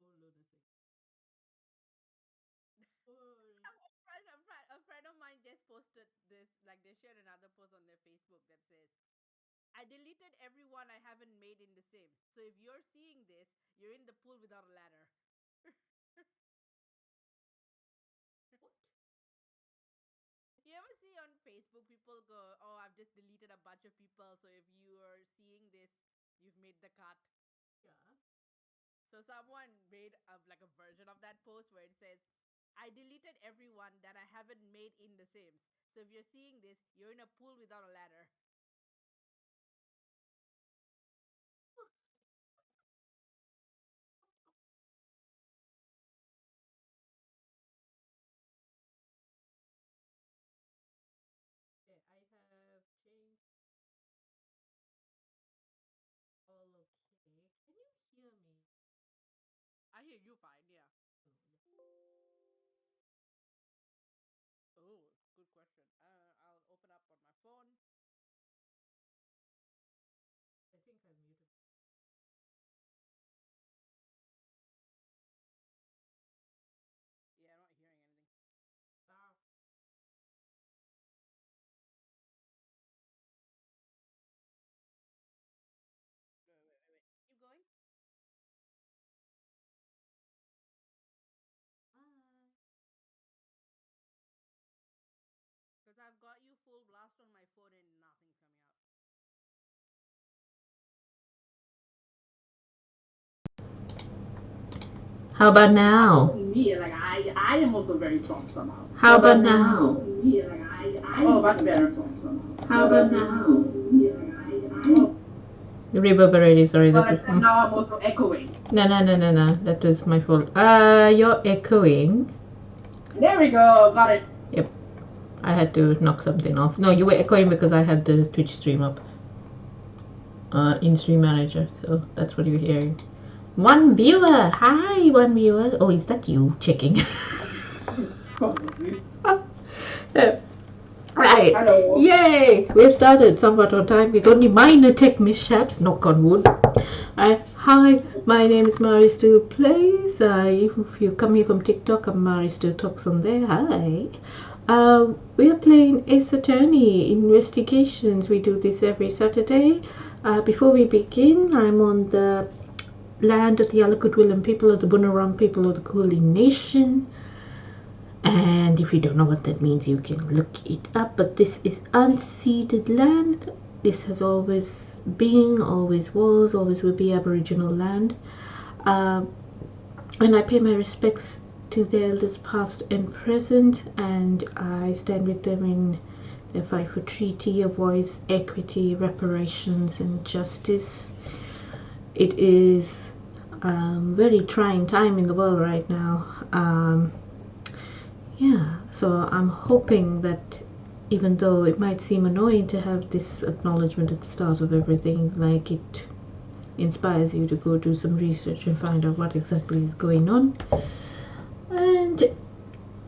lunacy. Oh, A friend of mine just posted this, like they shared another post on their Facebook that says, I deleted everyone I haven't made in The Sims. So if you're seeing this, you're in the pool without a ladder. what? You ever see on Facebook people go, oh, I've just deleted a bunch of people. So if you are seeing this, you've made the cut. Yeah. So someone made like a version of that post where it says, I deleted everyone that I haven't made in The Sims. So if you're seeing this, you're in a pool without a ladder. Okay, I have changed all okay. Can you hear me? I hear you fine, yeah. Oh, yeah. Oh, good question. I'll open up on my phone. I think I muted. Yeah, I'm not hearing anything. Ah, Wait. Keep going. ah. Because I've got you full blast on my phone and nothing's coming out. How about now? Yeah, like I am also very soft somehow. How about now? Yeah, like oh, much better. How about now? Yeah, like oh, Reverberating, sorry. well, That was, except now I'm also echoing. no. That was my fault. You're echoing. There we go. Got it. Yep. I had to knock something off. No, you were echoing because I had the Twitch stream up. In Stream Manager, so that's what you're hearing. One viewer! Hi, one viewer. Oh, is that you checking? Probably. Right. Hello. Yay! We've started somewhat on time with only minor tech mishaps, knock on wood. Hi, my name is Mari Still Plays. If you come here from TikTok, I'm Mari Still Talks on there. Hi. We are playing Ace Attorney Investigations. We do this every Saturday. Before we begin, I'm on the land of the Alakutwilam people of the Bunurong people of the Kulin Nation. And if you don't know what that means, you can look it up. But this is unceded land. This has always been, always was, always will be Aboriginal land. And I pay my respects to the elders past and present, and I stand with them in their fight for treaty, a voice, equity, reparations, and justice. It is very trying time in the world right now. Yeah, so I'm hoping that even though it might seem annoying to have this acknowledgement at the start of everything, like it inspires you to go do some research and find out what exactly is going on. And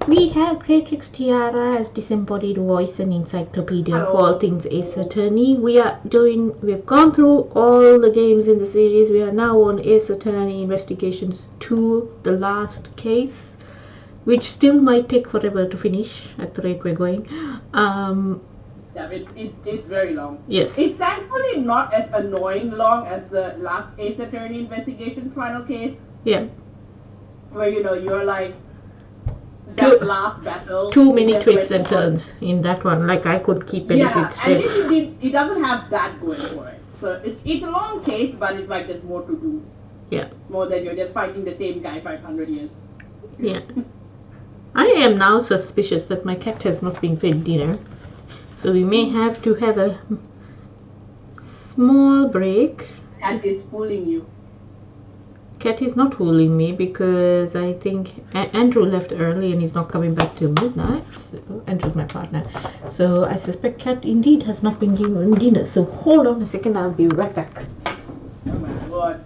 we have Creatrix Tiara as disembodied voice and encyclopedia of all things Ace Attorney. We've gone through all the games in the series. We are now on Ace Attorney Investigations 2, the last case, which still might take forever to finish at the rate we're going. Yeah, it's very long. Yes. It's thankfully not as annoying long as the last Ace Attorney Investigations final case. Yeah. Where you're like that last battle. Too many twists and turns in that one. Like I could keep anything Yeah, straight. and it doesn't have that going for it. So it's a long case, but it's like there's more to do. Yeah. More than you're just fighting the same guy 500 years. Yeah. I am now suspicious that my cat has not been fed dinner. So we may have to have a small break. Cat is fooling you. Cat is not fooling me because I think Andrew left early and he's not coming back till midnight. So, Andrew's my partner. So I suspect Cat indeed has not been given dinner. So hold on a second, I'll be right back. Oh my god.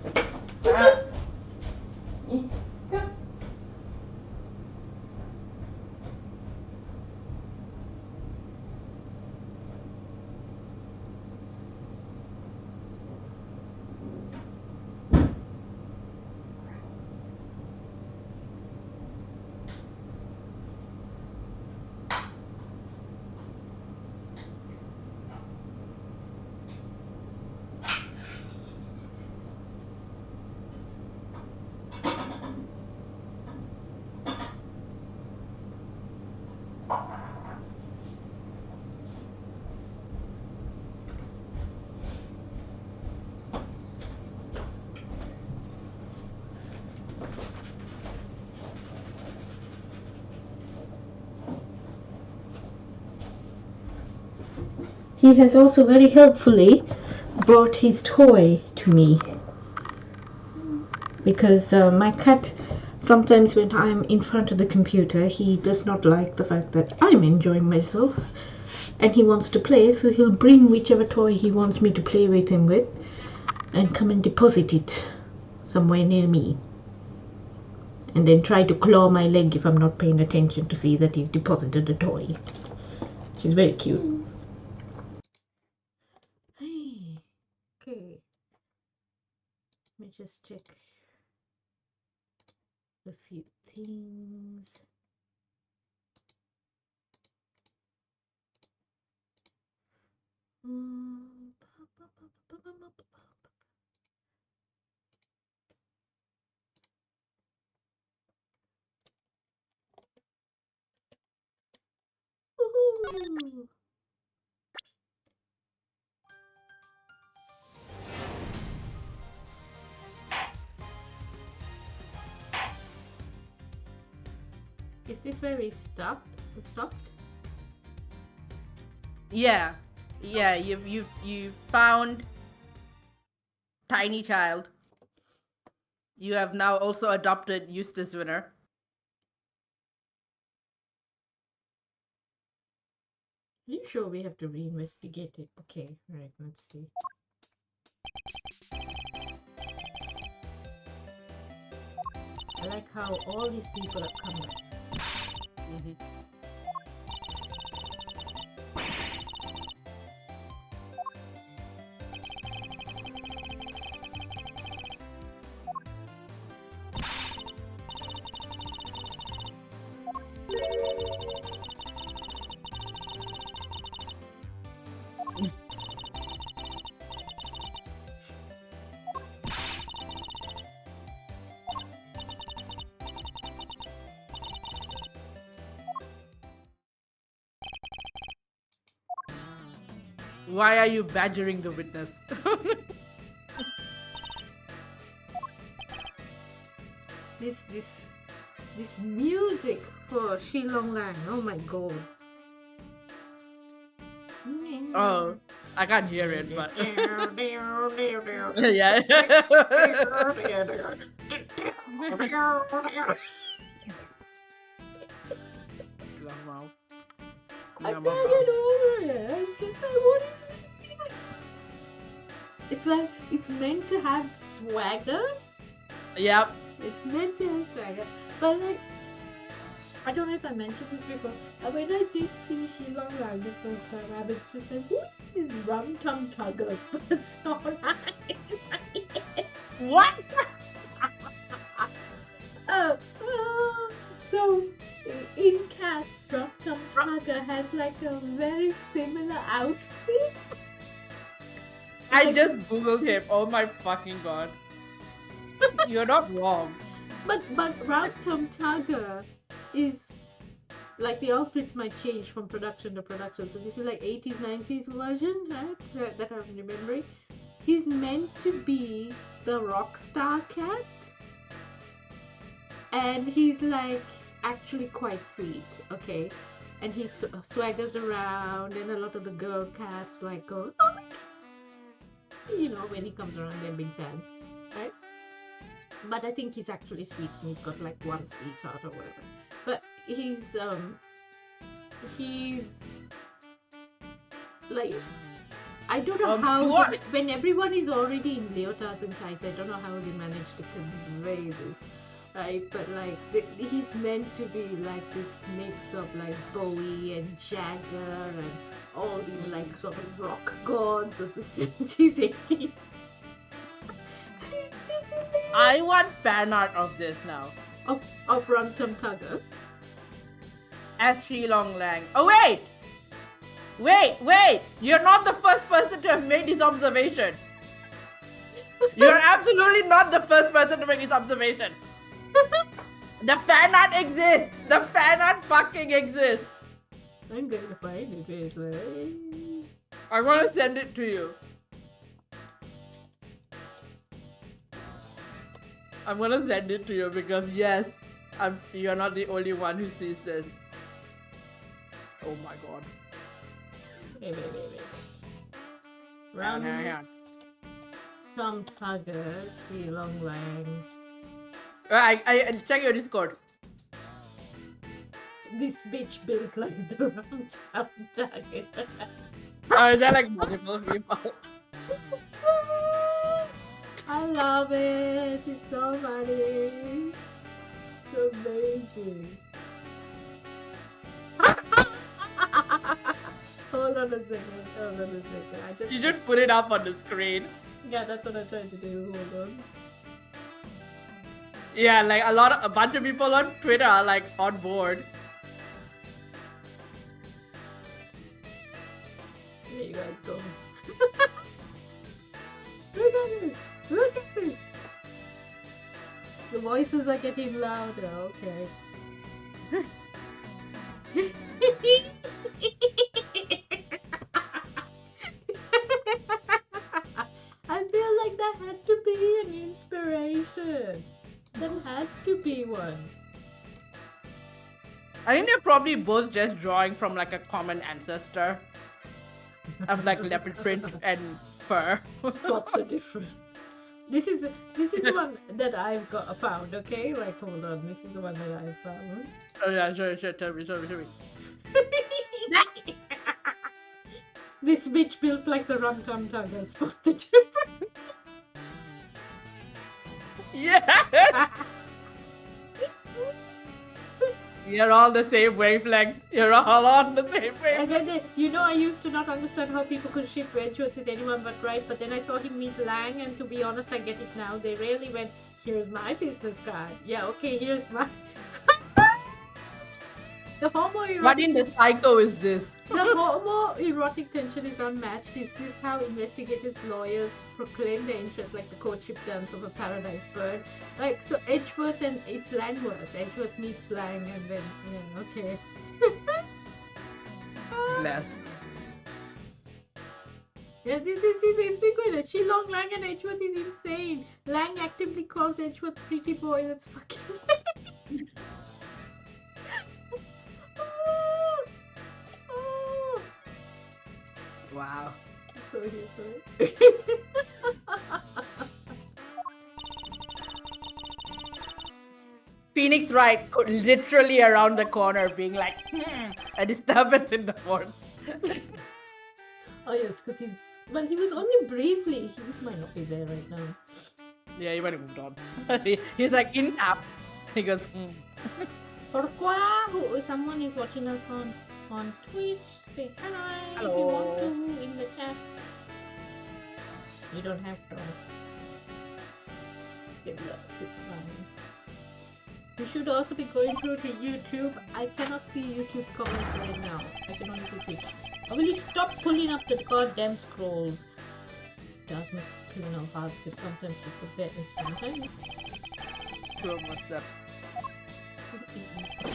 He has also very helpfully brought his toy to me, because my cat, sometimes when I'm in front of the computer, he does not like the fact that I'm enjoying myself and he wants to play, so he'll bring whichever toy he wants me to play with him with and come and deposit it somewhere near me, and then try to claw my leg if I'm not paying attention to see that he's deposited a toy, which is very cute. Hey, okay, let me just check a few things. Woohoo! Is this where we stopped? Yeah. Yeah, you've found Tiny Child. You have now also adopted Eustace Winner. Are you sure we have to reinvestigate it? Okay, right, let's see. I like how all these people have come back. Mhm. Why are you badgering the witness? This music for Shilong Lang. Oh my god. Oh, I can't hear it, but yeah. yeah. Wow. I can't get over it. It's just like, what is it? It's like, it's meant to have swagger. Yep. It's meant to have swagger. But like, I don't know if I mentioned this before. When I did see Shilong Lang the first time, I was just like, what is this Rum Tum Tugger persona? What? So in Cats, Rum Tum Tugger has like a very similar outfit. I just googled him. Oh my fucking god. You're not wrong. But Rum Tum Tugger is like, the outfits might change from production to production. So this is like 80s, 90s version, right? That I'm remembering. He's meant to be the rock star cat, and he's like actually quite sweet, okay? And he swaggers around, and a lot of the girl cats like go, oh my god, you know, when he comes around, they're big fans, right? But I think he's actually sweet, and he's got like one sweetheart or whatever. But he's like, I don't know how when everyone is already in leotards and tights, I don't know how they managed to convey this, right? But like, he's meant to be like this mix of like Bowie and Jagger and all these like sort of rock gods of the 70s, 80s. It's just amazing. I want fan art of this now. Of Rum Tum Tugger. As Shilong Lang. Oh wait! Wait! You're not the first person to have made this observation. You're absolutely not the first person to make this observation. The fan art exists. The fan art fucking exists. I'm going to find it. Wait, wait. I'm gonna send it to you. I'm gonna send it to you because yes, you're not the only one who sees this. Oh my god. Wait. Hang on, hang Round on. Tom Tugger, Sri Long Lang. I check your Discord. This bitch built like the round Tom Tugger. Oh, is there like multiple people? I love it. It's so funny. So amazing. Hold on a second. I just You should put it up on the screen. yeah, that's what I'm trying to do. Hold on. Yeah, like a bunch of people on Twitter are like on board. There you guys go. Look at this! Look at this! The voices are getting louder. Okay. I feel like that had to be an inspiration. That had to be one. I think they're probably both just drawing from like a common ancestor of like leopard print and fur. Spot the difference. This is the one that I've found. Okay, like hold on. This is the one that I found. Oh yeah, sure. Tell me. This bitch built like the Rum Tum Tugger. Spot the difference. Yeah! You're all the same wavelength. You're all on the same And wavelength. then, I used to not understand how people could ship Wedgworth with anyone but Wright, but then I saw him meet Lang, and to be honest, I get it now. They rarely went, here's my business card. Yeah, okay, here's my... The homoerotic... What in the psycho is this? The homoerotic tension is unmatched. Is this how investigators, lawyers proclaim their interest, like the courtship dance of a paradise bird? Like, so Edgeworth and it's Langworth. Edgeworth meets Lang, and then, yeah, okay. Bless. Yeah, this big She Long Lang and Edgeworth is insane. Lang actively calls Edgeworth pretty boy. That's fucking. Oh. Wow. So here, Phoenix Wright literally around the corner being like, a disturbance in the force. Oh yes, because he was only briefly. He might not be there right now. Yeah, he might have moved on. He's like in app. He goes, Pourquoi? Someone is watching us on Twitch. Say hi if you want to in the chat. You don't have to. Good luck. It's fine. You should also be going through to YouTube. I cannot see YouTube comments right now. I can only see Twitch. Or will you stop pulling up the goddamn scrolls? Darkness, criminal hearts, but sometimes you forget it sometimes. so much that.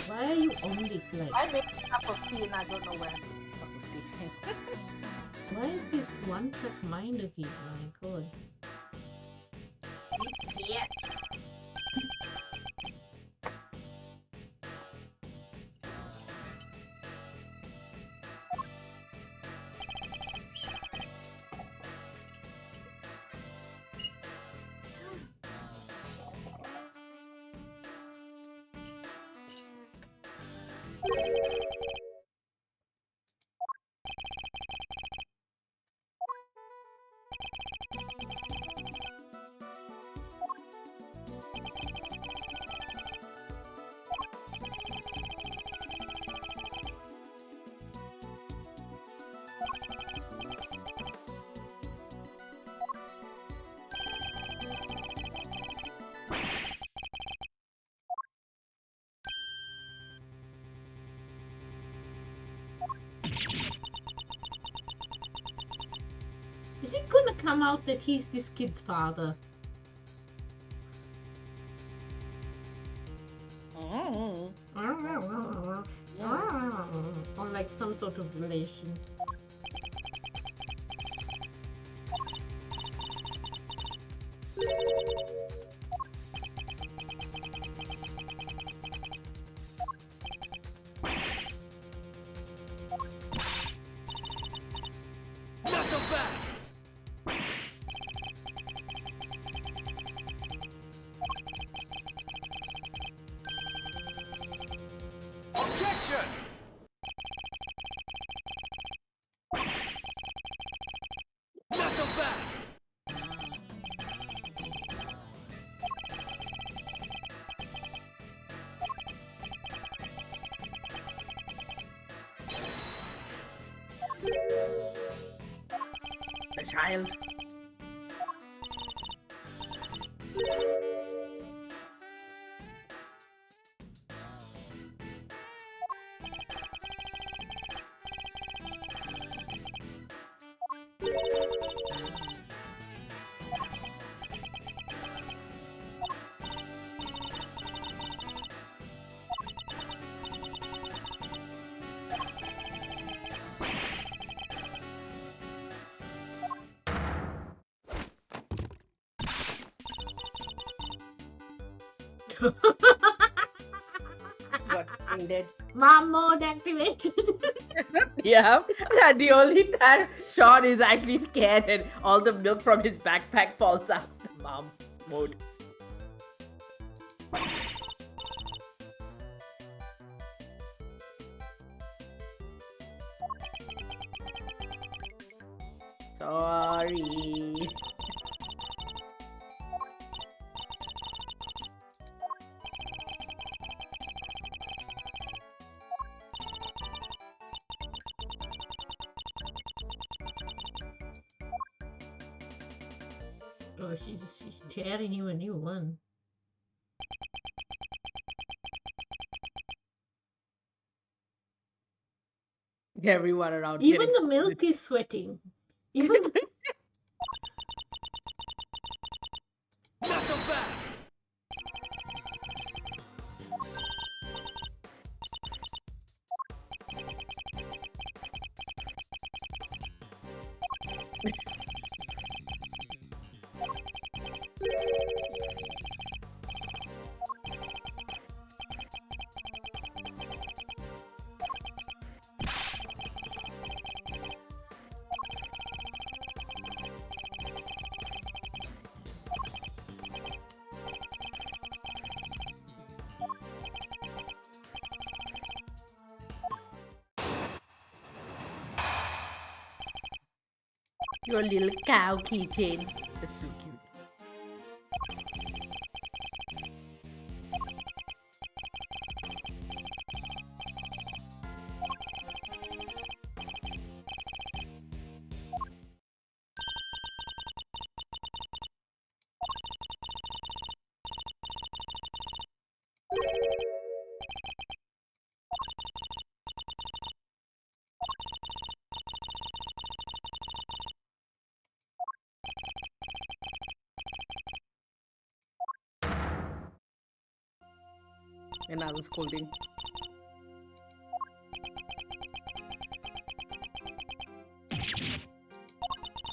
Why are you on this light? I made a cup of tea and I don't know where. Cup of tea. Why is this one track mind of you? My god. Yes. Is it gonna come out that he's this kid's father? Or like some sort of relation. Not so fast! Objection! Not so fast! The child. Got ended. Mom mode activated. Yeah, and the only time Sean is actually scared and all the milk from his backpack falls out. Mom mode. Sorry. Oh, she's tearing you a new one. Everyone around. Even getting the milk is sweating. Even Not so fast! Your little cow keychain. It's so cute. Another scolding.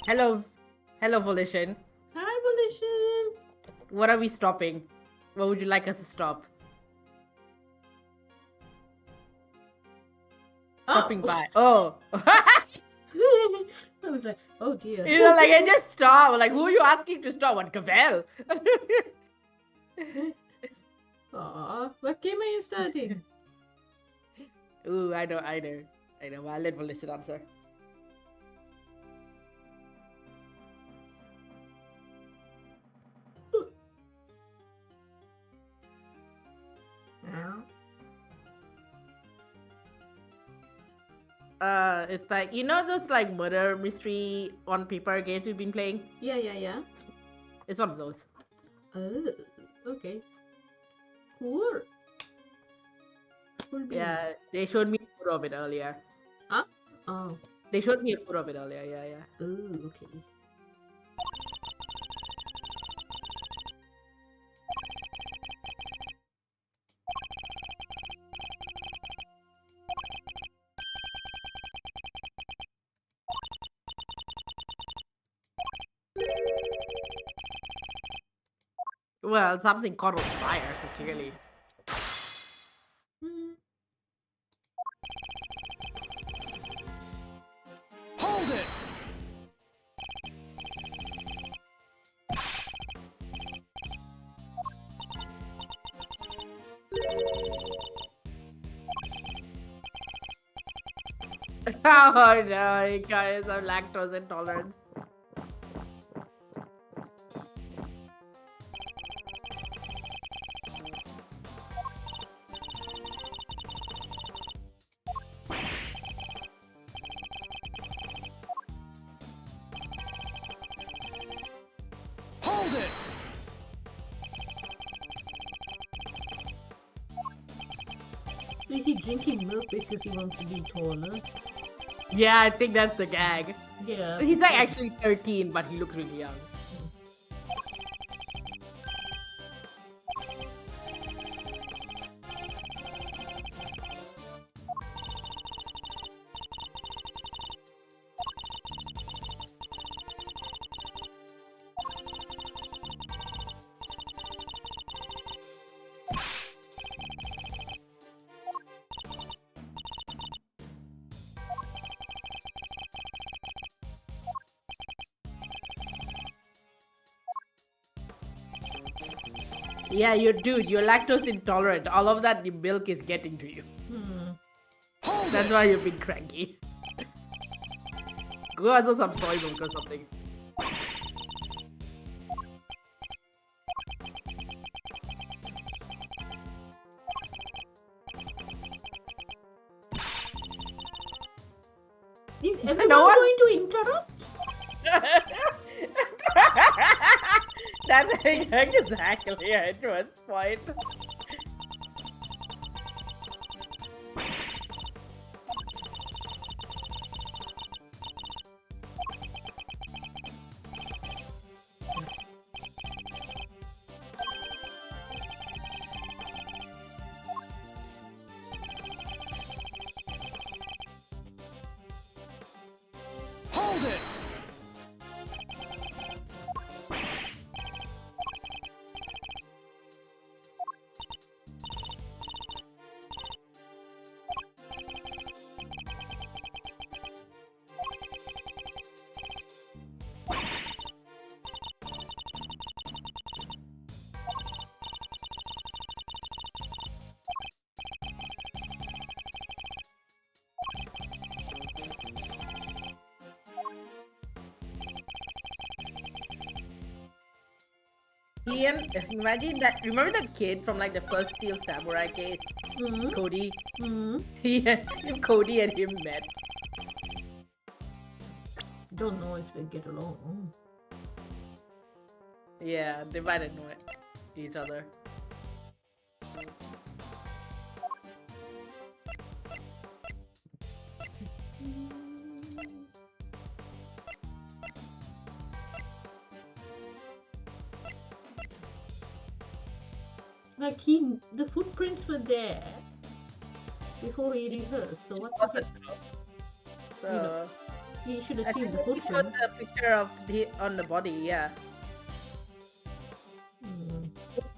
Hello, hello, Volition. hi, Volition. What are we stopping? What would you like us to stop? Stopping by. Oh. I was like, oh dear. You know, like, I just stop. Like, who are you asking to stop? What, Cavell? Aw, what game are you starting? Ooh, I know. Well, I'll let Volition answer. It's like, you know those like murder mystery on paper games we've been playing? Yeah. It's one of those. Oh, okay. Cool. Cool beans. Yeah, they showed me a photo of it earlier. Huh? Oh. They showed me a photo of it earlier. Yeah. Oh, okay. Well, something caught on fire, so clearly. Hmm. Hold it! Oh no, guys, I'm lactose intolerant. Hold it! Is he drinking milk because he wants to be taller? Yeah, I think that's the gag. Yeah. He's like actually 13, but he looks really young. Yeah, you're lactose intolerant. All of that, the milk is getting to you. Hmm. That's why you've been cranky. Go have some soy milk or something. Is everyone No one- going to interrupt? That's exactly Edward's point. Hold it! Imagine that. Remember that kid from like the first Steel Samurai case? Hmm. Cody? Hmm. Cody and him met. Don't know if they get along. Yeah, they might annoy each other. Like the footprints were there before he rehearsed. So what? The heck? So He should have I seen think the he put footprint. the picture of the on the body. Yeah, Hmm.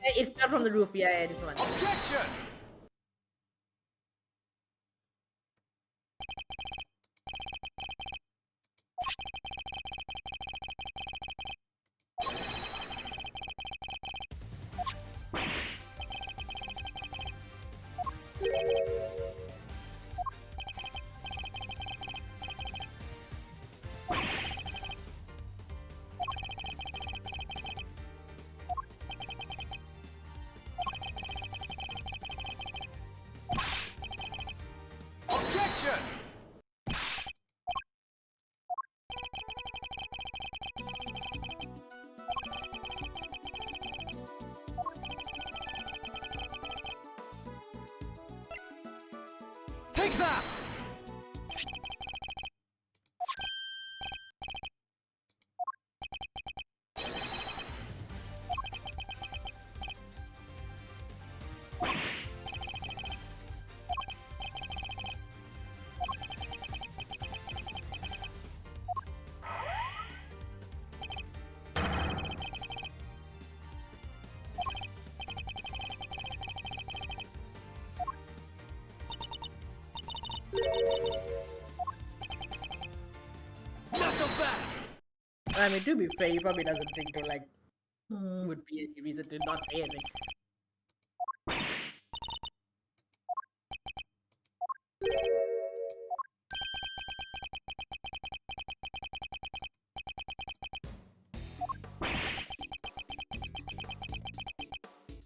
it's not from the roof. Yeah, this one. Objection! Not so fast. I mean, to be fair, he probably doesn't think to like Hmm. would be any reason to not say anything.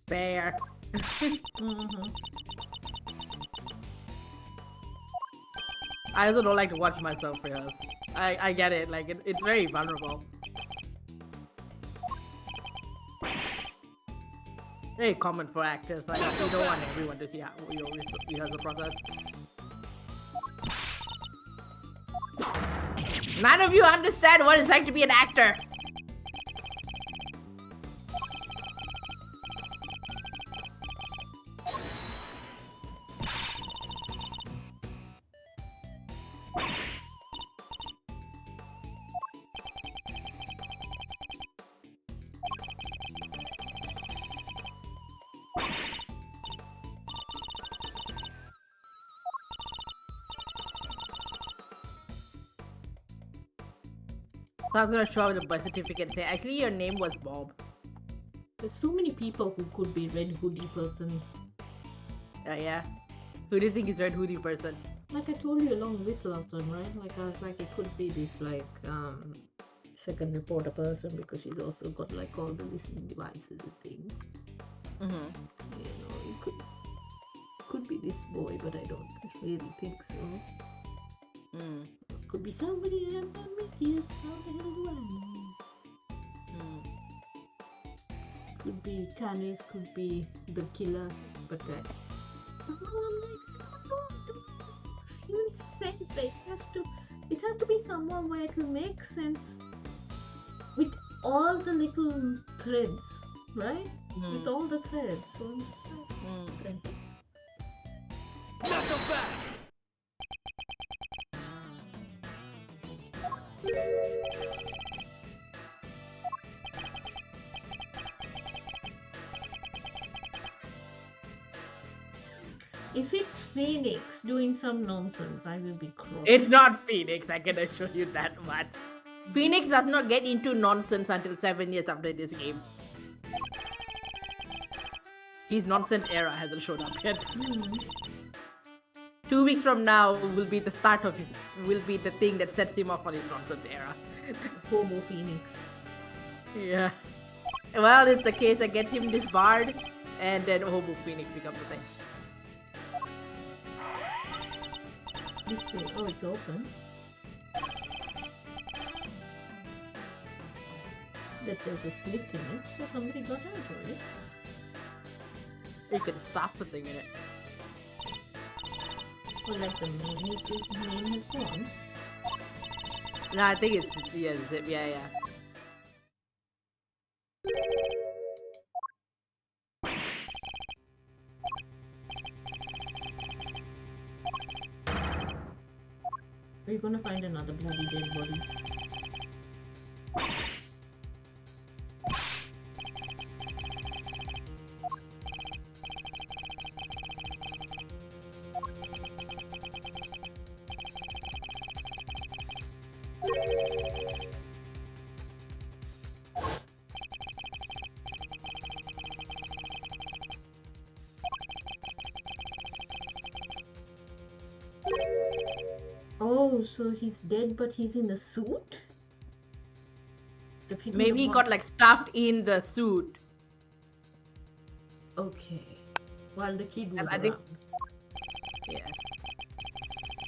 Fair. Mhm. I also don't like to watch myself rehearse. I get it. Like it's very vulnerable. Very common for actors. Like you don't want everyone to see how your rehearsal process. None of you understand what it's like to be an actor. So I was gonna show up the birth certificate and say, actually, your name was Bob. There's so many people who could be red hoodie person. Yeah. Who do you think is red hoodie person? Like I told you along this last time, right? Like I was like, it could be this like second reporter person because she's also got like all the listening devices and things. Mm-hmm. You know, it could be this boy, but I don't really think so. Mm. Could be somebody that I'm not making. How the hell do I know? Mm. Could be Tanis, could be the killer, but somehow I'm like, I don't know. Even sense. It has to be someone where it will make sense with all the little threads, right? With all the threads. So I'm just like, okay. Not so fast. If it's Phoenix doing some nonsense, I will be cross. It's not Phoenix, I can assure you that much. Phoenix does not get into nonsense until 7 years after this game. His nonsense era hasn't shown up yet. 2 weeks from now will be the start of will be the thing that sets him off on his nonsense era. Homo Phoenix. Yeah. Well, it's the case that gets him disbarred, and then Hobo Phoenix becomes the thing. This way. Oh, it's open. That there's a slit in it, so somebody got out already. You can stuff the thing in it. Well, like the name has gone. No, I think it's yeah. We're gonna find another bloody dead body. Oh, so he's dead, but he's in a suit? The people Maybe he who got like stuffed in the suit. Okay. While the kid was I think- around. Yeah.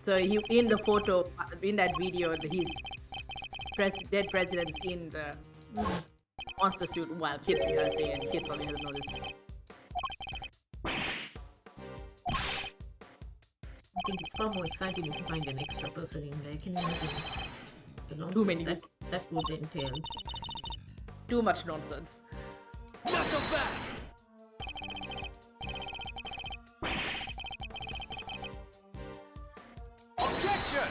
So he in the photo in that video, his dead president in the monster suit while kids rehearsing, and kids probably hasn't noticed. I think it's far more exciting if you find an extra person in there. Can you imagine the nonsense Too many. that would entail? Too much nonsense. Not so fast. Objection.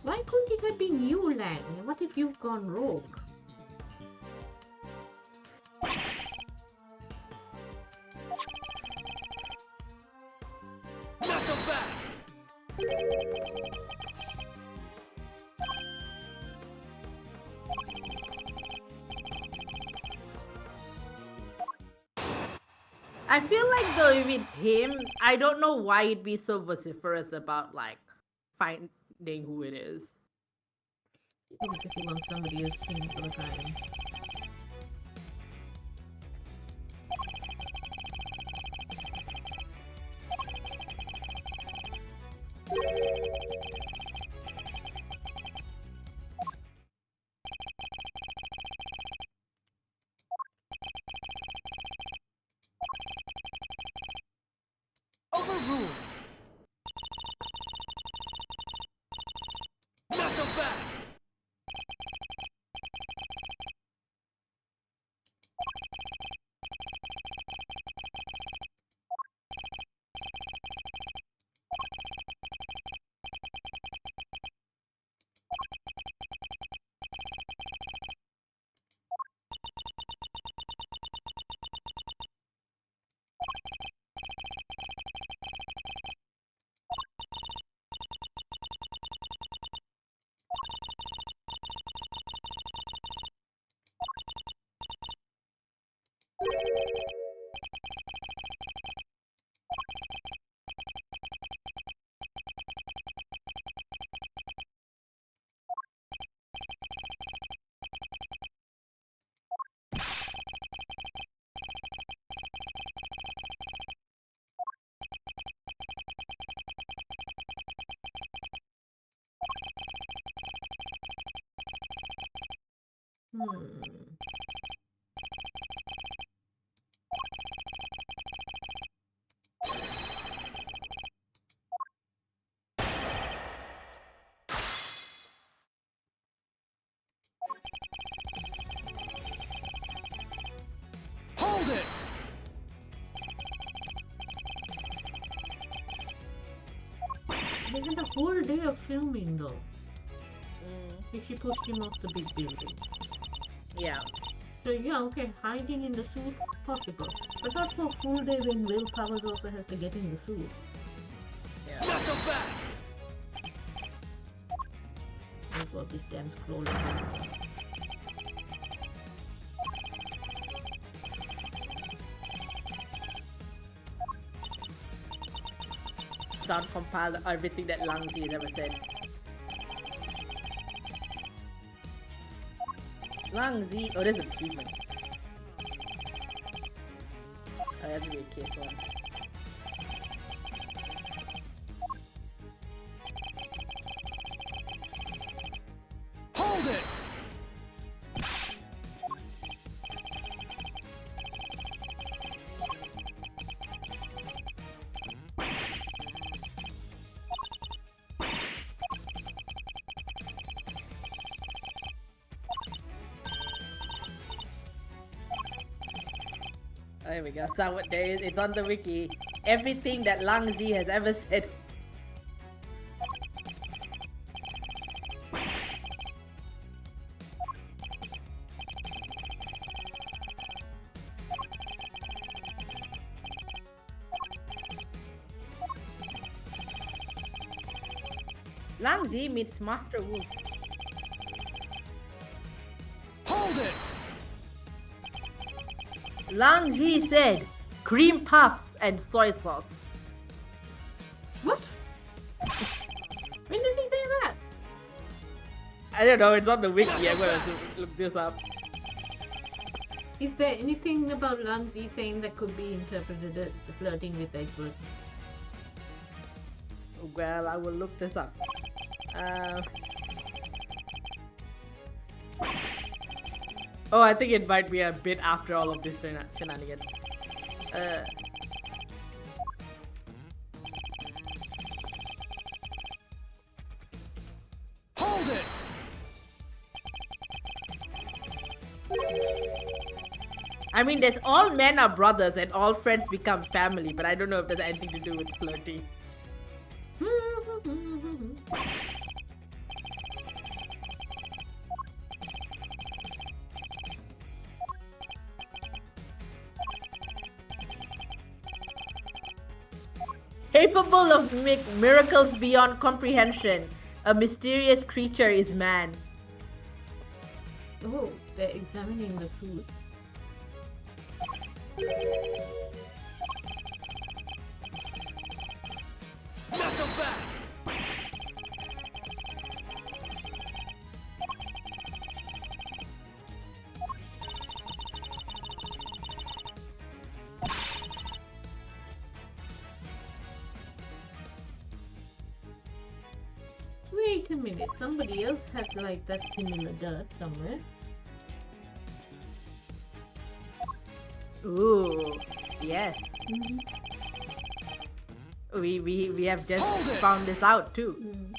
Why couldn't it have been you, Lang? What if you've gone rogue? I feel like though if it's him, I don't know why he'd be so vociferous about like finding who it is. Because he wants somebody else king for the dragon. Overruled. Knuckle Blast. Hmm. Hold it. They had a whole day of filming though. If she pushed him off the big building. Yeah. So yeah, okay, hiding in the suit, possible. But not for a full day when Will Powers also has to get in the suit. Knuckle Blast. I've got this damn scroll. Sound compiled everything that Lang Zi has ever said. Lang Zi. Oh, there's an achievement. Oh, that's a weird case one. Hold it. There we go. So there is, it's on the wiki. Everything that Lang Zi has ever said. Lang Zi meets Master Wolf. Hold it. Lang Zi said, cream puffs and soy sauce. What? When does he say that? I don't know, it's on the wiki. I'm gonna look this up. Is there anything about Lang Zi saying that could be interpreted as flirting with Edward? Well, I will look this up. Oh, I think it might be a bit after all of this shenanigans. Hold it. I mean, there's all men are brothers and all friends become family, but I don't know if there's anything to do with flirting. Capable of miracles beyond comprehension, a mysterious creature is man. Oh, they're examining the suit. Knuckle back! Wait a minute, somebody else had like that similar dirt somewhere. Ooh, yes. Mm-hmm. We have just Hold it! found this out too. Mm.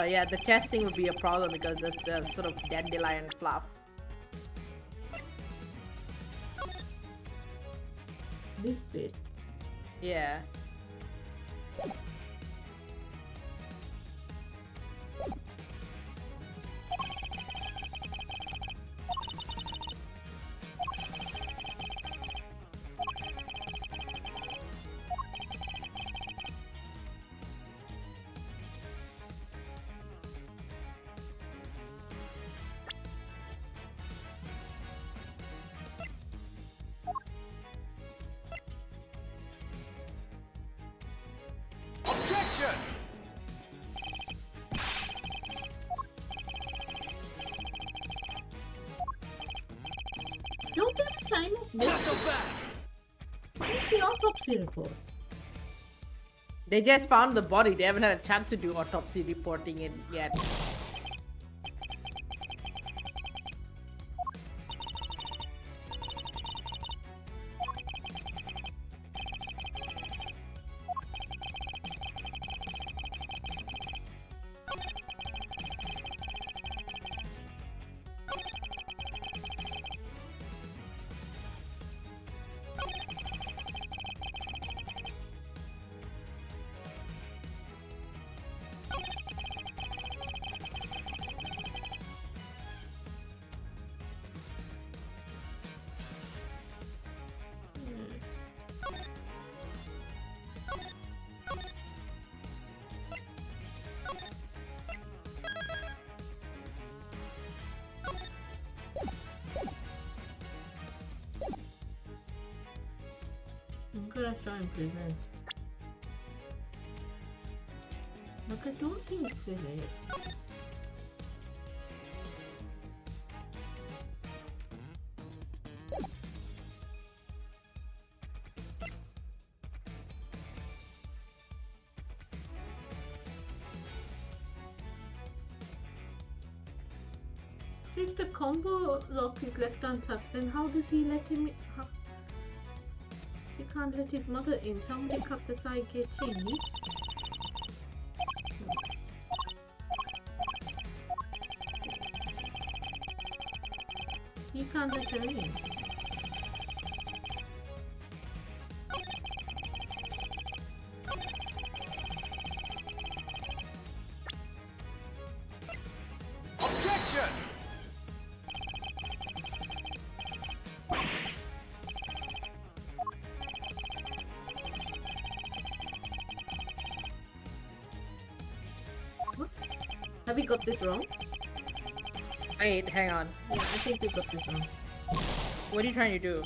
Yeah, the chest thing would be a problem because the sort of dandelion fluff. This bit. Yeah. Objection! Don't have time of this. Knuckle back! Where's the autopsy report? They just found the body. They haven't had a chance to do autopsy reporting it yet. I'm gonna try and prevent. But I don't think this is it. If the combo lock is left untouched, then how does he let him in? He can't let his mother in. Somebody cut the side gate chain. He can't let her in. Objection! Have we got this wrong? Wait, hang on. Yeah, I think we got this wrong. What are you trying to do?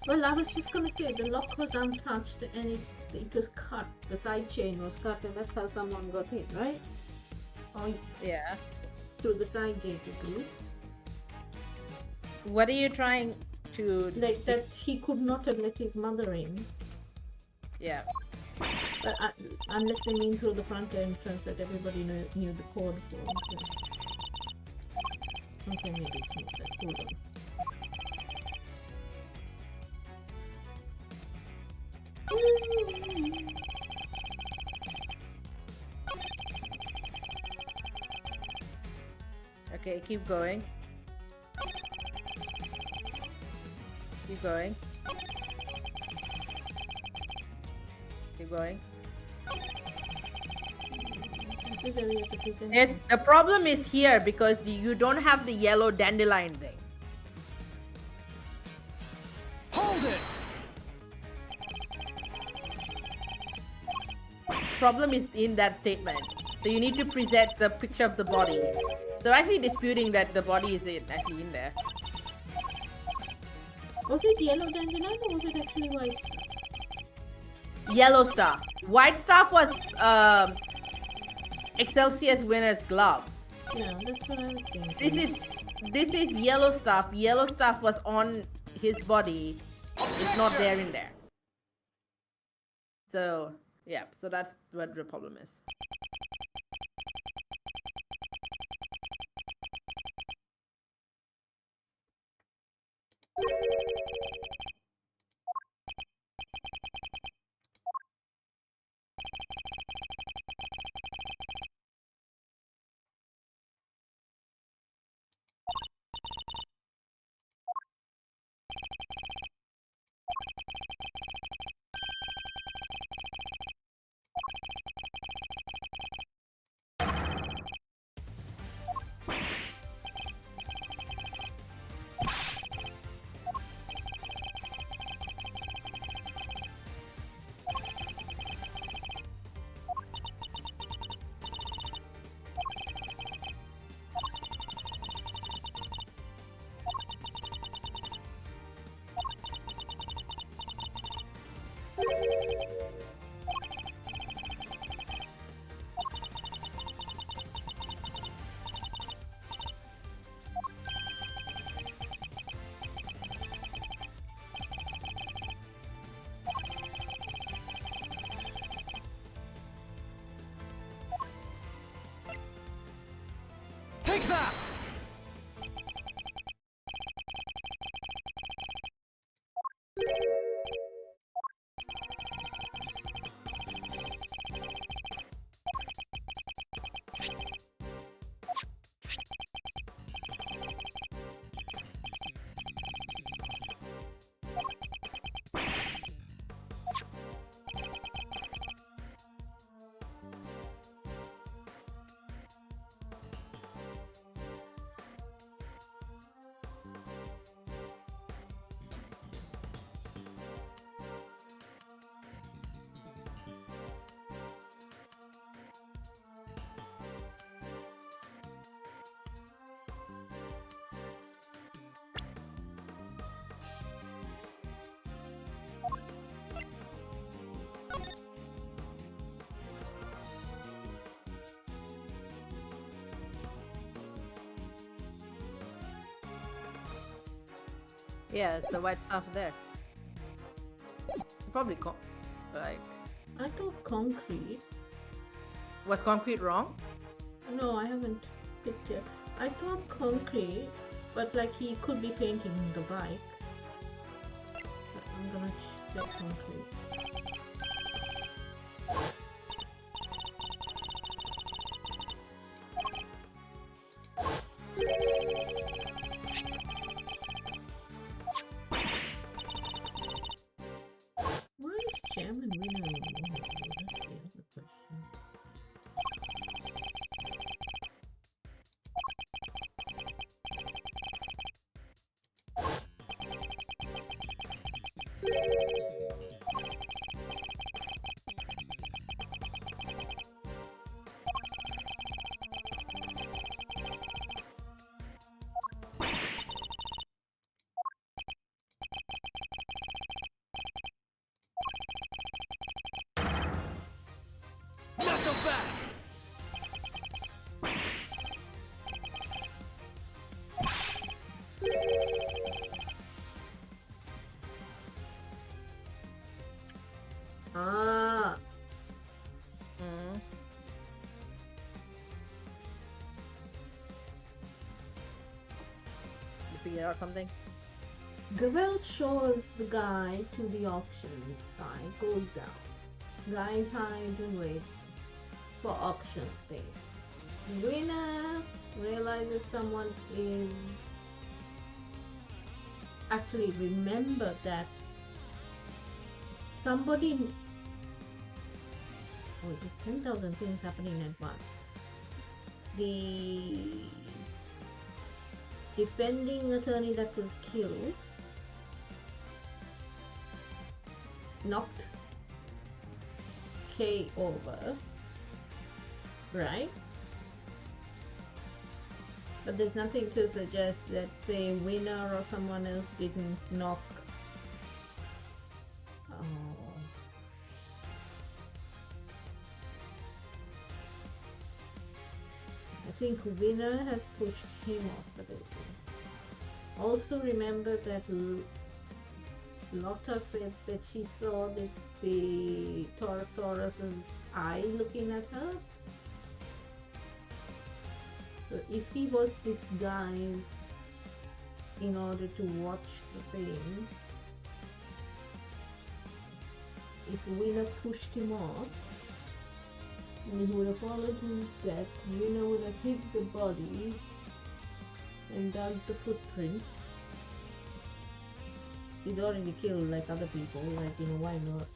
Well, I was just gonna say the lock was untouched and it was cut. The side chain was cut, and that's how someone got in, right? Or Yeah. through the side gate at least. What are you trying to... Like that he could not have let his mother in. Yeah. But unless they mean through the front entrance that everybody knew the code for. Okay, maybe it's not that. Hold on. Okay, keep going. Keep going. Keep going. The problem is here because you don't have the yellow dandelion thing. Hold it! Problem is in that statement. So you need to present the picture of the body. They're actually disputing that the body is actually in there. Was it yellow dandelion or was it actually white? Yellow stuff. White stuff was Excelsior's winner's gloves. Yeah, that's what I was thinking. This is yellow stuff. Yellow stuff was on his body. It's not there in there. So yeah, so that's what the problem is. Take that! Yeah, it's the white stuff there. Probably like, I thought concrete. was concrete wrong? No, I haven't picked it. I thought concrete, but like he could be painting the bike. But I'm gonna check concrete. Why is chairman winner? That's the other question. Not so fast! Ah, Mm. You figure out something? Gavel shows the guy to the auction site, goes down. Guy hides and waits for auction space. Winner realizes someone is actually remember that somebody. Oh, there's 10,000 things happening at once. The defending attorney that was killed knocked Kay over, right? But there's nothing to suggest that, say, Winner or someone else didn't knock. Oh. I think Winner has pushed him off the building. Also remember that Lotta said that she saw the Torosaurus' eye looking at her. So if he was disguised in order to watch the thing, if Winner pushed him off, and he would have followed his death, Winner would have hit the body and dug the footprints. He's already killed like other people, like, you know, why not?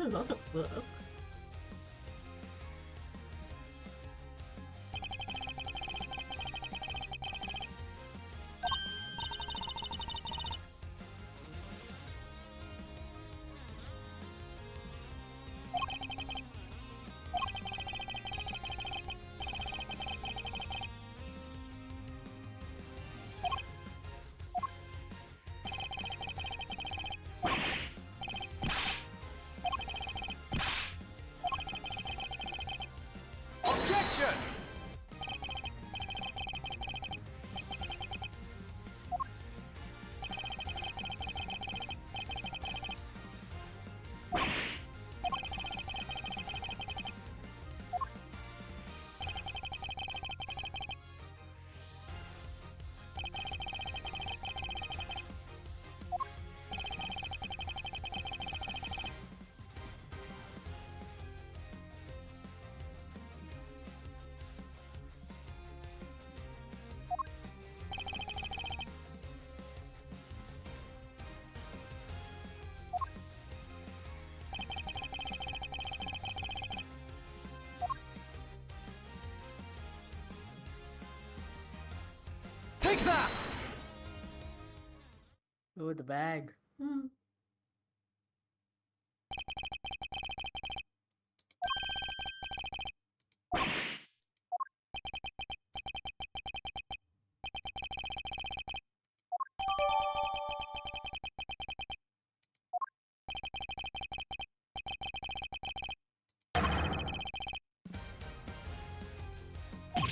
A lot of work. Objection! Take that! Oh, the bag.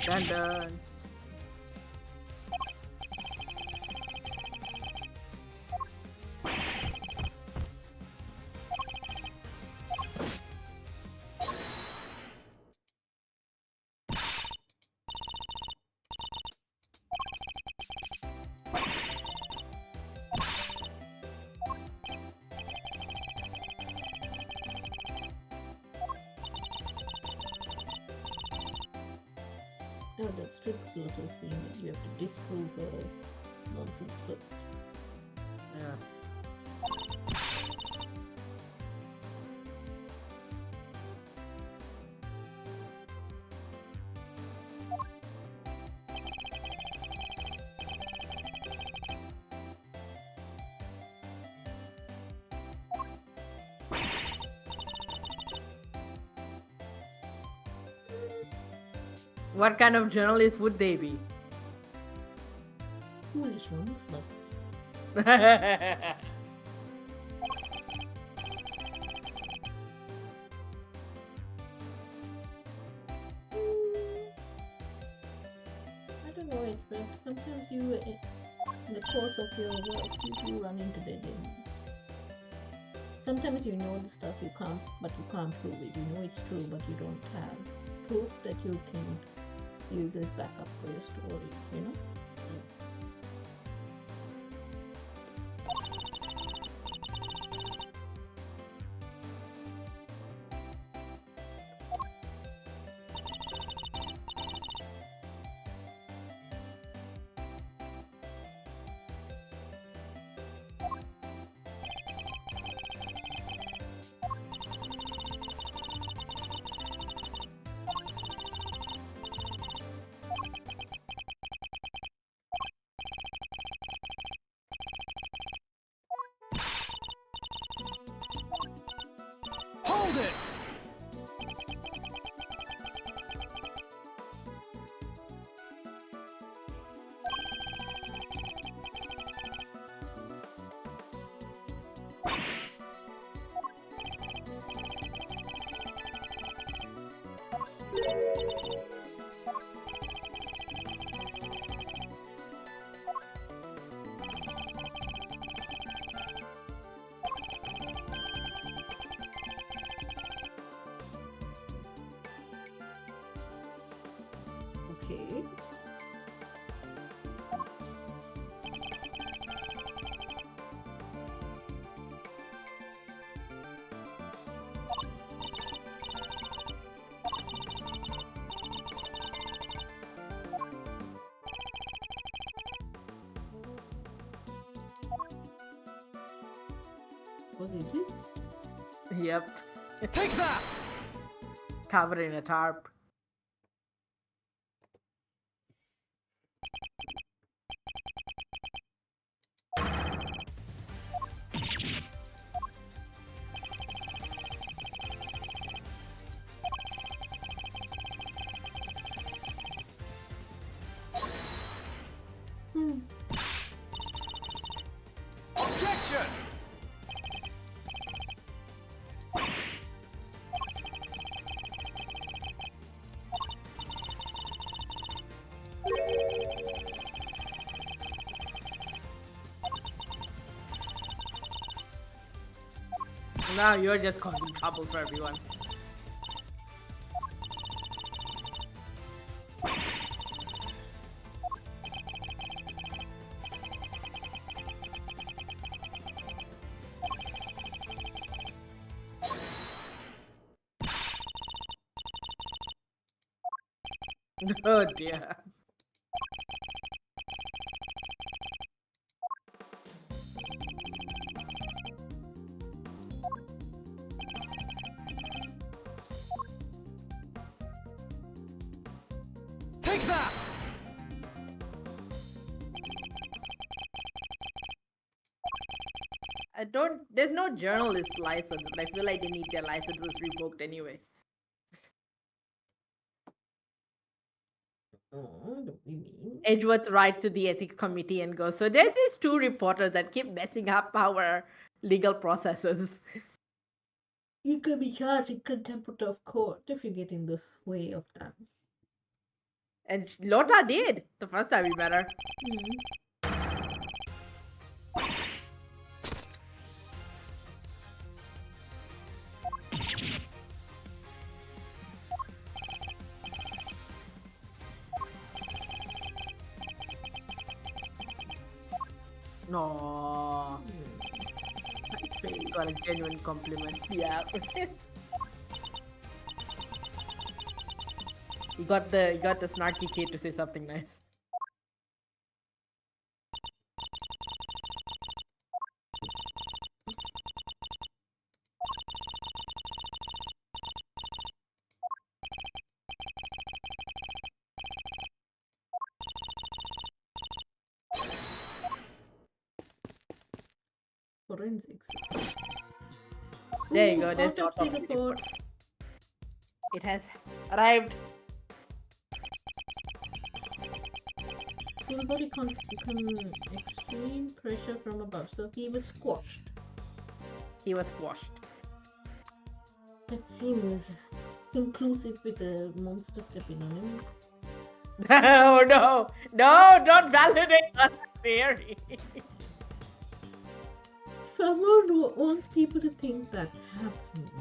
Dun dun. Oh, that strict plot was saying that you have to disprove nonsense plot. Yeah. What kind of journalist would they be? Foolish questions, but I don't know it, but sometimes you, in the course of your work, you do run into dead ends. Sometimes you know the stuff you can't, but you can't prove it. You know it's true, but you don't have proof that you can use as backup for your story, you know? Hold it! Okay. What is this? Yep. Take that! Covered in a tarp. Objection! Now you're just causing troubles for everyone. Oh dear. Take that! There's no journalist license, but I feel like they need their licenses revoked anyway. Oh, what do you mean? Edgeworth writes to the ethics committee and goes, so there's these two reporters that keep messing up our legal processes. You could be charged in contempt of court if you get in the way of that. And Lota did the first time we met her. No, got a genuine compliment. Yeah. You got the snarky kid to say something nice. Forensics. There you Ooh, go. There's the autopsy autopsy report. report. It has arrived. full body extreme pressure from above, so he was squashed. He was squashed. That seems conclusive with the monster stepping on him. No, no, no! Don't validate that theory. Someone wants people to think that happened.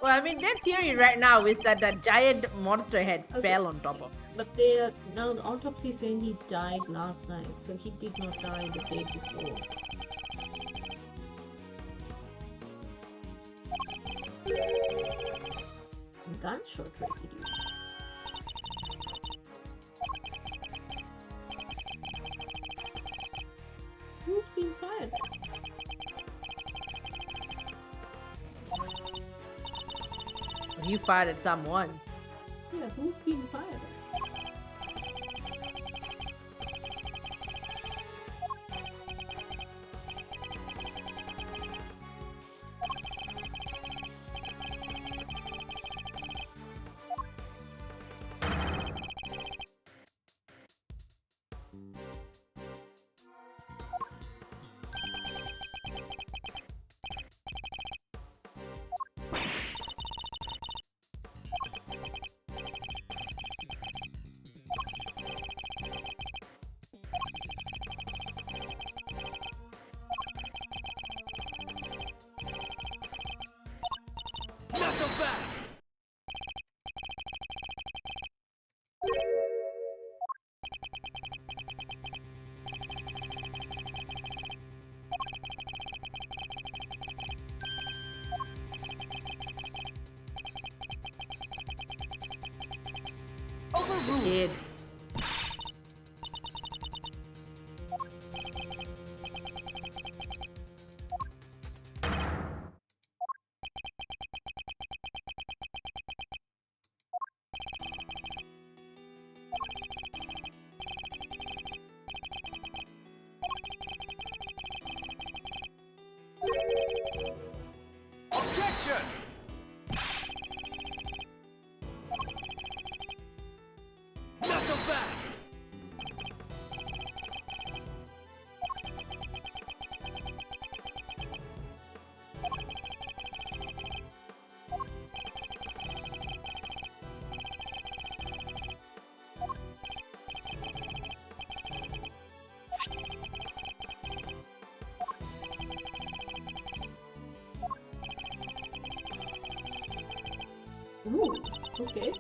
Well, I mean, their theory right now is that that giant monster head Okay. fell on top of. But they are now the autopsy is saying he died last night, so he did not die the day before. Gunshot residue. Who's been fired? You fired at someone. Yeah, who's been fired? Not so fast! Overruled! Kid. Objection! Not so fast! Ooh, okay.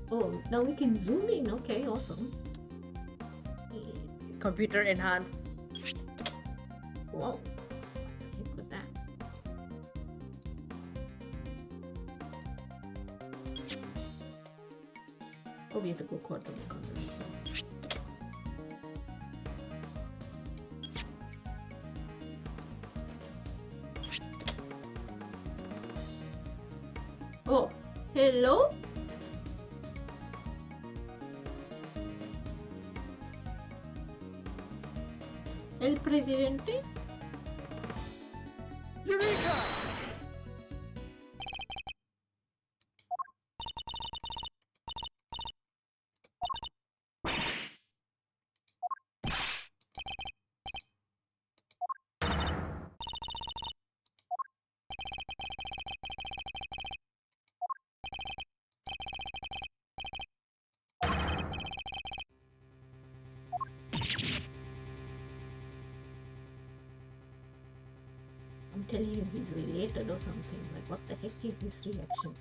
Oh, now we can zoom in. Okay, awesome. Computer enhanced. Wow. What the heck was that? Oh, we have to go quadrant. Oh, hello? El presidente? Eureka! I'm telling you, he's related or something. Like, what the heck is this reaction?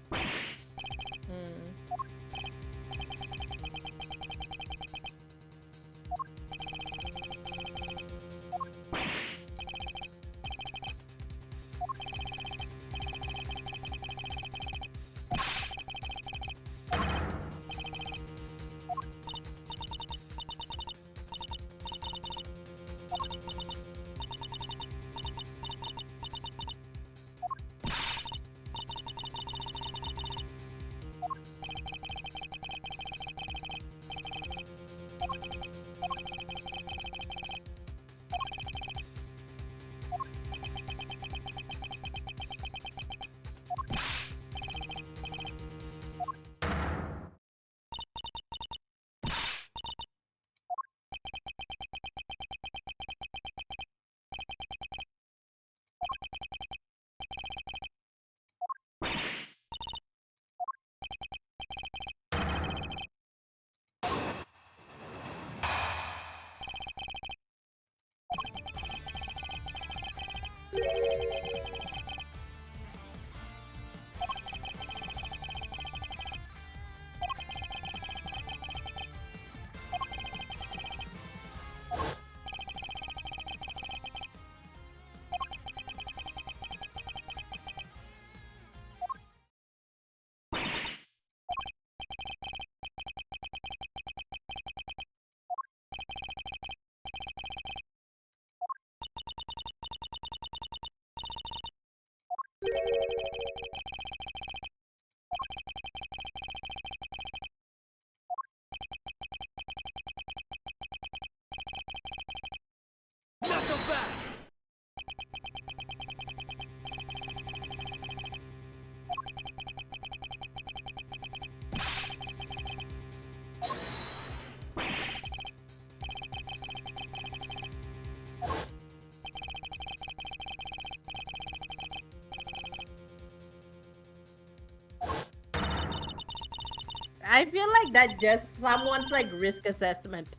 I feel like that just someone's like risk assessment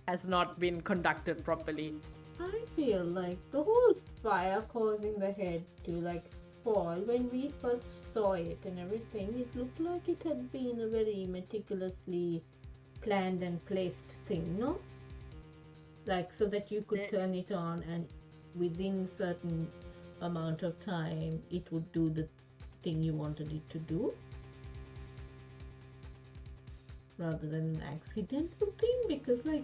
has not been conducted properly. I feel like the whole fire causing the head to like fall when we first saw it and everything, it looked like it had been a very meticulously planned and placed thing, no? Like so that you could turn it on and within certain amount of time it would do the thing you wanted it to do. Rather than an accidental thing, because like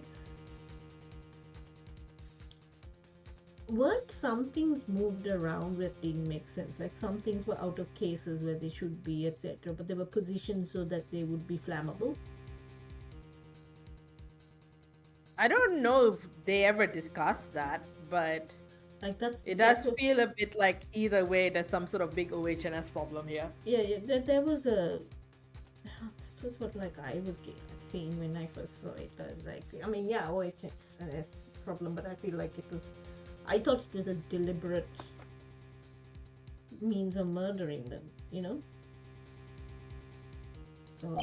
weren't some things moved around that didn't make sense? Like some things were out of cases where they should be, etc. But they were positioned so that they would be flammable. I don't know if they ever discussed that, but Like it that's does what, feel a bit like either way there's some sort of big OHS problem here. yeah. There was a that was what like I was seeing when I first saw it. I was like, I mean, yeah, OHS problem, but I feel like I thought it was a deliberate means of murdering them, you know? So.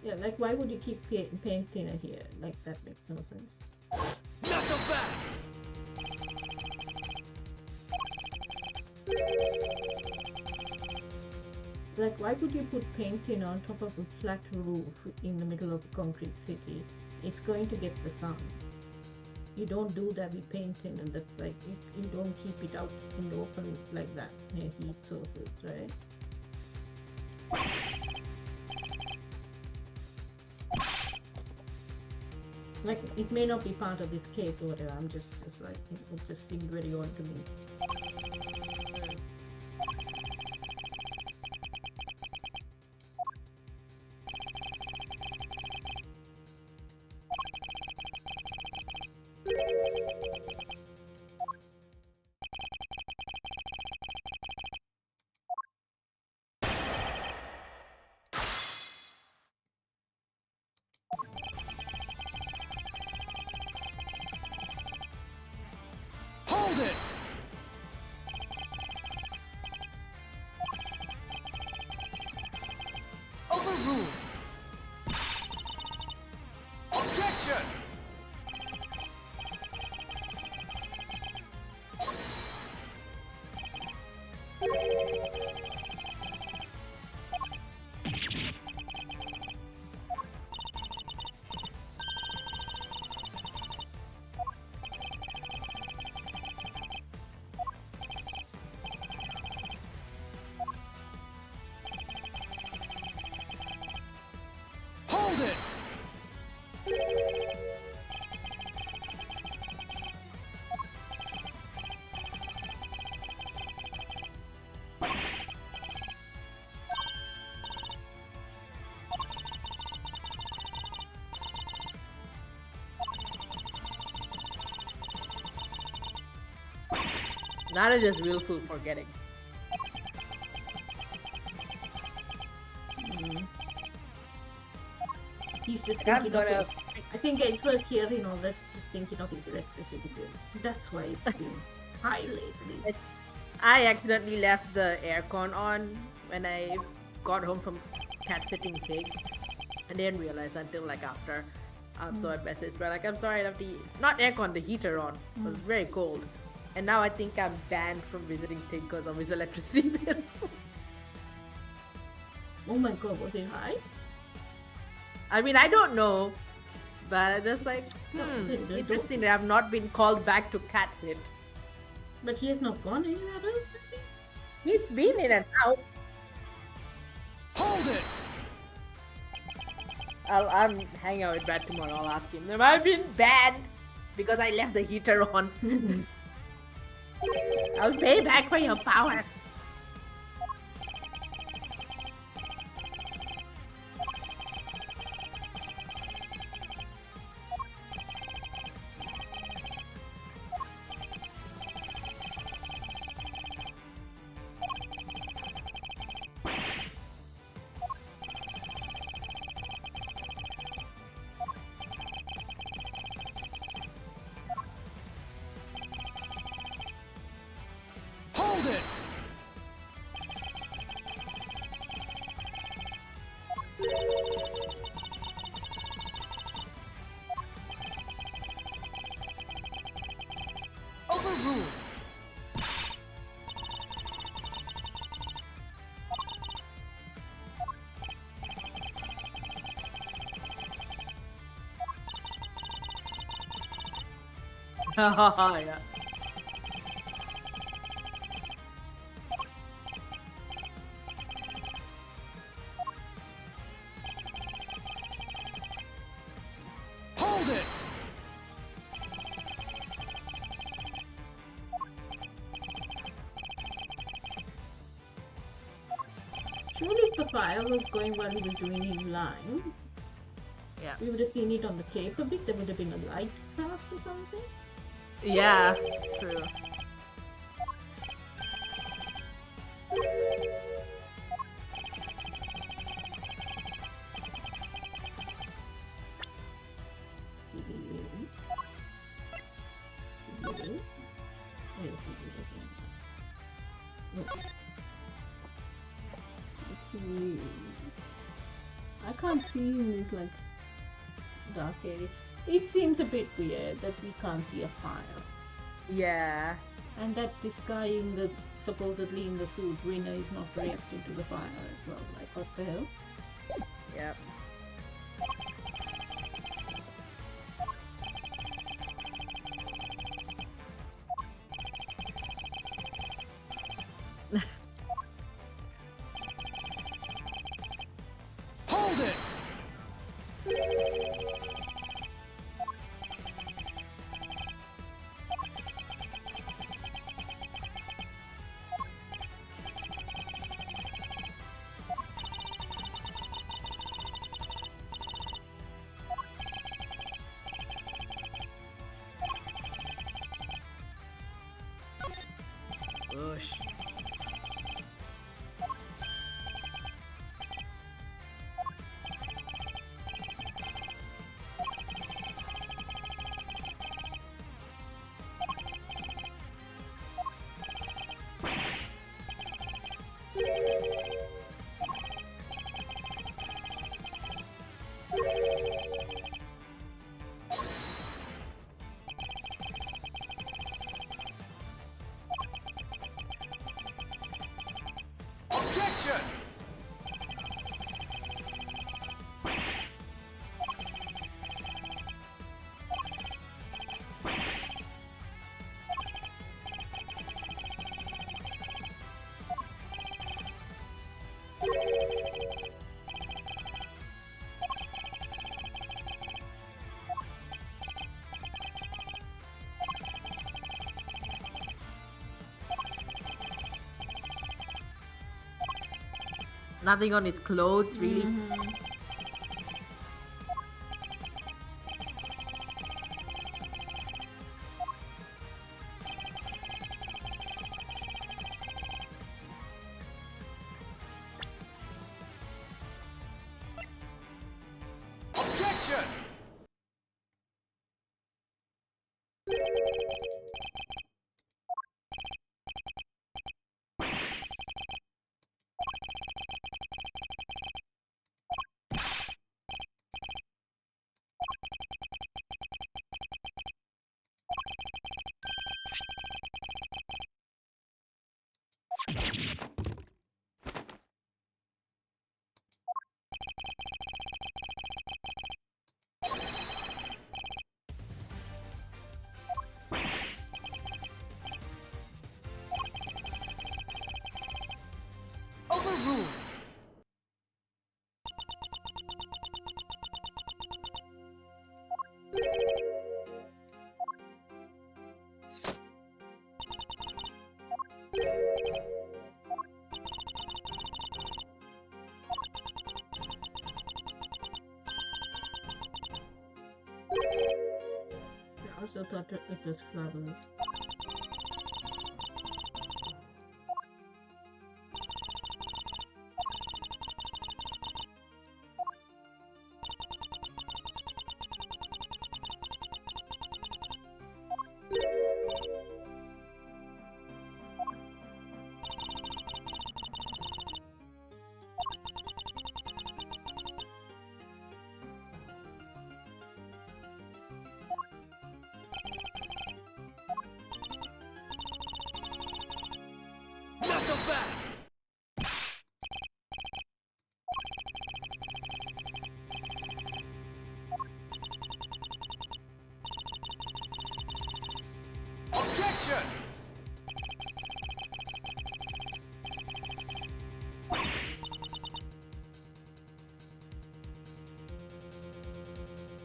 Yeah, like why would you keep paint thinner here? Like that makes no sense. Not so fast! Like why would you put paint thinner on top of a flat roof in the middle of a concrete city? It's going to get the sun. You don't do that with paint thinner. That's like you don't keep it out in the open like that near heat sources, right? Like it may not be part of this case or whatever. I'm just like it just seemed very odd to me. Hold it! Overruled! Objection! Hold it! Not a just willful forgetting. He's just I'm thinking gonna. of it. I think Edward here, you know, that's just thinking of his electricity bill. That's why it's been high lately. I accidentally left the aircon on when I got home from cat sitting pig. I didn't realize until like after. So I messaged her like, I'm sorry, I left the not aircon, the heater on. It was very cold. And now I think I'm banned from visiting Tig because of his electricity bill. Oh my god, was it high? I mean, I don't know, but I'm just like, don't- interesting that I've not been called back to cat sit. But he has not gone anywhere else. He's been in and out. Hold it! I'm hanging out with Brad tomorrow. I'll ask him, have I been banned because I left the heater on? I'll pay back for your power. Yeah. Hold it! Surely if the fire was going while he was doing his lines, Yeah. we would have seen it on the cape a bit. There would have been a light cast or something. Yeah. True. I can't see in this like dark area. It seems a bit weird that we can't see a fire. Yeah. And that this guy in the supposedly in the suit, Rina, is not reacting to the fire as well. Like what the hell? Yep. Hold it! Whoosh. Objection! Nothing on his clothes, really. Objection! Overruled! I also thought it was flowers. Objection!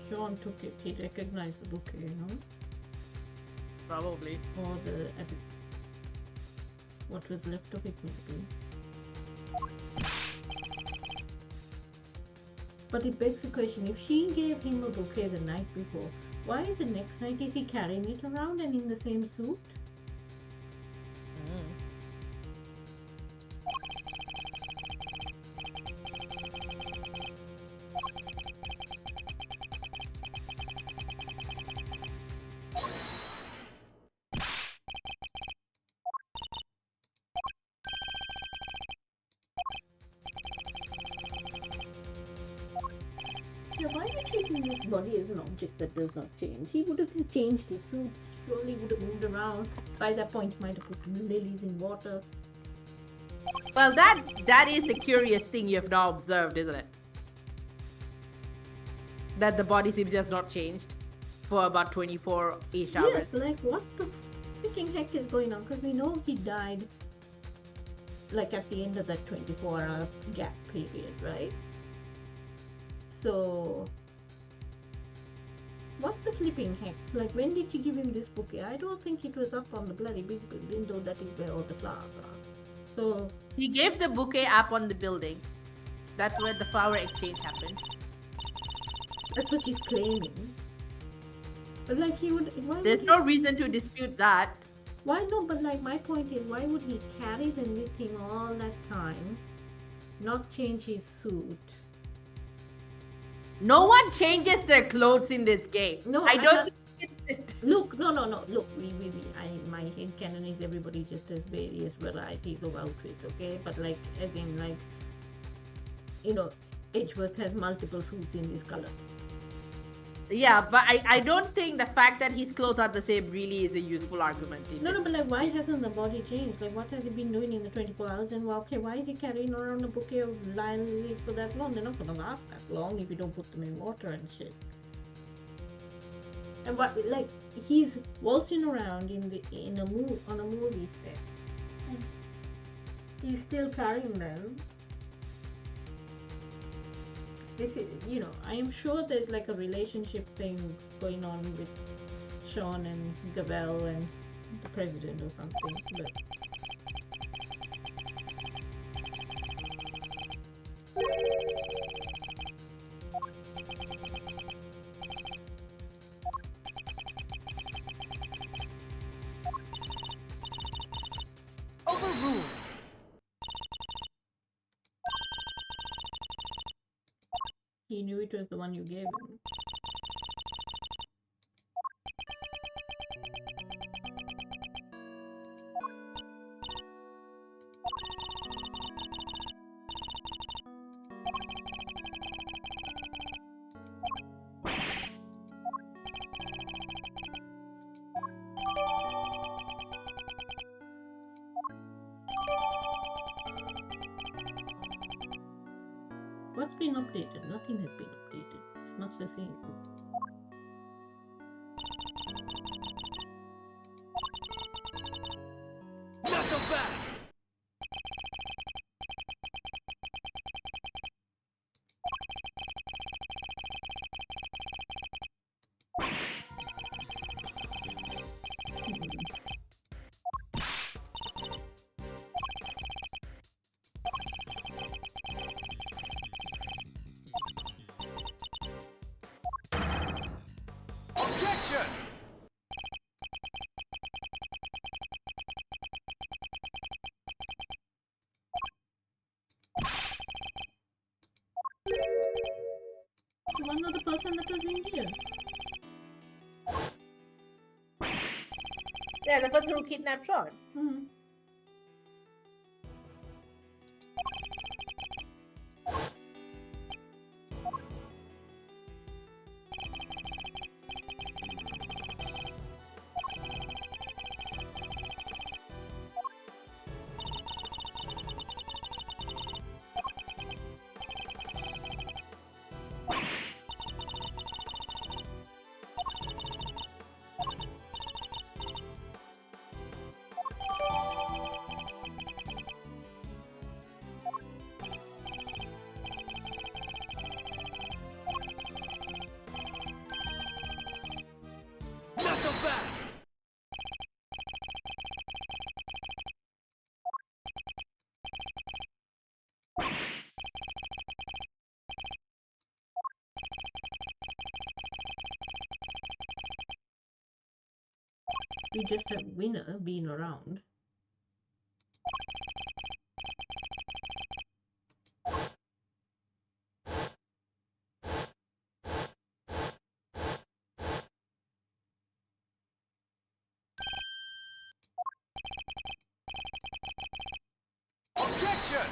Sean took it. He recognized the bouquet, you know, Probably. or what was left of it, maybe. But it begs the question: if she gave him a bouquet the night before, why the next night is he carrying it around and in the same suit? Yeah, why are you treating this body as an object that does not change? He would have changed his suit, surely would have moved around. By that point, he might have put lilies in water. Well, that is a curious thing you have now observed, isn't it? That the body seems just not changed for about 24-ish hours. Yes, like what the freaking heck is going on? Because we know he died like at the end of that 24-hour gap period, right? So, what the flipping heck? Like, when did she give him this bouquet? I don't think it was up on the bloody big building, though that is where all the flowers are. So, He gave the bouquet up on the building. That's where the flower exchange happened. that's what she's claiming. But like, he would. Why There's would no reason to dispute that. Why no? But like, my point is, why would he carry them with him all that time, not change his suit? No one changes their clothes in this game. No, I I'm don't not- think it's... Look, no. Look, my headcanon is everybody just has various varieties of outfits, okay? But like, as in like, you know, Edgeworth has multiple suits in this color. Yeah, but I don't think the fact that his clothes are the same really is a useful argument. No, but like, why hasn't the body changed? Like, what has he been doing in the 24 hours? And well, okay, why is he carrying around a bouquet of lion lilies for that long? They're not gonna last that long if you don't put them in water and shit. And what, like, he's waltzing around on a movie set. And he's still carrying them. This is, you know, I am sure there's like a relationship thing going on with Sean and Gavel and the president or something, but Overruled. he knew it was the one you gave him. What's been updated? Nothing has been updated. It's much the same. Not so fast. Objection! The one other person that was in here. Yeah, the person who kidnapped Sean. Hmm. We just have winner being around. Objection!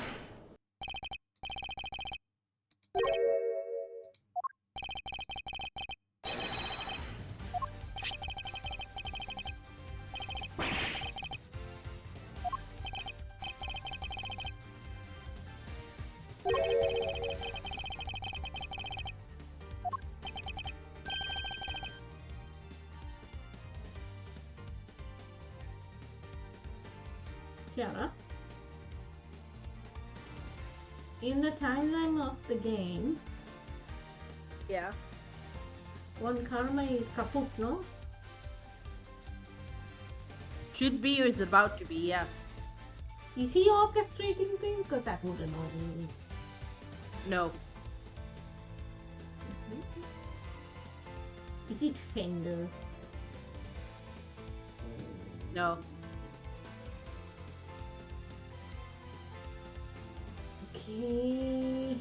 Kiara, in the timeline of the game, Yeah. one karma is kaput, no? Should be or is about to be, yeah. Is he orchestrating things? Because that would annoy me. No. Is it Fender? No. Okay.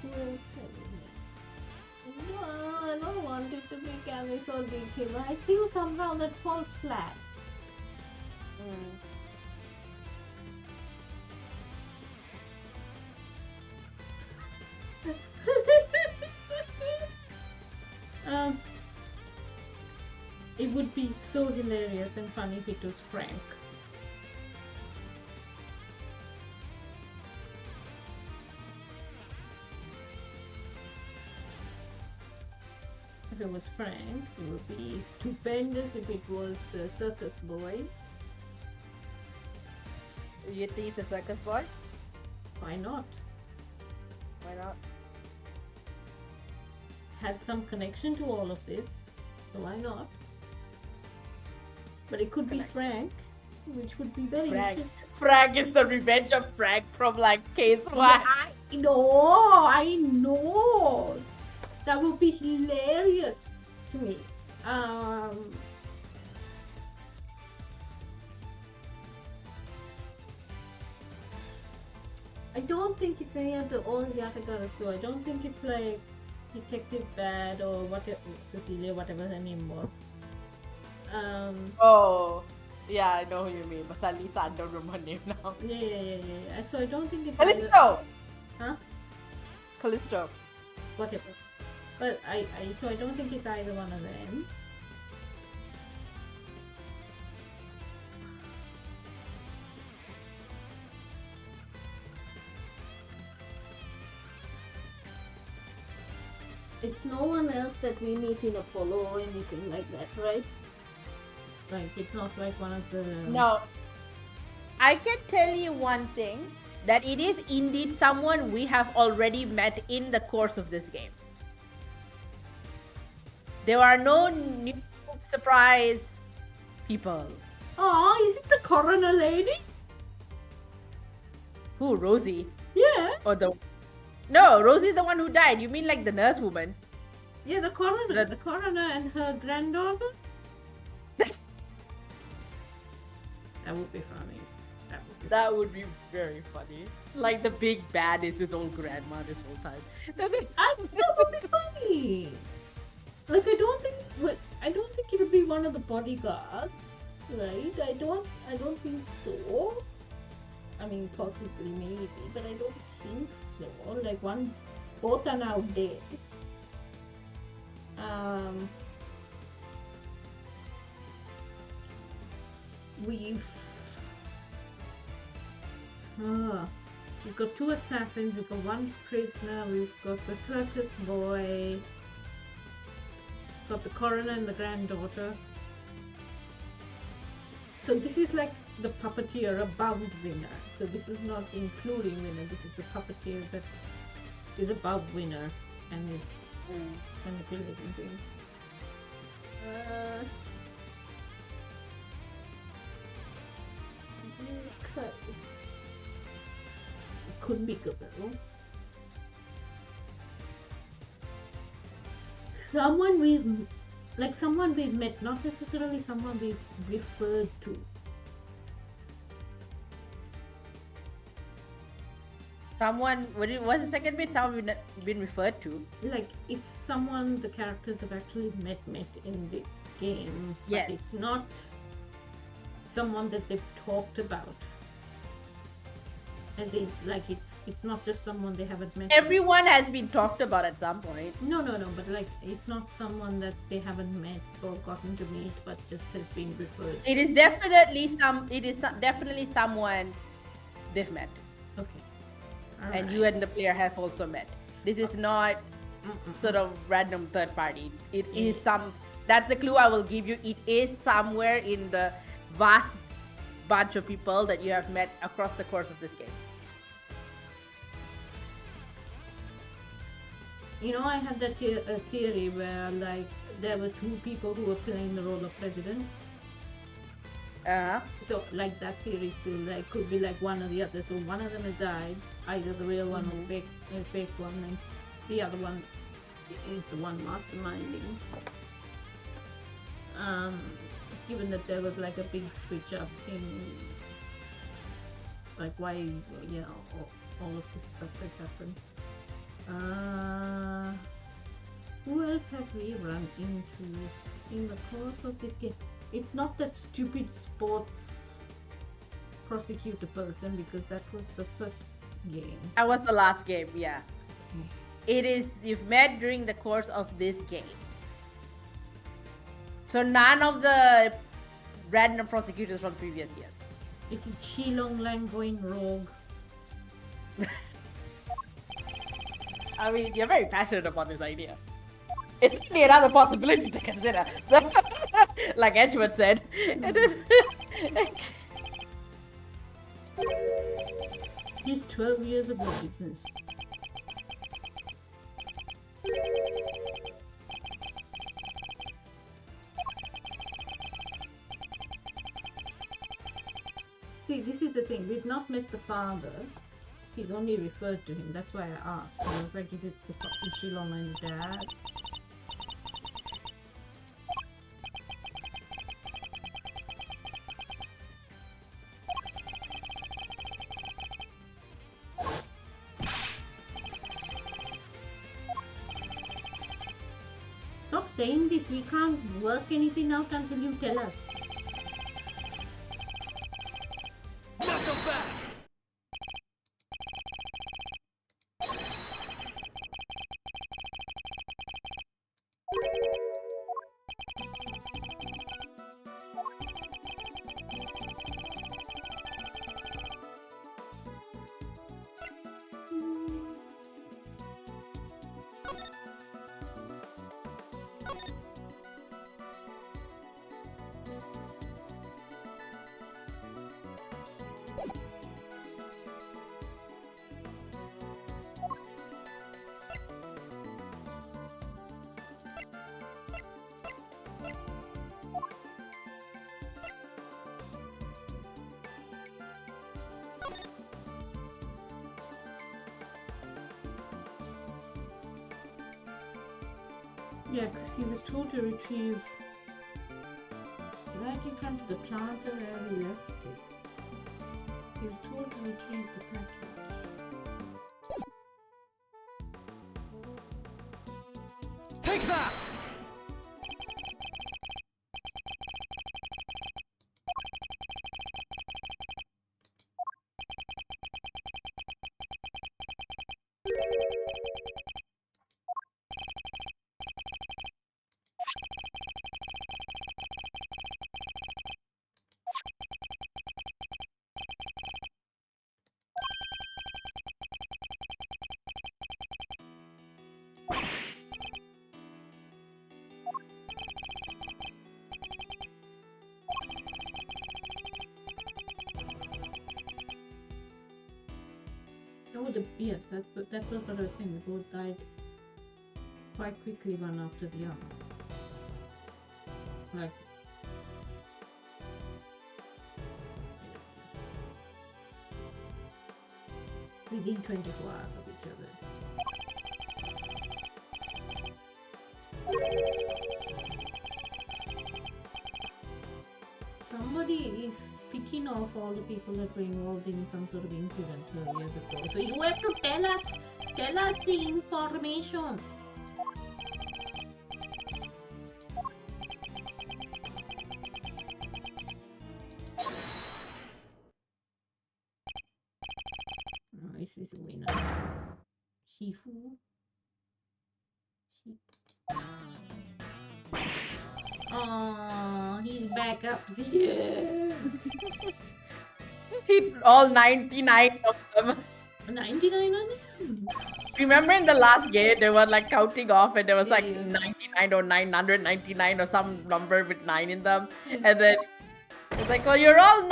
Who else have we met? No, I don't want it to be Camis or DK, but I feel somehow that falls flat. um, it would be so hilarious and funny if it was Frank. If it was Frank, it would be stupendous if it was the circus boy. You think it's a circus boy? Why not? Why not? Had some connection to all of this, so why not? But it could be Frank, which would be very Frank. interesting. Frank is the revenge of Frank from like case one. I know. That would be hilarious to me. I don't think it's any of the old Yatagara, so I don't think it's like Detective Bad or whatever, Cecilia, whatever her name was. Oh. Yeah, I know who you mean, but suddenly I don't remember her name now. Yeah. So I don't think it's Callisto! Huh? Callisto. Whatever. But so I don't think it's either one of them. It's no one else that we meet in Apollo or anything like that, right? Like, it's not like one of the... No. I can tell you one thing, that it is indeed someone we have already met in the course of this game. There are no new surprise people. Oh, is it the coroner lady? Who, Rosie? Yeah. Or the... No, Rosie's the one who died. You mean like the nurse woman? Yeah, the coroner. The- The coroner and her granddaughter. That would be funny. That would be very funny. Like the big bad is his old grandma this whole time. That would be funny. Like I don't think it'll be one of the bodyguards, right? I don't think so. I mean, possibly maybe, but I don't think so. Like both are now dead. We've got two assassins, we've got one prisoner, we've got the circus boy, got the coroner and the granddaughter. So this is like the puppeteer above winner. So this is not including winner, this is the puppeteer that is above winner and is manipulating things. It could be Gabriel. Someone like someone we've met, not necessarily someone we've referred to. Someone, what's the second bit? Someone been referred to. Like it's someone the characters have actually met in this game. Yes. But it's not someone that they've talked about. As in, like it's not just someone they haven't met. Everyone has been talked about at some point. No, but like it's not someone that they haven't met or gotten to meet, but just has been referred. It is definitely definitely someone they've met, Okay. and you and the player have also met. This is not sort of random third party. It is some. That's the clue I will give you. It is somewhere in the vast bunch of people that you have met across the course of this game. You know, I had that theory where like there were two people who were playing the role of president. So like that theory still like could be like one or the other. So one of them has died, either the real one or the fake one, and the other one is the one masterminding. Given that there was like a big switch up in like why all of this stuff has happened. Who else have we run into in the course of this game? It's not that stupid sports prosecutor person, because that was the first game. That was the last game, yeah. It is, you've met during the course of this game. So none of the random prosecutors from previous years. It's Shilong Lang going rogue. I mean, you're very passionate about this idea. It's certainly another possibility to consider. Like Edgeworth said. It is. He's 12 years of business. See, this is the thing. We've not met the father. He's only referred to him. That's why I asked. I was like, is Shilong and dad? Stop saying this. We can't work anything out until you tell us. Not so fast! Yeah, because he was told to retrieve right in front of the planter where we left it. He was told to retrieve the package. Take that! Oh, yes, that was what I was saying. The boat died quite quickly one after the other. Like, within 24 hours of each other. basically is picking off all the people that were involved in some sort of incident years ago. So you have to tell us the information. Oh, is this a winner? Shifu? Oh, he's back up. Yeah. Hit all 99 of them. 99 on him. Remember in the last game, they were like counting off and there was like Yeah. 99 or 999 or some number with 9 in them. And then it's like, well, you're all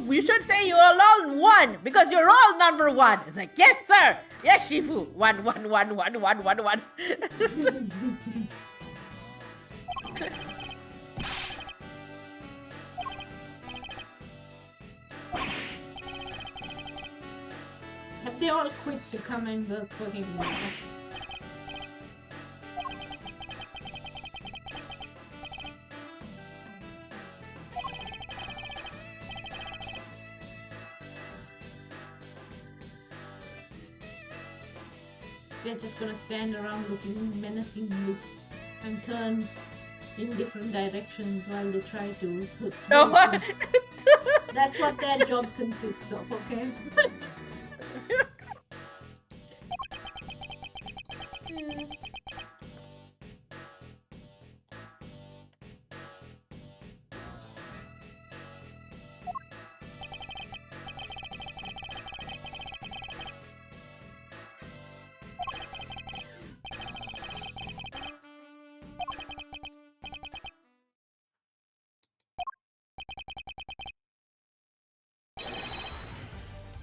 we should say you're all 1 because you're all number 1. It's like, yes, sir. Yes, Shifu. 1, 1, 1, 1, 1, 1, 1. Have they all quit to come and work for him now? They're just gonna stand around looking menacingly and turn in different directions while they try to put No. That's what their job consists of, okay?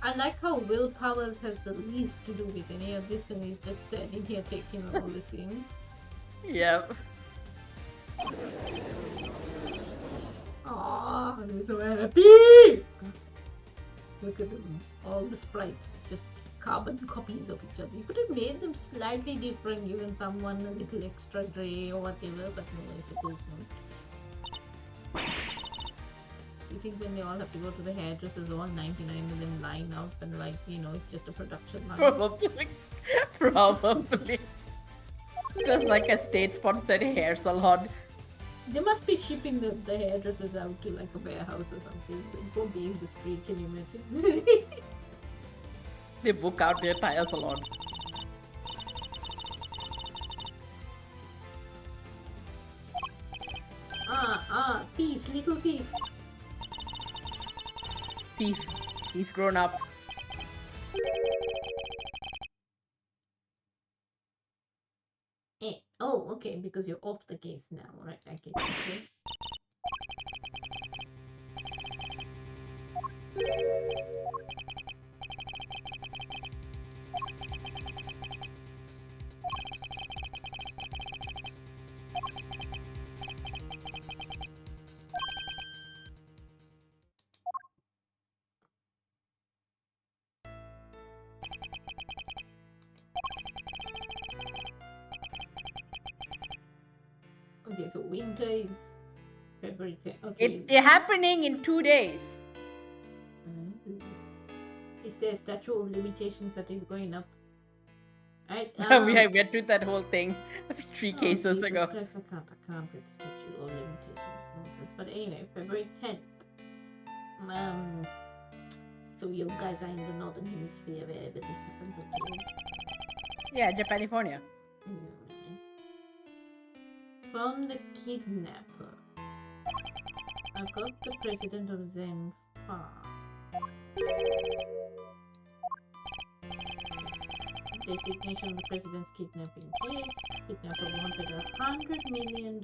I like how Will Powers has the least to do with any of this and he's just standing here taking all this in. Yep. Aww, I'm so happy! Look at them, all the sprites, just carbon copies of each other. You could have made them slightly different, given someone a little extra grey or whatever, but no, I suppose not. You think when they all have to go to the hairdressers, all 99 of them line up and like, you know, it's just a production line? Probably. Probably. Just like a state-sponsored hair salon. They must be shipping the hairdressers out to like a warehouse or something. It won't be in the street, can you imagine? They book out their entire salon. Thief, little thief. Thief. He's grown up. Oh, okay, because you're off the case now, right? I get it. Okay. Okay, so winter is February 10th. Okay. It's happening in 2 days. Is there a statute of limitations that is going up? Right? We went through that whole thing 3 cases Jesus ago. Christ, I can't get statute of limitations. Nonsense. But anyway, February 10th. So you guys are in the northern hemisphere wherever this happens, okay? Yeah, Japanifornia. From the kidnapper. I got the president of Zen Far. Designation of the president's kidnapping case. Kidnapper wanted $100 million.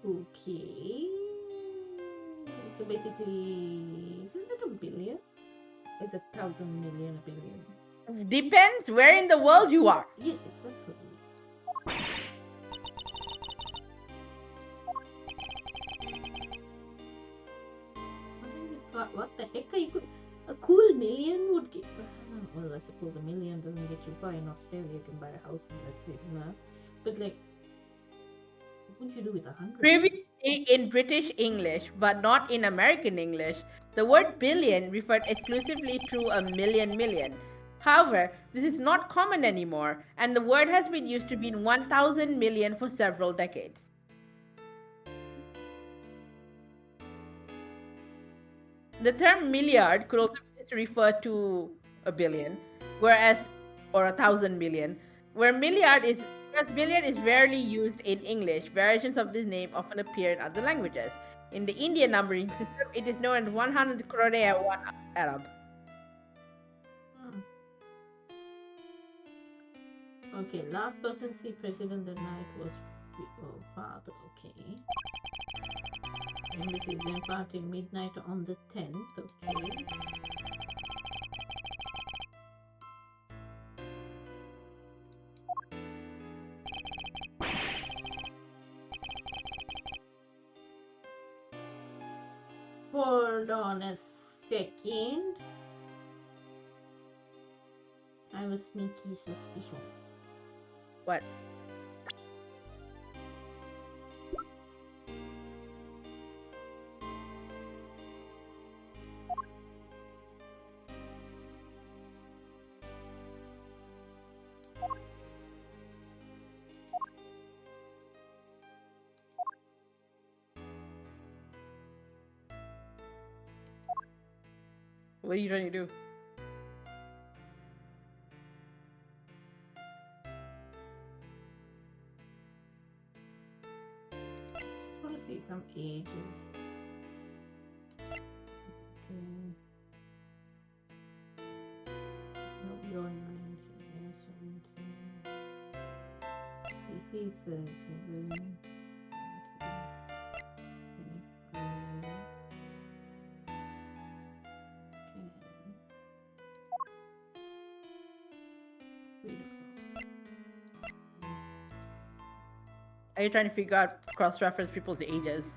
Okay. So basically, isn't that a billion? Is it 1,000 million a billion? Depends where in the world you are. Yes, exactly. What the heck are you? A cool million would get. Well, I suppose $1 million doesn't get you far in Australia. You can buy a house in that big, no? But like, What would you do with 100? Previously in British English, but not in American English, the word billion referred exclusively to a million. However, this is not common anymore, and the word has been used to mean 1,000 million for several decades. The term milliard could also be used to refer to a billion, or 1,000 million, whereas billion is rarely used in English. Variations of this name often appear in other languages. In the Indian numbering system, it is known as 100 crore 1 Arab. Hmm. Okay, last person to see president that night was father. Okay. Embassy then party midnight on the 10th. Okay. Hold on a second. I have a sneaky suspicion. What? What are you trying to do? Just want to see some ages. Okay. No, you're 19, 17. If he says 7, 23. Are you trying to figure out cross-reference people's ages?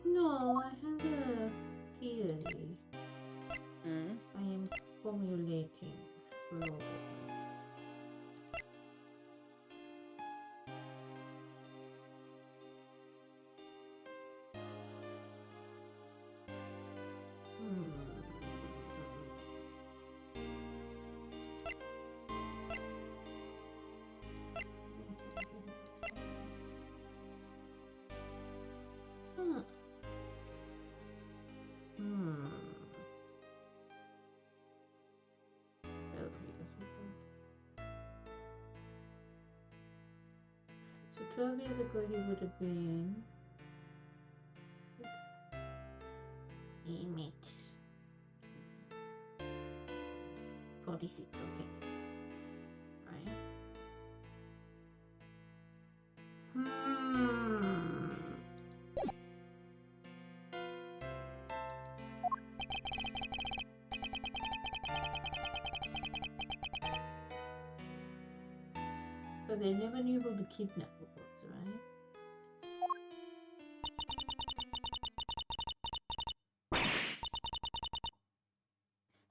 No, I have a theory. Mm. I am formulating slowly. So 12 years ago he would have been image 46, okay. Right. But they never knew who the kidnapper was, right?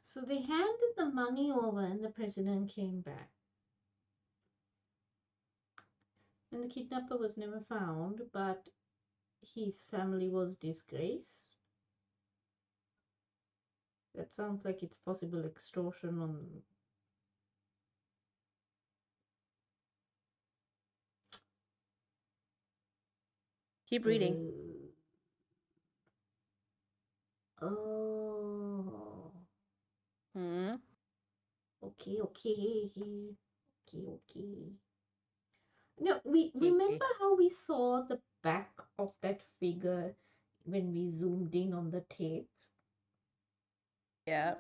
So they handed the money over and the president came back. And the kidnapper was never found, but his family was disgraced. That sounds like it's possible extortion on... Keep reading. Oh. Mm. Okay. No, we remember how we saw the back of that figure when we zoomed in on the tape? Yeah.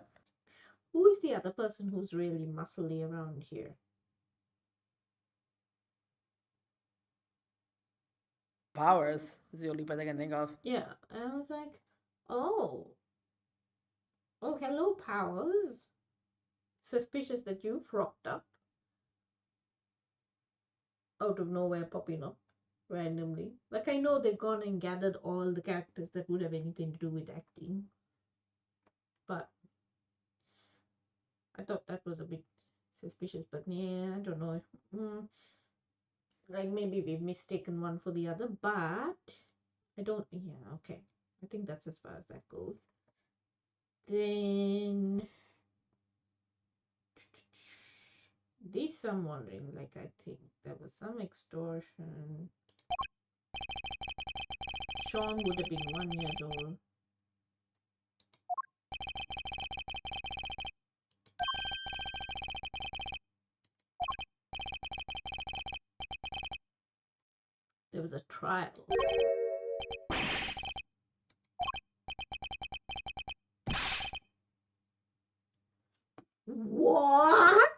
Who is the other person who's really muscly around here? Powers is the only person I can think of. Yeah, and I was like, oh, hello, Powers. Suspicious that you've rocked up out of nowhere, popping up randomly. Like, I know they've gone and gathered all the characters that would have anything to do with acting, but I thought that was a bit suspicious, but yeah, I don't know. Like maybe we've mistaken one for the other, but I don't. Yeah, okay. I think that's as far as that goes. Then this I'm wondering. Like I think there was some extortion. Sean would have been 1 year old. There was a trial. What?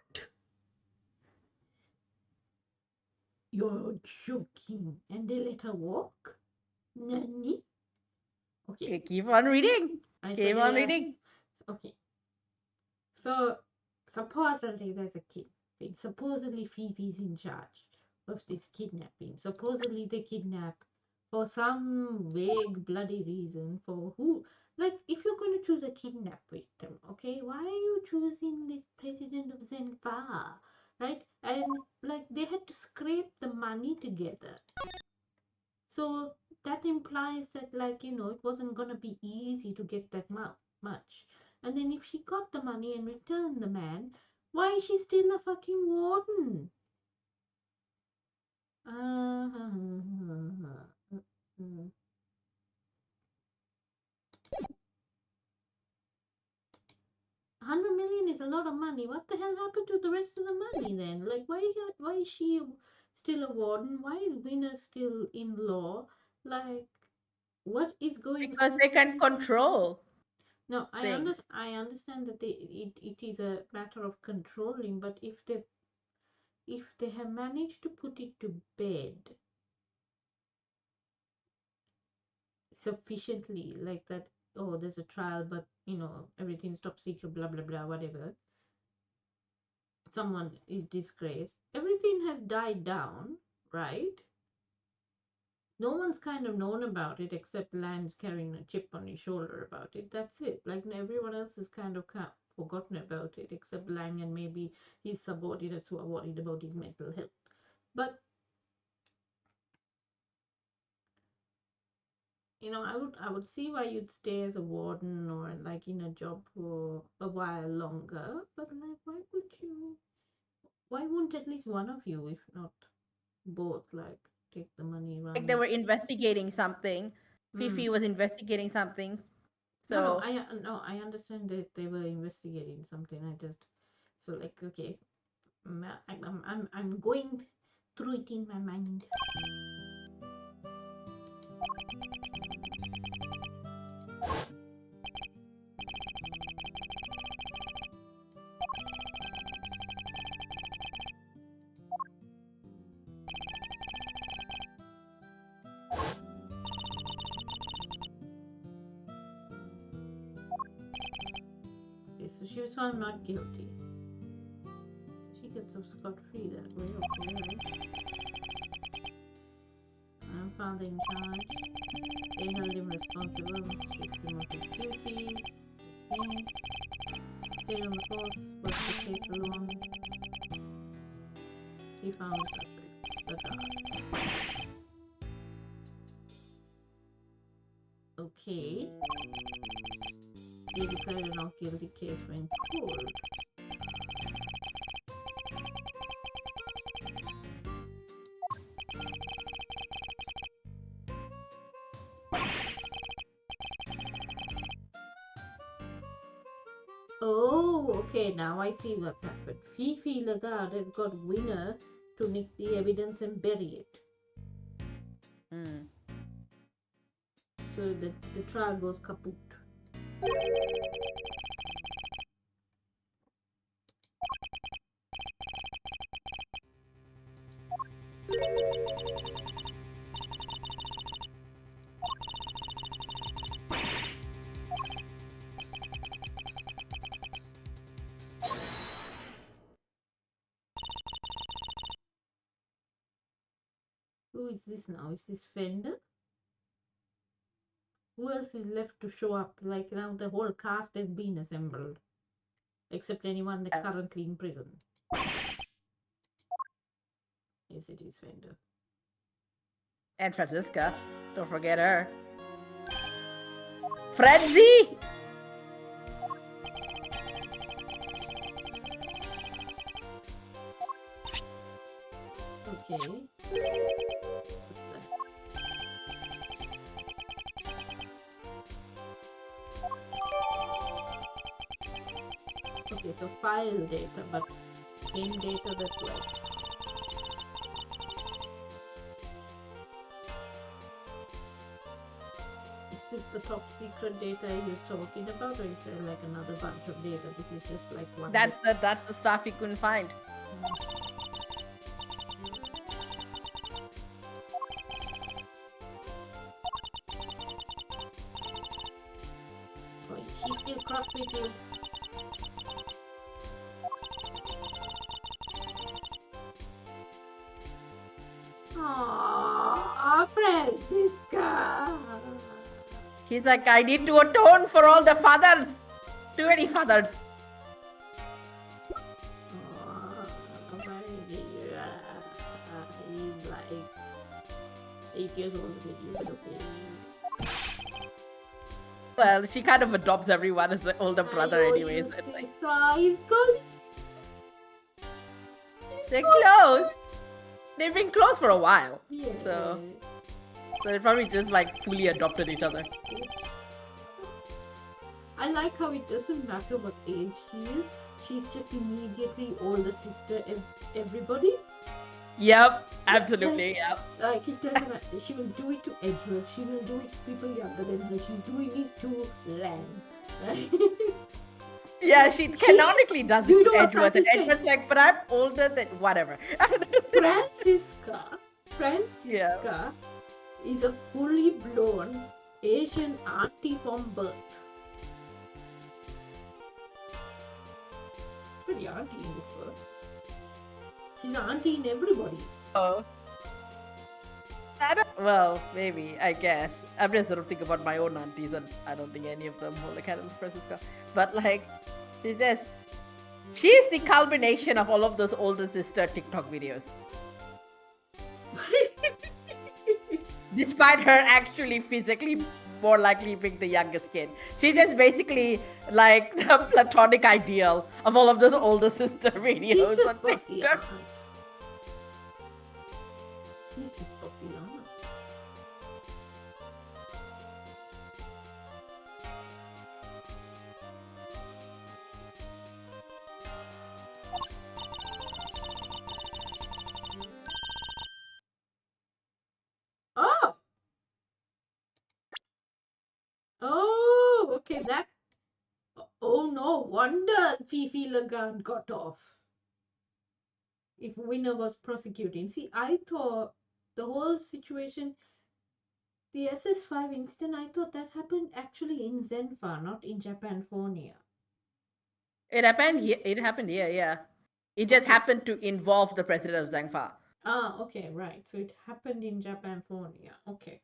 You're joking. And they let her walk? Nani? Okay. Keep on reading. And Keep so on they reading. okay. So supposedly there's a kidnapping. Supposedly Phoebe's in charge of this kidnapping. Supposedly they kidnap for some vague bloody reason. For who? Like, if you're going to choose a kidnap victim, okay, why are you choosing the president of Zenfar? Right? And like they had to scrape the money together. So that implies that, like, you know, it wasn't going to be easy to get that much. And then if she got the money and returned the man, why is she still a fucking warden? $100 million is a lot of money. What the hell happened to the rest of the money then? Like, why is she still a warden? Why is Winner still in law? Like, what is going Because on? they can control No, things. I understand that it is a matter of controlling, but if they have managed to put it to bed sufficiently, like that, oh, there's a trial, but you know, everything's top secret, blah blah blah, whatever. Someone is disgraced. Everything has died down, right? No one's kind of known about it except Lance carrying a chip on his shoulder about it. That's it. Like everyone else is kind of forgotten about it except Lang and maybe his subordinates who are worried about his mental health. But you know, I would see why you'd stay as a warden or like in a job for a while longer. But like, why wouldn't at least one of you, if not both, like take the money, run Like they it? were investigating something. Fifi was investigating something. So No, I understand that they were investigating something. I just so like okay, I'm going through it in my mind. Okay, so she was found not guilty. So she gets off scot-free that way, okay. Found in charge. They held him responsible, stripped him of his duties. Okay. Stayed on the force, worked the case alone. He found the suspect, the guard. Okay. They declared a not guilty case when cold. Oh, okay, now I see what's happened. Fifi Lagarde has got Winner to nick the evidence and bury it. So the trial goes kaput. Who is this now? Is this Fender? Who else is left to show up? Like now the whole cast has been assembled. except anyone that's Yes. currently in prison. Yes, it is Fender. And Francisca. Don't forget her. Frenzy! Okay. What's that? Okay, so file data, but game data, that's like. Is this the top secret data he was talking about, or is there like another bunch of data? This is just like one. That's the stuff he couldn't find. Oh, she's still crossed with you. Aww, Francisca. He's like, I need to atone for all the fathers. Too many fathers. He's like 8 years older than you, okay. Well, she kind of adopts everyone as the older brother, anyways. It's like, He's going. they're close. They've been close for a while. Yeah. So they probably just like fully adopted each other. I like how it doesn't matter what age she is. She's just immediately older sister everybody. Yep, absolutely, yep. Like it doesn't matter. She will do it to Edgeworth. She will do it to people younger than her. She's doing it to Lang. Right? Yeah, she canonically does you it know to what Edgeworth, and Francisca Edgeworth's like, but I'm older than whatever. Francisca is a fully blown Asian auntie from birth. It's pretty auntie in this birth. She's an auntie in everybody. Oh. Well, maybe, I guess. I'm just sort of thinking about my own aunties, and I don't think any of them hold a candle to Francisca. But like, she's the culmination of all of those older sister TikTok videos. Despite her actually physically more likely being the youngest kid. She's just basically like the platonic ideal of all of those older sister videos She's just on bossy TikTok. aunt. She's just bossy aunt. Oh! Oh, okay, that. Oh, no wonder Fifi Lagarde got off. If Winner was prosecuting. See, I thought the whole situation, the SS5 incident, I thought that happened actually in Zenfa, not in Japanphonia. It happened here. It happened here, yeah. It just happened to involve the president of Zangfa. Ah, okay, right. So it happened in Japanphonia. Okay.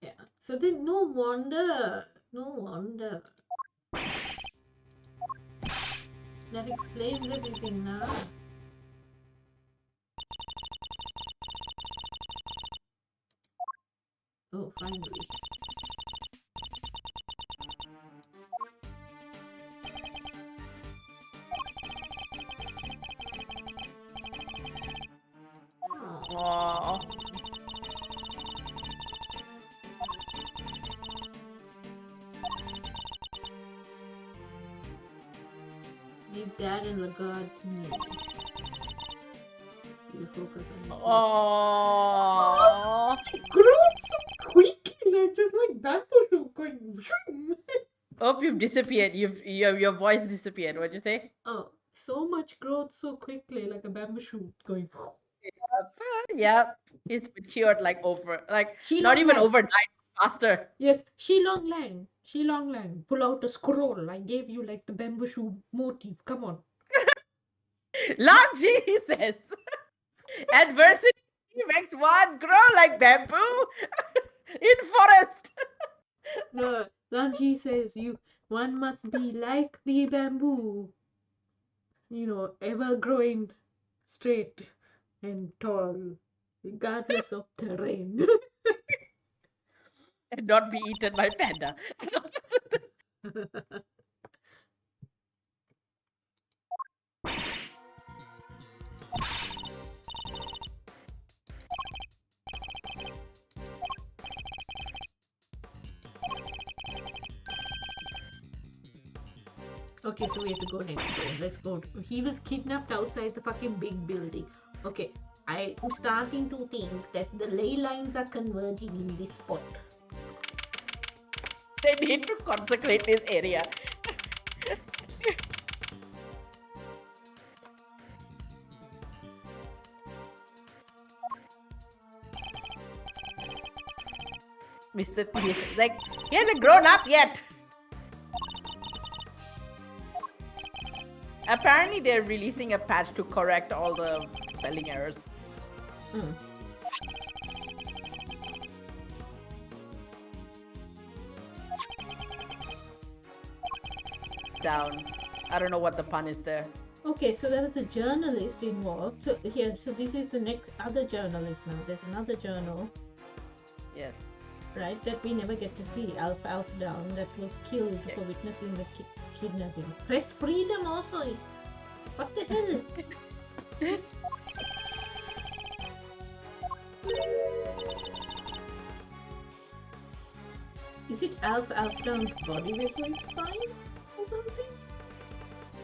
Yeah. So then, no wonder. No wonder. That explains everything now. Oh, finally. Aww. Leave Dad and Lagarde to me. You focus on the Aww. It grew so quickly, like just like bamboo shoot going. Shoom. Hope you've disappeared. Your voice disappeared. What'd you say? Oh, so much growth so quickly, like a bamboo shoot going. Yeah, it's matured like Shilong not even Lang. overnight, faster. Yes, Shilong Lang. Shilong Lang. Pull out a scroll. I gave you like the bamboo shoot motif. Come on. Lord Jesus! Adversity makes one grow like bamboo in forest. The Ranji says one must be like the bamboo, ever growing straight and tall, regardless of terrain. And not be eaten by panda. Okay, so we have to go next door. Let's go. He was kidnapped outside the fucking big building. Okay, I'm starting to think that the ley lines are converging in this spot. They need to consecrate this area. Mr. Thief is like, he hasn't grown up yet. Apparently, they're releasing a patch to correct all the spelling errors. Down. I don't know what the pun is there. Okay, so there was a journalist involved. So here, so this is the next other journalist now. There's another journal, Yes. right, that we never get to see. Alpha Alpha Down, that was killed for witnessing the kidnapping. Press freedom also. What the hell? Is it Alpha Alpha Down's body we're going to find or something?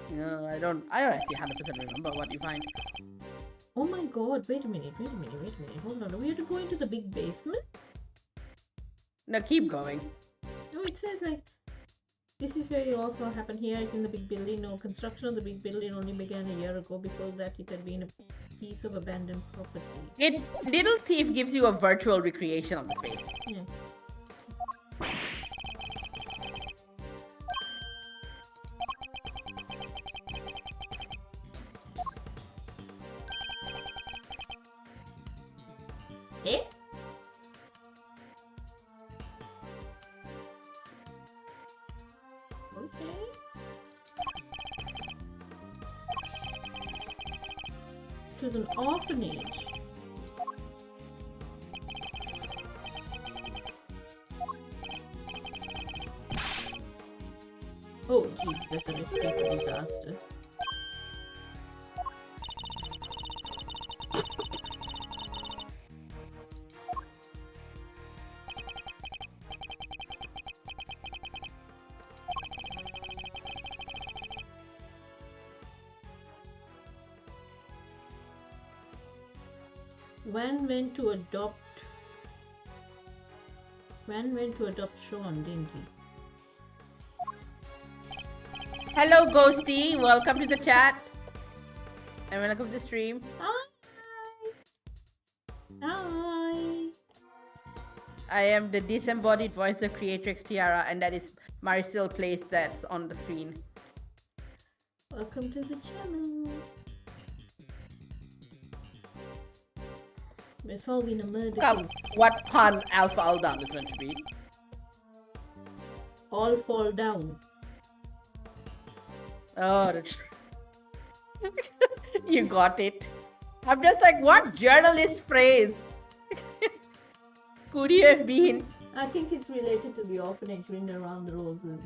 No, I don't actually 100% remember what you find. Oh my god, wait a minute, hold on. We have to go into the big basement? No, keep going. No, it says like, this is where it also happened. Here is in the big building. No, construction of the big building only began a year ago. Before that, it had been a piece of abandoned property. It's Little Thief gives you a virtual recreation of the space. Yeah. Eh? Okay. It was an orphanage. Oh, jeez, that's a recipe for disaster. Van went to adopt Sean, didn't he? Hello, Ghosty. Welcome to the chat. And welcome to the stream. Hi! Hi! I am the disembodied voice of Creatrix Tiara, and that is Marisol Place that's on the screen. Welcome to the channel. We're solving a murder Come, case. what pun Alpha Aldan is meant to be? All fall down. Oh, that's you got it. I'm just like, what journalist phrase could you have been? I think it's related to the orphanage in around the roses.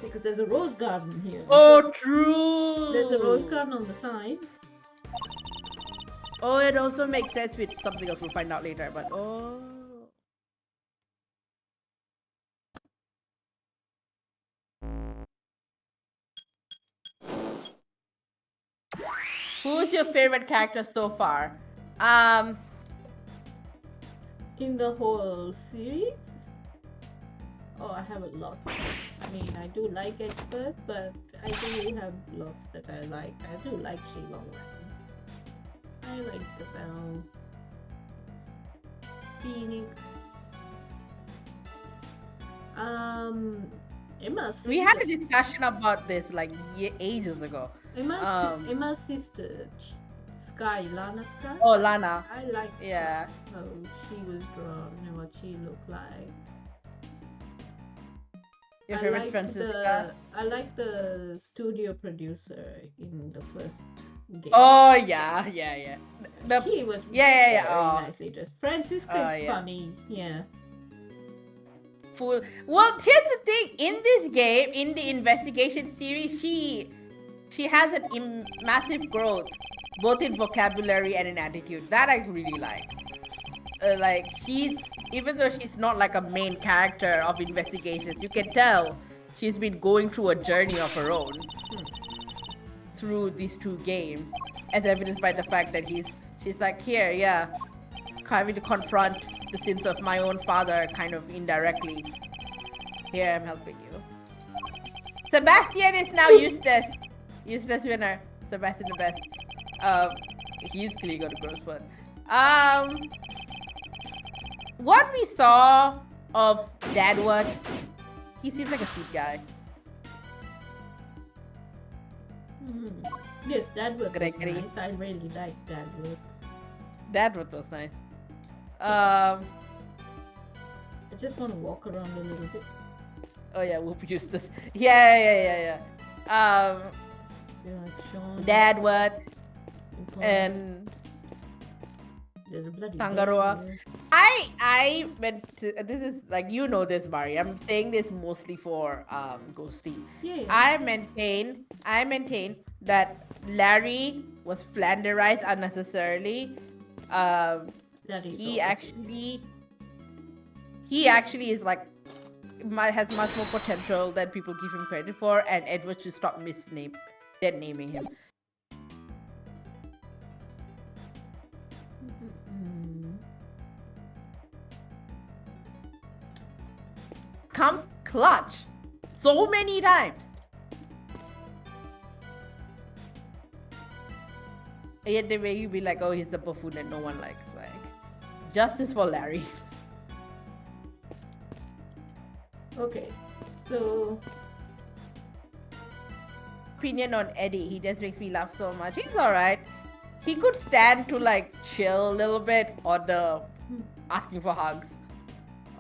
Because there's a rose garden here. Oh, true. There's a rose garden on the side. Oh, it also makes sense with something else we'll find out later, but oh. Who's your favorite character so far? In the whole series? Oh, I have a lot. I mean, I do like Expert, but I do have lots that I like. I do like Shilong. I like the Bell. Phoenix. Emma's sister. We had a discussion about this like ages ago. Emma's sister, Sky, Lana Sky. Oh, Lana. I like Yeah. how she was drawn and what she looked like. Your I favorite liked Francisca? I like the studio producer in the first game. Oh yeah. She was yeah. very Oh, nicely dressed. Francisca oh is yeah. funny, yeah. Fool. Well, here's the thing. In this game, in the investigation series, she has an massive growth, both in vocabulary and in attitude. That I really like. Like she's, even though she's not like a main character of investigations, you can tell she's been going through a journey of her own through these two games, as evidenced by the fact that she's like, here, yeah, having to confront the sins of my own father, kind of indirectly. Here, I'm helping you. Sebastian is now useless. Useless winner. Sebastian the best. He's clearly got a gross one. What we saw of Dadwood, he seems like a sweet guy. Yes, that was Gregory. nice. I really liked that work. Dadwood was nice. I just want to walk around a little bit. Oh yeah, Whoop Eustace. Yeah. You know, like Sean. Dadwood Paul. and There's a bloody Tangaroa. bird here. I meant to, this is like, you know this, Mari. I'm saying this mostly for Ghosty. Yeah. I maintain that Larry was flanderized unnecessarily. That is He awesome. actually is like has much more potential than people give him credit for, and Edward should stop naming him. Come clutch so many times. And yet they make you be like, oh, he's a buffoon that no one likes. Like, justice for Larry. Okay, so Opinion on Eddie, he just makes me laugh so much. He's alright. He could stand to like chill a little bit on the asking for hugs.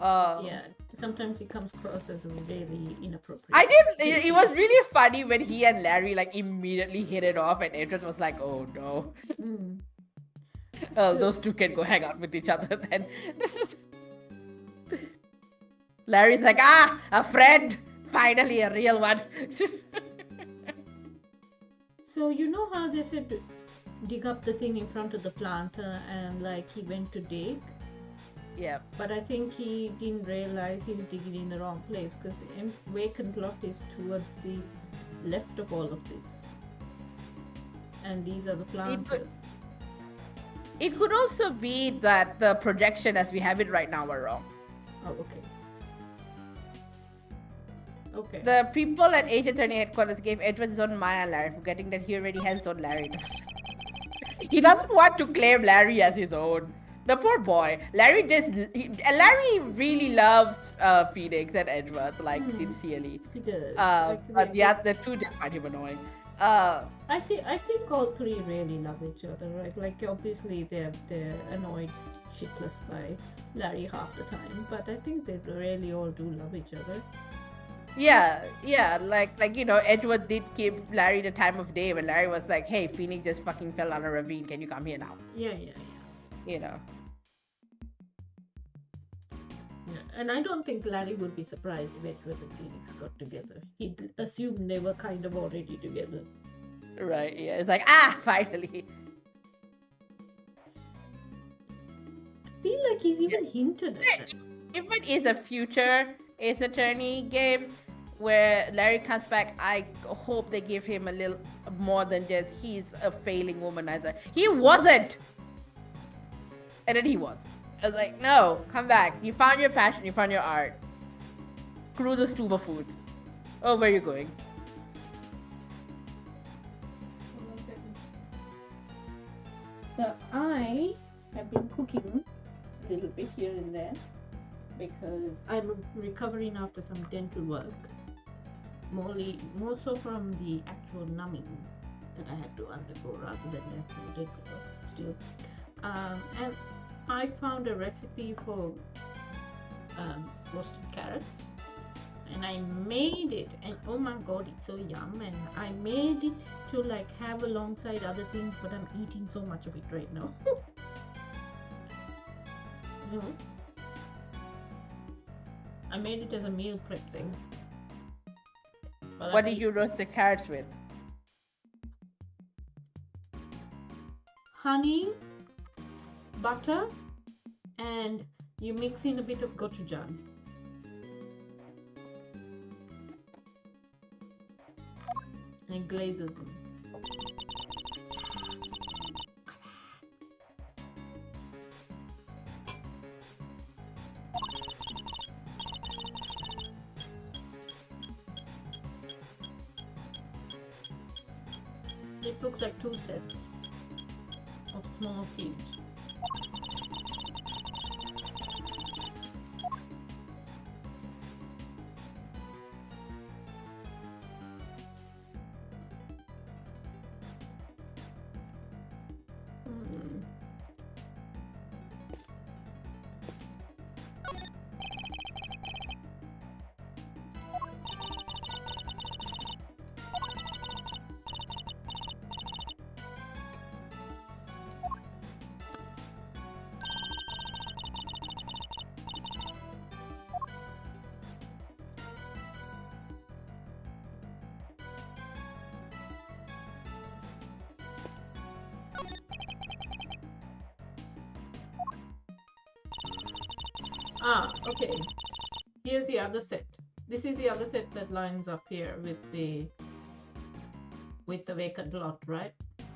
yeah, sometimes he comes across as really inappropriate. It was really funny when he and Larry like immediately hit it off, and Edward was like, oh no. Mm. Those two can go hang out with each other then. Larry's like, a friend! Finally, a real one. So you know how they said to dig up the thing in front of the planter and like he went to dig? Yeah. But I think he didn't realize he was digging in the wrong place because the vacant lot is towards the left of all of this. And these are the planters. It could also be that the projection as we have it right now are wrong. Oh, okay. Okay. The people at Age Attorney headquarters gave Edward his own Maya Larry, forgetting that he already has his own Larry. He doesn't want to claim Larry as his own. The poor boy. Larry really loves Phoenix and Edward, like sincerely. He does. But yeah, the two did find him annoying. I think all three really love each other, right? Like obviously they're annoyed shitless by Larry half the time, but I think they really all do love each other. Yeah, like you know, Edward did give Larry the time of day when Larry was like, hey, Phoenix just fucking fell down a ravine, can you come here now? Yeah. You know. Yeah, and I don't think Larry would be surprised if Edward and Phoenix got together. He'd assume they were kind of already together. Right, yeah, it's like, finally. I feel like he's even hinted at it. If it is a future Ace Attorney game where Larry comes back, I hope they give him a little more than just he's a failing womanizer. He wasn't! And then he was. I was like, no, come back. You found your passion, you found your art. Screw the Stuba foods. Oh, where are you going? So I have been cooking a little bit here and there because I'm recovering after some dental work. More so from the actual numbing that I had to undergo rather than the actual dental work still. And I found a recipe for roasted carrots and I made it, and oh my god, it's so yum. And I made it to like have alongside other things, but I'm eating so much of it right now. You know, I made it as a meal prep thing. But What did you roast the carrots with? honey, butter, and you mix in a bit of gochujang. And it glazes them. This looks like 2 sets of small cubes. Hmm. Ah, okay. Here's the other set. This is the other set that lines up here with the vacant lot, right?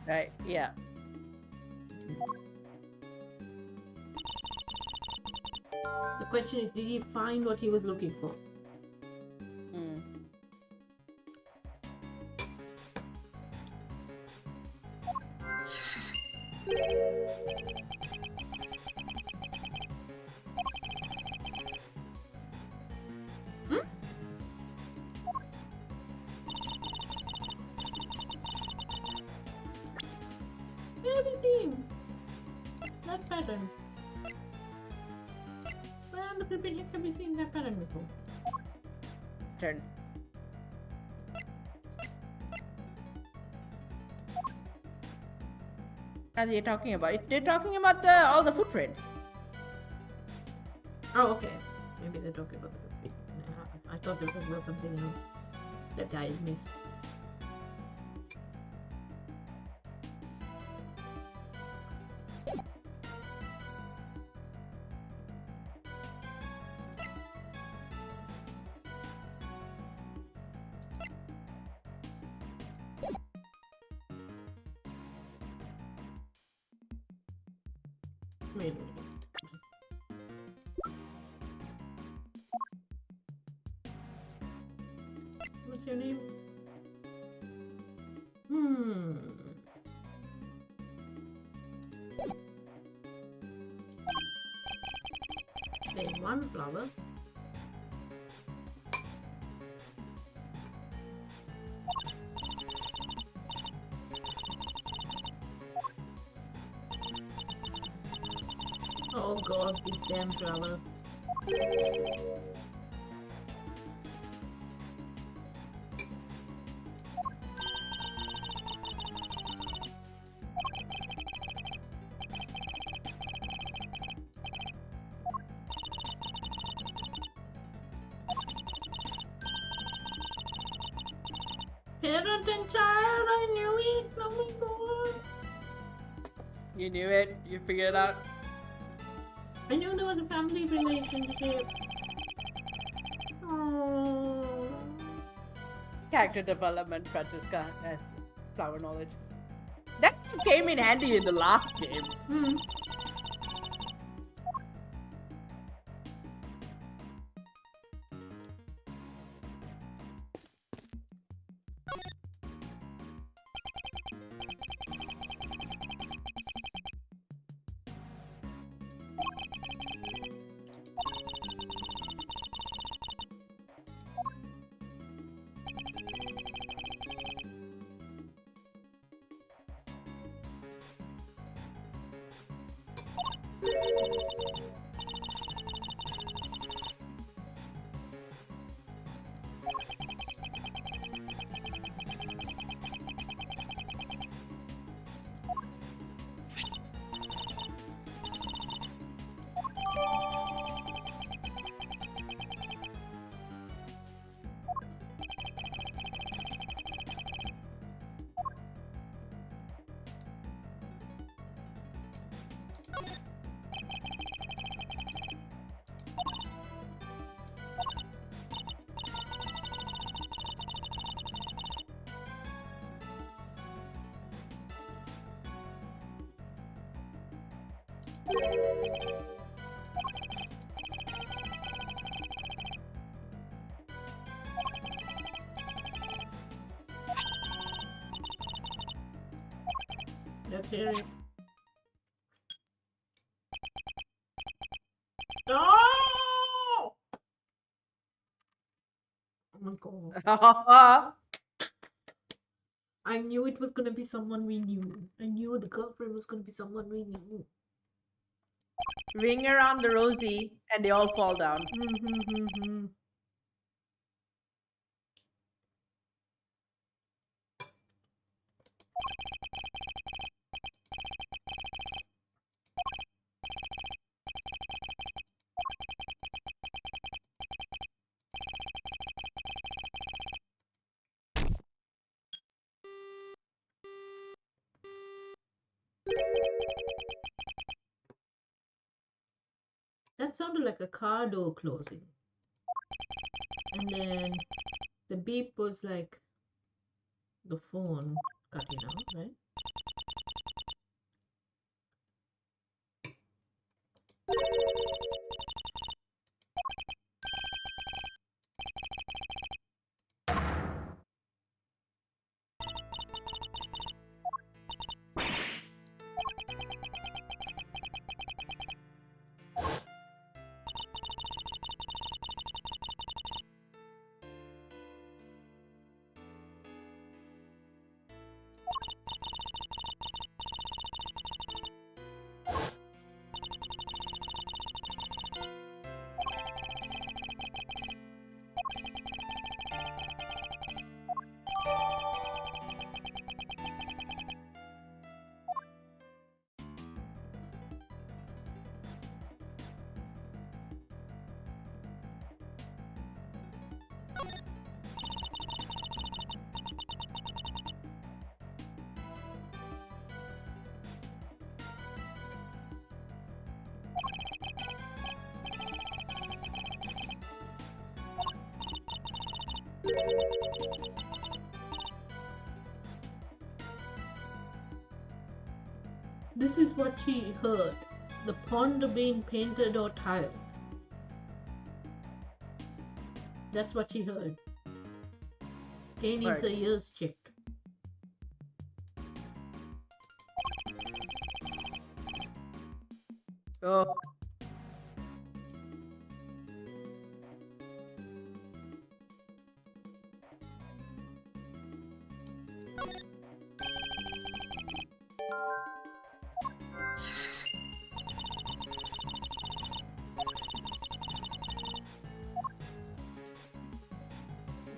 Right, yeah. The question is, did he find what he was looking for? Mm. Where have you seen that pattern? Where on the flipping heck have you seen that pattern before? Turn. As you're talking about, they're talking about all the footprints. Oh, okay. Maybe they're talking about the. I thought they were talking about something else that I missed. Wait a minute. What's your name? There's one flower. Oh god, this damn flower. Parent and child, I knew it! Oh my god! You knew it. You figured it out. I knew there was a family relationship. Oh. Character development, Francesca has flower knowledge. That came in handy in the last game. Hmm. Let's hear it. Oh! Oh my god. I knew it was gonna be someone we knew. I knew the girlfriend was gonna be someone we knew. Ring around the rosy and they all fall down. Mm-hmm. That sounded like a car door closing. And then the beep was like the phone cutting out, right? This is what she heard. The pond being painted or tiled. That's what she heard. Jane needs Right. her ears checked. Oh.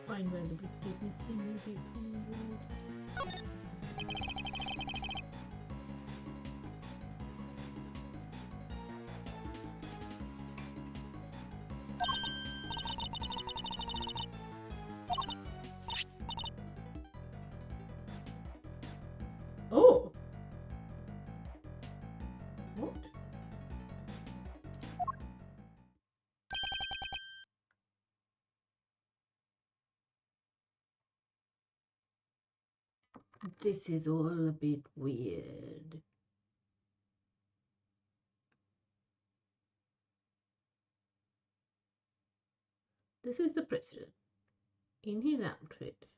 Find where the brick is missing. Maybe. Oh. What? This is all a bit weird. This is the president in his outfit.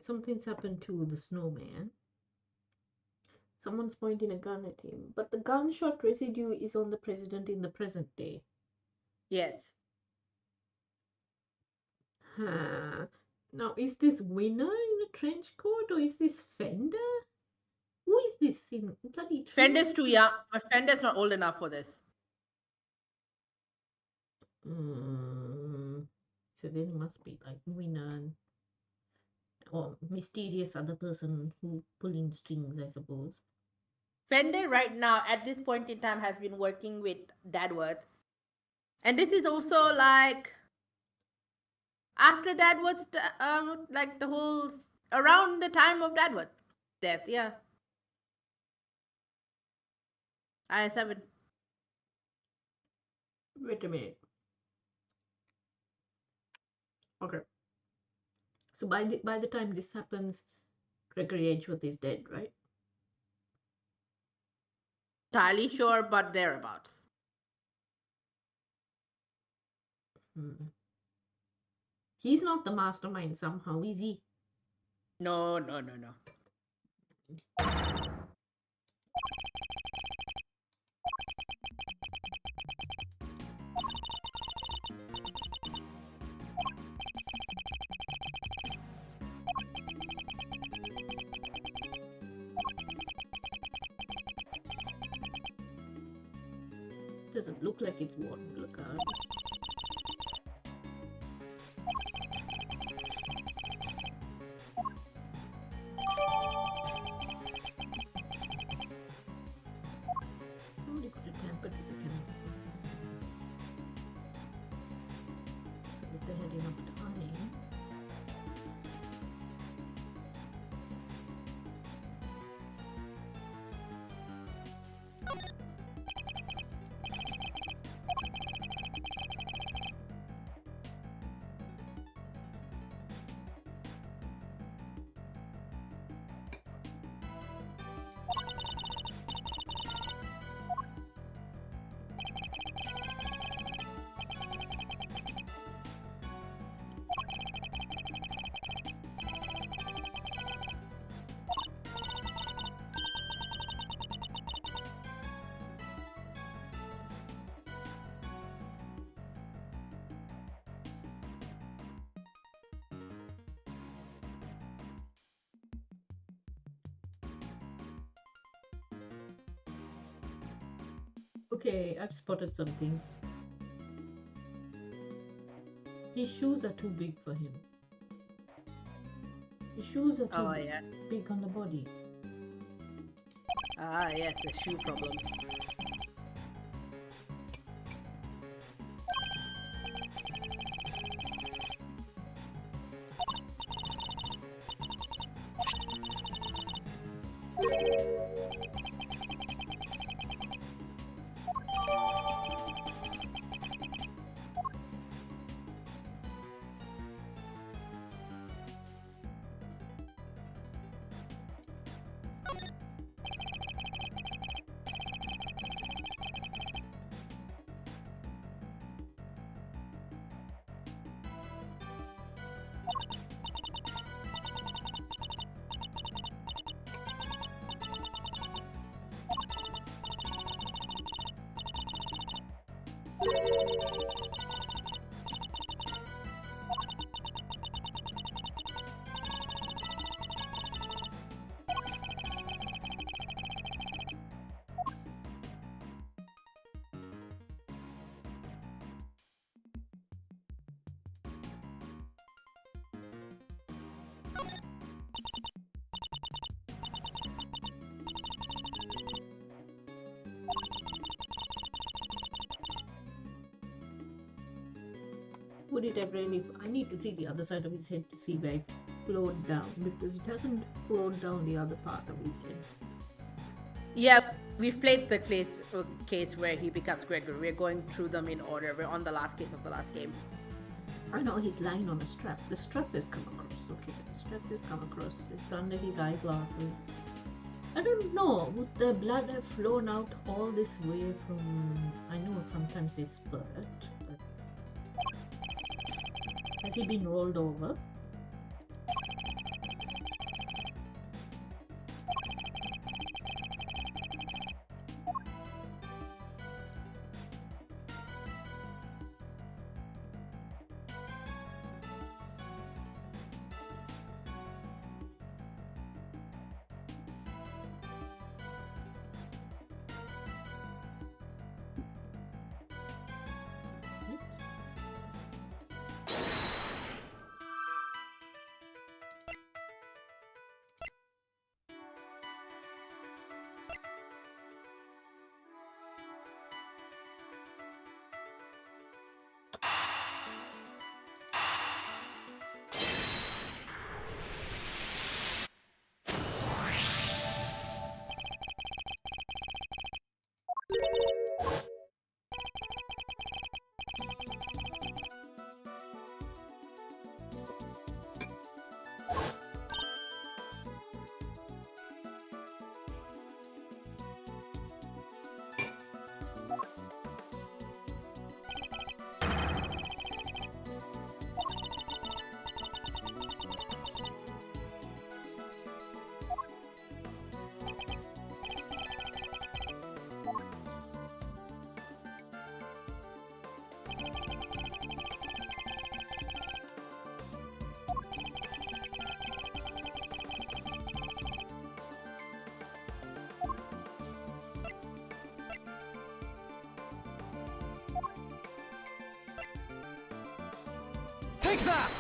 Something's happened to the snowman. Someone's pointing a gun at him, but the gunshot residue is on the president in the present day. Yes. Huh. Now, is this Winner in a trench coat or is this Fender? Who is this in bloody trench? Fender's too young, but Fender's not old enough for this. So then it must be like Winner or mysterious other person who pulling strings, I suppose. Fender right now at this point in time has been working with Dadworth. And this is also like after Dadworth's like the whole around the time of Dadworth's death, yeah. IS7. Wait a minute. Okay. So by the time this happens, Gregory Edgeworth is dead, right? Entirely sure, but thereabouts. Hmm. He's not the mastermind somehow, is he? No, no, no, no. Doesn't look like it's Warden Lookout. Somebody could have tampered with the camera. If they had enough time. Okay, I've spotted something. His shoes are too big for him. His shoes are too Oh, yeah. big on the body. Ah, yes, the shoe problems. Would it have really? I need to see the other side of his head to see where it flowed down, because it hasn't flowed down the other part of his head. Yeah, we've played the case where he becomes Gregory. We're going through them in order. We're on the last case of the last game. I know he's lying on a strap. The strap has come across. Okay, the strap has come across. It's under his eyeglasses. I don't know. Would the blood have flown out all this way from? I know sometimes they spurt, but has he been rolled over? Take that!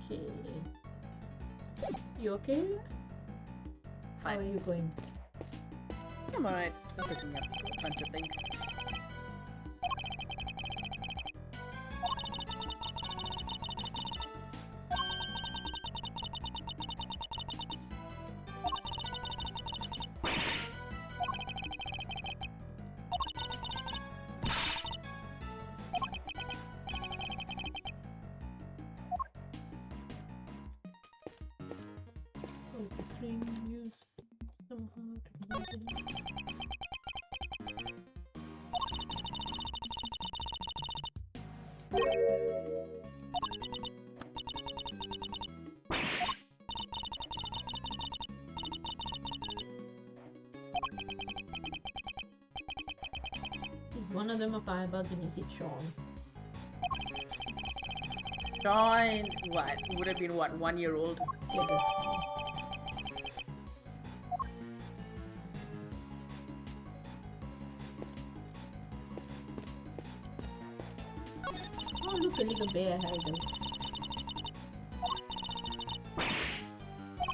Okay. You okay? How are Fine. you going? I'm alright. Just looking up a bunch of things. Was the stream used somehow to log in? Is one of them a firebug and is it Sean? Sean, what? Would have been what, 1 year old? Yeah, that's true. Oh, look, a little bear hiding.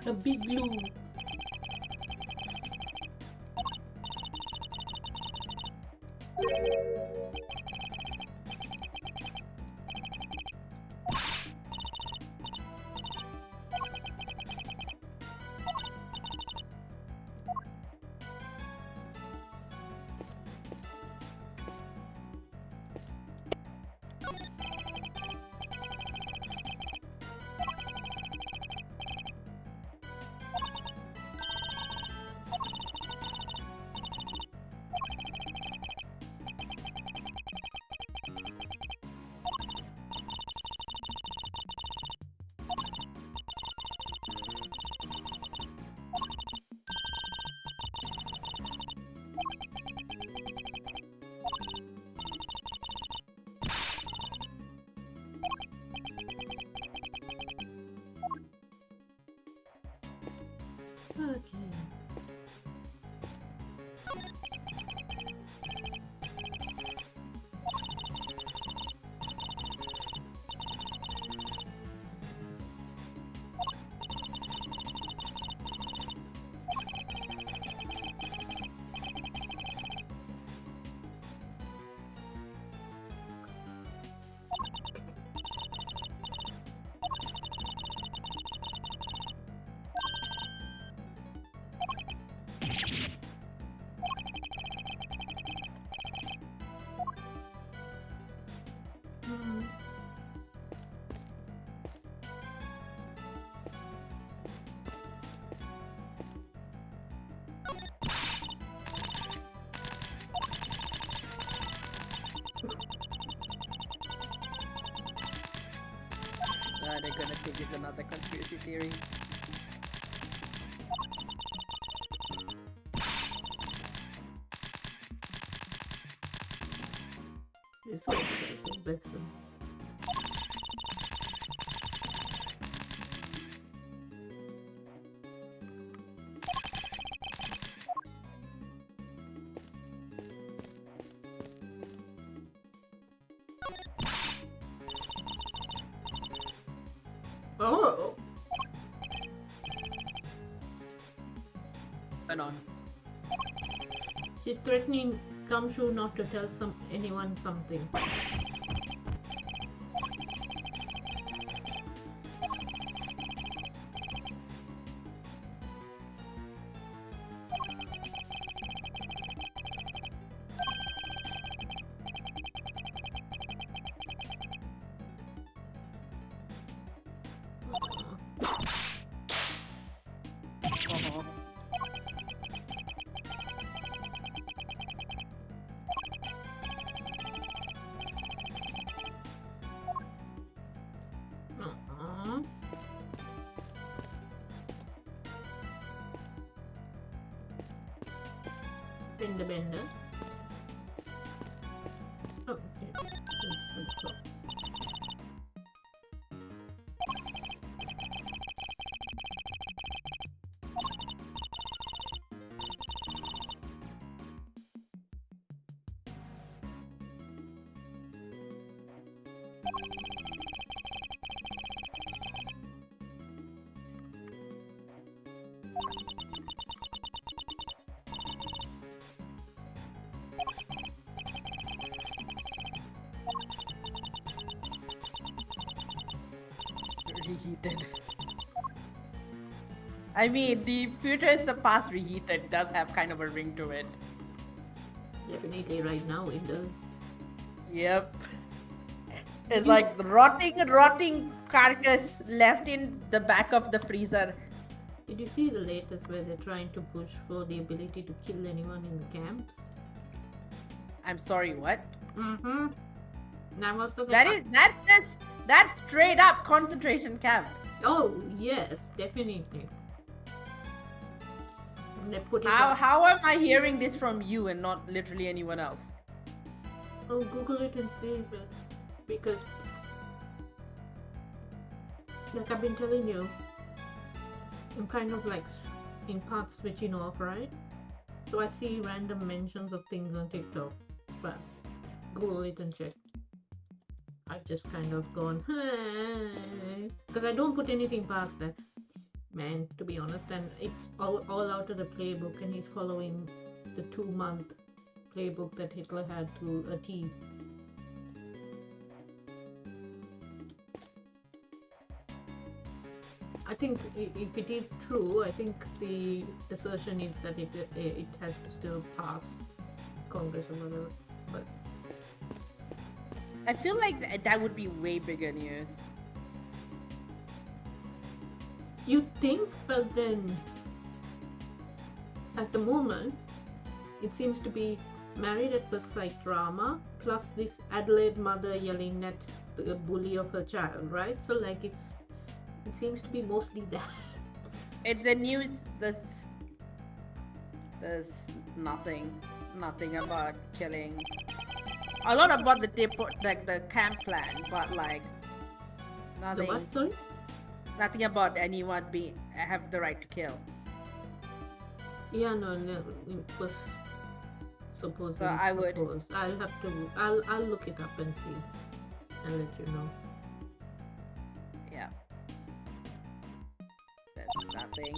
A big glue. Okay. Hmm. They're gonna think it's another conspiracy theory. It's so exciting, bless them. Oh! Turn on. She's threatening Kamshu not to tell anyone something. Fender bender. Oh, okay. That's pretty cool. Reheated. I mean, the future is the past reheated does have kind of a ring to it. Definitely right now it does. Yep. It's like the rotting carcass left in the back of the freezer. Did you see the latest where they're trying to push for the ability to kill anyone in the camps? I'm sorry, what? Mm-hmm. Now most of the That's straight up concentration camp. Oh yes, definitely. And they put it How am I hearing this from you and not literally anyone else? Oh, Google it and see but because like I've been telling you, I'm kind of like in part switching off, right? So I see random mentions of things on TikTok, but Google it and check. I've just kind of gone, hey, because I don't put anything past that man, to be honest, and it's all out of the playbook, and he's following the 2-month playbook that Hitler had to a T. I think if it is true, I think the assertion is that it has to still pass Congress or whatever. But I feel like that would be way bigger news. you think, but then at the moment, it seems to be married at first sight drama plus this Adelaide mother yelling at the bully of her child, right? So like it seems to be mostly that. In the news, there's nothing about killing. A lot about the the camp plan, but like The nothing. what? Sorry? Nothing about anyone have the right to kill. Yeah, no, it was supposedly. So I would- proposed. I'll have to. I'll look it up and see, and let you know. Yeah. That's nothing.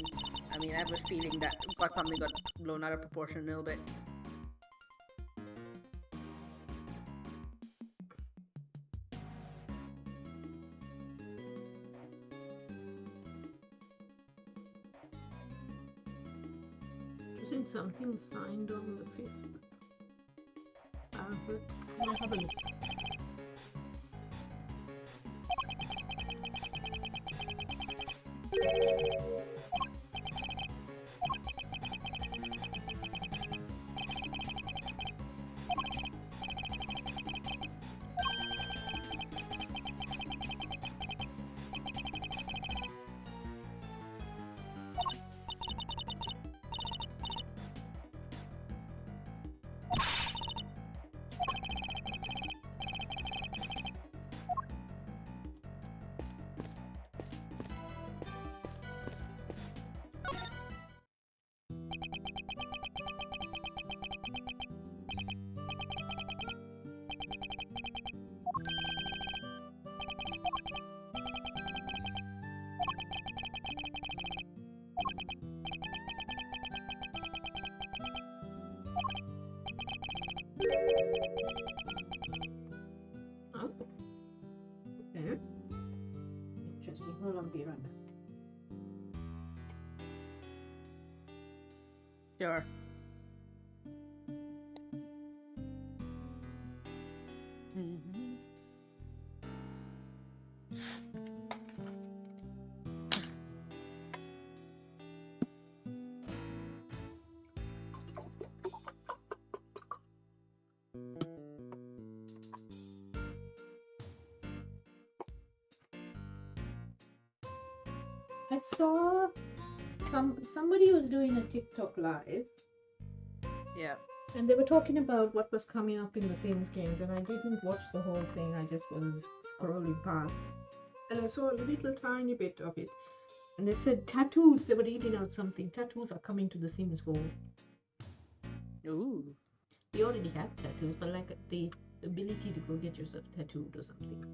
I mean, I have a feeling that something got blown out of proportion a little bit. Isn't something signed on the Facebook? I'll have a look. Oh. Okay. Interesting. Hold on, be right back. Sure. I saw somebody was doing a TikTok live, Yeah. And they were talking about what was coming up in the Sims games, and I didn't watch the whole thing. I just was scrolling past, and I saw a little tiny bit of it. And they said tattoos. They were reading out something. Tattoos are coming to the Sims world. Ooh. You already have tattoos, but like the ability to go get yourself tattooed or something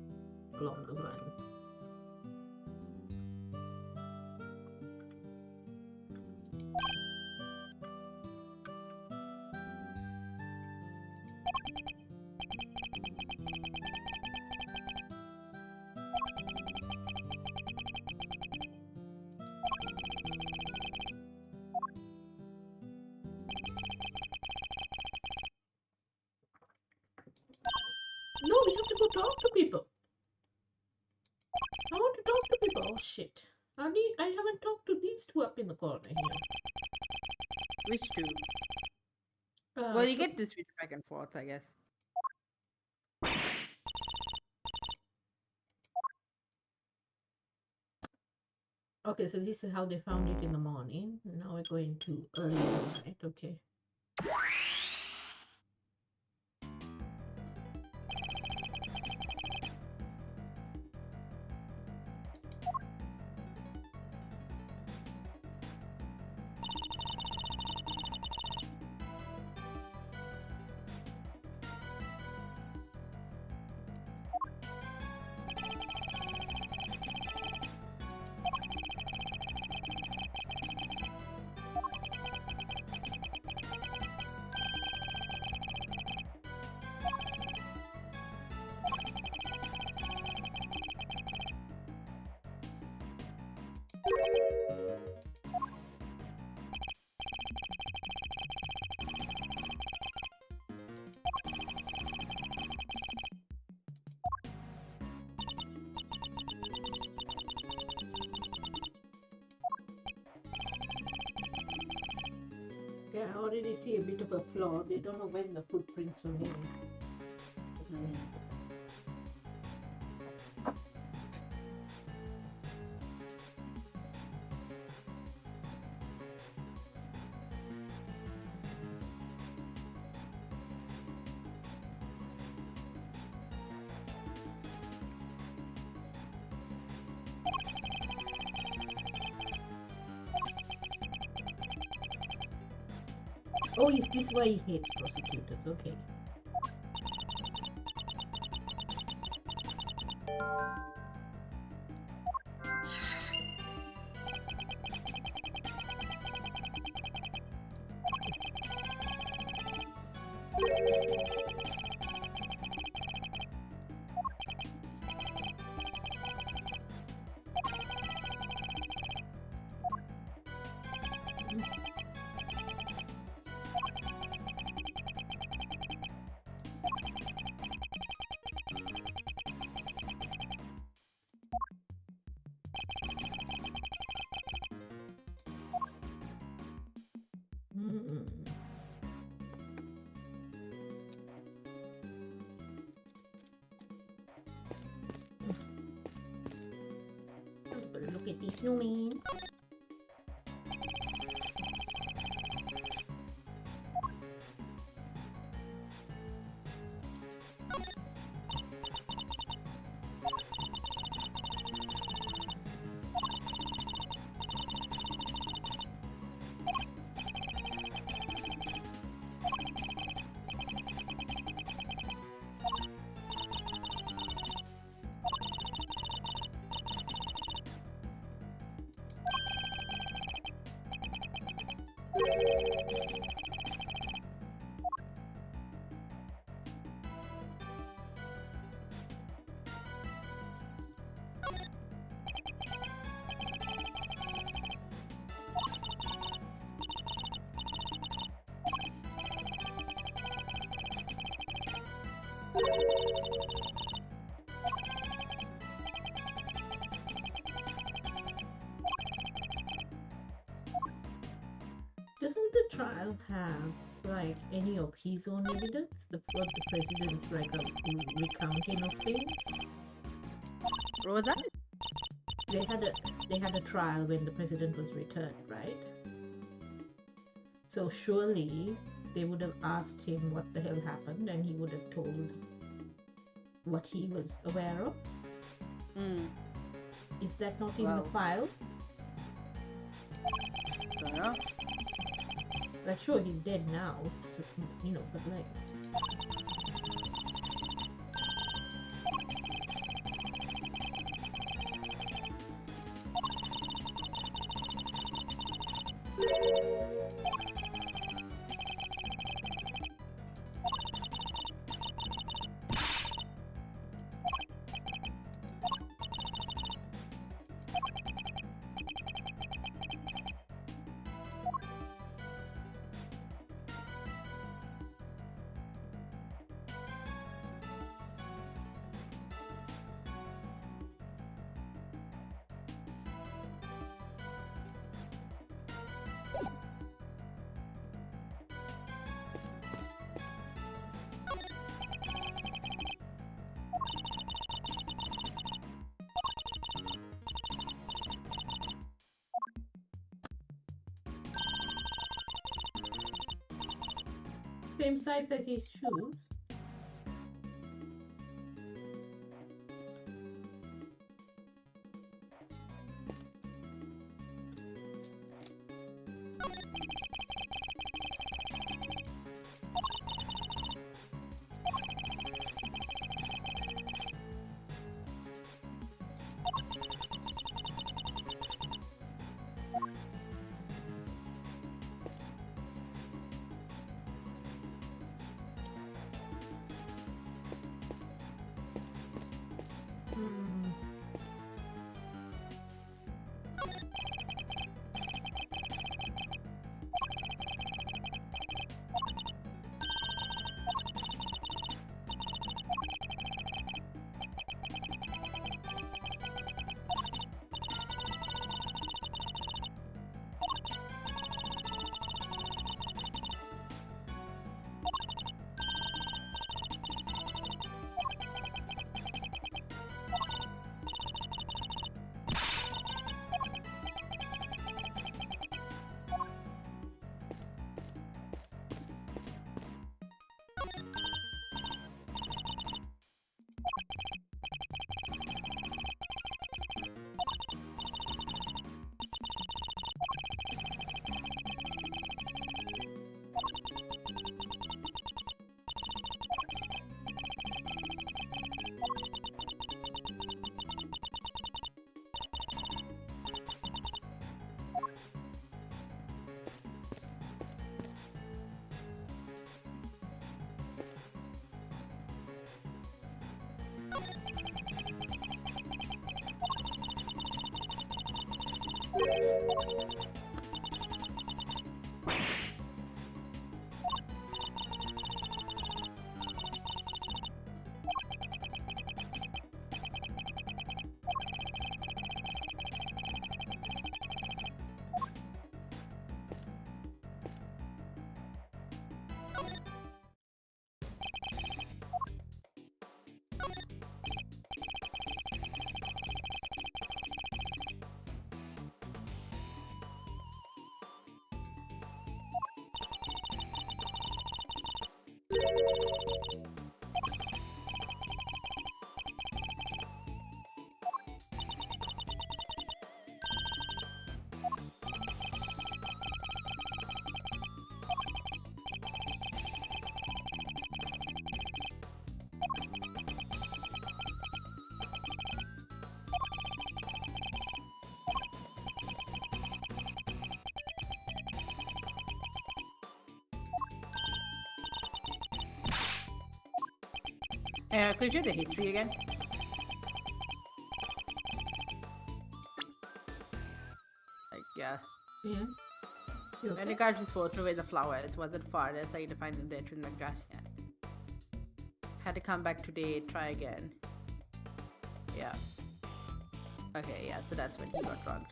along those lines. No, we have to go talk to people. I want to talk to people. Oh shit. I haven't talked to these two up in the corner here. Which two? Well, you get to switch back and forth, I guess. Okay, so this is how they found it in the morning. Now we're going to early night. Okay. Okay, I already see a bit of a flaw. They don't know when the footprints were made. Oh, is this why he hates prosecutors? Okay. Look at this snowman. Doesn't the trial have like any of his own evidence? What the president's like a recounting of things? What was that? They had a trial when the president was returned, right? So surely they would have asked him what the hell happened, and he would have told what he was aware of. Is that not in the Well. file? Don't know. Like, sure, he's dead now, so, but like. Same size as his shoes. Could you do the history again? Like, yeah. Yeah. You When okay? the guy just threw away the flowers, wasn't far. That's how you find them there in the grass yet. Had to come back today, try again. Yeah. Okay, yeah, so that's when he got drugged.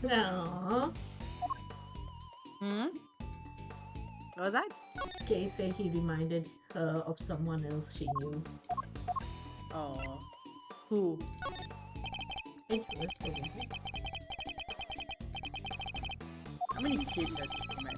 Aww. Hmm? What was that? Kay said he reminded her of someone else she knew. Oh. Who? Interesting. How many kids has he met?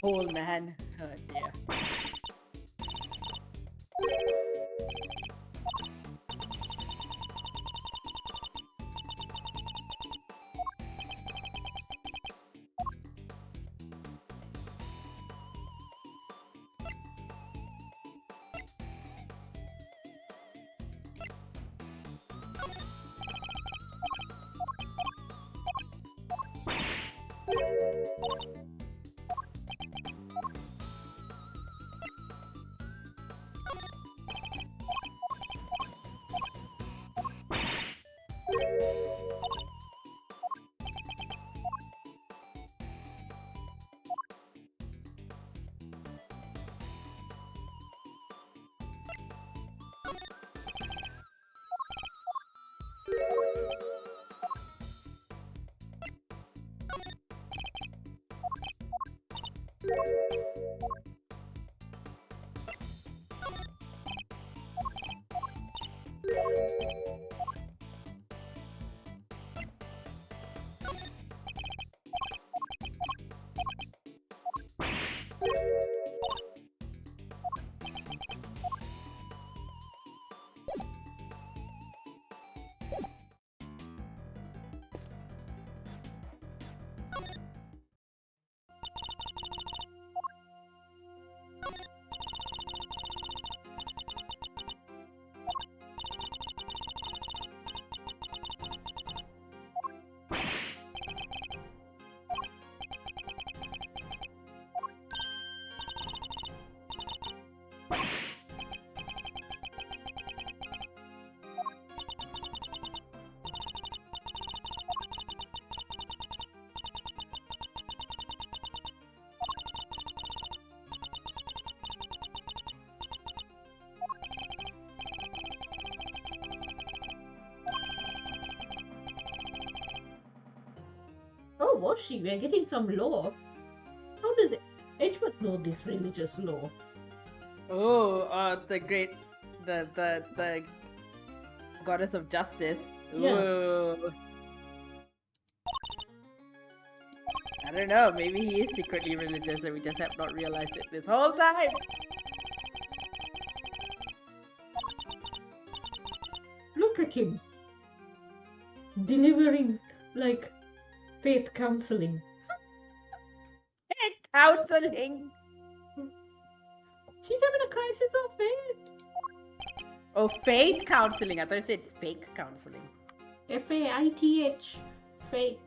Old man. Oh dear. was she? We're getting some lore. How does Edgeworth know this religious lore? Oh, the goddess of justice. Yeah. Ooh. I don't know. Maybe he is secretly religious, and we just have not realized it this whole time. Look at him. Delivering like faith counseling. Counseling. She's having a crisis of faith. Oh, faith counseling. I thought you said fake counseling. Faith. Faith.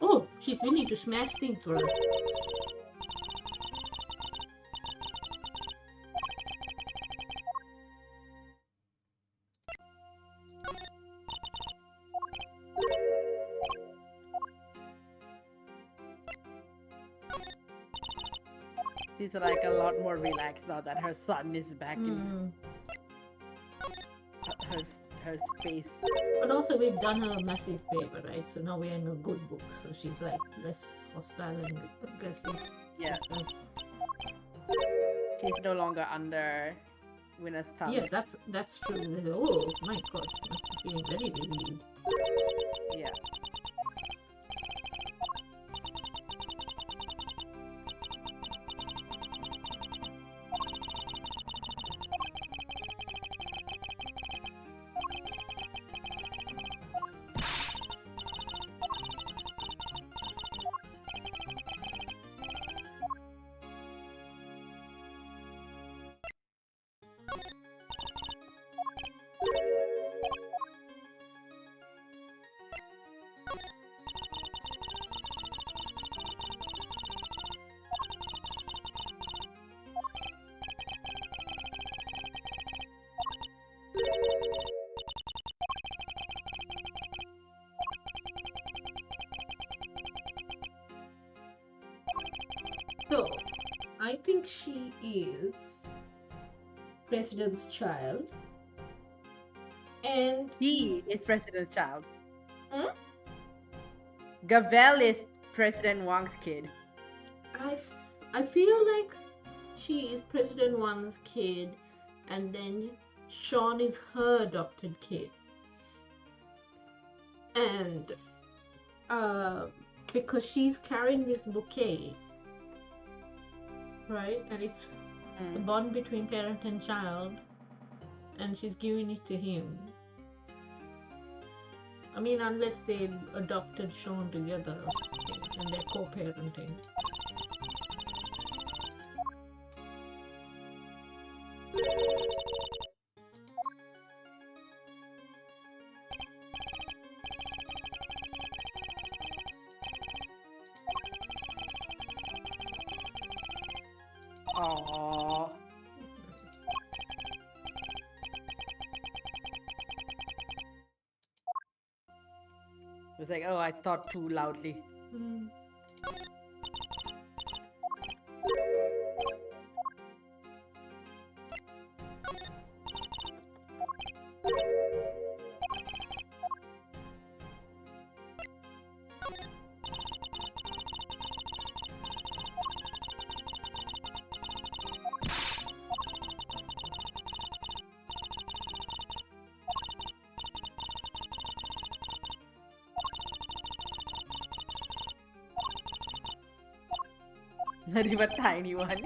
Oh, she's willing to smash things for us. She's like a lot more relaxed now that her son is back in her space. But also we've done her a massive favor, right? So now we're in a good book. So she's like less hostile and aggressive. Yeah. That's- She's no longer under Winner's thumb. Yeah, that's true. Oh my god, must be feeling very relieved. Yeah. So, I think she is President's child. And He is President's child. Hmm? Gavel is President Wang's kid. I feel like she is President One's kid, and then Sean is her adopted kid. And because she's carrying this bouquet, right? And it's the bond between parent and child, and she's giving it to him. I mean, unless they adopted Sean together or something, and they're co-parenting. Aww. It's like, oh, I thought too loudly. Mm. Not even a tiny one.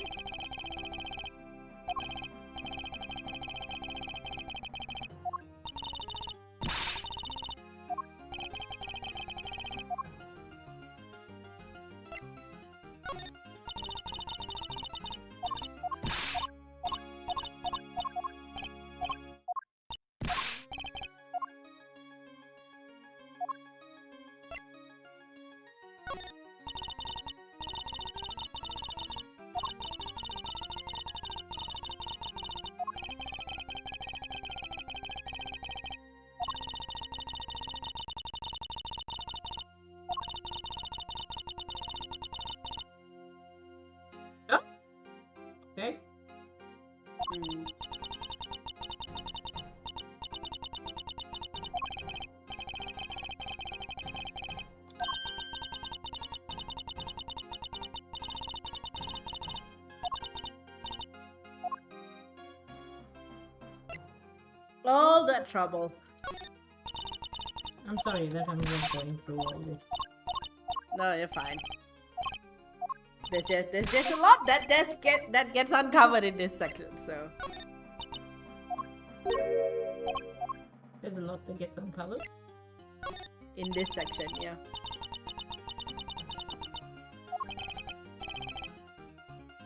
Hmm. All that trouble. I'm sorry that I'm just going through all this. No, you're fine. There's just a lot that gets uncovered in this section, so There's a lot to get uncovered. in this section, yeah.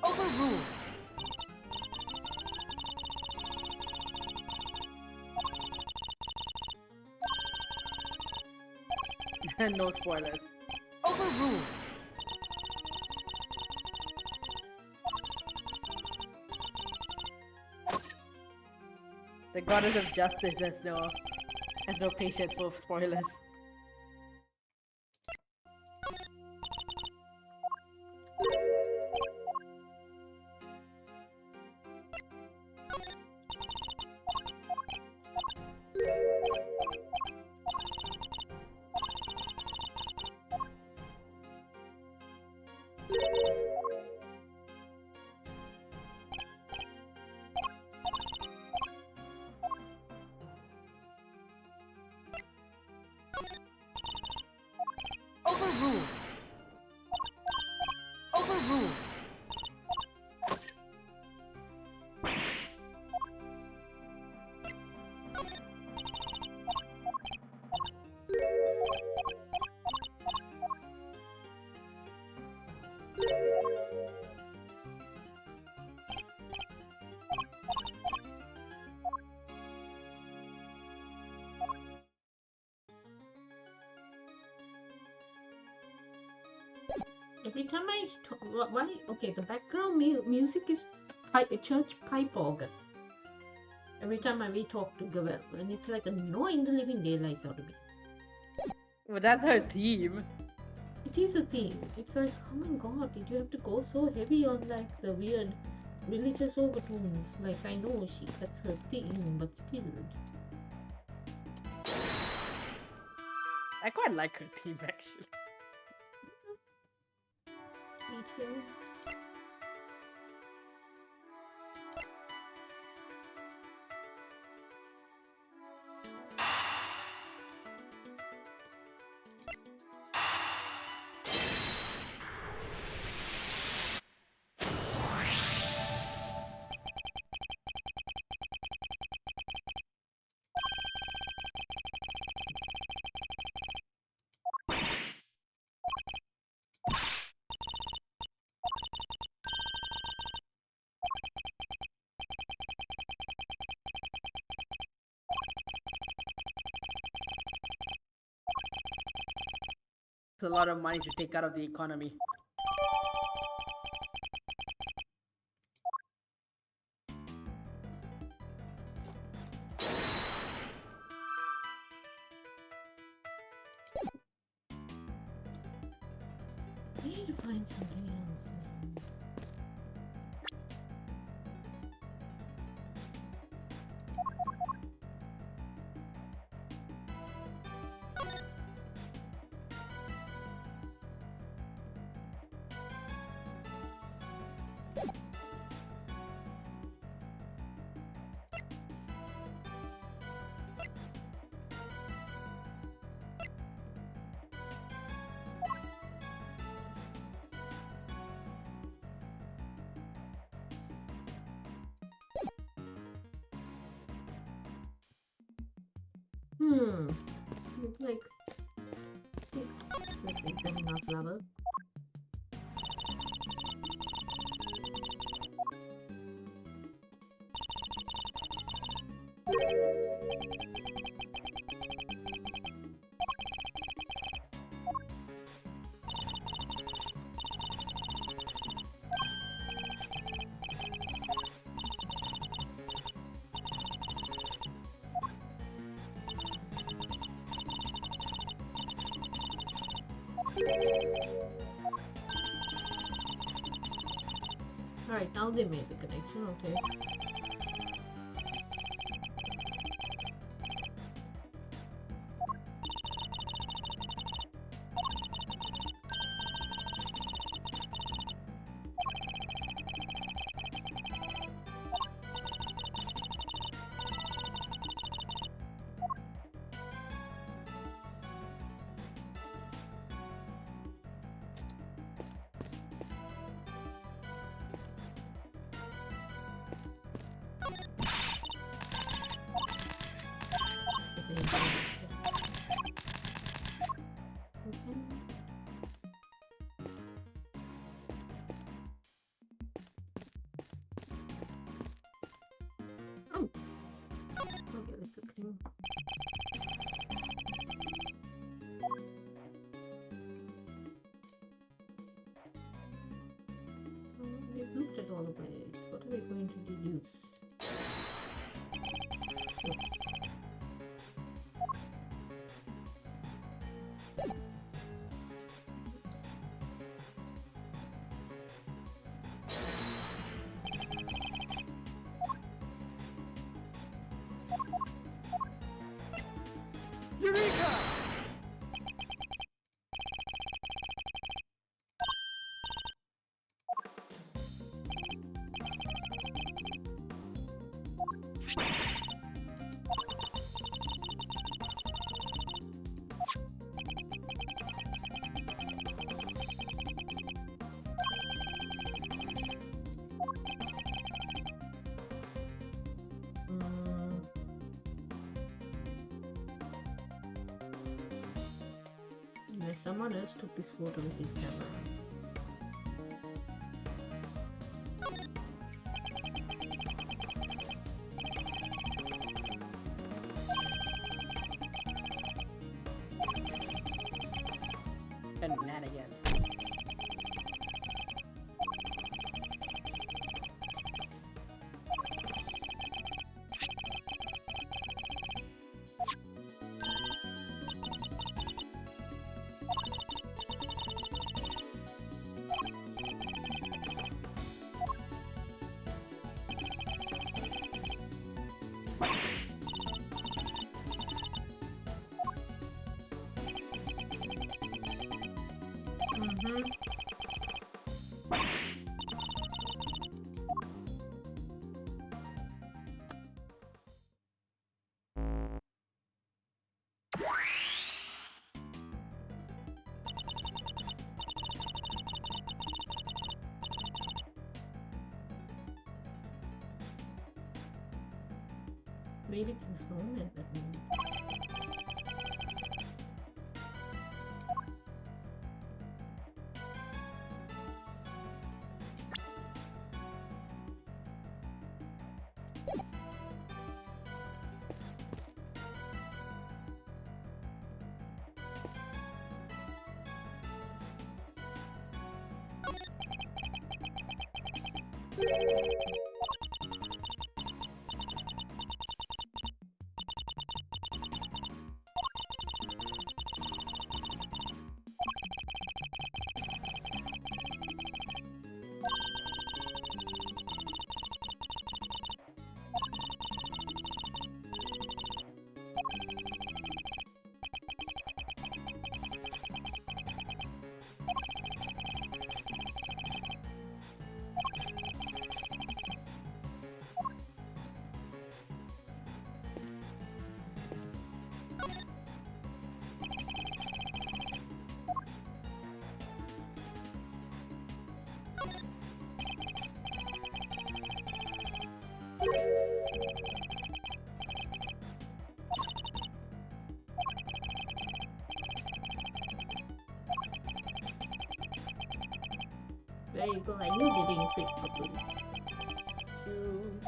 Overruled. No spoilers. Overruled. The goddess of justice has no patience for spoilers. Overruled. Overruled. Every time I why? Okay, the background music is a church pipe organ. Every time we talk to Gavel, and it's like annoying the living daylights out of me. But that's her theme. It is a thing. It's like, oh my god, did you have to go so heavy on like the weird religious overtones? Like, I know that's her thing, but still. I quite like her theme actually. Me too. It's a lot of money to take out of the economy. I need to find something else. Man. Like, this isn't enough level. Alright, now they made the connection, okay. something. We've looked at all of this. What are we going to deduce? Eureka! Someone else took this photo with his camera. Shenanigans. Maybe it's the snowman, but there you go. I knew they didn't fit properly. Shoes.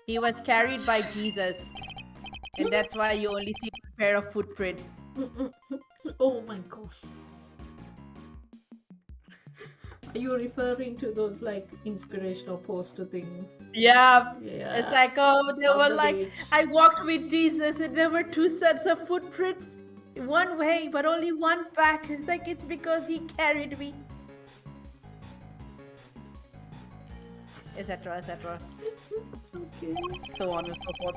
He was carried by Jesus, and that's why you only see a pair of footprints. Oh my gosh. Are you referring to those like inspirational poster things? Yeah. Yeah. It's like, oh, they On were the like, beach. I walked with Jesus and there were two sets of footprints, one way, but only one back. It's like, it's because he carried me. Etc., etc. Okay. So on and so forth.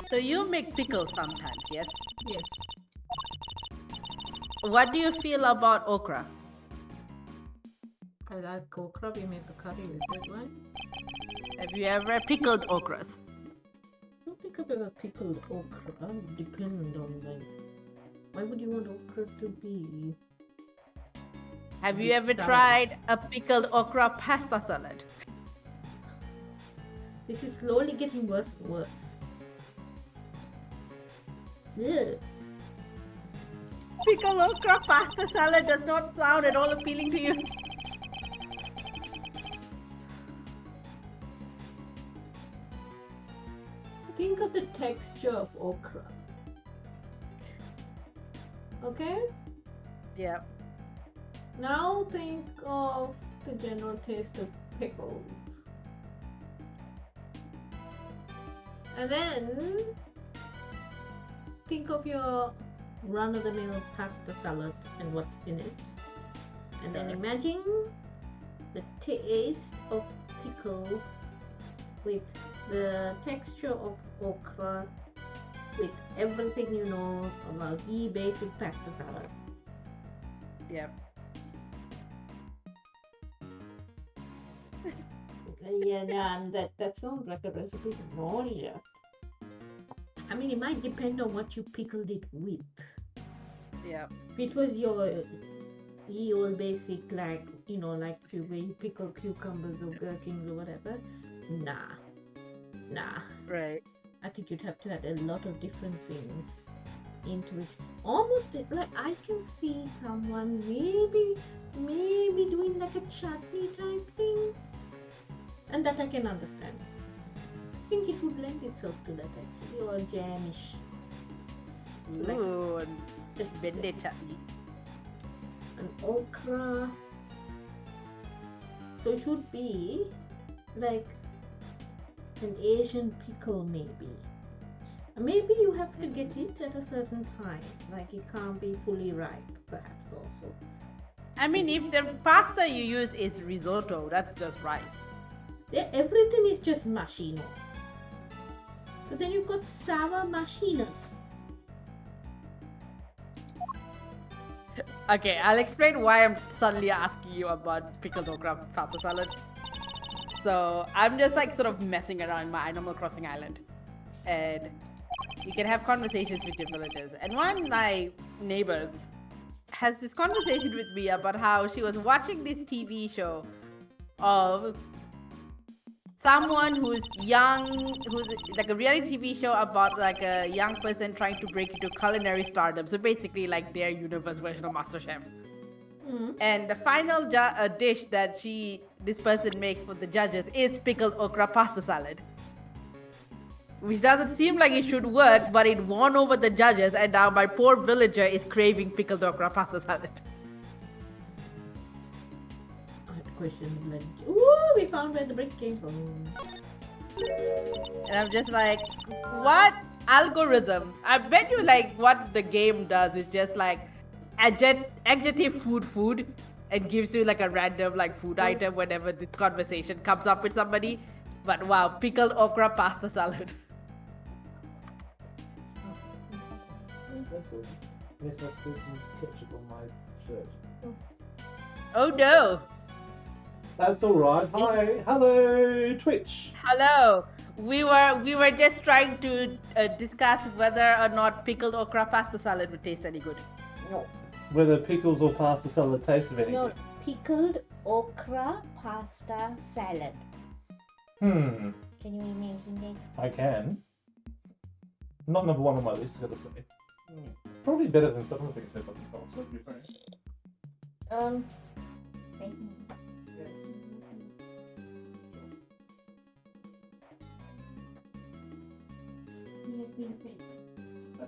So you make pickles sometimes, yes? Yes. What do you feel about okra? I like okra. We make a curry with that one. Have you ever pickled okras? I don't think I've ever pickled okra. Depend on like. Why would you want okras to be? Have you ever tried a pickled okra pasta salad? This is slowly getting worse and worse. Yeah. Pickled okra pasta salad does not sound at all appealing to you. Think of the texture of okra. Okay? Yeah. Now think of the general taste of pickles. And then think of your run-of-the-mill pasta salad and what's in it. And then imagine the taste of pickle with the texture of okra with everything you know about the basic pasta salad. Yeah. Yeah, no, that sounds like a recipe for nausea. I mean, it might depend on what you pickled it with. Yeah. If it was your ye old basic, like, you know, like where you pickle cucumbers or gherkins or whatever, nah. Right. I think you'd have to add a lot of different things into it. Almost like I can see someone maybe doing like a chutney type thing, and that I can understand. I think it would lend itself to that actually, or jamish. Like Ooh, bende chutney. an okra. So it would be like an Asian pickle maybe. Maybe you have to get it at a certain time. Like it can't be fully ripe, perhaps also. I mean, if the pasta you use is risotto, that's just rice. Yeah, everything is just machino. So then you've got sour machinas. Okay, I'll explain why I'm suddenly asking you about pickled okra pasta salad. So I'm just like sort of messing around my Animal Crossing island, and you can have conversations with your villagers. And one of my neighbors has this conversation with me about how she was watching this TV show of someone who's young, who's like a reality TV show about like a young person trying to break into culinary stardom. So basically, like their universe version of MasterChef. And the final dish that this person makes for the judges is pickled okra pasta salad, which doesn't seem like it should work, but it won over the judges, and now my poor villager is craving pickled okra pasta salad. I had to question the blend. Ooh, we found where the brick came from. And I'm just like, what algorithm? I bet you like what the game does is just like adjective food and gives you like a random like food item whenever the conversation comes up with somebody. But wow, pickled okra pasta salad. Yes, I spilled some ketchup on my shirt. Oh no. That's alright. Hi. Hello, Twitch. Hello. We were just trying to discuss whether or not pickled okra pasta salad would taste any good. No. Whether pickles or pasta salad taste of any No, good. pickled okra pasta salad. Hmm. Can you imagine that? I can. Not number one on my list, I gotta say. Probably better than some of the things I've done before, so it'd be fine. I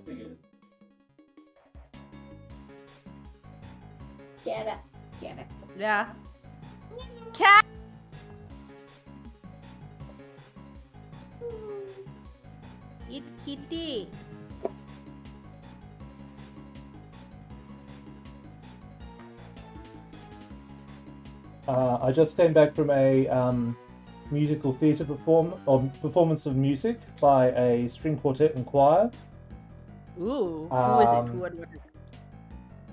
figured. Get it. Get it. Yeah. Cat. Eat kitty. I just came back from a musical theatre performance of music by a string quartet and choir. Ooh. Who is it? Um, Who and what is it?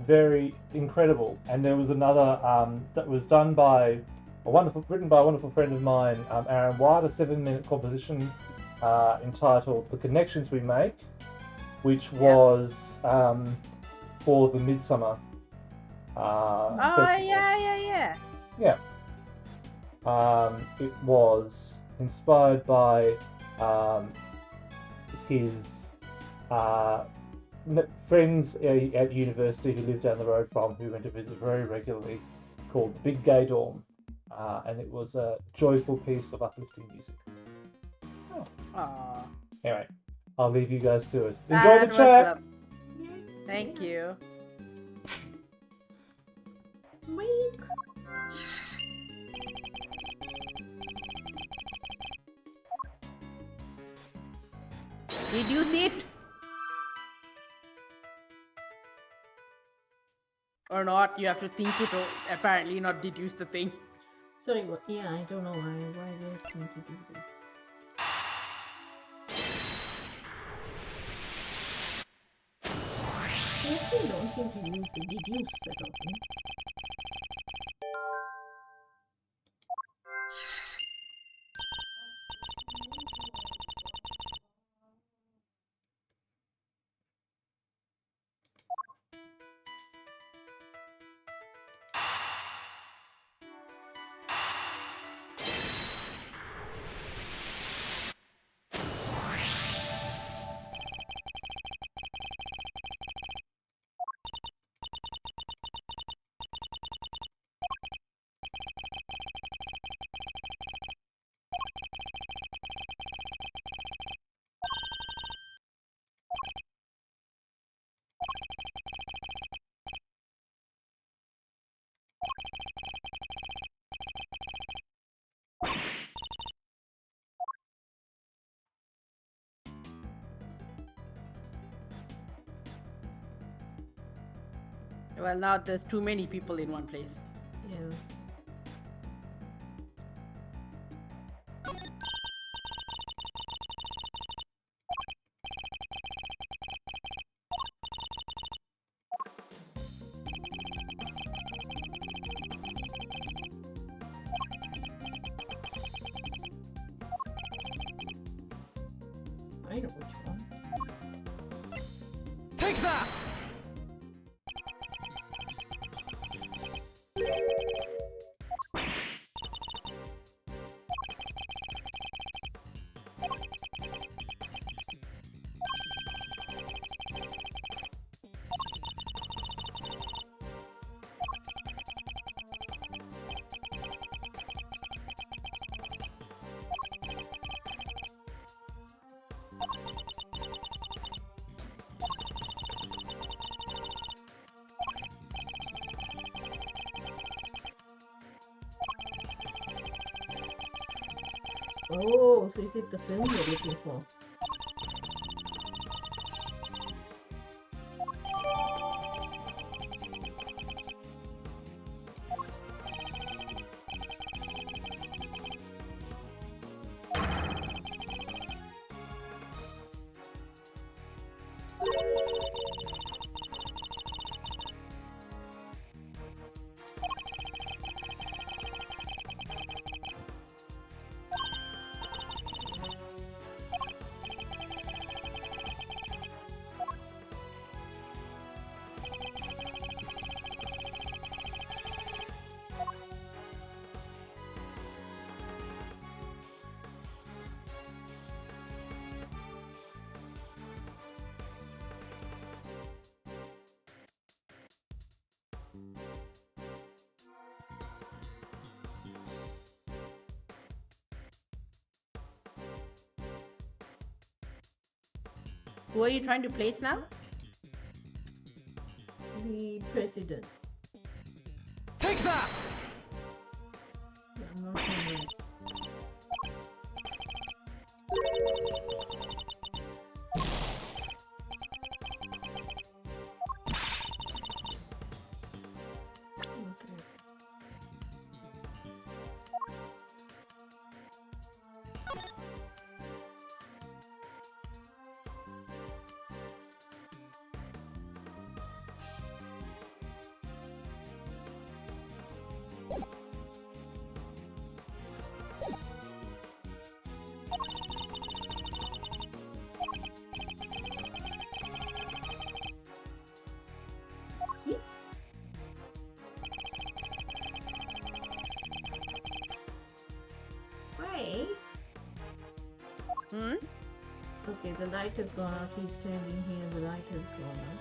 Very incredible. And there was another that was done by written by a wonderful friend of mine, Aaron White, a 7-minute composition entitled "The Connections We Make," which was for the Midsummer. Oh Festival. yeah. Yeah. It was inspired by his friends at university who lived down the road from, who went to visit very regularly, called the Big Gay Dorm. And it was a joyful piece of uplifting music. Aw. Anyway, I'll leave you guys to it. Enjoy That the was chat! lovely. Thank you. Wait. Did you see it? Or not? You have to think it or apparently not deduce the thing. Sorry, what? Yeah, I don't know why we're trying to do this. I still don't seem to use the deduce that often. Well, now there's too many people in one place. Yeah. I know which one. Take that! Oh, so is it the film you're looking for? Who are you trying to place now? The president. Take that! I'm not sure. Okay. Wait. Hmm? Okay, the light has gone out. He's standing here. The light has gone out.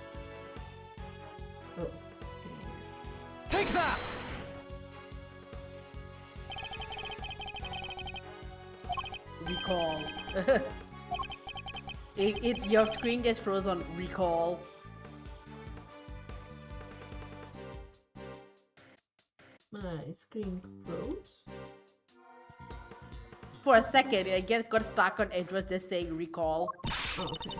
Oh. Okay. Take that! Recall. Your screen gets frozen on recall. My screen froze. For a second, I get got stuck on it was just saying recall. Oh, okay.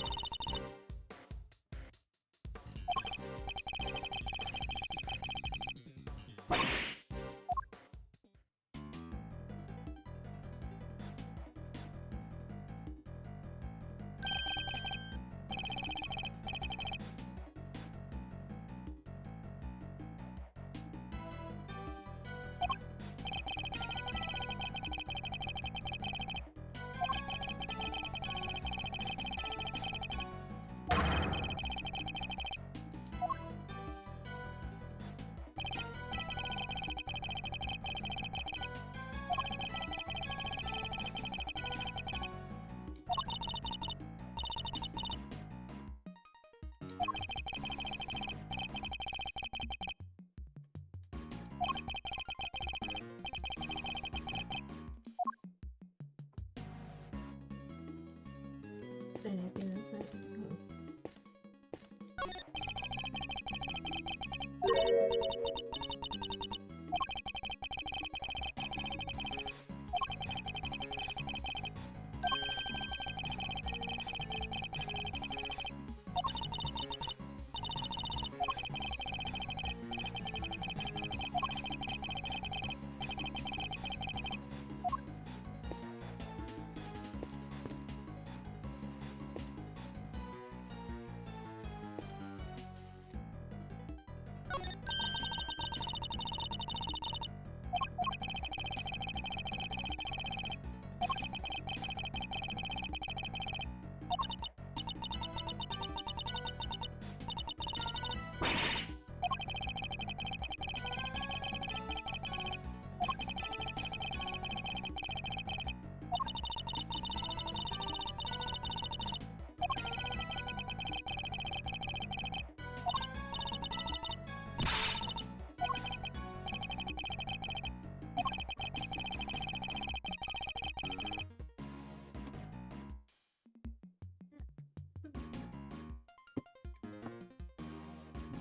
Anything else?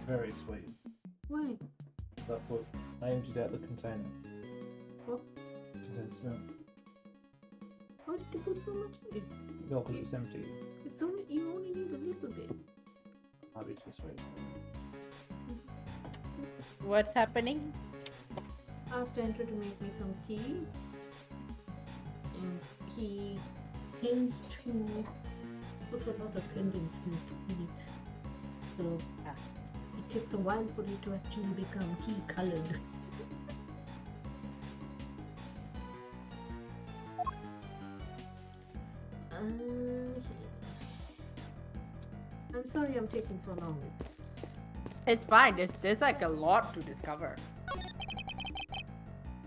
Very sweet. Why? I emptied out the container. What? Condensed milk. Why did you put so much in it? Milk was empty. It's only you only need a little bit. Might be too sweet. What's happening? Asked Andrew to make me some tea, and he tends to put a lot of condensed milk in it. So it takes a while for it to actually become tea colored. I'm sorry I'm taking so long with this. It's fine. There's like a lot to discover.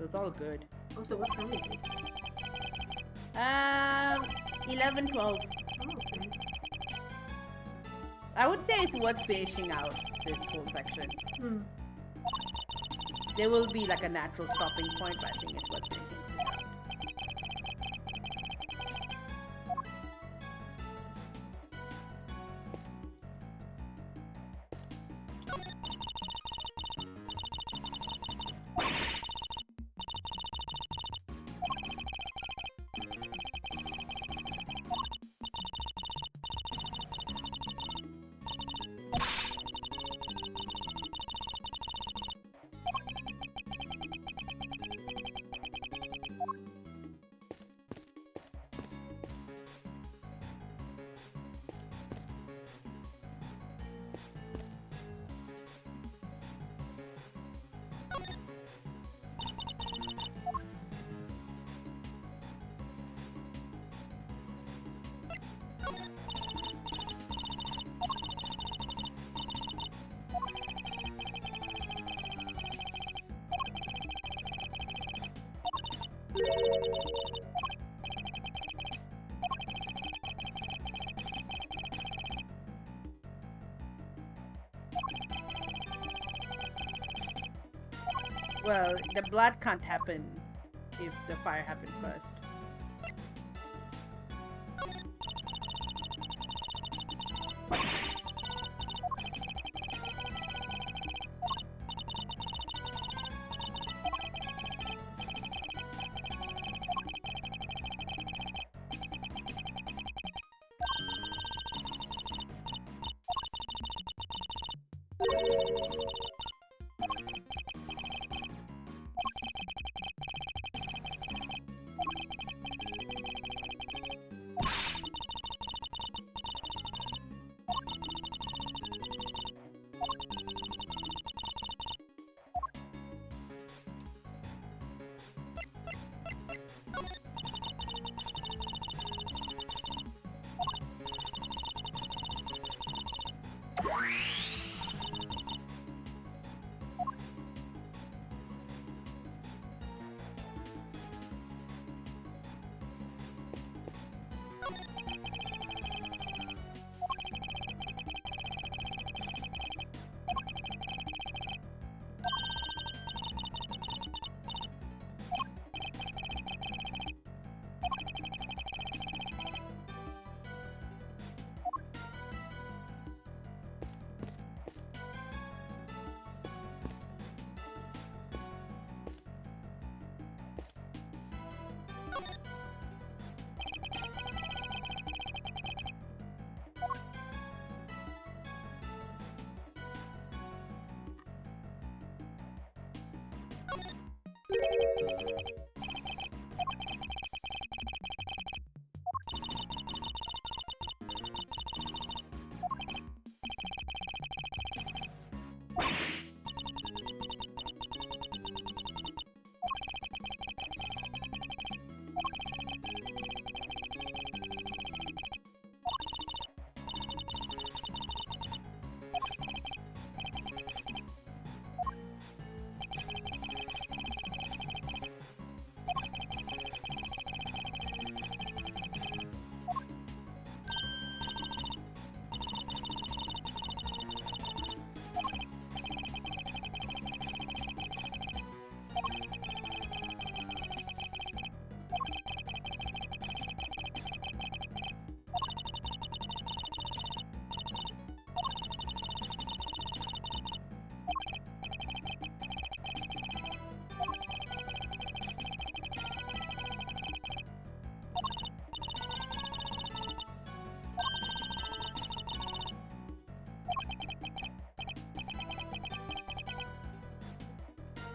It's all good. Also, what time is it? 11, 12. Oh, okay. I would say it's worth finishing out this whole section. Hmm. There will be like a natural stopping point, but I think it's worth finishing it out. Well, the blood can't happen if the fire happened first.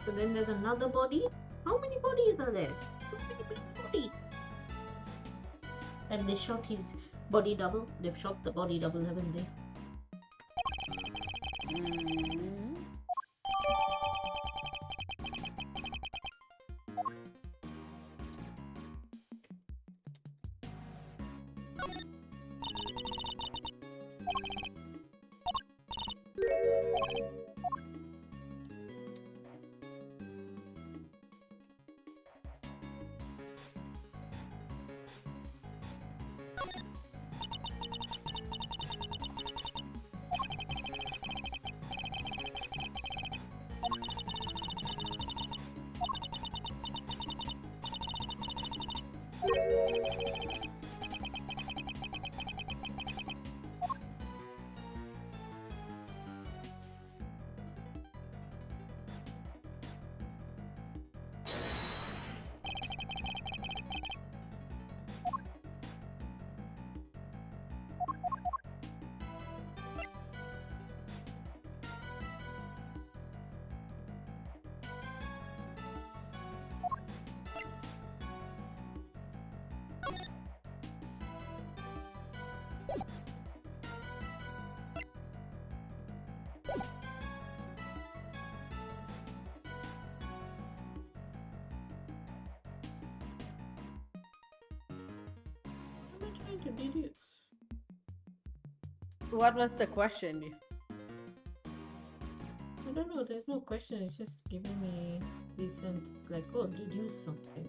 So then there's another body. How many bodies are there? So many bodies. And they shot his body double. They've shot the body double, haven't they? Mm. What am I trying to deduce? What was the question? I don't know. There's no question. It's just giving me decent, like, oh, deduce something.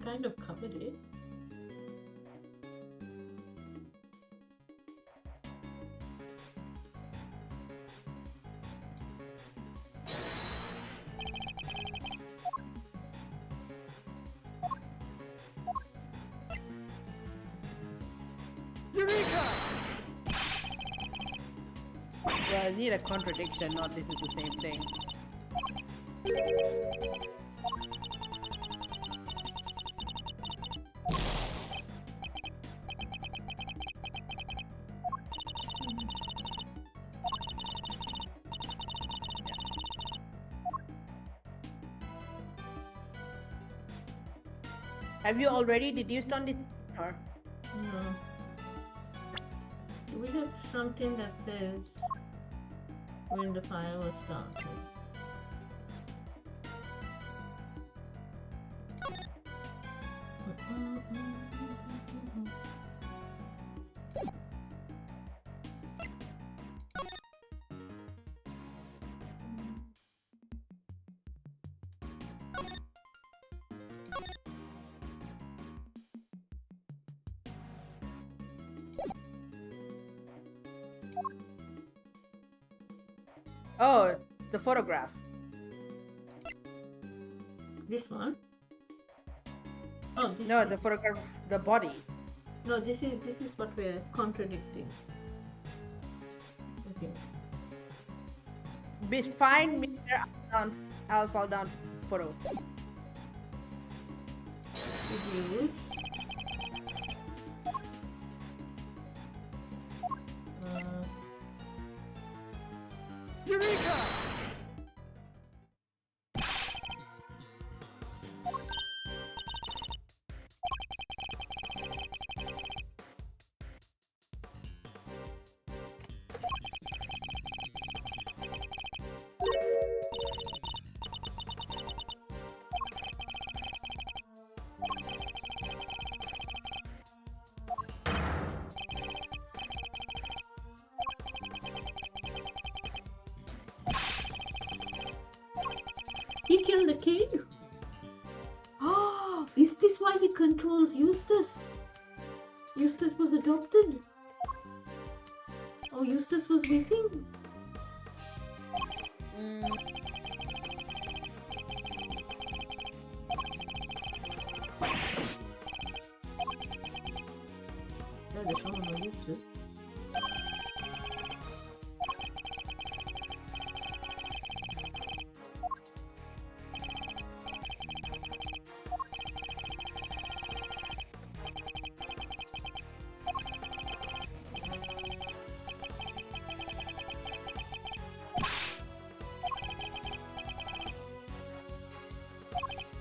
kind of covered it. Eureka! Well, I need a contradiction, not this is the same thing. Have you already deduced on this? Or No. Do we have something that says when the fire was started? oh, the photograph. This one? Oh, this No, one. the photograph, the body. No, this is what we're contradicting. Okay. Beast, find me there. I'll fall down photo. Reduce. Eureka! He killed the kid? Oh, is this why he controls Eustace? Eustace was adopted? Oh, Eustace was with him? Yeah, the shaman was Eustace.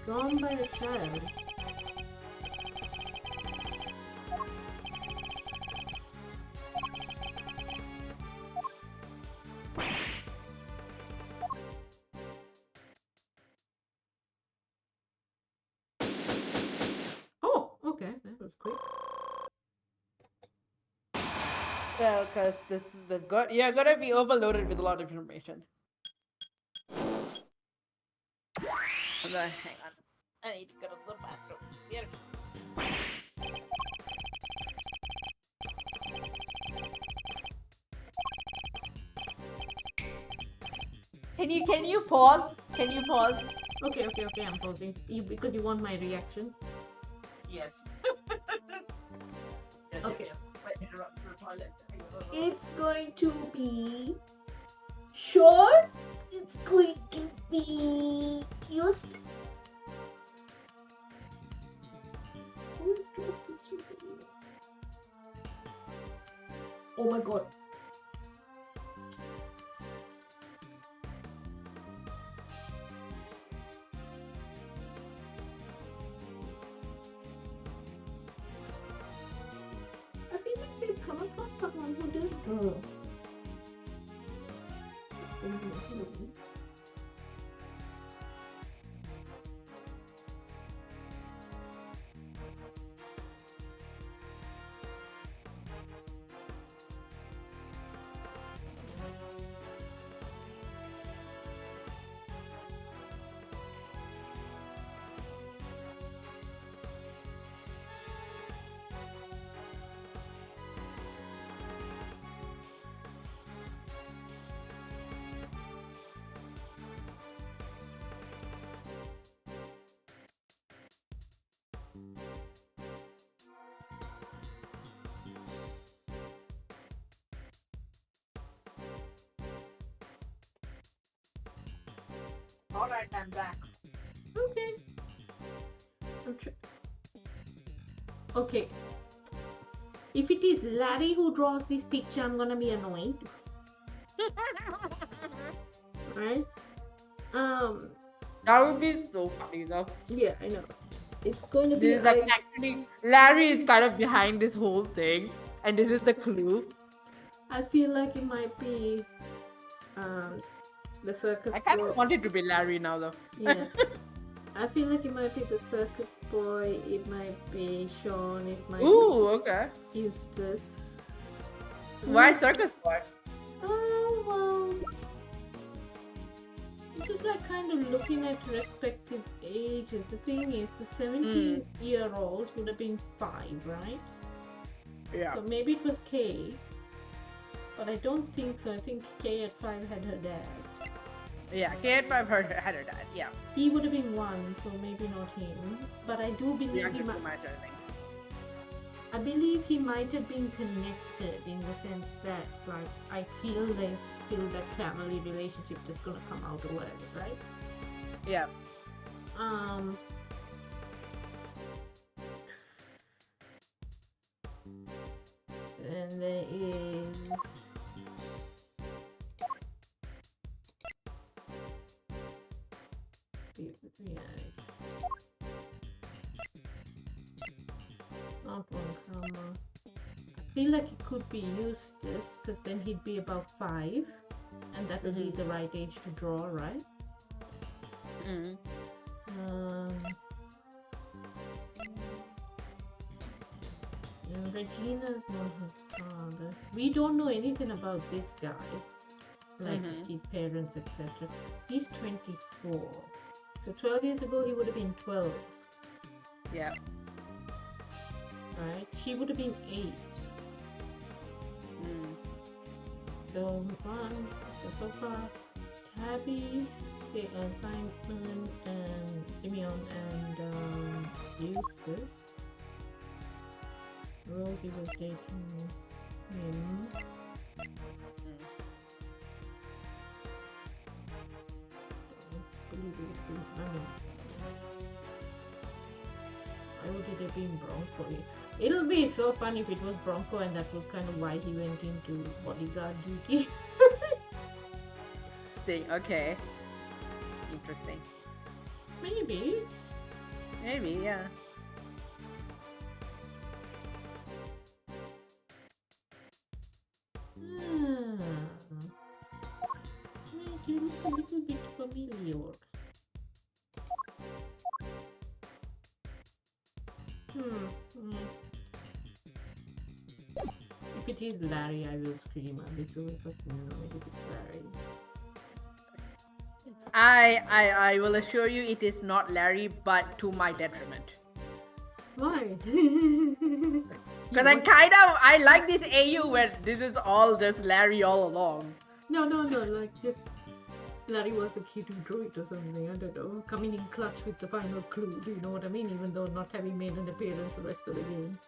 Drawn by a child. Oh, okay, that was quick. Well, because you're gonna be overloaded with a lot of information. Hang on. I need to go to the bathroom. Here. Can you pause? Can you pause? Okay, I'm pausing. Because you want my reaction. Yes. Okay. Yes. Wait, interrupt for toilet. It's going to be short. It's going to be Eustace. Who is dropping chicken? Oh my god. I feel like we've come across someone who does draw. Alright, I'm back. Okay. Okay. If it is Larry who draws this picture, I'm gonna be annoyed. Right? That would be so funny though. Yeah, I know. It's going to be. This is like actually Larry is kind of behind this whole thing, and this is the clue. I feel like it might be the circus I kind boy. of want it to be Larry now though. Yeah. I feel like it might be the circus boy, it might be Sean, it might Ooh, okay. be Eustace. Why circus boy? Oh, well. Just like kind of looking at respective ages. The thing is, the 17-year-olds would have been 5, right? Yeah. So maybe it was Kay. But I don't think so. I think Kay at 5 had her dad. Yeah, Kate had her dad. Yeah. He would have been 1, so maybe not him. But I do believe Yeah, he might. I believe he might have been connected in the sense that, like, I feel there's still that family relationship that's gonna come out or whatever, right? Yeah. And there is. Not one comma. I feel like it could be Eustace because then he'd be about 5, and that would be the right age to draw, right? Regina's not her father. We don't know anything about this guy, like his parents, etc. He's 24. So 12 years ago, he would have been 12. Yeah. Right? She would have been 8. So so far, Tabby, Simon, and Simeon, and Eustace. Rosie was dating him. Why would it have been Bronco? It'll be so fun if it was Bronco and that was kind of why he went into bodyguard duty. Okay. Interesting. Maybe. Maybe, yeah. You look a little bit familiar. If it is Larry, I will scream at this over, but no, if it's Larry. I will assure you it is not Larry, but to my detriment. Why? Because I like this AU where this is all just Larry all along. No, like just Larry was the kid who drew it or something, I don't know. Coming in clutch with the final clue, do you know what I mean? Even though not having made an appearance the rest of the game.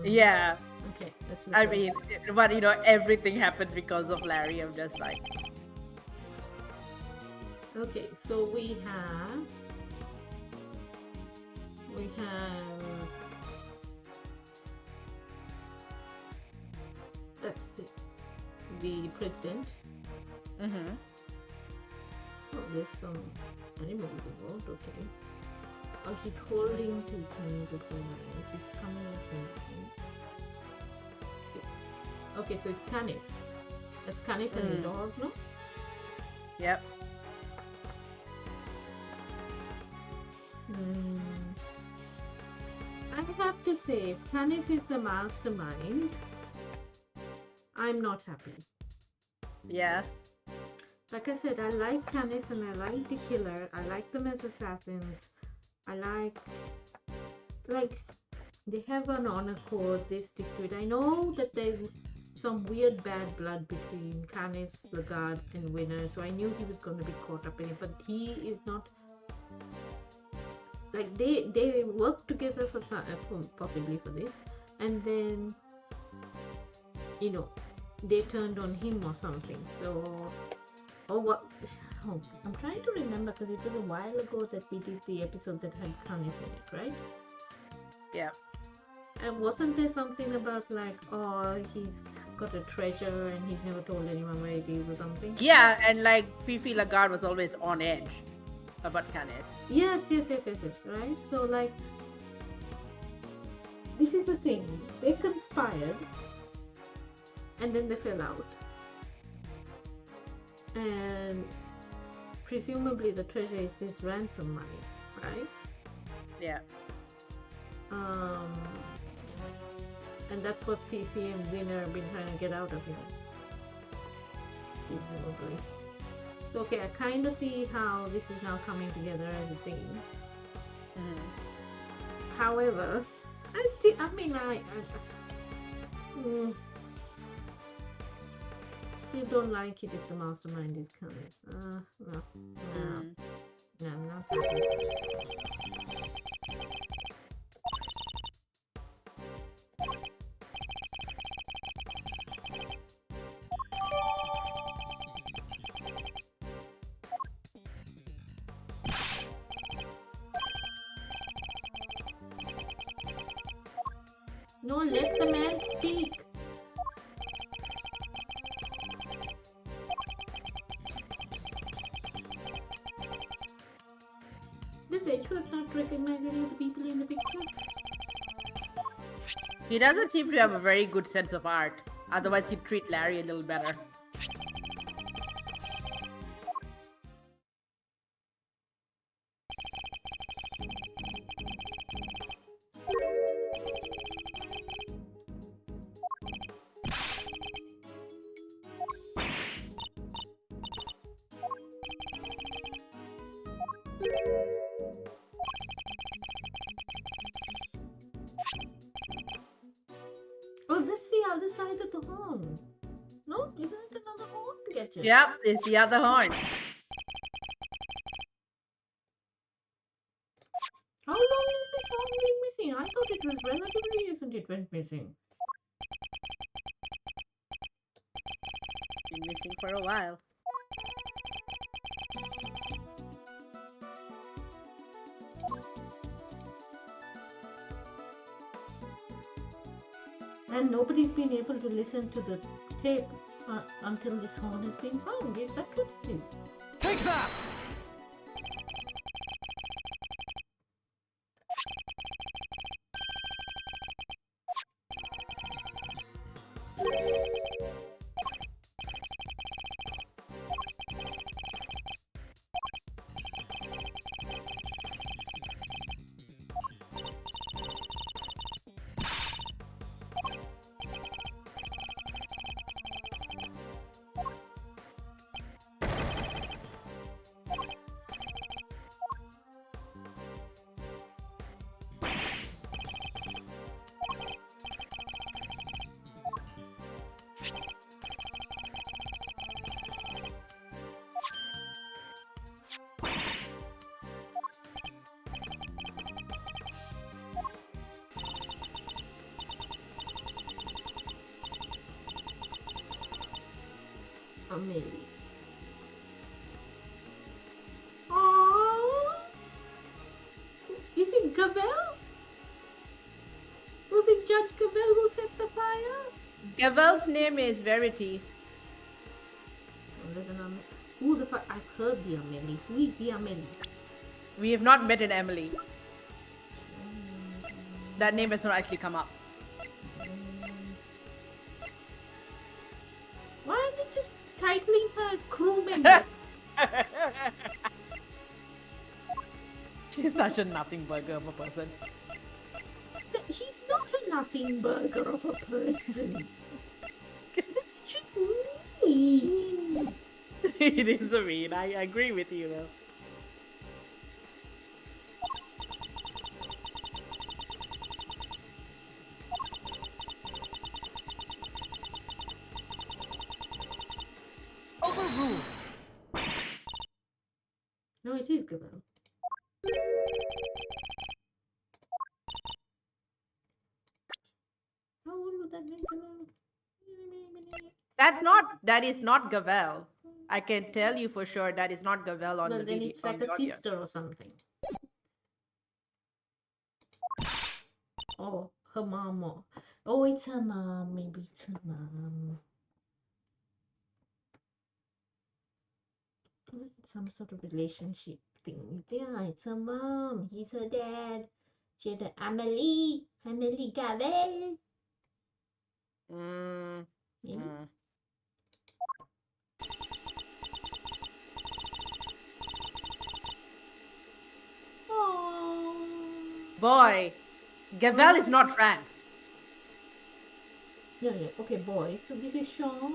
Yeah. Okay, let's I mean, but you know, everything happens because of Larry. I'm just like... Okay, so we have that's the president. Oh, there's some animals involved. Okay. Oh, he's holding two things. He's coming up. Okay, so it's Canis. That's Canis and the dog, no? Yep. I have to say, if Canis is the mastermind, I'm not happy. Yeah. Like I said, I like Canis and I like the killer. I like them as assassins. I like they have an honor code, they stick to it. I know that there's some weird bad blood between Canis, the guard, and Winner, so I knew he was going to be caught up in it, but he is not. Like they work together for possibly for this, and then they turned on him or something. So Oh, what? Oh, I'm trying to remember because it was a while ago that we did the episode that had Kanis in it, right? Yeah. And wasn't there something about like, oh, he's got a treasure and he's never told anyone where it is or something? Yeah, and like Fifi Lagarde was always on edge about Canis. Yes, right? So, like, this is the thing. They conspired and then they fell out. And presumably the treasure is this ransom money, right? Yeah. And that's what Fifi and Winner have been trying to get out of him. Presumably. So, okay, I kind of see how this is now coming together as a thing. However, I still don't like it if the mastermind is Canis. No, I'm not happy. No, let the man speak. Does Edgeworth not recognize any of the people in the picture? He doesn't seem to have a very good sense of art. Otherwise, he'd treat Larry a little better. Oh, that's the other side of the horn. No, isn't it another horn gadget? Yep, it's the other horn. How long is this horn been missing? I thought it was relatively recent it went missing. Been missing for a while. And nobody's been able to listen to the tape until this horn has been found. Is that what it is? Take that! Amelie. Oh, is it Gavel? Was it Judge Gavel who set the fire? Gavel's name is Verity. Oh, there's an Amelie. Who the fuck? I've heard the Amelie. Who is the Amelie? We have not met an Emily. That name has not actually come up. Why are they just titling her as crew member? She's such a nothing burger of a person. She's not a nothing burger of a person. That's just mean. It is a mean. I agree with you though. Overruled. No, it is Gavel. How old would that make Gavel? That is not Gavel. I can tell you for sure that is not Gavel on Well, the then video. it's like on the a audio. sister or something. Oh, her mom. Oh, it's her mom. Maybe it's her mom. It's some sort of relationship thing. Yeah, it's her mom. He's her dad. She had Amelie. Amelie Gavel. Mm, Maybe. mm. Oh. Boy, Gavel is not trans. Yeah, yeah. Okay, boy. So this is Sean.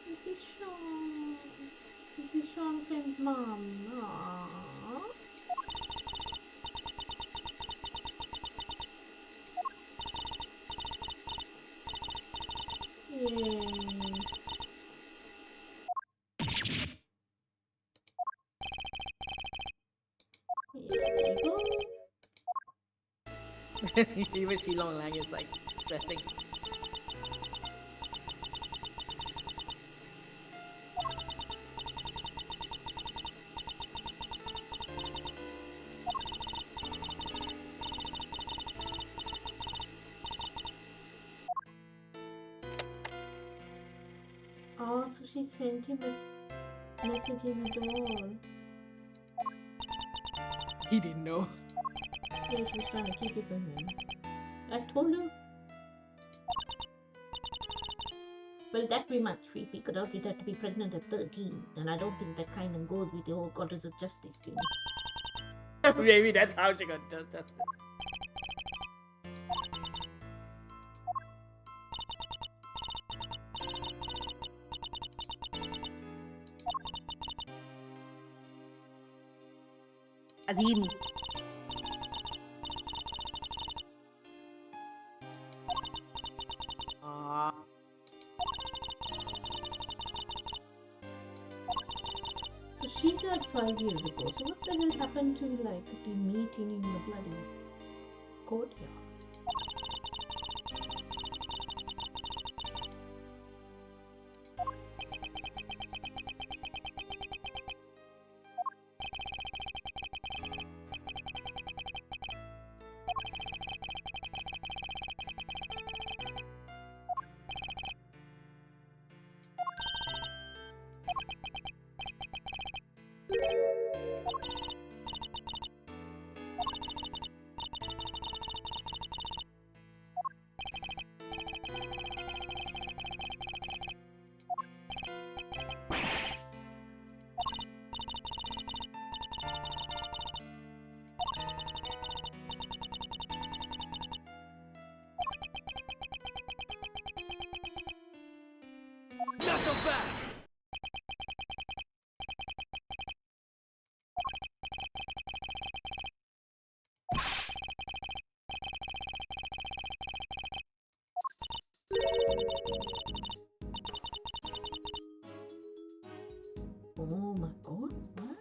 This is Sean. This is Sean Friend's mom. Aww. Yay. Here we go. Even Shilong Lang is like dressing. Oh, so she sent him a message in a doll. He didn't know. Yeah, she was trying to keep it from him. I told her. Well, that we much. We figured out you'd have to be pregnant at 13, and I don't think that kind of goes with the whole goddess of justice thing. Maybe that's how she got justice. Azim. So she died 5 years ago. So what the hell happened to like the meeting in the bloody courtyard? Knuckle back! Oh my god, what?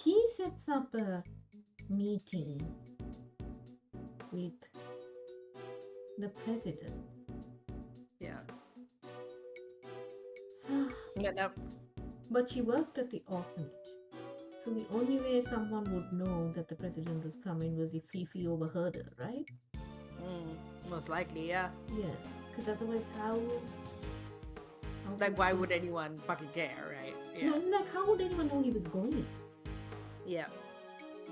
He sets up a meeting with the president. Yeah. So, Yeah, no. but she worked at the orphanage. So the only way someone would know that the president was coming was if Fifi overheard her, right? Most likely, yeah. Yeah, because otherwise how Like, why would anyone fucking care, right? Yeah. No, like how would anyone know he was going, Yeah.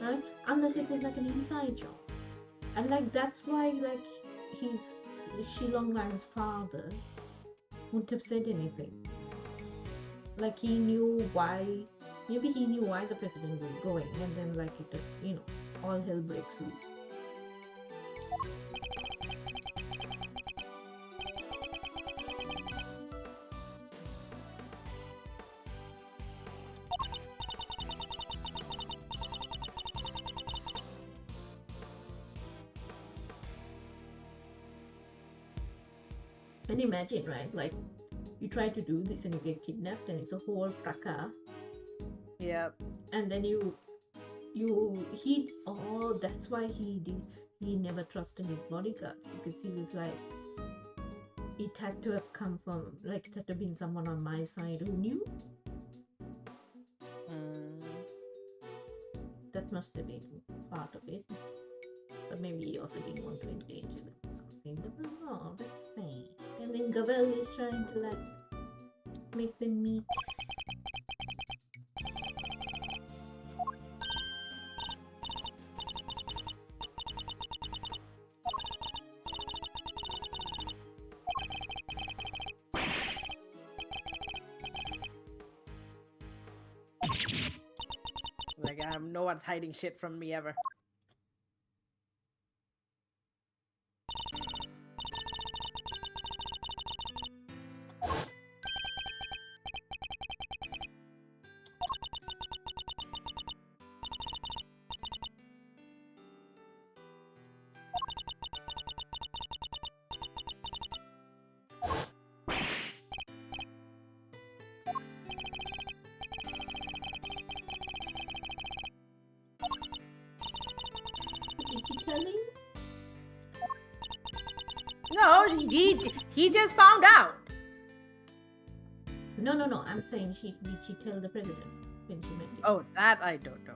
right? Unless it was like an inside job. And like that's why like he's Shilong Lang's father wouldn't have said anything. Like he knew why, maybe he knew why the president was going, and then like it, you know, all hell breaks loose. And imagine, right? Like you try to do this and you get kidnapped, and it's a whole fracas. Yeah. And then you That's why he never trusted his bodyguards, because he was like, it has to have come from, like, it had to have been someone on my side who knew. That must have been part of it. But maybe he also didn't want to endanger them or something. But no, let's see. And then Gavel is trying to, like, make them meet. Like, no one's hiding shit from me ever. Did she tell him? No, he just found out. No. I'm saying did she tell the president when she met him? Oh, that I don't know.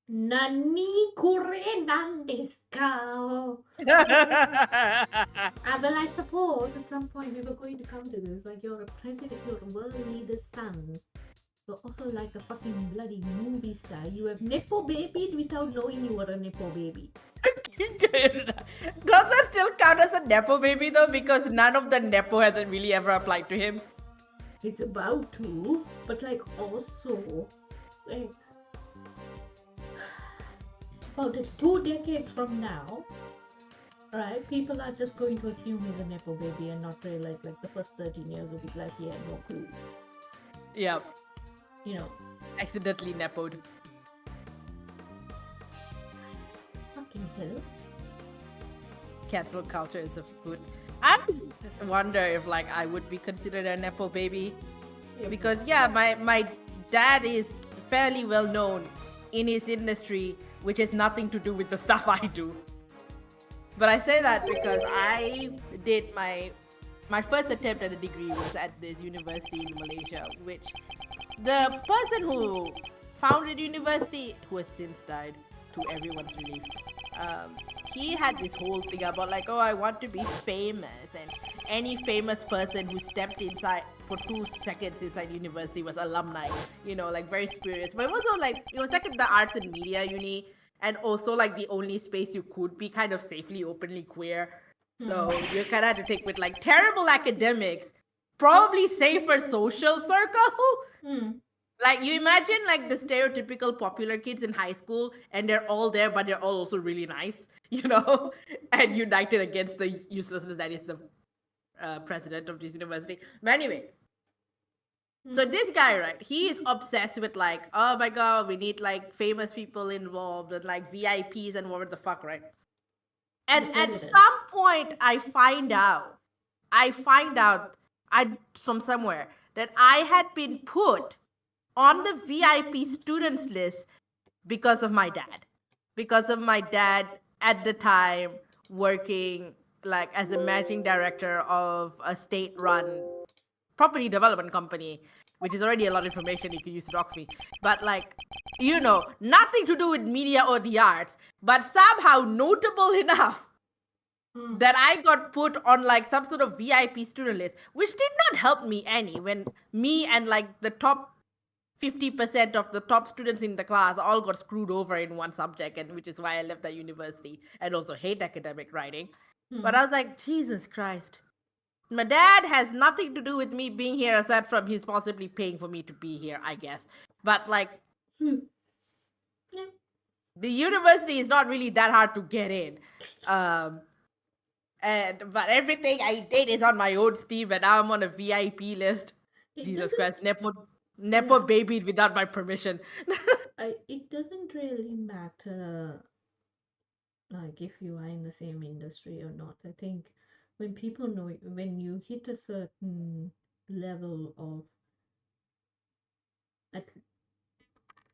Nani kure nan desu ka? Well, I suppose at some point we were going to come to this. Like, you're a president, you're a world leader's son. You're also like a fucking bloody movie star. You have nepo babied without knowing you were a nepo baby. Does that still count as a nepo baby though? Because none of the nepo hasn't really ever applied to him. It's about to, but like also, like, about 2 decades from now, right? People are just going to assume he's a nepo baby and not realize, like, the first 13 years will be like he had no clue. Yeah. You know, Accidentally nepoed. fucking hell. Cancel culture is a food. I just wonder if like I would be considered a nepo baby. Because yeah, my dad is fairly well known in his industry, which has nothing to do with the stuff I do. But I say that because I did my first attempt at a degree was at this university in Malaysia, which the person who founded university, who has since died, to everyone's relief, he had this whole thing about like, oh, I want to be famous, and any famous person who stepped inside for 2 seconds inside university was alumni, you know, like very spurious. But it was also like, it was like the arts and media uni, and also like the only space you could be kind of safely openly queer. So you kind of had to take with like terrible academics, probably safer social circle. Like you imagine like the stereotypical popular kids in high school, and they're all there, but they're all also really nice, you know, and united against the uselessness that is the president of this university. But anyway, so this guy, right, he is obsessed with like, oh my god, we need like famous people involved and like VIPs and whatever the fuck, right? And at some point, I find out from somewhere that I had been put on the VIP students list because of my dad. Because of my dad at the time working like as a managing director of a state-run property development company, which is already a lot of information you could use to dox me. But like, you know, nothing to do with media or the arts, but somehow notable enough that I got put on like some sort of VIP student list, which did not help me any when me and like the top 50% of the top students in the class all got screwed over in one subject, and which is why I left that university and also hate academic writing. But I was like, Jesus Christ. My dad has nothing to do with me being here aside from he's possibly paying for me to be here, I guess. But like, Hmm. Yeah. the university is not really that hard to get in. But everything I did is on my own steam, and now I'm on a VIP list. It Jesus doesn't. Christ, Nepo Yeah. babied without my permission. It doesn't really matter, like if you are in the same industry or not. I think when people know when you hit a certain level of at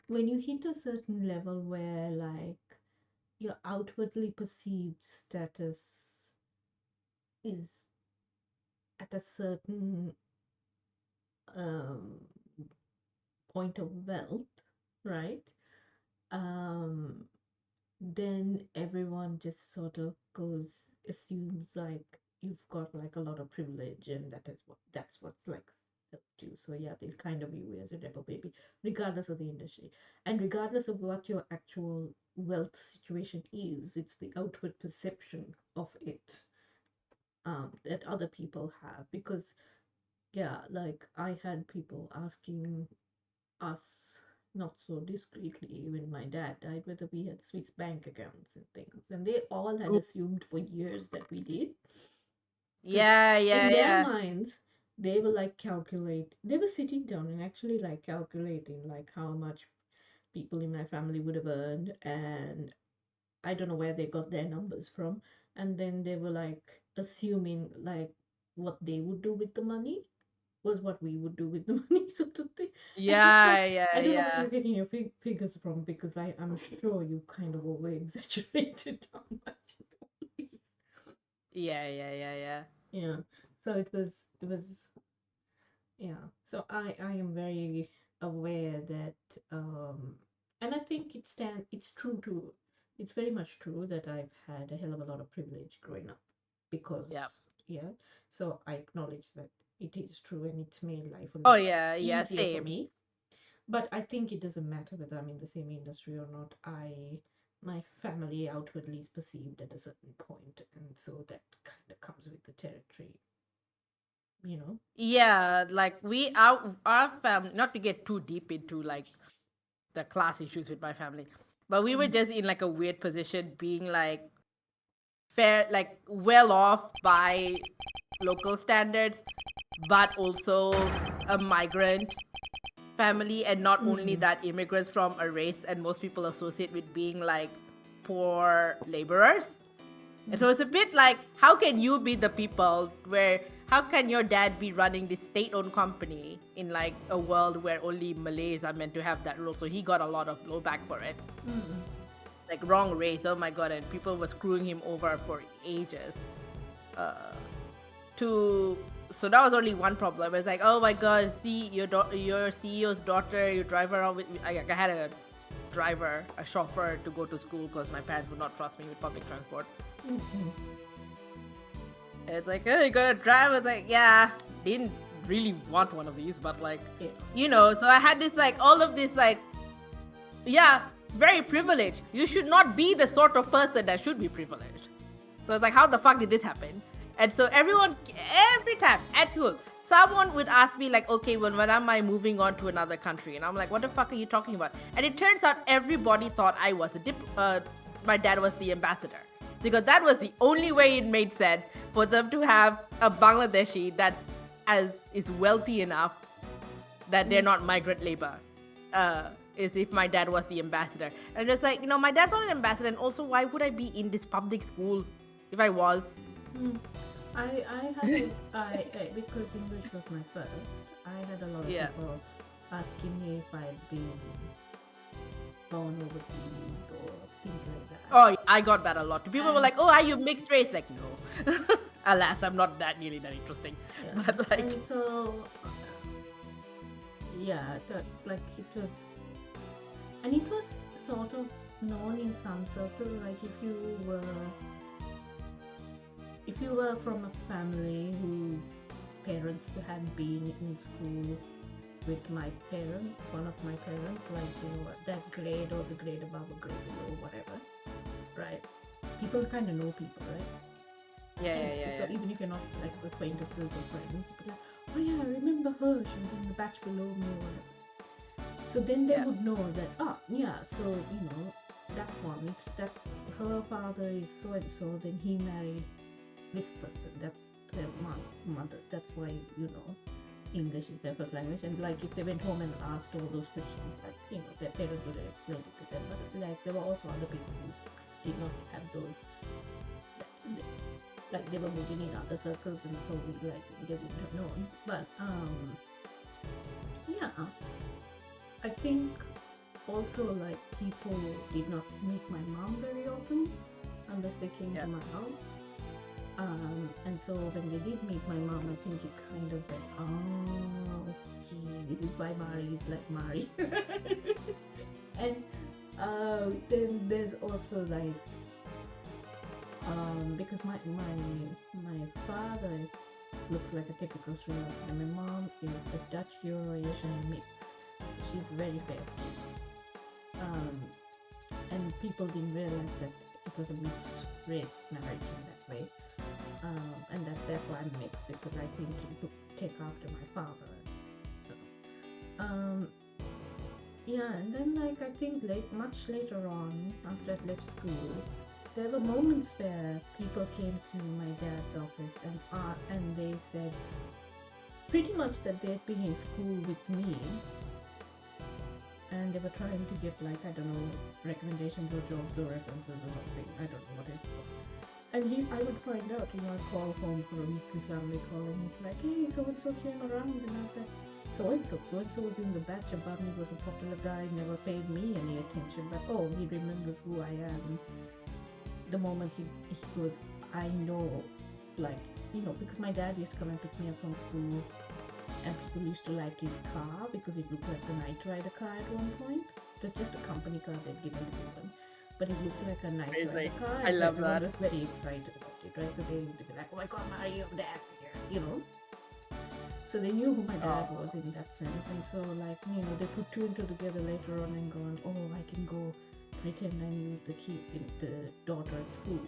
when you hit a certain level where like your outwardly perceived status is at a certain um, point of wealth, right? Um, then everyone just sort of assumes like you've got like a lot of privilege, and that's what's like helped you. So yeah, they kind of view you as a rebel baby, regardless of the industry, and regardless of what your actual wealth situation is. It's the outward perception of it that other people have. Because yeah, like I had people asking us, not so discreetly, even my dad died, whether we had Swiss bank accounts and things. And they all had assumed for years that we did. Because Yeah, in yeah, their yeah. minds, they were like they were sitting down and actually like calculating like how much people in my family would have earned. And I don't know where they got their numbers from. And then they were like assuming like what they would do with the money was what we would do with the money, sort of thing. And it's like, Yeah, yeah, I don't know where yeah. you're getting your figures from, because I'm sure you kind of over exaggerated how much it is. Yeah, yeah, yeah, yeah. Yeah. So it was yeah. So I am very aware that and I think it's true to it's very much true that I've had a hell of a lot of privilege growing up, because Yeah. yeah. So I acknowledge that it is true, and it's made life a Oh lot yeah, yeah, easier for same. me. But I think it doesn't matter whether I'm in the same industry or not. My family outwardly is perceived at a certain point, and so that kind of comes with the territory, you know. Yeah, like our family, not to get too deep into like the class issues with my family, but we were Mm. just in like a weird position, being like fair, like well off by local standards, but also a migrant family, and not only Mm. that, immigrants from a race and most people associate with being like poor laborers. And so it's a bit like, how can you be the people where, how can your dad be running this state-owned company in like a world where only Malays are meant to have that role? So he got a lot of blowback for it. Mm. Like wrong race, oh my god, and people were screwing him over for ages. To So that was only one problem. It's like, oh my god, see your CEO's daughter, you drive around with. I had a driver, a chauffeur to go to school because my parents would not trust me with public transport. It's like, oh, you gotta drive. It's like, yeah, didn't really want one of these, but like, Yeah. so I had this like all of this like, yeah, very privileged. You should not be the sort of person that should be privileged. So it's like, how the fuck did this happen? And so every time at school, someone would ask me like, okay, when am I moving on to another country? And I'm like, what the fuck are you talking about? And it turns out everybody thought I was my dad was the ambassador. Because that was the only way it made sense for them to have a Bangladeshi is wealthy enough that they're not migrant labor. Is if my dad was the ambassador. And it's like, my dad's not an ambassador, and also why would I be in this public school if I was? I had because English was my first. I had a lot of Yeah. people asking me if I'd been born overseas or things like that. Oh, I got that a lot. People were like, "Oh, are you mixed race?" Like, no. Alas, I'm not that interesting. Yeah. But like, And so yeah, like it was, and it was sort of known in some circles. Like if you were from a family whose parents had been in school with my parents, one of my parents, like that grade or the grade above or grade below, whatever, right? People kind of know people, right? Yeah, And yeah, yeah, so yeah. even if you're not like acquaintances or friends, but like, oh yeah, I remember her. She was in the batch below me or whatever. So then they Yeah. would know that, so that one, that her father is so and so, then he married this person. That's their mother. That's why English is their first language. And like if they went home and asked all those questions, like their parents would have explained it to them. But like there were also other people who did not have those. Like they were moving in other circles, and so they wouldn't have known. But yeah, I think also like people did not meet my mom very often unless they came to my house. And so when they did meet my mom, I think it kind of went, oh, okay, this is why Mari is like Mari. And then there's also like, because my father looks like a typical Sri Lankan, and my mom is a Dutch Euro-Asian mix, so she's very fair skinned. And people didn't realize that it was a mixed race marriage in that way. And therefore I'm mixed because I seem to take after my father. So, yeah, and then like I think much later on, after I left school, there were moments where people came to my dad's office and they said pretty much that they'd been in school with me. And they were trying to get like, I don't know, recommendations or jobs or references or something. I don't know what it was. And I would find out, I'd call home for a weekly family call and he'd be like, hey, so-and-so came around. And I was like, so-and-so was in the batch above me, was a popular guy, never paid me any attention. But oh, he remembers who I am. The moment he goes, I know, like, because my dad used to come and pick me up from school. And people used to like his car because it looked like the Knight Rider car at one point. It was just a company car they'd given to people. But it looked like a Knight Rider car. I love that. Everyone was very excited about it, right? So they would be like, oh my god, Mario, dad's here, So they knew who my dad was in that sense. And so like, they put two and two together later on and gone, oh, I can go pretend I'm the daughter at school.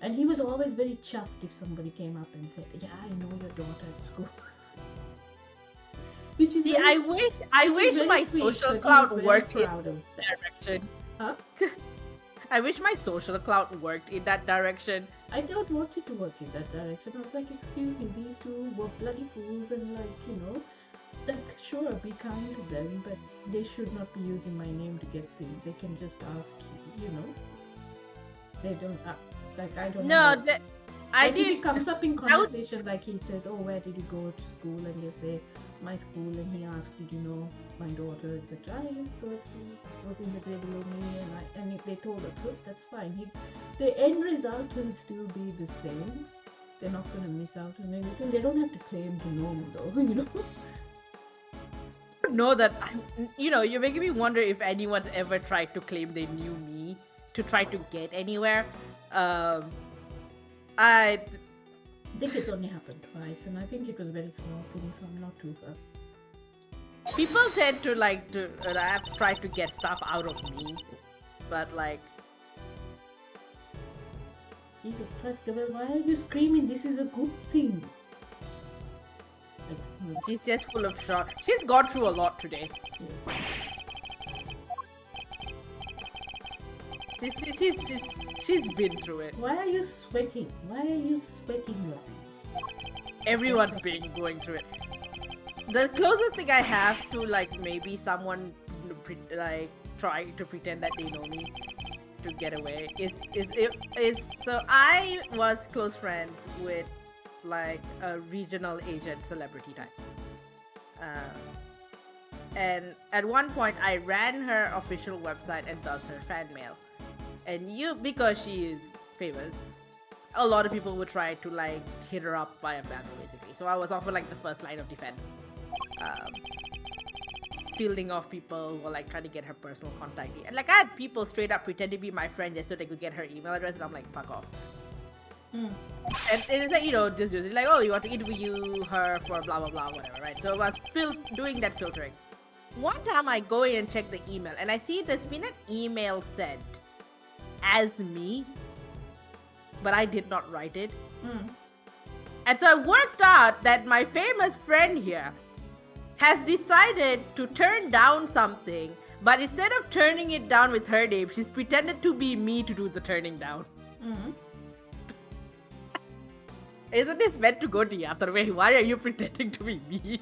And he was always very chuffed if somebody came up and said, yeah, I know your daughter at school. Which is See, I wish my social clout worked in that direction. Huh? I wish my social clout worked in that direction. I don't want it to work in that direction. I was like, excuse me, these two were bloody fools, and like, like, sure, be kind to them, but they should not be using my name to get things. They can just ask, They don't, like, I don't know. No, if it comes up in conversation, like he says, oh, where did you go to school? And you say, my school, and he asked, did you know my daughter, etc. Yes, so it was in the grade below me, and if they told the truth, that's fine. The end result will still be the same. They're not going to miss out on anything. They don't have to claim to know me, though, Know that you're making me wonder if anyone's ever tried to claim they knew me to try to get anywhere. I think it's only happened twice, and I think it was very small thing, so I'm not too fussed. People tend to like to try to get stuff out of me, but like, Jesus Christ, Gabriel, why are you screaming? This is a good thing. Like, she's just full of shock. She's gone through a lot today. Yes. She's been through it. Why are you sweating? Why are you sweating like? Everyone's been going through it. The closest thing I have to like maybe someone like trying to pretend that they know me to get away is so I was close friends with like a regional Asian celebrity type. And at one point I ran her official website and thus her fan mail. And because she is famous, a lot of people would try to like hit her up via banner basically. So I was often like the first line of defense. Fielding off people who were like trying to get her personal contact. And like I had people straight up pretend to be my friend just so they could get her email address, and I'm like, fuck off. And it's like, just using like, oh, you want to interview her for blah blah blah, whatever, right? So I was doing that filtering. One time I go in and check the email and I see there's been an email sent as me, but I did not write it. Mm. And so I worked out that my famous friend here has decided to turn down something, but instead of turning it down with her name, she's pretended to be me to do the turning down. Mm. Isn't this meant to go the other way? Why are you pretending to be me?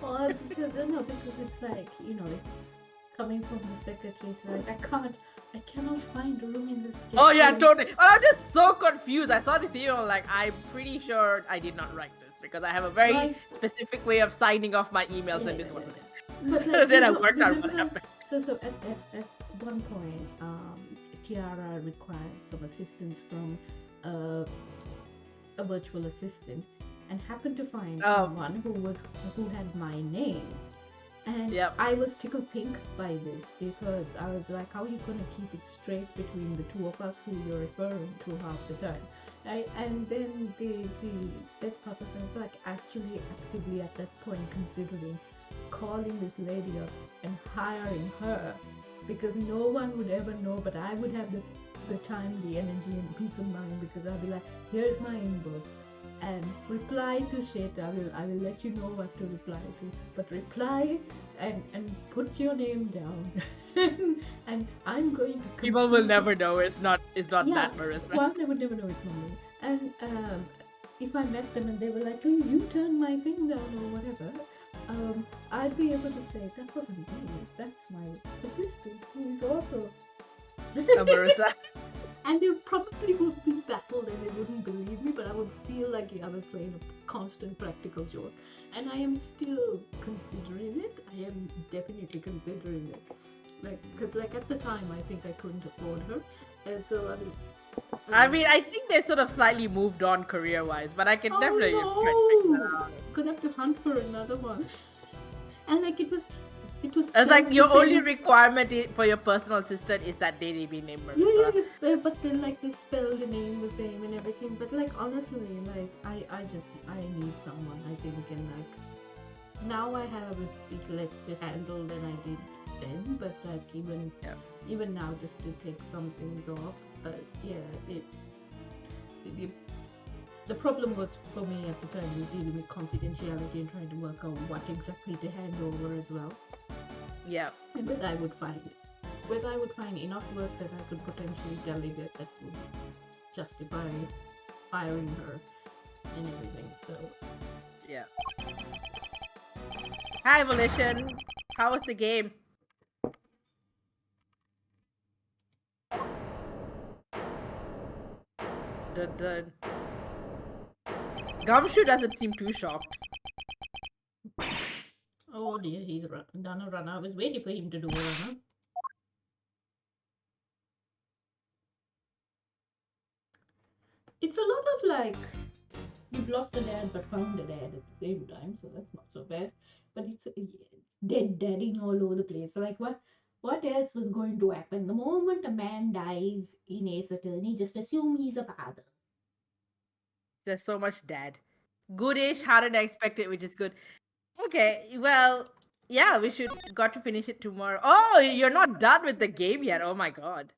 Well, I don't know, because it's like, you know, it's coming from the secretary side. I cannot find a room in this. Oh yeah, schedule. totally. Well, I'm just so confused. I saw this email, like, I'm pretty sure I did not write this because I have a very Right. specific way of signing off my emails, and this wasn't it. But like, Then I you know, worked out what remember- happened. So at one point, Tiara required some assistance from a virtual assistant, and happened to find Oh. someone who had my name. And Yep. I was tickled pink by this because I was like, how are you gonna keep it straight between the two of us who you're referring to half the time? Right? And then the best part was I was like actually actively at that point considering calling this lady up and hiring her, because no one would ever know, but I would have the time, the energy, and the peace of mind, because I'll be like, here's my inbox, and reply to shit. I will let you know what to reply to, but reply and put your name down. And I'm going to People will complete- never know. It's not Yeah. that, Marissa. One, they would never know it's not me. And if I met them and they were like, oh, you turned my thing down or whatever, I'd be able to say, that wasn't me, that's my assistant, who is also... Marissa. And they probably would be baffled and they wouldn't believe me, but I would feel like I was playing a constant practical joke. And I am still considering it. I am definitely considering it. Because at the time, I think I couldn't afford her. And so, I mean, I think they sort of slightly moved on career-wise, but I can definitely try to figure that out. Gonna have to hunt for another one. And like it was It's like spelled your the same- only requirement for your personal assistant is that they be named Yeah, Marissa. yeah, but then like they spell the name the same and everything. But like honestly, like I need someone, I think, and like now I have a bit less to handle than I did then. But like even now, just to take some things off. The problem was for me at the time was dealing with confidentiality and trying to work out what exactly to hand over as well. Yeah. And whether I would find enough work that I could potentially delegate that would justify firing her and everything. So Yeah. Hi, Volition. How was the game? Dun. Gumshoe doesn't seem too shocked. oh dear, he's done a run. I was waiting for him to do a run. It's a lot of like you've lost a dad but found a dad at the same time, so that's not so bad. But it's dead dadding all over the place. Like what else was going to happen? The moment a man dies in Ace Attorney, just assume he's a father. There's so much dad. Goodish, harder than expected, which is good. Okay, well, yeah, we got to finish it tomorrow. Oh, you're not done with the game yet. Oh my god.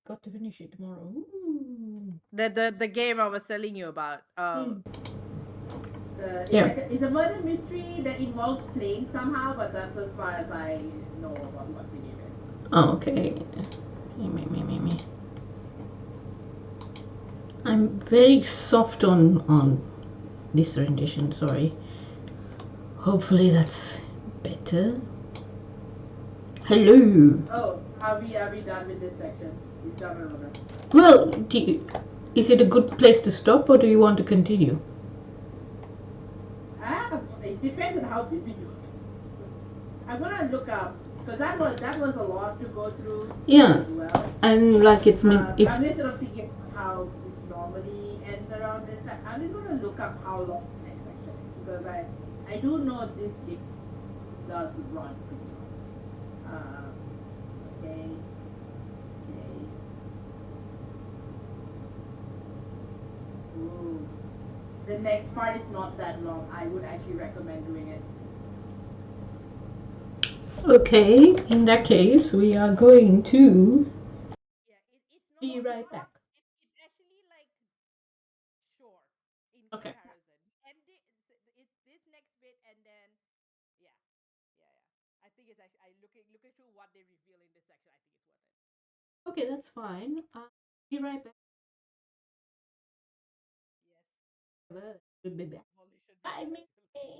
Got to finish it tomorrow. Ooh. The game I was telling you about. Yeah. It's a murder mystery that involves playing somehow, but that's as far as I know about what the game is. Oh, okay. Me. I'm very soft on this rendition, sorry. Hopefully that's better. Hello. Oh, are we done with this section? It's done or not? Well, is it a good place to stop or do you want to continue? It depends on how busy you are. I'm gonna look up because that was a lot to go through Yeah. as well. And like it's I'm just sort of thinking how this normally ends around this time. I'm just gonna look up how long the next section is because I do know this it does run pretty long. Okay. Ooh. The next part is not that long. I would actually recommend doing it. Okay, in that case, we are going to Yeah, it's no, be it's right not. back. It's actually like short in Okay. comparison. The ending, it's this next bit, and then yeah, yeah. I think it's actually I looking through what they reveal in this section. I think it's worth it. Okay, that's fine. Be right back. Yes, Molly should be 5 minutes. back. What you looking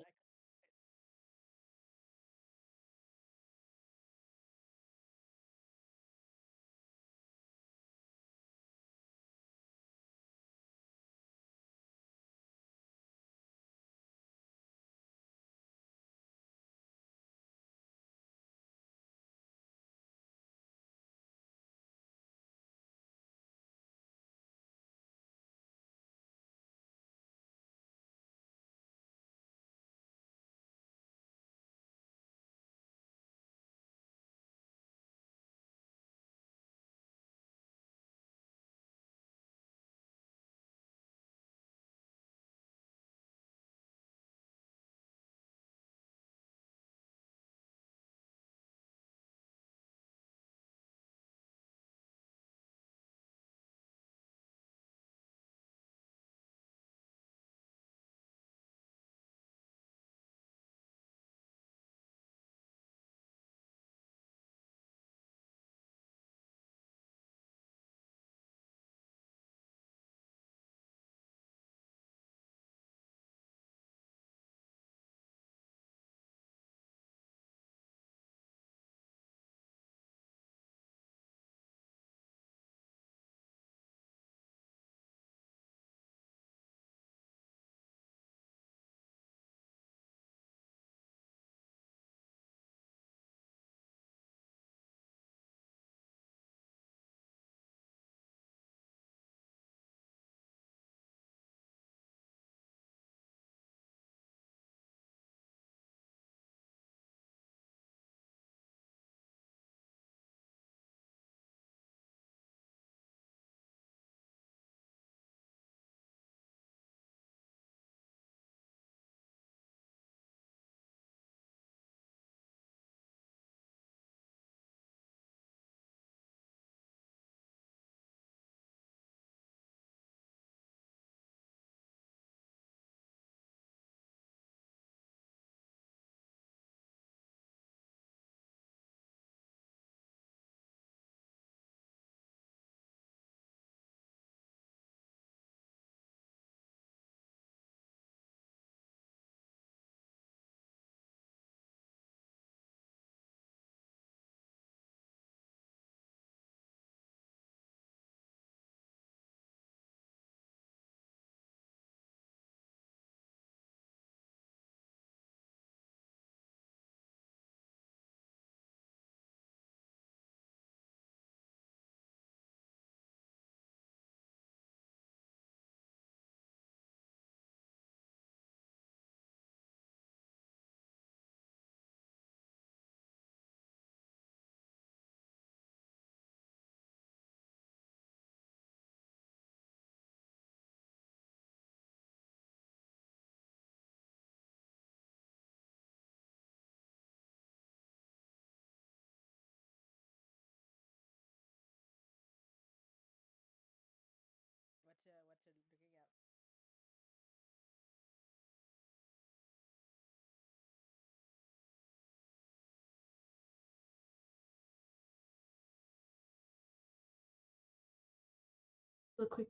at? A quick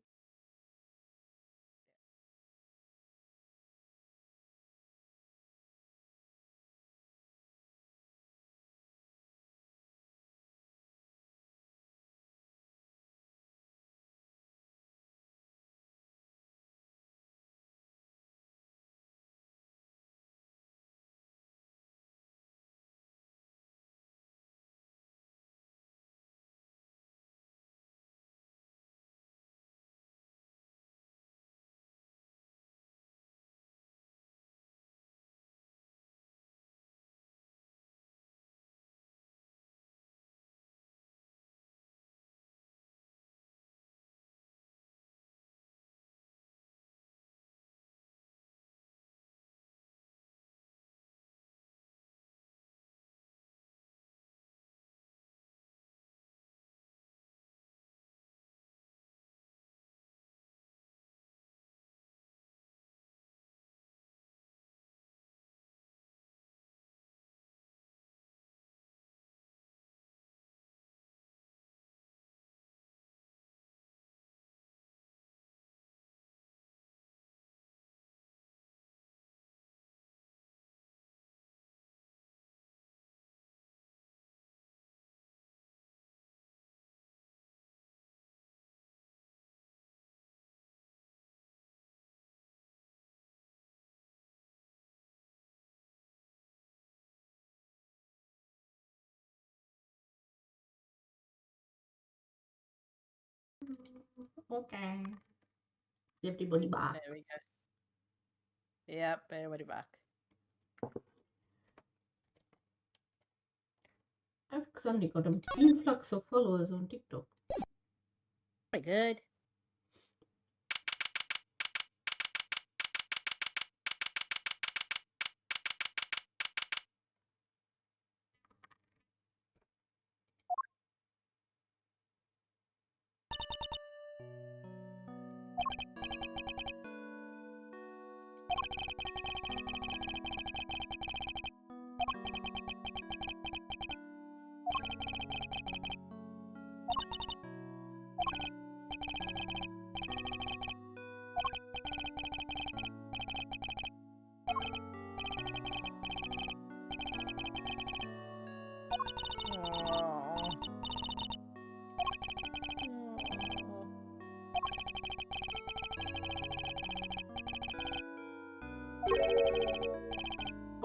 Okay. Everybody back. There we go. Yep, everybody back. I've suddenly got an influx of followers on TikTok. Very good.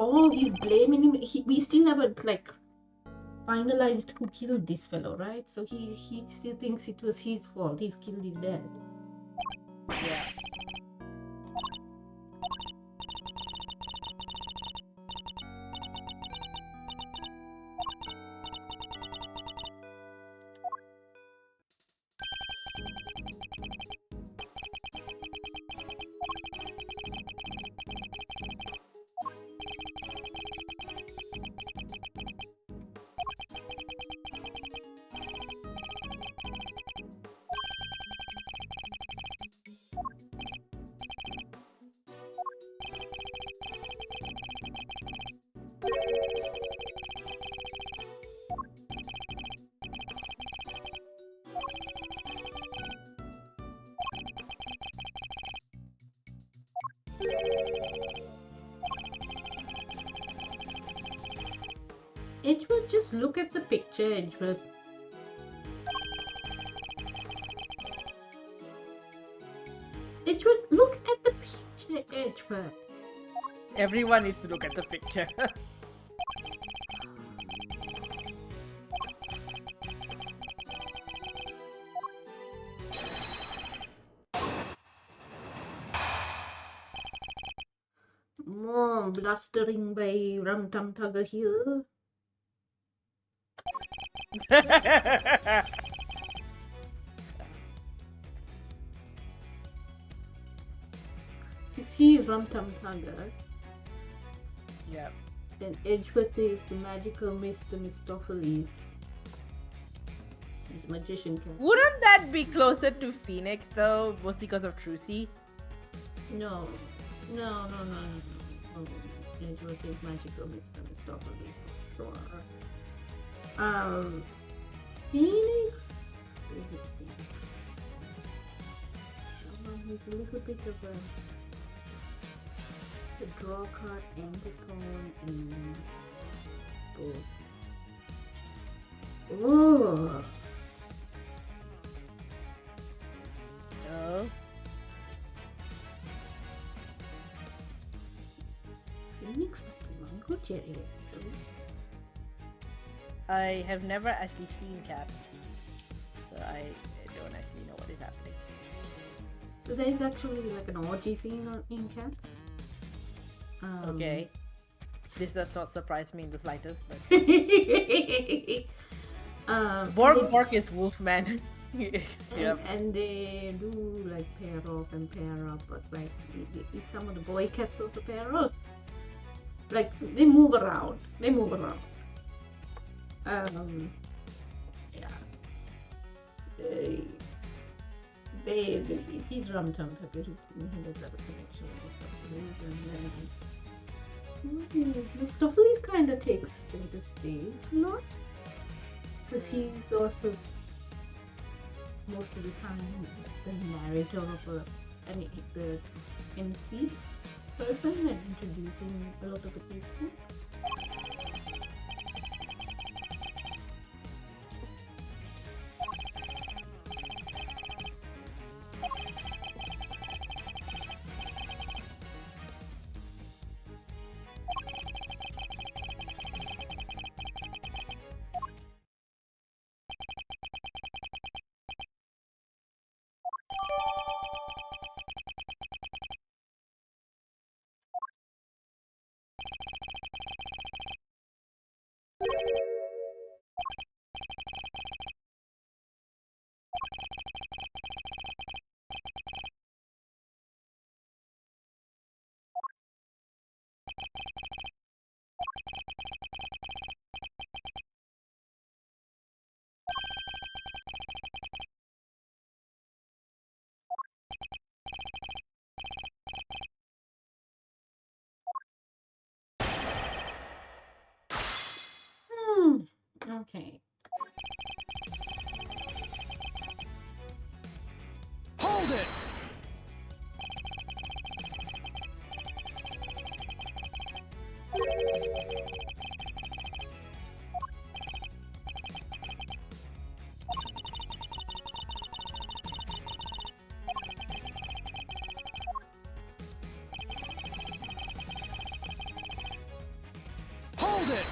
Oh, he's blaming him. We still haven't like finalized who killed this fellow, right? So he still thinks it was his fault. He's killed his dad. Yeah. Edgeworth, just look at the picture, Edgeworth. Edgeworth, look at the picture, Edgeworth. Everyone needs to look at the picture. More blustering by Rum Tum Tugger here. If he is Rum Tum Tugger, Yep. then Edgeworth is the magical Mr. Mistopheles. He's a magician cat. Wouldn't that be closer to Phoenix though, mostly because of Trucy? No. No. Edgeworth is magical Mr. Mistopheles for sure. Phoenix? Is it Phoenix? He's a little bit of a draw card and the tone in both. Oh! Oh. Phoenix must be one good Jerry. I have never actually seen Cats, so I don't actually know what is happening. So there's actually like an orgy scene in Cats. Okay. This does not surprise me in the slightest, but Bork is Wolfman. Yep. And they do like pair off and pair up, but like some of the boy cats also pair up. Like they move around. Yeah. He's Rum Tum Tugger. He does have a connection with Mistopheles kind of takes center stage a lot, because he's also most of the time the narrator of the MC person and introducing a lot of the people. Okay. Hold it! Hold it!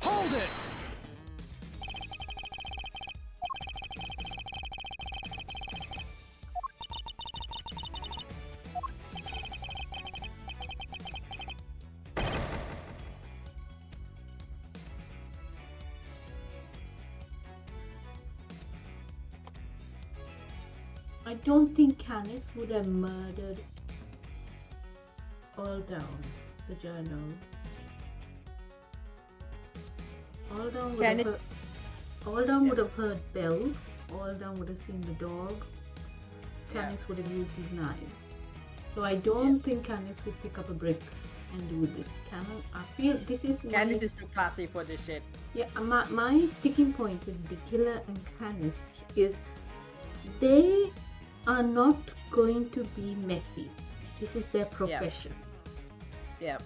Hold it! I don't think Canis would have murdered All Down, the journal. All Down would have Canis- heard, All Down would have heard bells. All Down would have seen the dog. Yeah. Canis would have used his knife. So I don't think Canis would pick up a brick and do this. I feel this is Canis my, is too classy for this shit. yeah, my sticking point with the killer and Canis is they are not going to be messy. This is their profession. Yeah.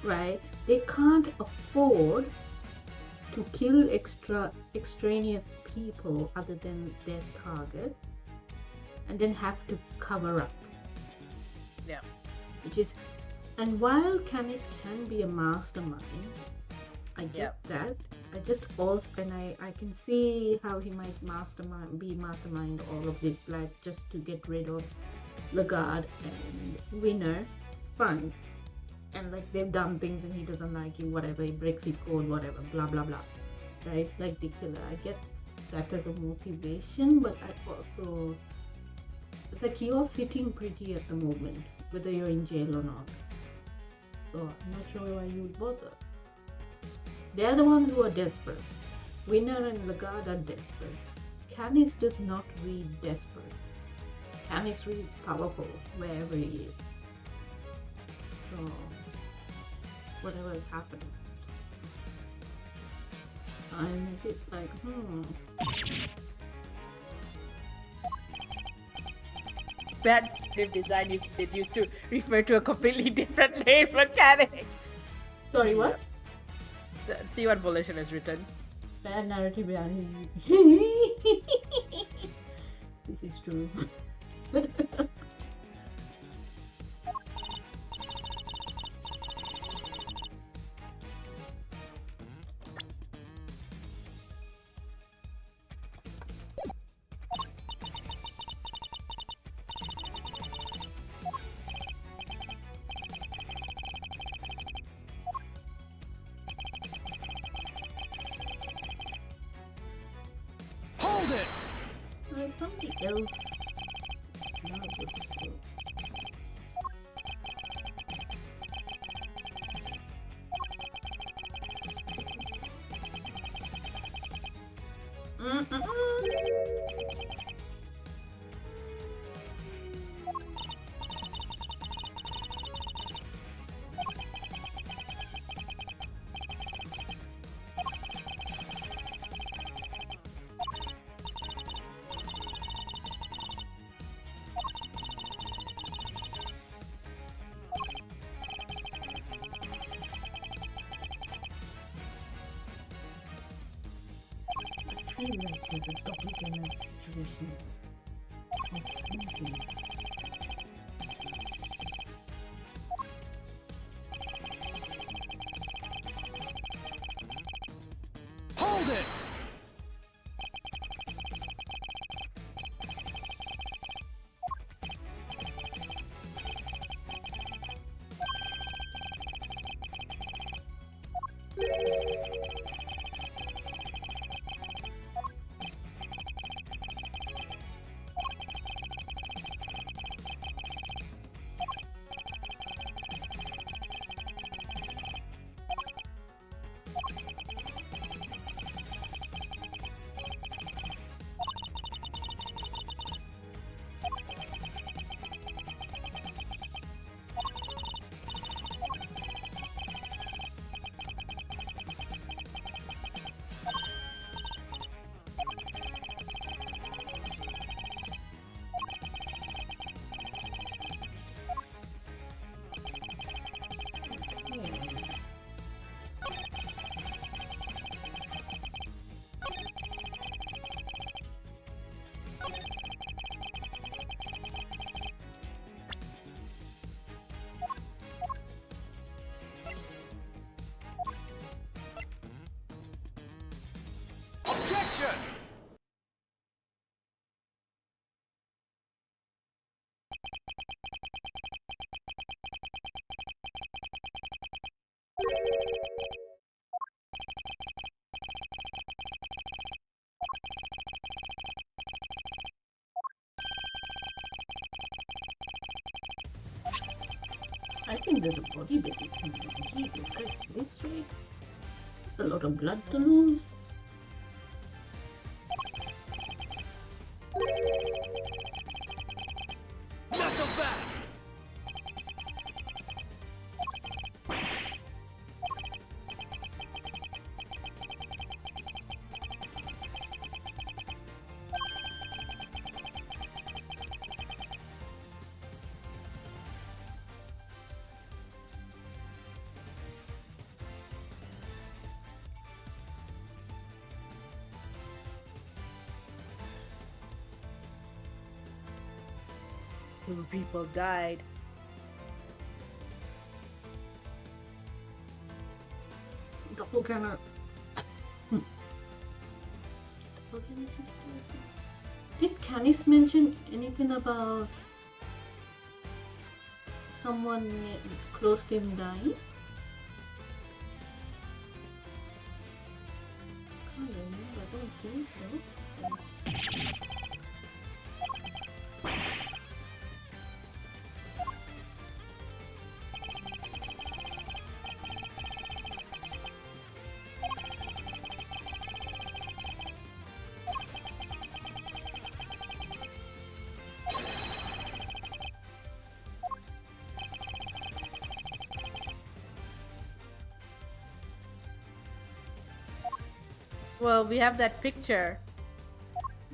Right? They can't afford to kill extraneous people other than their target and then have to cover up. Yeah. Which is, and while Canis can be a mastermind, I get that. I just also, and I can see how he might mastermind all of this, like just to get rid of Lagarde and Winner. Fine. And like they've done things and he doesn't like you, whatever, he breaks his code, whatever, blah blah blah. Right? Like the killer. I get that as a motivation, but I also, it's like you're sitting pretty at the moment, whether you're in jail or not. So I'm not sure why you would bother. They're the ones who are desperate. Winner and Lagarde are desperate. Canis does not read desperate. Canis reads powerful wherever he is. So whatever is happening, I'm a bit like, Bad narrative design used to refer to a completely different name for Canis. Sorry, what? See what Volition has written. Bad narrative behind. This is true. Hold it! There's somebody else. No, it's true. feel like there's a doppelganger situation or something. Hold it! Objection! I think there's a body baby thing. Jesus Christ, this rate? It's a lot of blood to lose. Not so fast! Two people died. Doppelganger. Doppelganger situation. Did Canis mention anything about someone close to him dying? Can't remember, I don't think so. Well, we have that picture.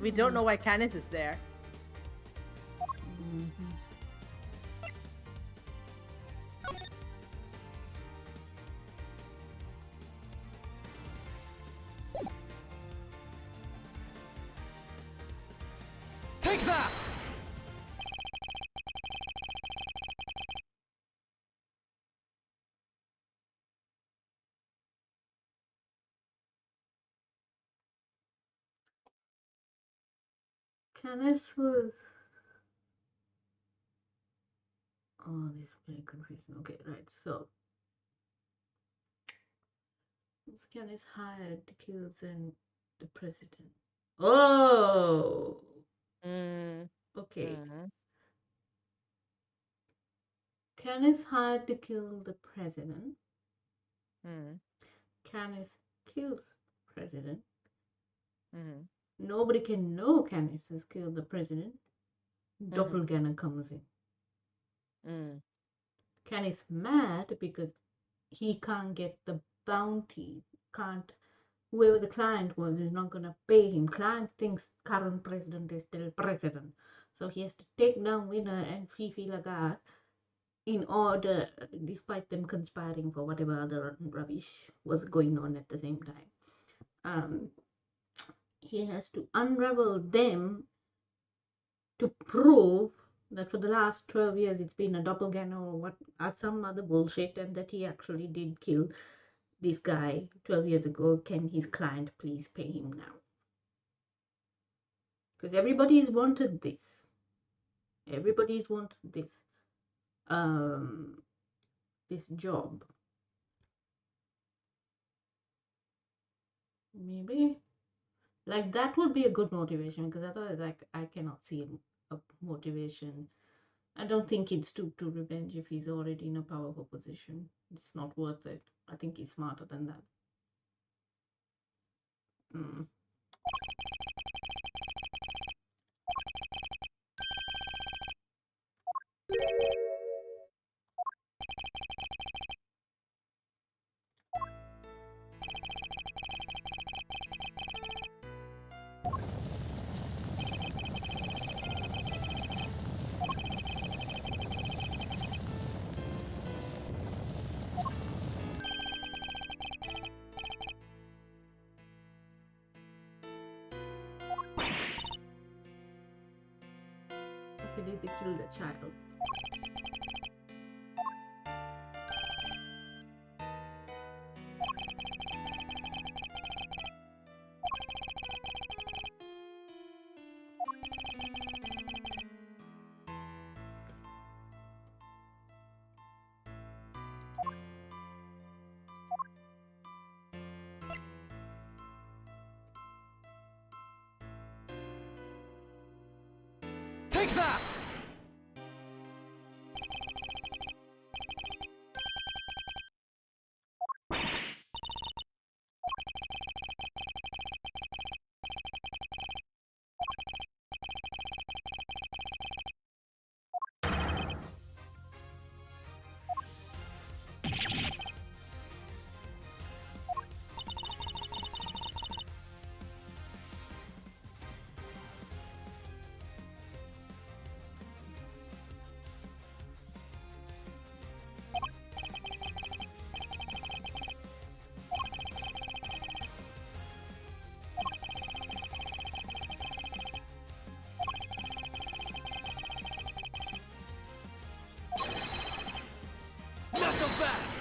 We don't know why Canis is there. Take that! Canis was. Oh, this is very confusing. Okay, right. So, was Canis hired to kill the president? Oh, Mm. okay. Mm. Canis hired to kill the president. Mm. Canis kills president. Mm. Nobody can know Canis has killed the president. Doppelganger comes in. Mm. Canis mad because he can't get the bounty. Whoever the client was is not gonna pay him. Client thinks current president is still president, so he has to take down Winner and Fifi Lagarde in order, despite them conspiring for whatever other rubbish was going on at the same time. he has to unravel them to prove that for the last 12 years it's been a doppelganger or what, or some other bullshit, and that he actually did kill this guy 12 years ago. Can his client please pay him now? Because everybody's wanted this. Everybody's wanted this job. Maybe like that would be a good motivation, because otherwise like I cannot see a motivation. I don't think he'd stoop to revenge if he's already in a powerful position. It's not worth it. I think he's smarter than that. Mm. Okay, they killed the child. Take that! Not so fast!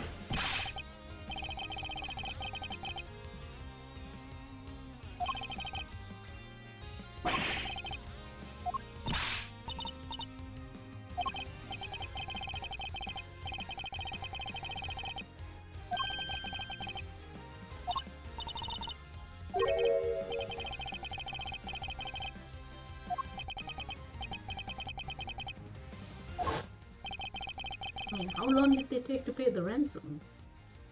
I mean, how long did they take to pay the ransom?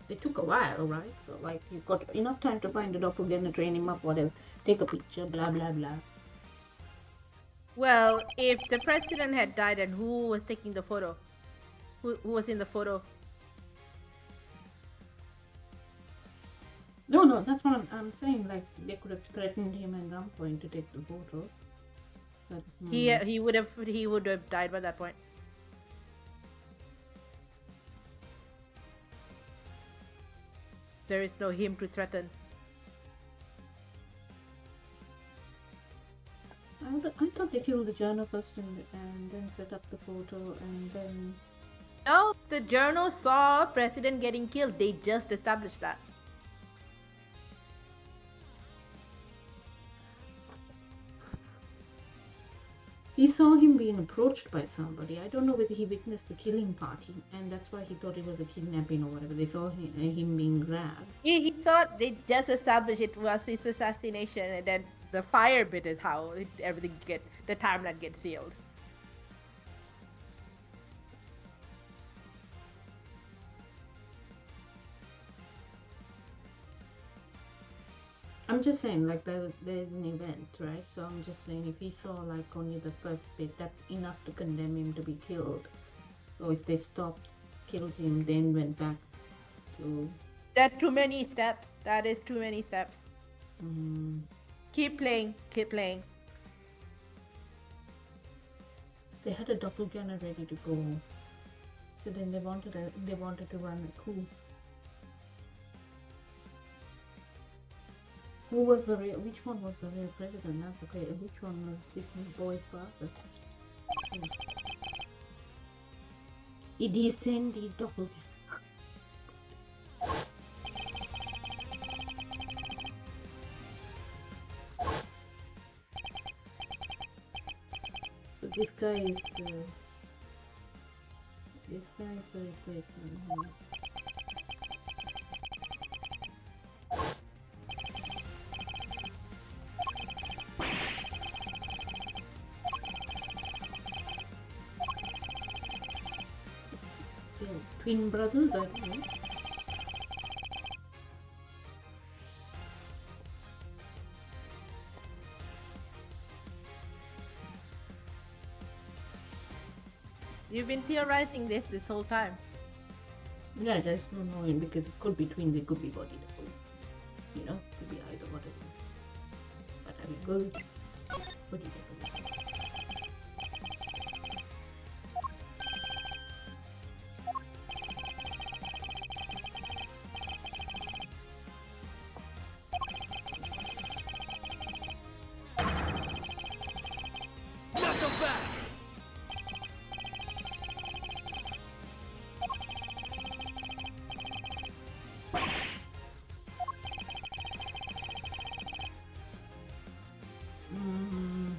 They took a while, right? So, like, you've got enough time to find a doppelganger, train him up, whatever, take a picture, blah, blah, blah. Well, if the president had died, and who was taking the photo? Who was in the photo? No, that's what I'm saying. Like, they could have threatened him at some point to take the photo. But, He would have died by that point. There is no him to threaten. I thought they killed the journal first and then set up the photo and then... No, the journal saw president getting killed. They just established that. He saw him being approached by somebody. I don't know whether he witnessed the killing party, and that's why he thought it was a kidnapping or whatever. They saw him being grabbed. He thought they just established it was his assassination, and then the fire bit is how the timeline gets sealed. I'm just saying, like, there's an event, right? So I'm just saying, if he saw, like, only the first bit, that's enough to condemn him to be killed. So if they stopped, killed him, then went back to... That's too many steps. That is too many steps. Keep playing. Keep playing. They had a doppelganger ready to go. So then they wanted to run a coup. Who was the real? Which one was the real president? That's okay. Which one was this new boy's father? Yeah. Did he send his doppelganger? So this guy is the. This guy is the replacement. Yeah. Twin brothers, I don't know. You've been theorizing this whole time. Yeah, I just don't know him because it could be twins, it could be body double. You know, could be either whatever. But I mean, good. Body double. Not so fast! Mm.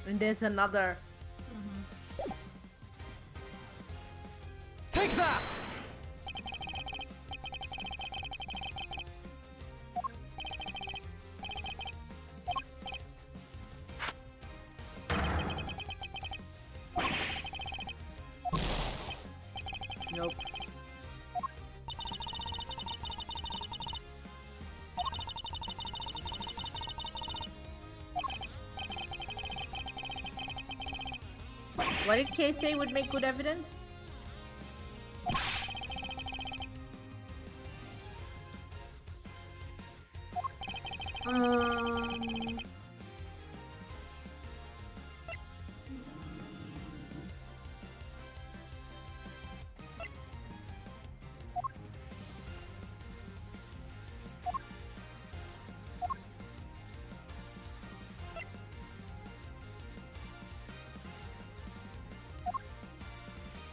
And there's another. Take that! Nope. What did Kay say would make good evidence? Um,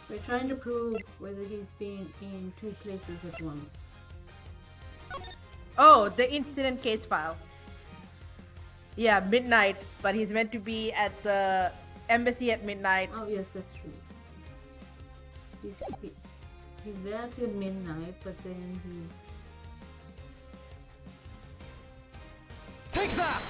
we're trying to prove whether he's been in two places at once. Oh, the incident case file. Yeah, midnight, but he's meant to be at the embassy at midnight. Oh yes, that's true. He's there till midnight, but then he Take that!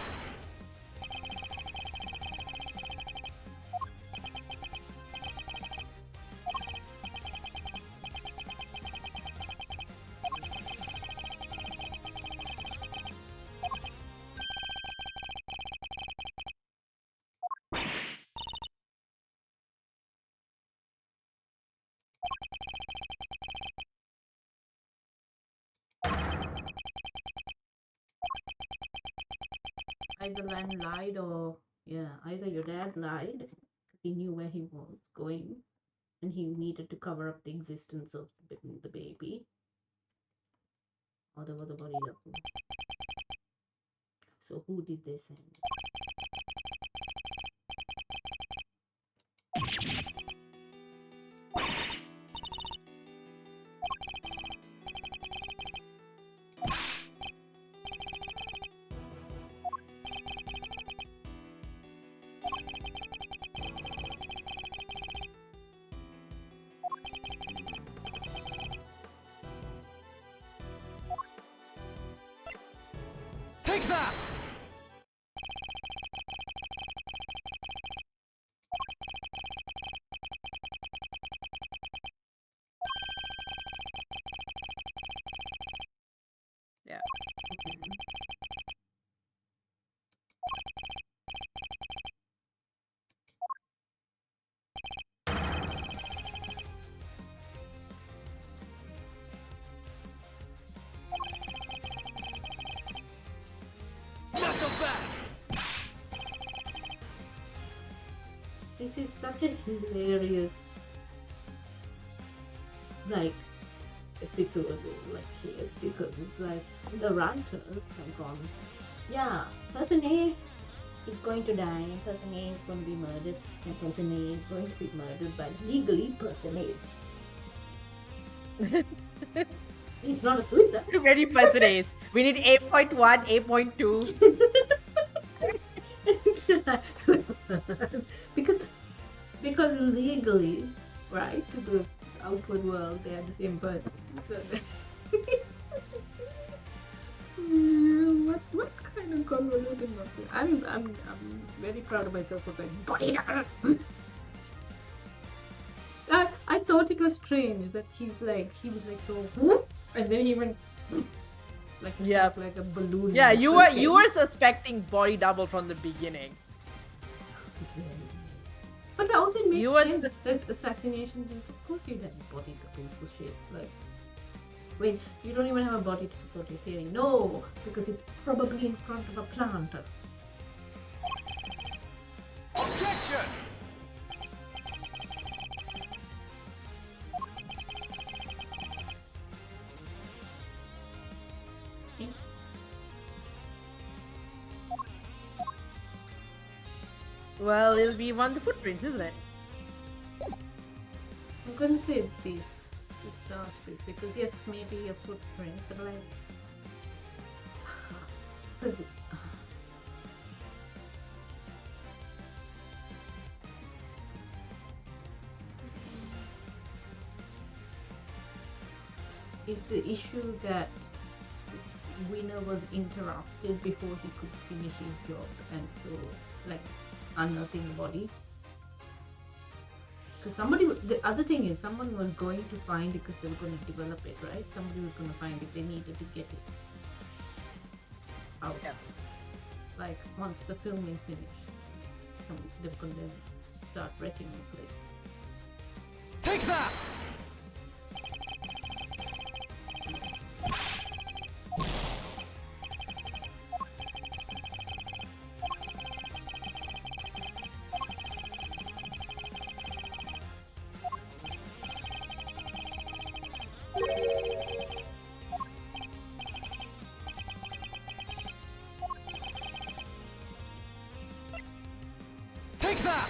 either Len lied or either your dad lied because he knew where he was going and he needed to cover up the existence of the baby, or there was a body double. So who did they send? Take that! Yeah. Okay. Not so fast! This is such a hilarious, like, episode, like, case, because it's like the writers have gone, yeah, person A is going to die, and person A is going to be murdered, and person A is going to be murdered by legally person A. It's not a suicide. Very percentage. We need 8.1, 8.2. because legally, right, to the outward world, they are the same person. So, what kind of convoluted nothing? I'm very proud of myself for going body double. I thought it was strange that he was like so whoop, and then he went like Yeah. like a balloon. Yeah, in you his were face. suspecting body double from the beginning. But that also makes You were- sense. There's assassinations, and of course you'd have body doubles for shit. Like, wait, you don't even have a body to support your theory. No, because it's probably in front of a plant. Objection! Well, it'll be one of the footprints, isn't it? I'm gonna say this to start with because yes, maybe a footprint, but like, because is the issue that Winner was interrupted before he could finish his job, and so like unearthing the body. Because the other thing is, someone was going to find it because they were going to develop it, right? Somebody was going to find it. They needed to get it out. Yeah. Like once the filming finished, they're going to start wrecking the place. Take that! Take that!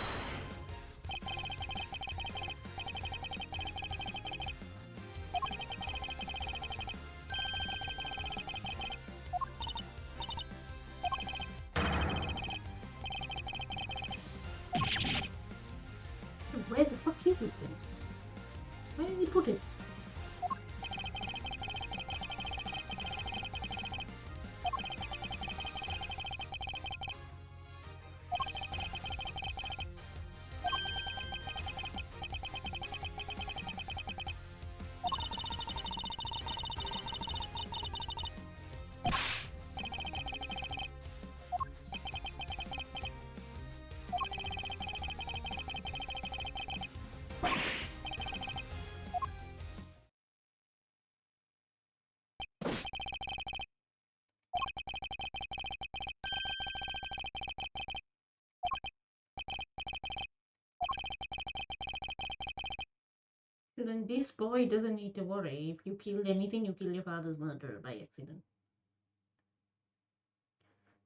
Where the fuck is it then? Where did he put it? then this boy doesn't need to worry. If you killed anything, you kill your father's murderer by accident.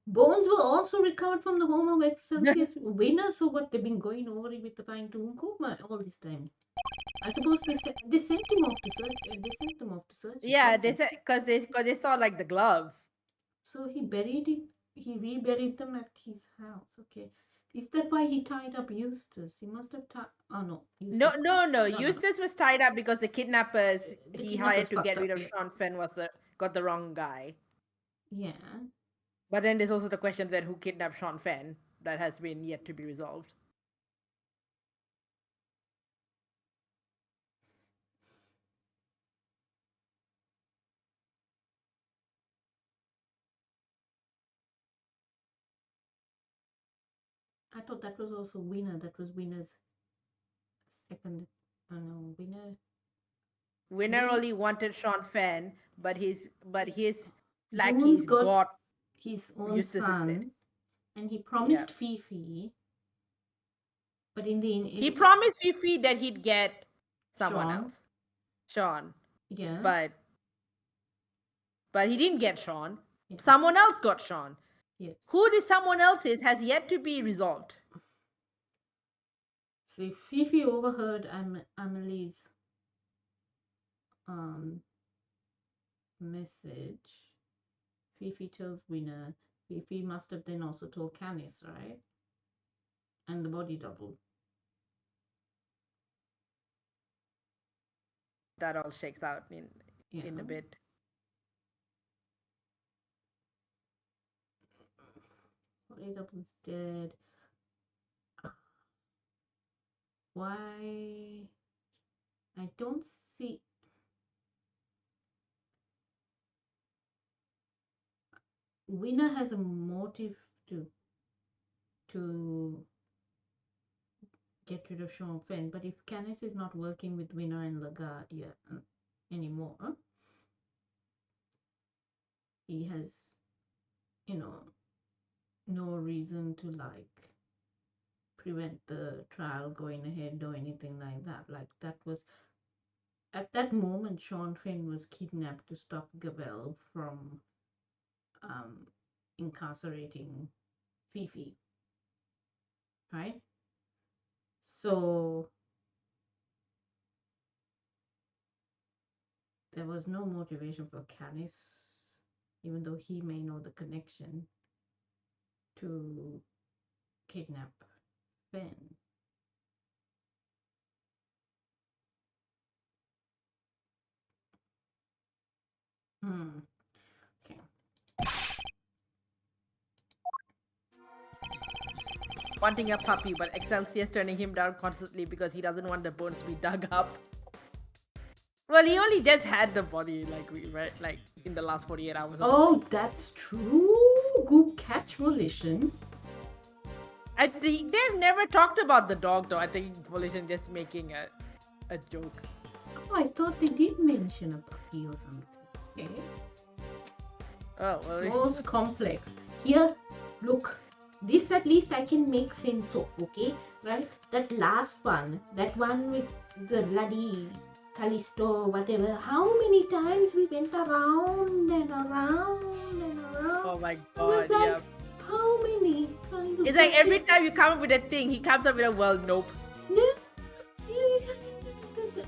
Bones were also recovered from the home of Excelsior's winner. So what, they've been going over it with the fine-tooth comb all this time. I suppose they sent him off to search. They sent them off to search. it, Yeah, right? they said because they saw like the gloves. So he buried it. He reburied them at his house. Okay. Is that why he tied up Eustace? He must have tied. Oh no. No, Eustace. no. Eustace was tied up because the kidnappers The he kidnappers hired to fucked get up, rid of yeah. Sean Fenn got the wrong guy. Yeah. But then there's also the question then who kidnapped Sean Fenn that has been yet to be resolved. I thought that was also Winner. That was Winner's second. Oh no, Winner. Winner Winner- only wanted Sean Fenn, but his Bones lackeys got his own Eustace son, instead. and he promised Fifi. But in the He promised Fifi that he'd get someone Sean. else. Sean. Yes. But he didn't get Sean. Yeah. Someone else got Sean. Yes. Who this someone else is has yet to be resolved. So Fifi overheard Amelie's message. Fifi tells Winner. Fifi must have then also told Canis, right? And the body double. That all shakes out in a bit. Body double's dead. Why? I don't see. Winner has a motive to get rid of Sean Fenn, but if Canis is not working with Winner and LaGuardia anymore, he has, no reason to prevent the trial going ahead or anything like that. Like that was at that moment, Sean Fenn was kidnapped to stop Gabelle from incarcerating Fifi, right? So there was no motivation for Canis, even though he may know the connection, to kidnap Fenn. Okay. Wanting a puppy, but Excelsior's turning him down constantly because he doesn't want the bones to be dug up. Well, he only just had the body, like in the last 48 hours. Oh, that's true. Good catch, Volition. I think they've never talked about the dog, though. I think Volition just making a jokes. Oh, I thought they did mention a puppy or something. Okay. Oh, well. Most complex. Here, look. This at least I can make sense of, okay? Right? That last one, that one with the bloody Callisto, whatever. How many times we went around and around and around? Oh my I was god, like, yeah. how many? It's like every time you come up with a thing, he comes up with a well, nope.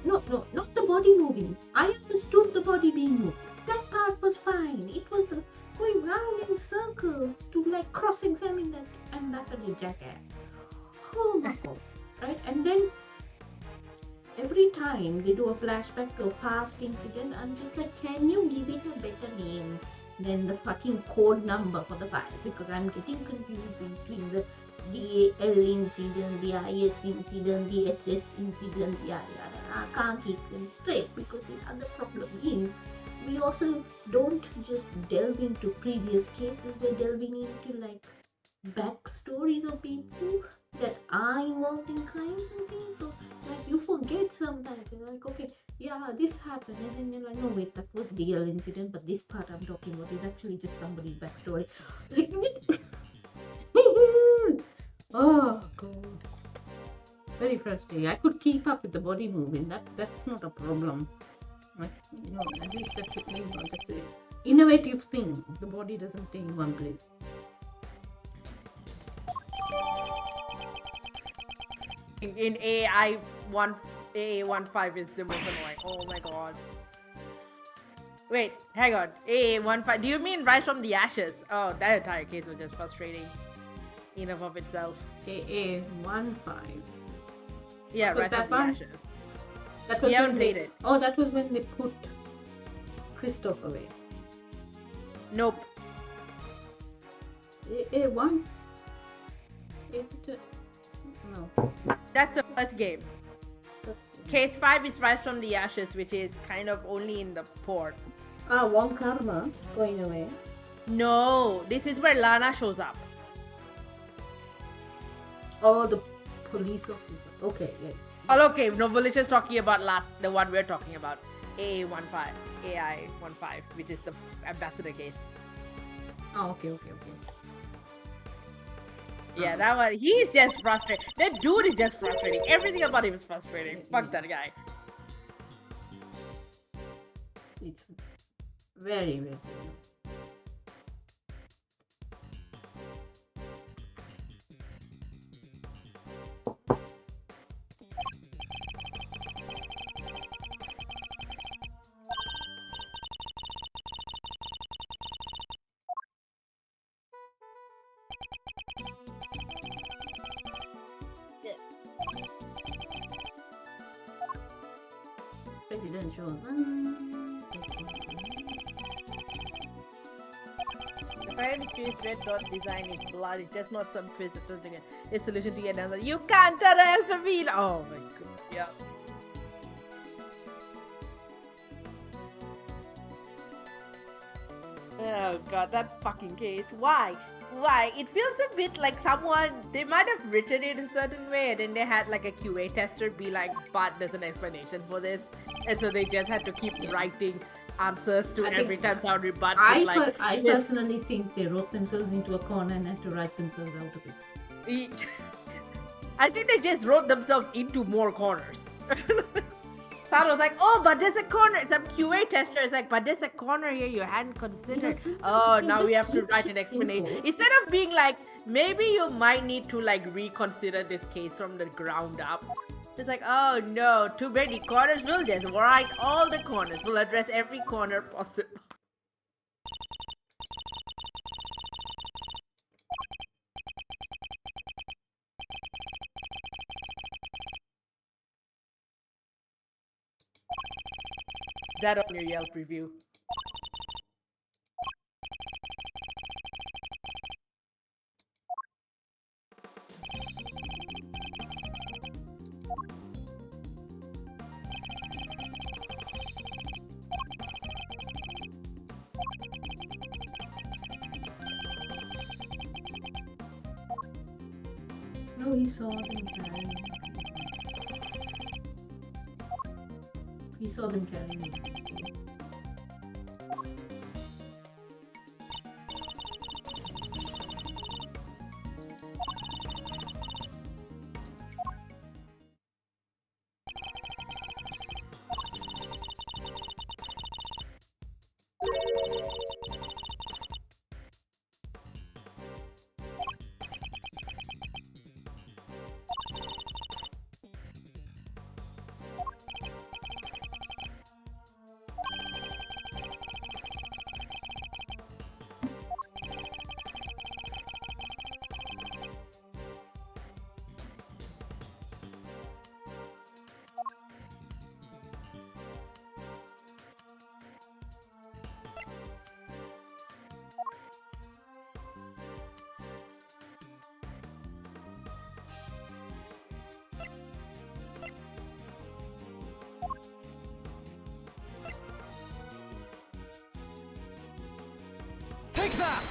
No, not the body moving. I understood the body being moved. That part was fine. It was the going round in circles to cross-examine that ambassador jackass. Oh my god. Right? And then every time they do a flashback to a past incident, I'm just like, can you give it a better name than the fucking code number for the file? Because I'm getting confused between the DAL incident, the IS incident, the SS incident, yada yada. I can't keep them straight because the other problem is we also don't just delve into previous cases, we're delving into backstories of people that are involved in crimes and things. So you forget sometimes. You're like, okay, yeah, this happened, and then you're like, no wait, that was the real incident, but this part I'm talking about is actually just somebody's backstory. Oh god. Very frustrating. I could keep up with the body moving. That's not a problem. Like, at least that's a innovative thing. The body doesn't stay in one place. In AA15 is the most annoying. Oh my god. Wait, hang on. AA15. Do you mean Rise from the Ashes? Oh, that entire case was just frustrating. Enough of itself. AA15. Yeah, Was Rise that from the one? Ashes. That was We haven't when played they- it. Oh, that was when they put Christoph away. Nope. AA1? Is it no. That's the first game. That's- Case 5 is Rise from the Ashes, which is kind of only in the port. Wong Karma going away. No, this is where Lana shows up. Oh, the police officer. Okay, yeah. Oh, okay. No, Village is talking about the one we're talking about. AI15, which is the ambassador case. Oh, okay. Yeah, that one. He's just frustrated. That dude is just frustrating. Everything about him is frustrating. Fuck that guy. It's very, very. Presidential. The fire mysterious red dot design is blood. It's just not some twist that doesn't get a solution to yet another. You can't answer me. Oh my god. Yeah. Oh god, that fucking case. Why? Why? It feels a bit like they might have written it a certain way and then they had like a QA tester be like, but there's an explanation for this. And so they just had to keep writing answers to I think- every time someone rebuts I with like, I this- personally think they wrote themselves into a corner and had to write themselves out of it. I think they just wrote themselves into more corners. Someone was like, oh, but there's a corner. Some QA tester is like, but there's a corner here you hadn't considered. sometimes Oh, they now we just have to keep write shit an explanation. simple. Instead of being like, maybe you might need to like reconsider this case from the ground up. It's like, oh no, too many corners. We'll just write all the corners. We'll address every corner possible. That on your Yelp review. No, he saw them carrying. He saw them carrying it. Take that!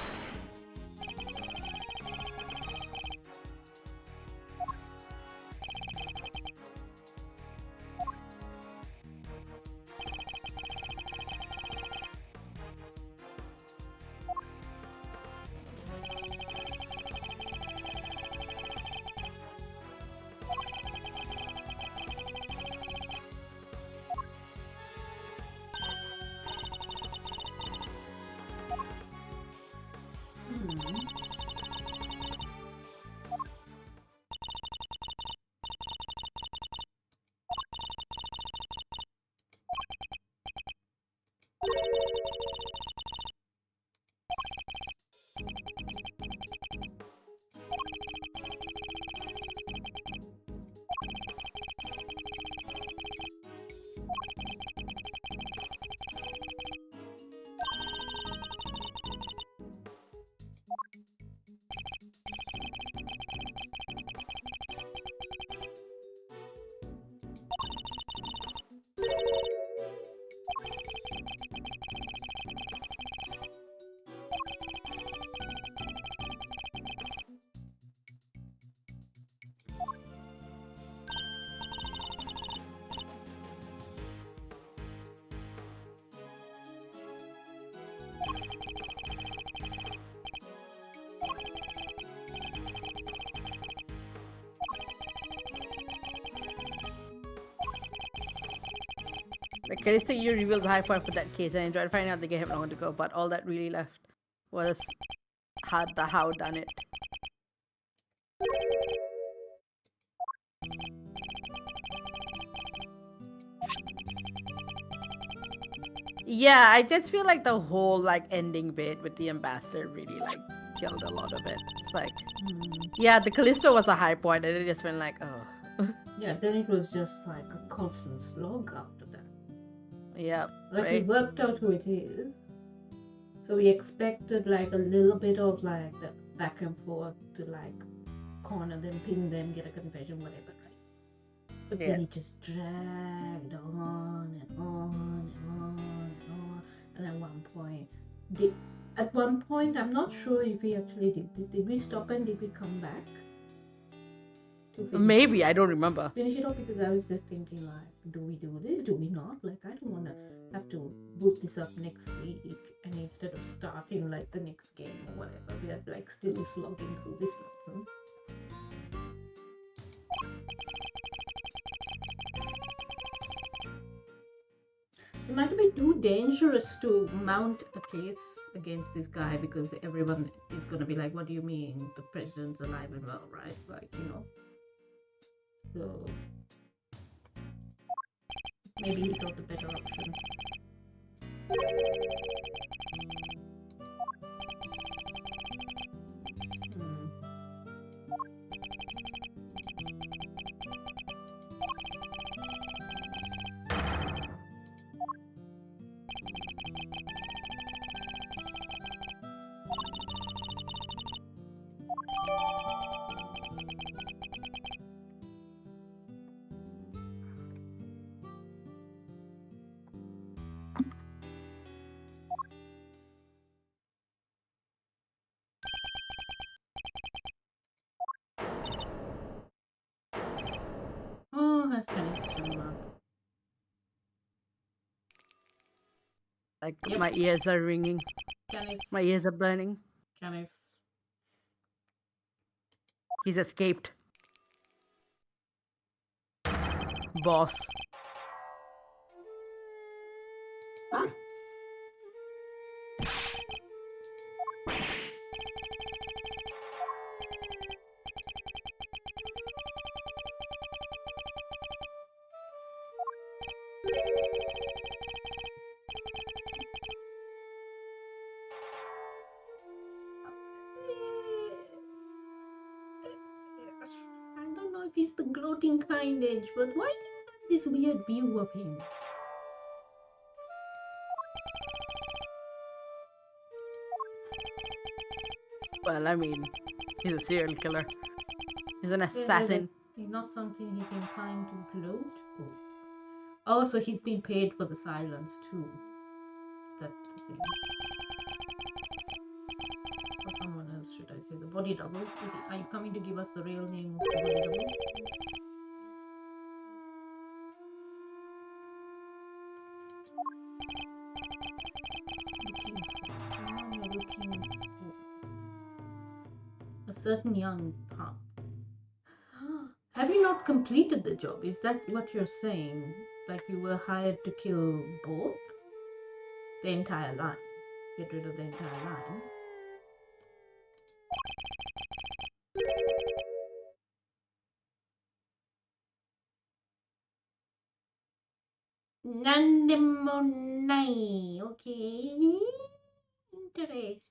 Like Callisto U reveals the high point for that case, and I enjoyed finding out they gave him long to go, but all that really left was had the how done it. Yeah, I just feel like the whole like ending bit with the ambassador really like killed a lot of it. It's like, yeah, the Callisto was a high point, and it just went like, oh. Yeah, then it was just like a constant slog after that. Yeah, Like right. we worked out who it is, so we expected like a little bit of like the back and forth to like corner them, pin them, get a confession, whatever, right? But then it just dragged on and on and on and on. And at one point, I'm not sure if we actually did this. Did we stop and did we come back? To finish Maybe, it? I don't remember. Finish it off, because I was just thinking like, do we do this? Do we not? Like, I don't want to have to boot this up next week, and instead of starting like the next game or whatever, we are like still slogging through this nonsense. It might be too dangerous to mount a case against this guy, because everyone is going to be like, what do you mean the president's alive and well, right? Like, you know. So maybe he thought the better option. Oh, that's Canis. Like, Yep. my ears are ringing. Canis. My ears are burning. Canis. He's escaped. Boss. Huh? I don't know if he's the gloating kind age, but why do you have this weird view of him? Well, I mean, he's a serial killer. He's an assassin. He's not something he's inclined to gloat. Oh, so he's been paid for the silence too. That's the thing. Or someone else, should I say? The body double. Are you coming to give us the real name of the body double? Looking for a certain young pup. Have you not completed the job? Is that what you're saying? Like you were hired to kill both? The entire line. Get rid of the entire line. Nandemonai. Okay. Interesting.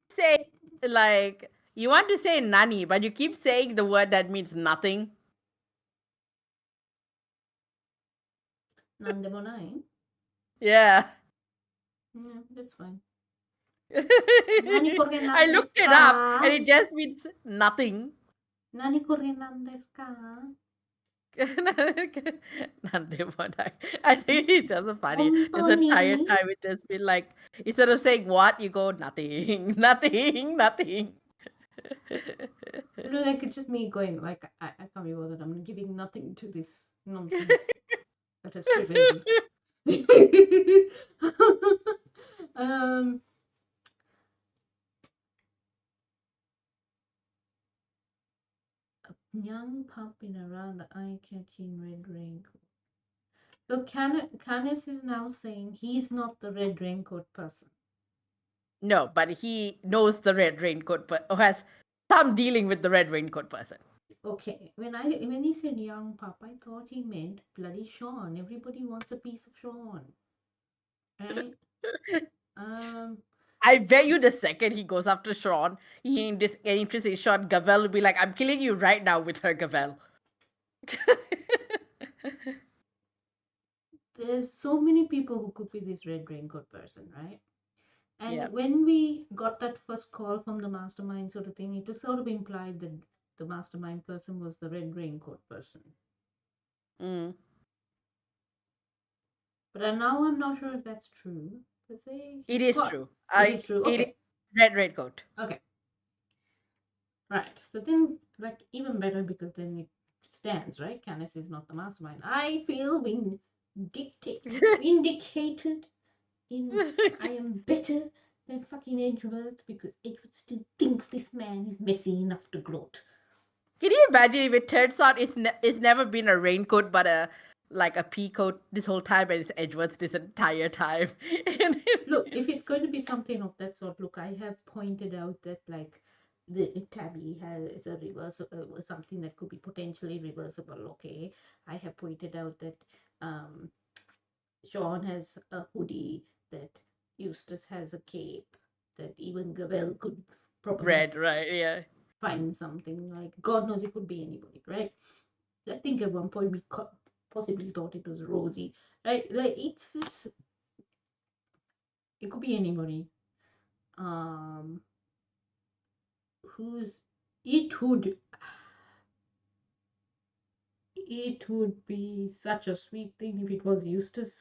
Say, like, you want to say nani, but you keep saying the word that means nothing. Nandemonai? Yeah. Yeah, that's fine. I looked it up and it just means nothing. Nani korenan desu ka? I think it's just funny. This entire Ontoni. time it just been like, instead of saying what, you go nothing, nothing, nothing. Like it's just me going like I can't be bothered. I'm giving nothing to this nonsense that has prevailed. um, young pup in around the eye-catching red raincoat. So Canis is now saying he's not the red raincoat person. No, but he knows the red raincoat, or has some dealing with the red raincoat person. Okay, when he said young pup, I thought he meant bloody Sean. Everybody wants a piece of Sean, right? I bet you the second he goes after Sean, he ain't interested in Sean. Gavel will be like, I'm killing you right now with her, Gavel. There's so many people who could be this red raincoat person, right? And Yeah. when we got that first call from the mastermind sort of thing, it was sort of implied that the mastermind person was the red raincoat person. Mm. But now I'm not sure if that's true. It is true. It is true. It is Okay. red raincoat. Okay. Right. So then, like, even better because then it stands, right? Canis is not the mastermind. I feel vindicated I am better than fucking Edgeworth because Edgeworth still thinks this man is messy enough to gloat. Can you imagine if it turns out it's never been a raincoat but a pea coat this whole time and it's Edgeworth this entire time? Look, if it's going to be something of that sort, look, I have pointed out that like the tabby has a reversible something that could be potentially reversible. Okay, I have pointed out that Sean has a hoodie, that Eustace has a cape, that even Gavel could probably Red, right? Yeah. find something like God knows it could be anybody, right? I think at one point we possibly thought it was Rosie, right? Like it's just, it could be anybody. Who's it would be such a sweet thing if it was Eustace.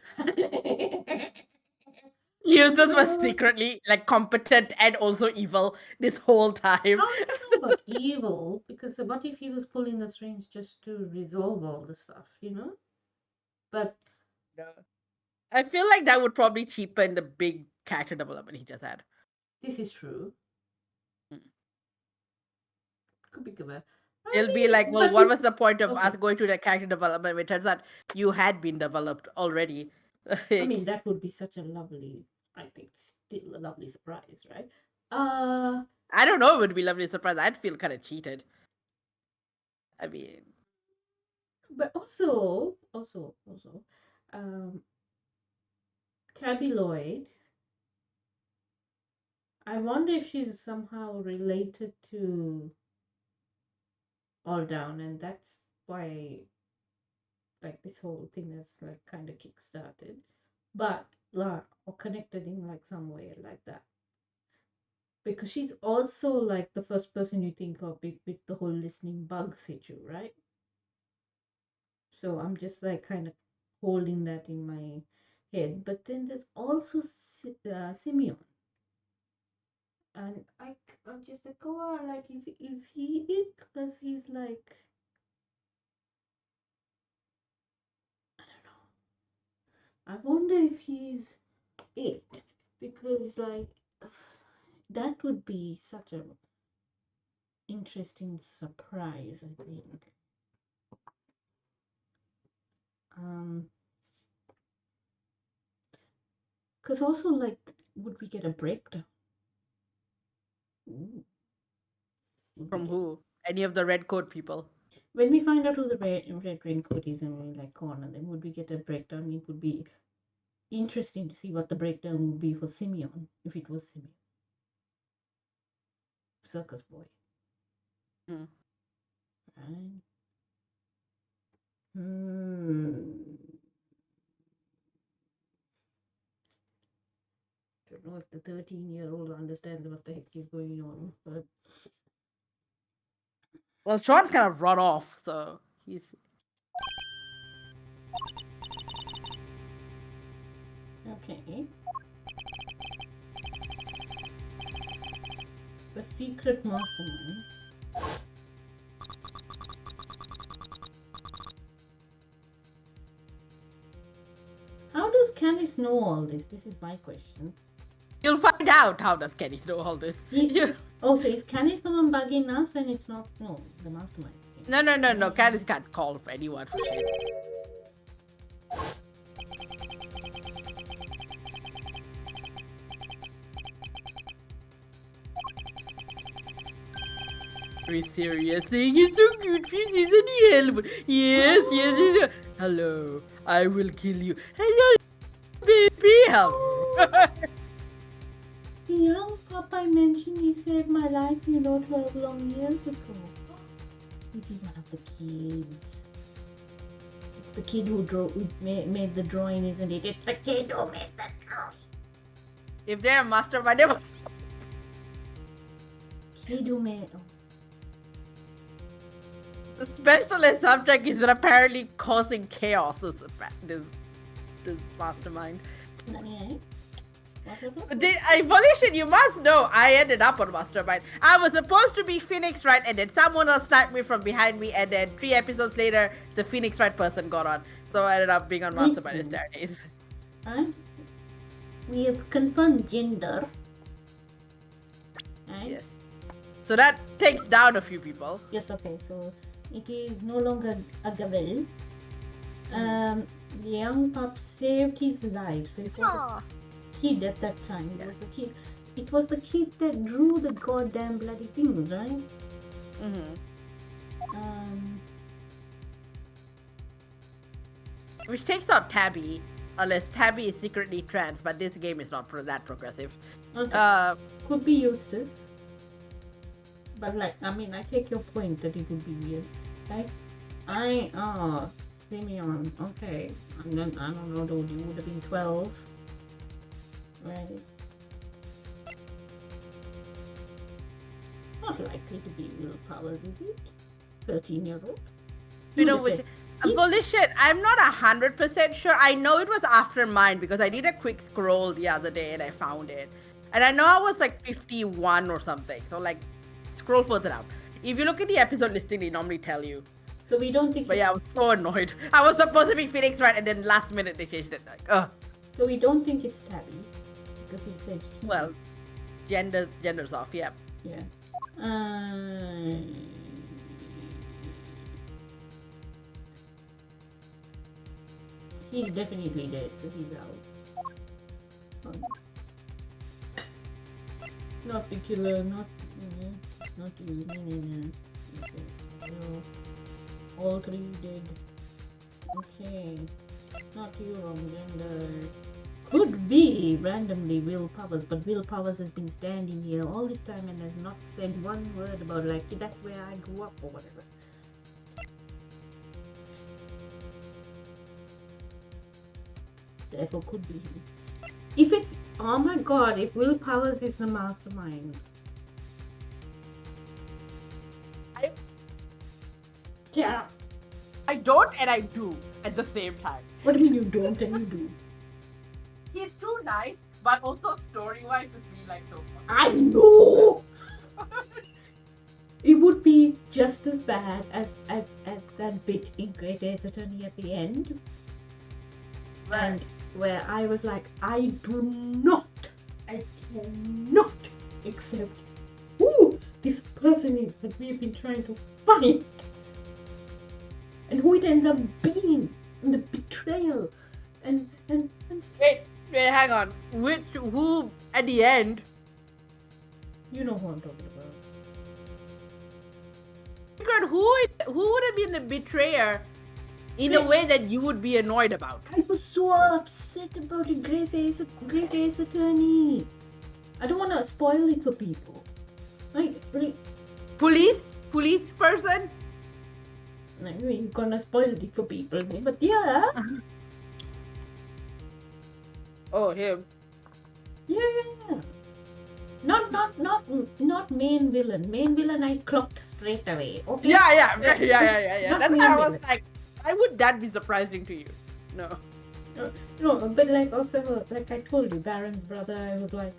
Eustace was secretly competent and also evil this whole time. I don't know about evil, because what if he was pulling the strings just to resolve all the stuff, But No. I feel like that would probably cheapen the big character development he just had. this is true. Mm. Could be good. It'll be like, well, what was the point of us going to the character development? It turns out you had been developed already. I mean, that would be such a lovely, I think, still a lovely surprise, right? I don't know if it would be lovely surprise. I'd feel kind of cheated. I mean, but also, Tabby Lloyd. I wonder if she's somehow related to All Down, and that's why, like, this whole thing is like kind of kick-started, but or connected in like some way like that. Because she's also like the first person you think of with the whole listening bugs hit you, right? So I'm just like kind of holding that in my head. But then there's also Simeon. And I'm just like, oh, like, is he it? Because he's like, I don't know. I wonder if he's it. Because, like, that would be such a interesting surprise, I think. Because also, like, would we get a breakdown? Ooh. from who? Any of the red coat people? When we find out who the red raincoat is and we like corner, then would we get a breakdown? It would be interesting to see what the breakdown would be for Simeon, if it was Simeon. Circus boy. Hmm. Right? Don't know if the 13-year-old understands what the heck is going on, but Well, Sean's kind of run off, so he's. okay. The secret mastermind. How does Candice know all this? This is my question. You'll find out how does Candice know all this. Oh, so is Candice the one bugging us and it's not the mastermind? No. Candice can't call for anyone for shit. Very serious thing. You're so good, Fizzy. Yes. Hello, I will kill you. Hello, baby. Hello. The young pop I mentioned, he saved my life, 12 long years ago. Is he one of the kids? It's the kid who made the drawing, isn't it? It's the kid who made the drawing. If they're a mastermind, they must. Kid who made. The specialist subject is apparently causing chaos. This mastermind. Volition, you must know I ended up on Mastermind. I was supposed to be Phoenix Wright, and then someone else sniped me from behind me, and then 3 episodes later, the Phoenix Wright person got on. So I ended up being on Mastermind instead. And we have confirmed gender. And Yes. So that takes down a few people. yes, okay, so it is no longer a Gavel. The young pup saved his life. So it was a kid at that time. It was the kid. It was the kid that drew the goddamn bloody things, right? Which takes out Tabby, unless Tabby is secretly trans, but this game is not that progressive. Okay. Could be Eustace. But I take your point that it would be weird. Right? Simeon. Okay. And then, I don't know, dude, you would have been 12. Right? It's not likely to be Will Powers, is it? 13-year-old? You know, which Volition, I'm not 100% sure. I know it was after mine because I did a quick scroll the other day and I found it. And I know I was 51 or something. So scroll further down. If you look at the episode listing, they normally tell you. So we don't think. But yeah, I was so annoyed. I was supposed to be Phoenix Wright, and then last minute they changed it. Ugh. So we don't think it's Tabby because he said. Well, gender's off. Yeah. Yeah. He's definitely dead, so he's out. Not the killer, not you. No. All 3 dead. Okay. Not you, wrong gender. Could be randomly Will Powers, but Will Powers has been standing here all this time and has not said one word about that's where I grew up or whatever. Therefore could be him. If it's, oh my god, if Will Powers is the mastermind. Yeah. I don't and I do at the same time. What do you mean you don't and you do? He's too nice, but also story-wise would be so fun. I know! It would be just as bad as that bit in Great Ace Attorney at the end. Right. And where I was like, I cannot accept who this person is that we've been trying to find. And who it ends up being, and the betrayal, and Wait, hang on. Who at the end? you know who I'm talking about. God, who would have been the betrayer in a way that you would be annoyed about? I was so upset about it, Great Ace Attorney. I don't want to spoil it for people. Police person? You're gonna spoil it for people, but yeah. Oh, him. Yeah. Not main villain. Main villain I clocked straight away. Okay. Yeah. Not That's main why I was villain. like, why would that be surprising to you? No. No, but also I told you, Baron's brother, I was like,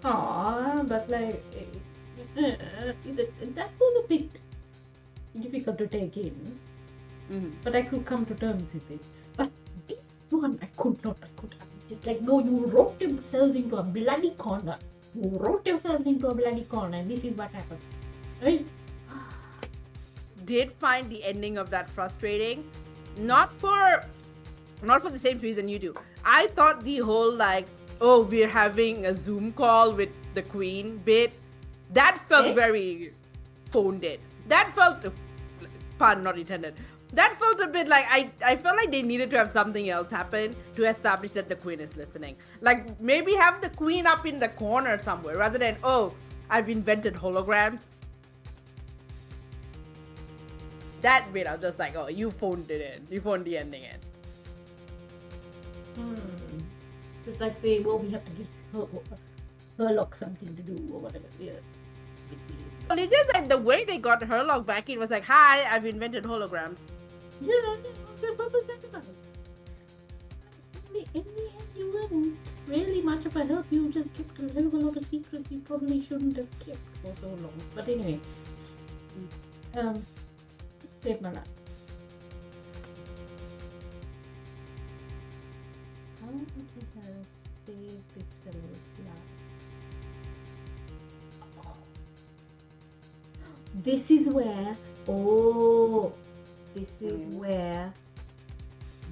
aww, but that was a bit difficult to take in. Mm-hmm. But I could come to terms with it. But this one, I could not. Just like, no, you wrote yourselves into a bloody corner. You wrote yourselves into a bloody corner, and this is what happened. Right? Did find the ending of that frustrating. Not for the same reason you do. I thought the whole like, oh, we're having a Zoom call with the Queen bit, that felt very phoned in. That felt, pun not intended. That felt a bit like I felt like they needed to have something else happen to establish that the Queen is listening. Like maybe have the Queen up in the corner somewhere rather than, oh, I've invented holograms. That bit I was just like, oh, you phoned it in. You phoned the ending in. It's like we have to give Herlock something to do or whatever. Yeah. Well, it's just like the way they got Herlock back in was like, hi, I've invented holograms. Yeah, what was that about? In the end, you weren't really much of a help. You just kept a hell of a lot of secrets you probably shouldn't have kept for so long. But anyway, save my life. How would you have saved this fellow's life? This is where, this is where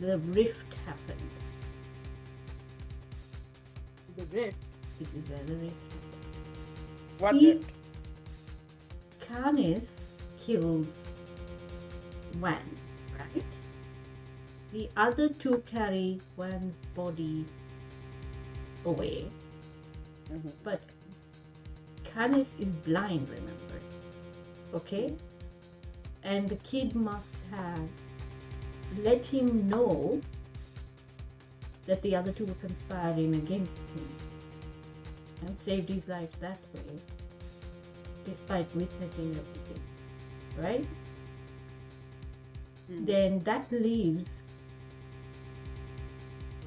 the rift happened. The rift? This is where the rift happened. What rift? Canis kills Wan, right? The other two carry Wan's body away. But Canis is blind, remember? Okay? And the kid must have let him know that the other two were conspiring against him and saved his life that way, despite witnessing everything, right? Then that leaves,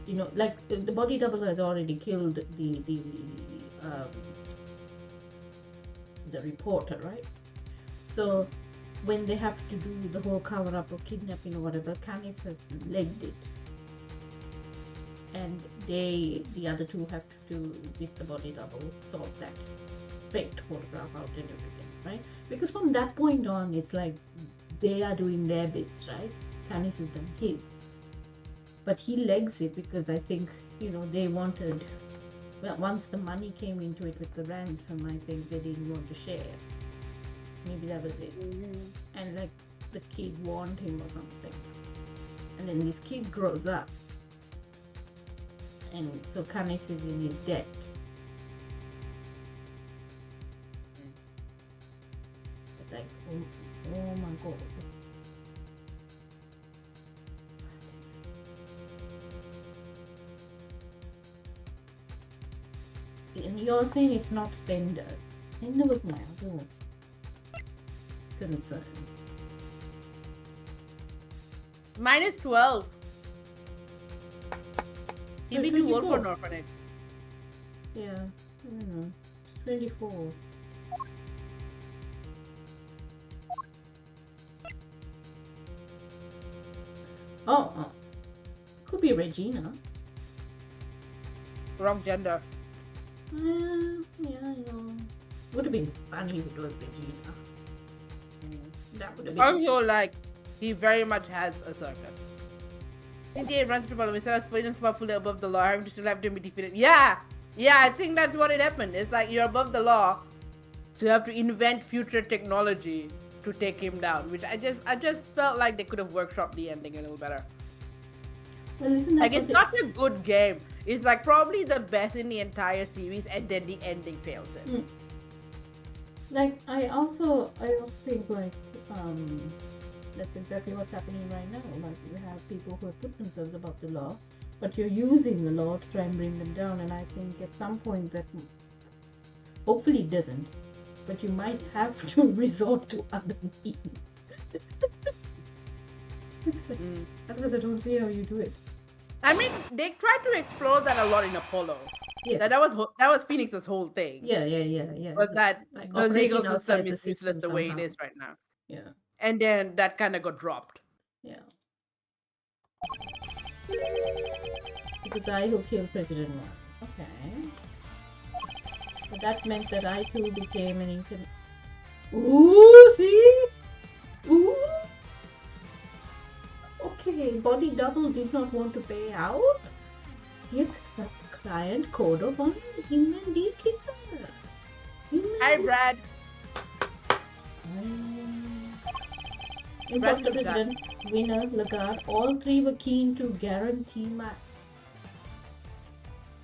you know, like the body double has already killed the reporter, right? So when they have to do the whole cover up or kidnapping or whatever, Canis has legged it, and the other two have to, with the body double, sort that faked photograph out and everything, right? Because from that point on, it's like they are doing their bits, right? Canis has done his, but he legs it because I think, you know, they wanted, well, once the money came into it with the ransom, I think they didn't want to share. Maybe that was it. And like the kid warned him or something, and then this kid grows up, and so Canis is in his debt. But like, oh my god. And you're saying it's not Fender. Fender was my other concern. Minus 12. He'd be too old for 24. an orphanage. Yeah, I don't know. It's 24. Oh, could be Regina. Wrong gender. Yeah, I know. Would have been funny if it was Regina. That would have been. Also, like, he very much has a circus. India runs people instead of freedom powerfully above the law, having to still have to be defeated. Yeah, I think that's what it happened. It's like you're above the law, so you have to invent future technology to take him down. Which I just felt like they could have workshopped the ending a little better. Well, isn't that Like, it's not a good game. It's like probably the best in the entire series, and then the ending fails it. Like, I also think like that's exactly what's happening right now. Like, you have people who have put themselves above the law, but you're using the law to try and bring them down. And I think at some point that, hopefully it doesn't, but you might have to resort to other means. Otherwise, I don't see how you do it. I mean, they tried to explore that a lot in Apollo. Yeah. That was Phoenix's whole thing. Yeah. Was that Like the legal operating system outside the is useless system the way it somehow. is right now. Yeah. And then that kind of got dropped. Yeah. It was I who killed President Moore. Okay. But that meant that I too became an incon. Ooh, see? Ooh. Okay, body double did not want to pay out. Give the client code of honor. Human D kicker. Hi, Brad. Imposter Brad President, winner, Lagarde, all three were keen to guarantee my.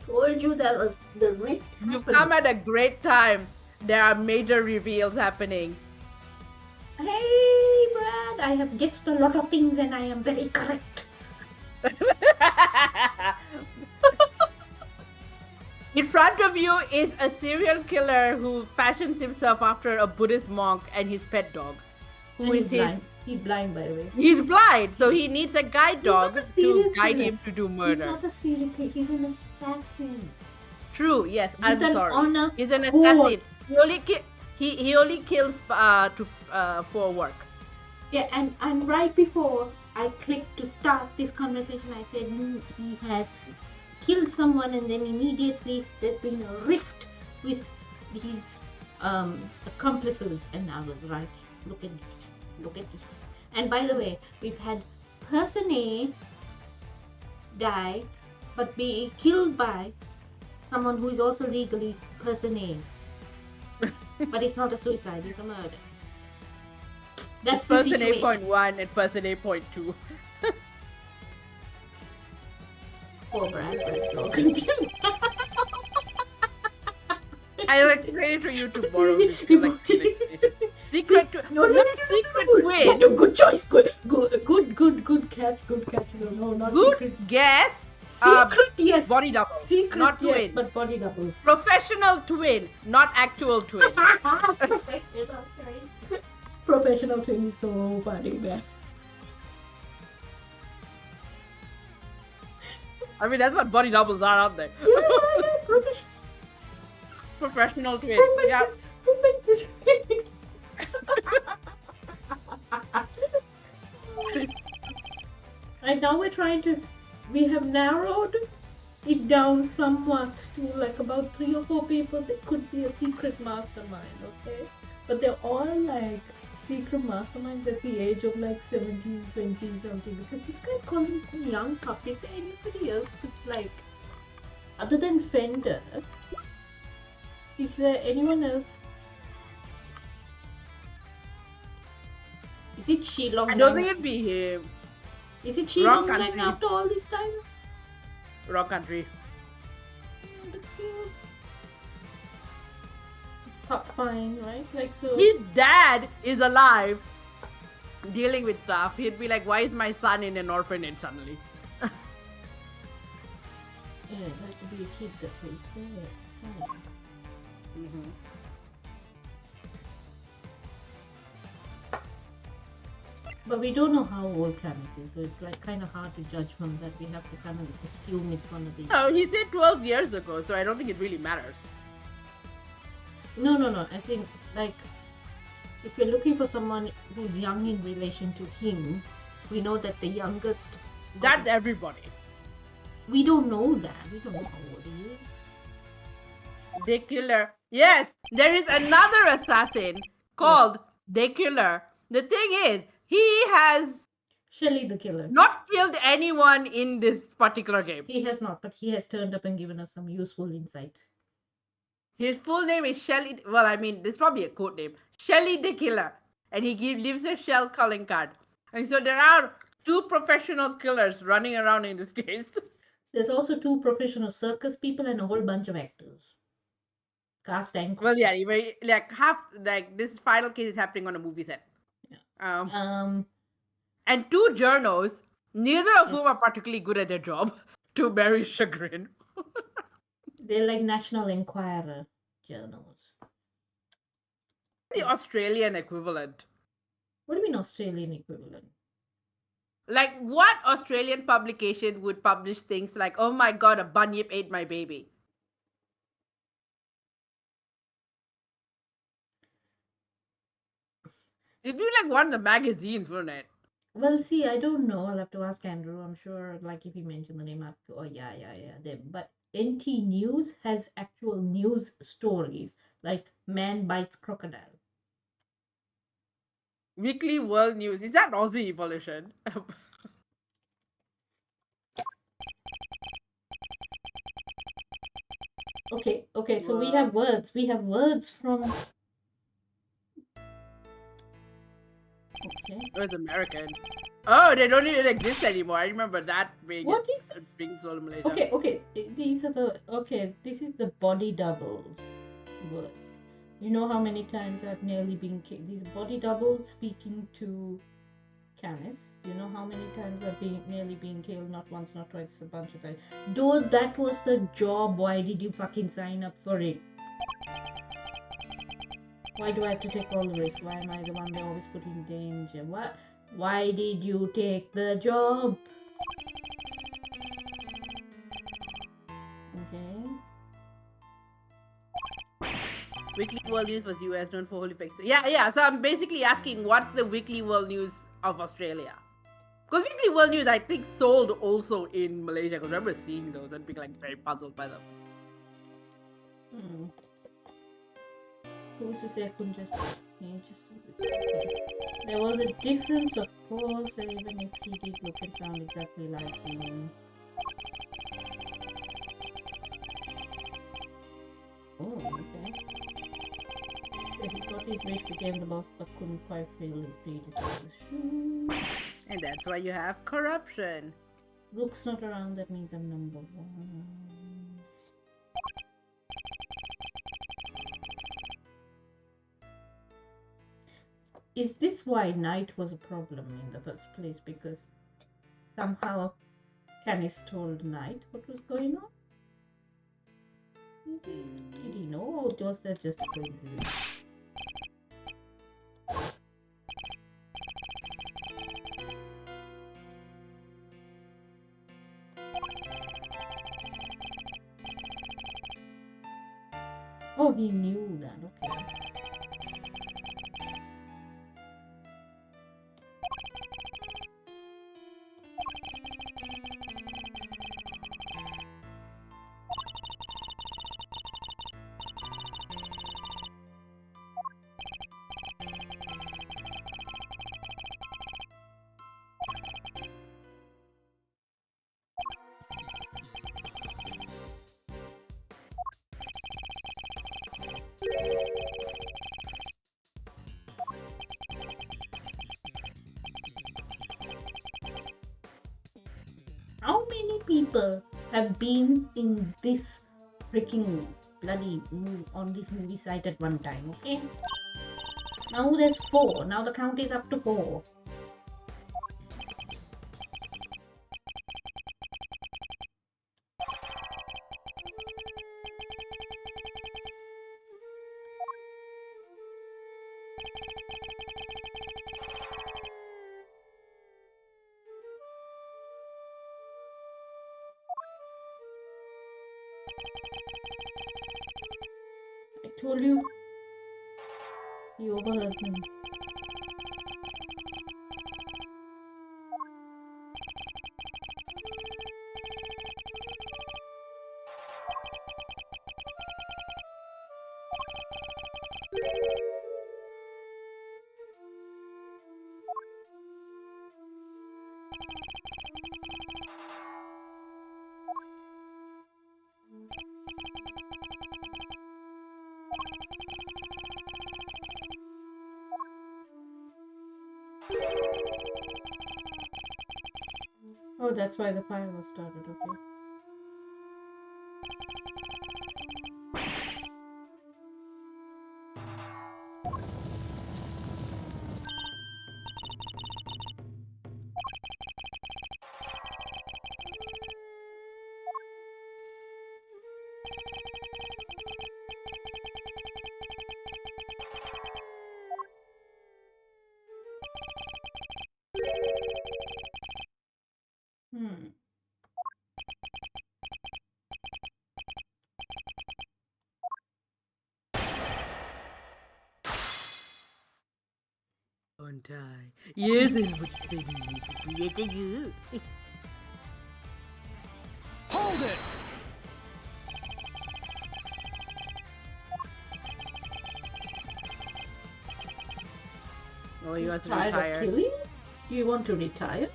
Told you that was the rift You've happened. come at a great time. There are major reveals happening. Hey, Brad, I have guessed a lot of things and I am very correct. In front of you is a serial killer who fashions himself after a Buddhist monk and his pet dog, who And is he's his. blind. He's blind, by the way. He's blind, so he needs a guide not dog a serial to guide killer. him to do He's murder. not a serial killer, he's an assassin. True, yes, With I'm an sorry. honor He's an code. assassin. He only kills for work. Yeah, and right before I clicked to start this conversation, I said he has killed someone, and then immediately there's been a rift with his accomplices, and I was right. Look at this. Look at this. And by the way, we've had person A die, but be killed by someone who is also legally person A. But it's not a suicide, it's a murder. That's It's the person situation. 8.1 and person 8.2. Poor Brad, Brad's so confused. I'll explain it to you tomorrow. If you like secret twin. No, Secret twin. No, good choice. Good catch. No, not Good secret. guess. Secret, yes. Body double. Secret, not yes, twin. but body doubles. Professional twin, not actual twin. Professional twin is so funny, man. I mean, that's what body doubles are, aren't they? Yeah, Professional twin. Yeah. Right now we have narrowed it down somewhat to like about 3 or 4 people that could be a secret mastermind, okay? But they're all like secret masterminds at the age of like 17, 20 something, because this guy's calling them young pup. Is there anybody else that's like, other than Fender, is there anyone else? Is it Shilong? I don't think it'd be him. Is it Wrong Shilong Lang country. after all this time? Wrong country. But still, fine, right? Like so. His dad is alive, dealing with stuff. He'd be like, "Why is my son in an orphanage suddenly?" Yeah, it has to be a kid that plays there. Sorry. Mm-hmm. But we don't know how old Camus is, so it's like kind of hard to judge from that. We have to kind of assume it's one of the. No, he said 12 years ago, so I don't think it really matters. No. I think like if we're looking for someone who's young in relation to him, we know that the youngest. That's everybody. We don't know that. We don't know how old he is. The killer. Yes, there is another assassin called the killer. The thing is, he has Shelly the killer. not killed anyone in this particular game. He has not, but he has turned up and given us some useful insight. His full name is Shelly. Well, I mean, this is probably a code name. Shelly the killer. And he leaves a shell calling card. And so there are 2 professional killers running around in this case. There's also 2 professional circus people and a whole bunch of actors. Cast and crew. Well, yeah, like half, like this final case is happening on a movie set. Yeah. And 2 journos, neither of whom are particularly good at their job, to Mary's chagrin. They're like National Enquirer journals. The Australian equivalent. What do you mean Australian equivalent? Like, what Australian publication would publish things like, "Oh my god, a bunyip ate my baby"? It'd be like one of the magazines, wouldn't it? Well, see, I don't know. I'll have to ask Andrew. I'm sure, like, if he mentioned the name, I'd go, oh, yeah, them. But NT News has actual news stories, like man bites crocodile. Weekly World News. Is that Aussie evolution? Okay, so we have words. We have words from. Okay. It was American. Oh, they don't even exist anymore. I remember that being What is this? being sold in Malaysia. Okay. These are the. Okay, this is the body doubles words. You know how many times I've nearly been killed? These body doubles speaking to Canis. You know how many times I've nearly been killed? Not once, not twice, a bunch of times. Though that was the job, why did you fucking sign up for it? Why do I have to take all the risks? Why am I the one they always put in danger? What? Why did you take the job? Okay. Weekly World News was US, known for holy fakes. Yeah. So I'm basically asking, what's the Weekly World News of Australia? Because Weekly World News, I think, sold also in Malaysia. Because I remember seeing those and being like very puzzled by them. Who's to say I couldn't just there was a difference, of course, even if he did look and sound exactly like him. Oh, okay. So he got his wish, became the boss, but couldn't quite fill his predecessor's shoes. And that's why you have corruption. Rook's not around, that means I'm number one. Is this why night was a problem in the first place? Because somehow Canis told Knight what was going on? Did he know, or was that just a coincidence? Oh, he knew that, okay. How many people have been in this freaking bloody on this movie site at one time, okay? Now there's 4. Now the count is up to 4. I told you. He overheard them. Oh, that's why the fire was started, okay. Don't die. Yes, I know what you're saying. Yes, I do. Hold it! Oh, he He's wants to tired of retire. killing? Do you want to retire?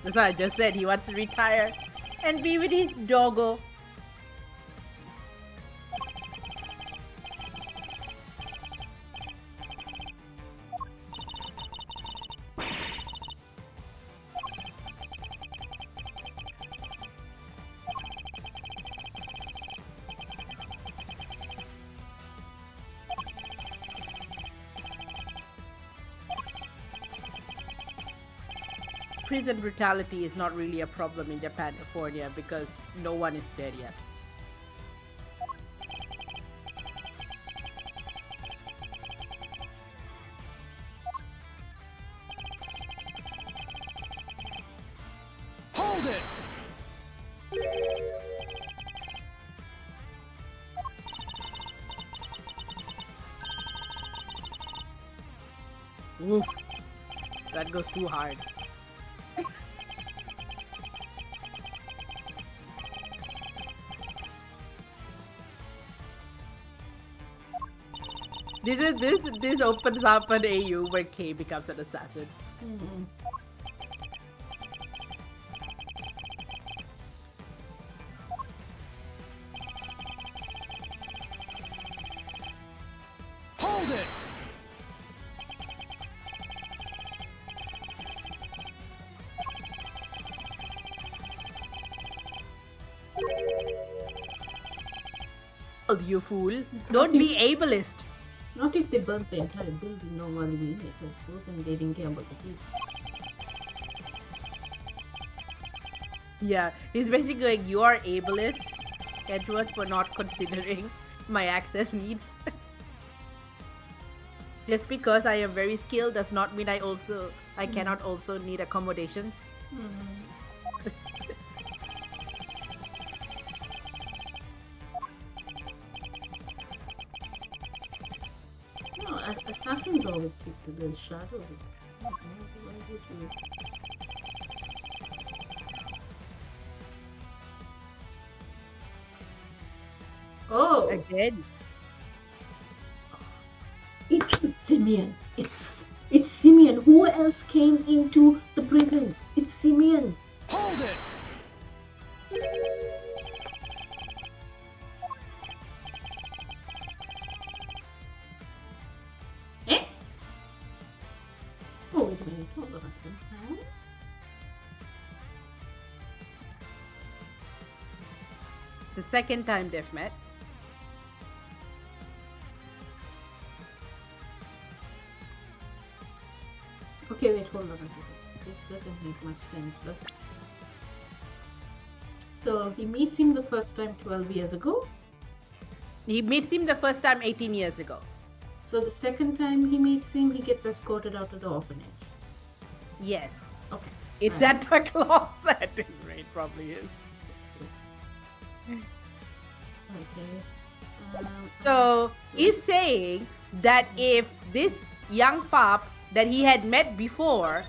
That's what I just said. He wants to retire and be with his doggo. Prison brutality is not really a problem in Japan, California, because no one is dead yet. Hold it! Woof. That goes too hard. This opens up an AU where K becomes an assassin. Hold it! You fool! Don't be ableist. Not if they burnt the entire building, no one will be in it, I suppose, and they didn't care about the people. Yeah, he's basically going, you are ableist, Edward, for not considering my access needs. Just because I am very skilled does not mean I cannot also need accommodations. No, assassins always keep to the shadows. Why would you? Oh, Again. it's Simeon. It's Simeon. Who else came into the prison? It's Simeon. Hold it! Eh? Oh, wait a minute. Hold on a second. Huh? It's the second time they've met. Okay, wait, hold on a second. This doesn't make much sense, but... So, he meets him the first time 12 years ago. He meets him the first time 18 years ago. So, the second time he meets him, he gets escorted out of the orphanage. Yes. Okay. It's Right. Santa Claus. That is right, it probably is. Okay. So he's saying that if this young pup that he had met before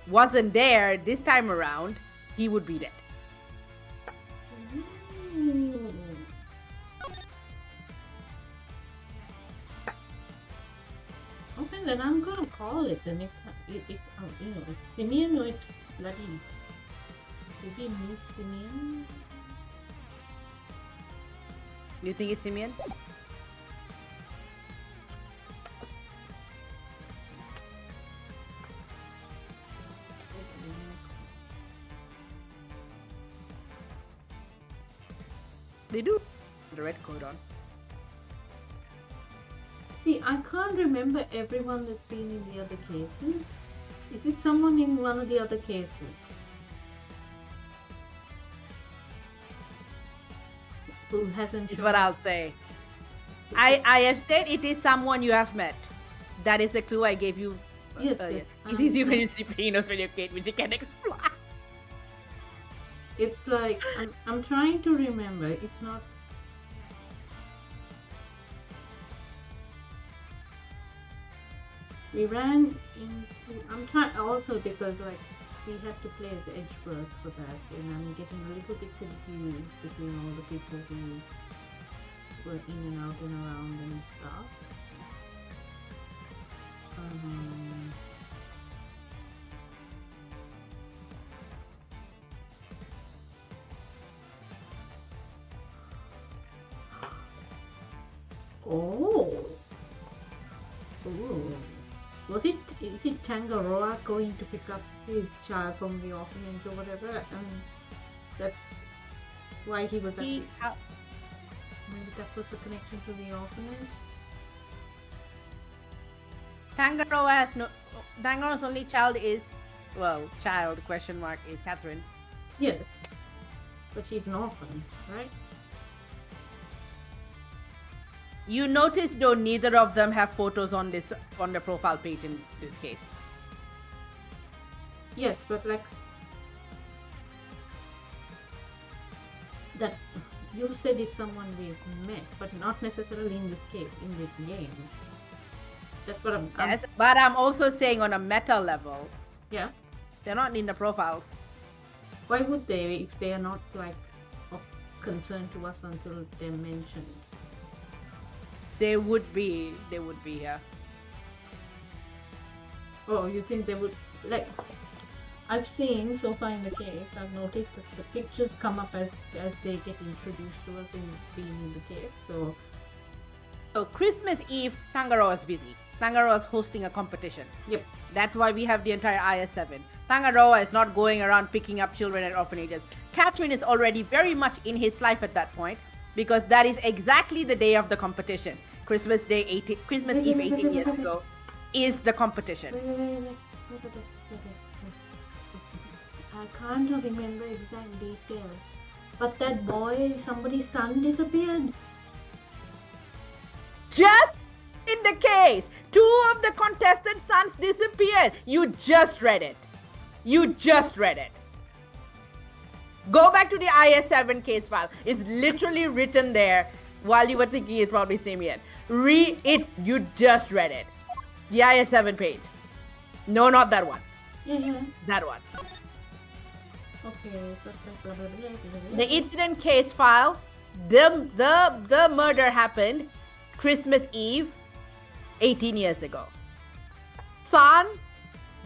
wasn't there this time around, he would be dead. Mm. Okay, then I'm gonna call it. Then it's it's Simeon or it's bloody. Maybe meet Simeon. You think it's Simeon? They do. The red coat on. See, I can't remember everyone that's been in the other cases. Is it someone in one of the other cases? Who hasn't Is shown what I'll say. I have said it is someone you have met. That is a clue I gave you. Yes, earlier. yes. It's easy when you sleep. He knows when you're Kate, which you can explain. It's like I'm trying to remember. It's not. We ran in I'm trying also because like we have to play as Edgeworth for that, and I'm getting a little bit confused between all the people who were in and out and around and stuff. Oh. Ooh. Is it Tangaroa going to pick up his child from the orphanage or whatever? And that's why he was maybe that was the connection to the orphanage? Tangaroa's only child is, child question mark is Catherine. Yes. But she's an orphan, right? You notice though neither of them have photos on the profile page in this case. Yes, but like that you said it's someone we've met, but not necessarily in this case, in this game. That's what I'm Yes, but I'm also saying on a meta level, yeah. they're not in the profiles. Why would they if they are not like of concern to us until they're mentioned? They would be here. Oh, you think they would like? I've seen so far in the case. I've noticed that the pictures come up as they get introduced to us in being in the case. So Christmas Eve, Tangaroa is busy. Tangaroa is hosting a competition. Yep. That's why we have the entire IS-7. Tangaroa is not going around picking up children at orphanages. Catherine is already very much in his life at that point, because that is exactly the day of the competition. Christmas Eve 18 years ago is the competition. Wait. I can't remember exact details. But that boy, somebody's son disappeared. Just in the case, 2 of the contestant sons disappeared. You just read it. Go back to the IS-7 case file. It's literally written there while you were thinking it's probably same yet. Read it. You just read it. The IS-7 page. No, not that one. Yeah. That one. Okay, suspect blah blah blah blah. The incident case file. The murder happened Christmas Eve 18 years ago. Son,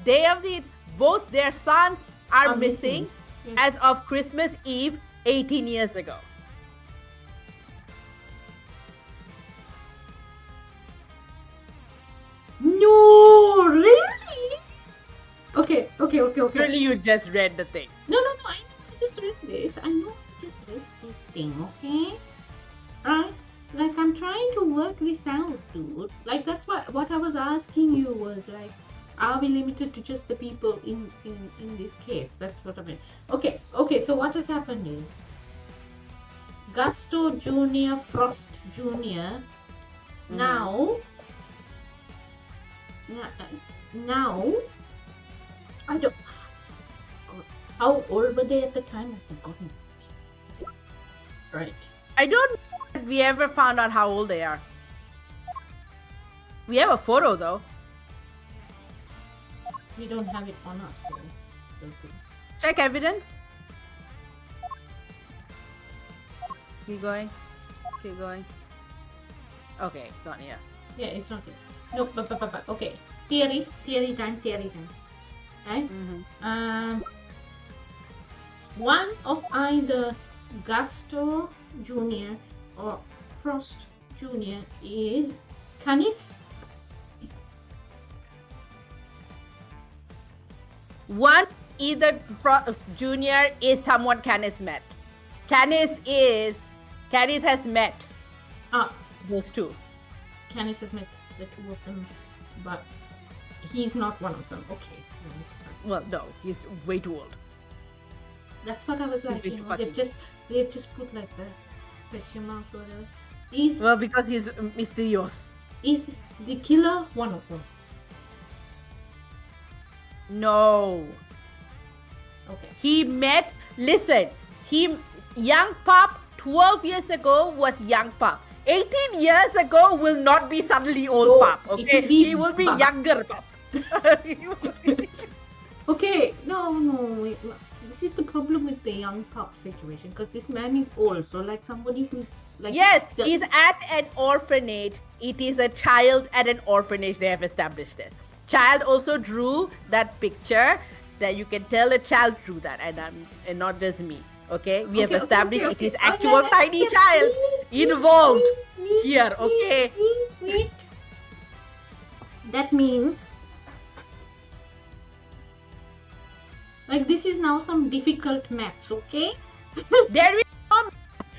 day of the both their sons are missing Yes. as of Christmas Eve 18 years ago. No, really? Okay. Really, you just read the thing. No. I just read this. Thing, okay? Right? Like, I'm trying to work this out, dude. Like, that's what I was asking you was, like, are we limited to just the people in this case? That's what I mean. Okay, so what has happened is Gusto Jr., Frost Jr. Now, I don't. How old were they at the time? I've forgotten. Right. I don't know if we ever found out how old they are. We have a photo though. We don't have it on us, though. Okay. Check evidence. Keep going. Okay, it's not here. Yeah, it's not it. No, but okay. Theory time. Right? One of either Gusto Jr. or Frost Jr. is Canis. One, either Junior is someone Canis met. Canis has met those 2. Canis has met the 2 of them, but he's not one of them. Okay. Well, no, he's way too old. That's what I was like. way You too know, fucking- they've just put like the question mark or whatever. Well, because he's mysterious. Is the killer one of them? No. Okay. Young Pup 12 years ago was Young Pup. 18 years ago will not be suddenly old So, Pup, it okay? will be He will be Pup. younger Pup. Okay, no, wait, this is the problem with the young pup situation because this man is old, so like somebody who's like Yes, the- he's at an orphanage. It is a child at an orphanage. They have established this. Child also drew that picture. That you can tell a child drew that, and not just me. Okay, we have Okay, established okay. it is Oh, yeah, actual yeah, tiny yeah. child Wait, involved wait, here. Okay. wait. That means like this is now some difficult maths, okay? There is no.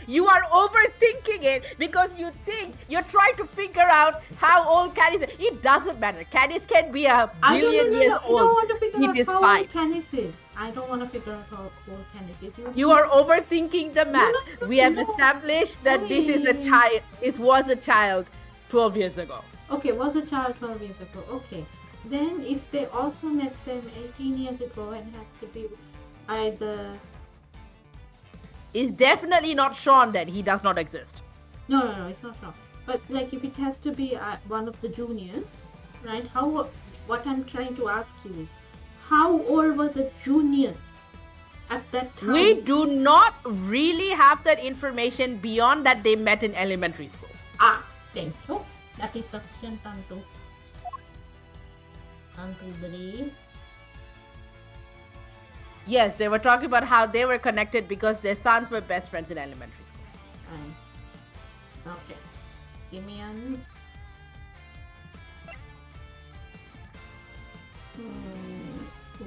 You are overthinking it because you think you're trying to figure out how old Canis is. It doesn't matter. Canis can be a billion years I don't old. want to figure It out is how fine. old Canis is. I don't want to figure out how old Canis is. You are overthinking the math. no, We have no. established that this is a Wait. child. This was a child 12 years ago. Okay, was a child 12 years ago. Okay. Then if they also met them 18 years ago and has to be either... It's definitely not Sean then. He does not exist. No, it's not wrong. But like if it has to be one of the juniors, right? What I'm trying to ask you is, how old were the juniors at that time? We do not really have that information beyond that they met in elementary school. Thank you. That is sufficient to believe. Yes, they were talking about how they were connected because their sons were best friends in elementary school. Okay. Simeon.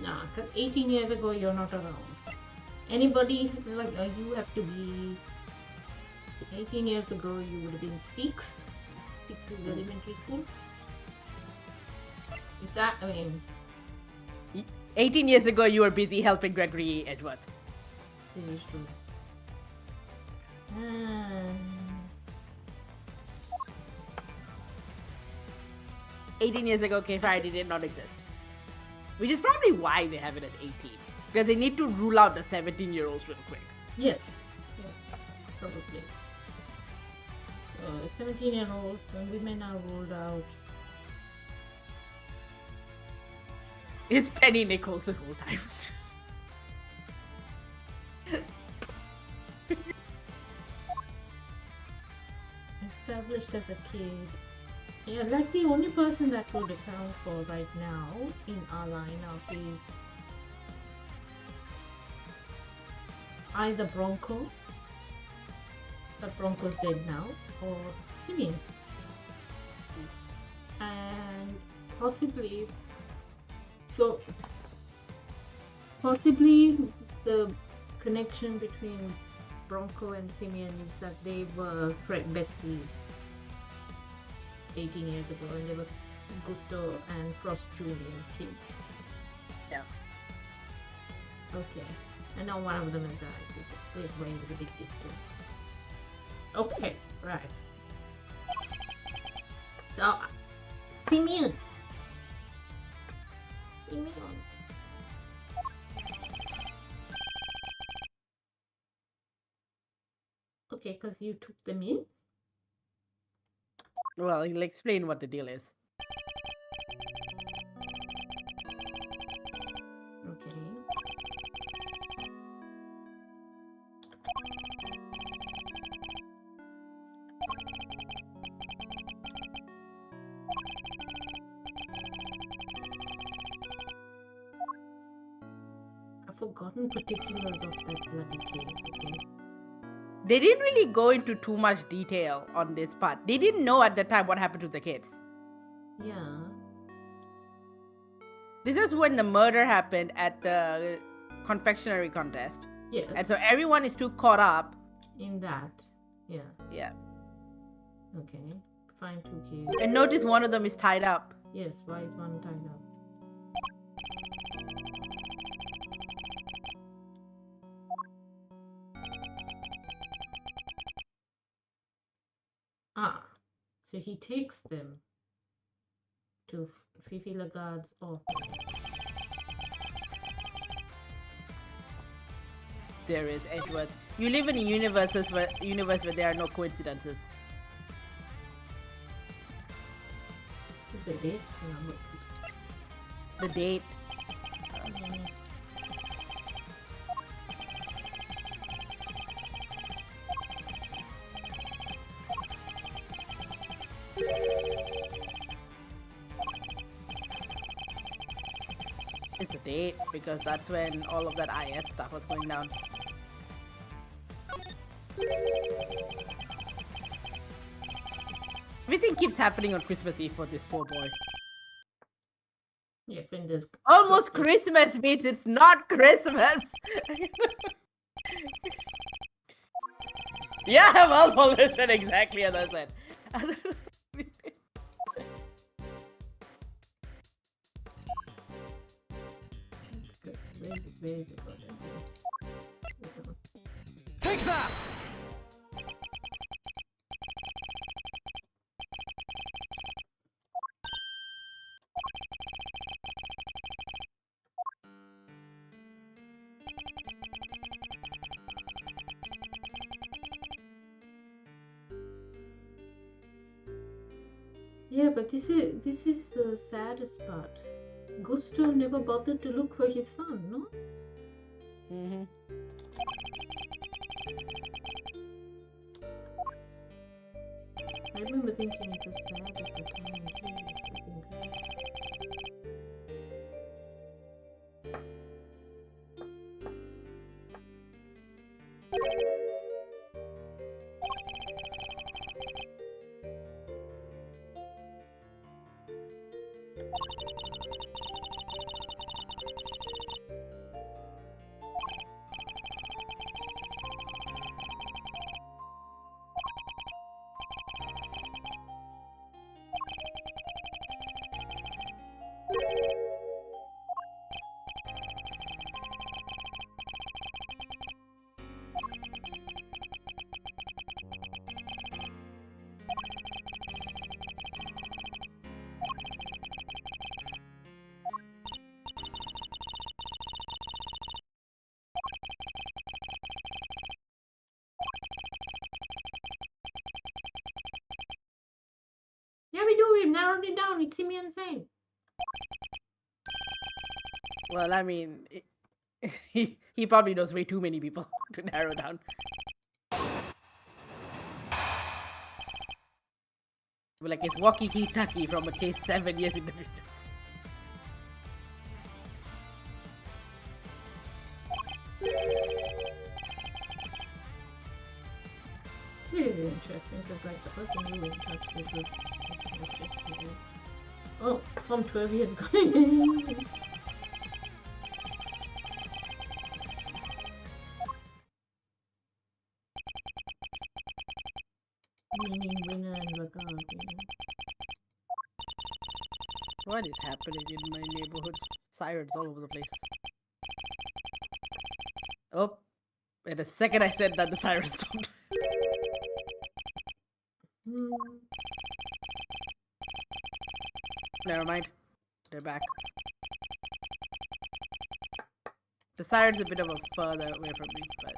Nah, because 18 years ago you're not around. Anybody, like you have to be 18 years ago you would have been 6 in elementary school. I mean, 18 years ago, you were busy helping Gregory Edgeworth. this is true. 18 years ago, K Friday did not exist. Which is probably why they have it as 18. Because they need to rule out the 17-year-olds real quick. Yes, probably. 17-year-olds, when women are ruled out. It's Penny Nichols the whole time. Established as a kid. Yeah, like the only person that would account for right now in our lineup is either Bronco, but Bronco's dead now, or Simeon. And possibly the connection between Bronco and Simeon is that they were besties 18 years ago, and they were Gusto and Frost Jr.'s kids. Yeah. Okay. And now one of them has died. This explains why he was a bit distant. Okay, right. So, Simeon. Okay, because you took them in. Well, he'll explain what the deal is. Okay. I've forgotten particulars of that bloody case, okay? They didn't really go into too much detail on this part. They didn't know at the time what happened to the kids. Yeah. This is when the murder happened at the confectionery contest. Yes. And so everyone is too caught up. In that. Yeah. Yeah. Okay. Find 2 kids. And notice one of them is tied up. Yes, why is one tied up? So he takes them to Fifi Lagarde's office. There is Edgeworth. You live in a universe where there are no coincidences. The dates number. The date. It's a date because that's when all of that IS stuff was going down. Everything keeps happening on Christmas Eve for this poor boy. Yeah, fingers. Almost Christmas means it's not Christmas. Yeah, malfunction, exactly as I said. Where is it? Take that! Yeah, but this is the saddest part. Gusto never bothered to look for his son, no? Mm-hmm. I remember thinking it was sad at the time. Gee, freaking God. Yeah, we do. We've narrowed it down. It's Simeon same. Well, I mean, he probably knows way too many people to narrow down. But like, it's Walkie Tucky from a case 7 years in the future. It is interesting because, like, the person who was in touch with the. Oh, from 12 years ago. Meaning winner and Vagant, you know. What is happening in my neighborhood? Sirens all over the place. Oh, and the second I said that, the sirens stopped. Never mind. They're back. The siren's a bit of a further away from me, but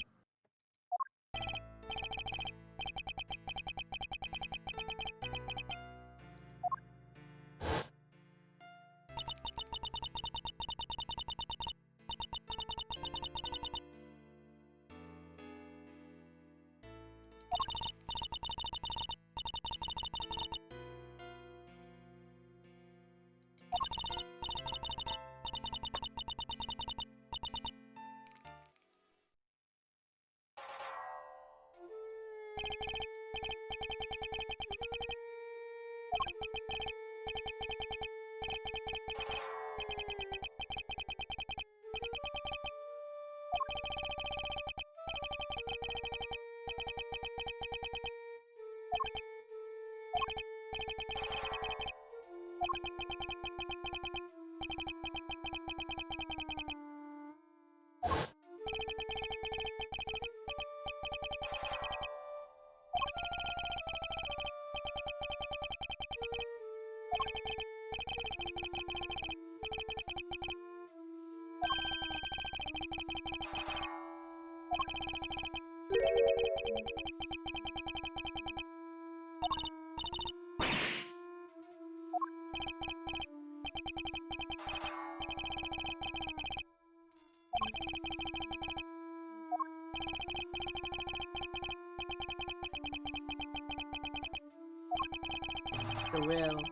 For real.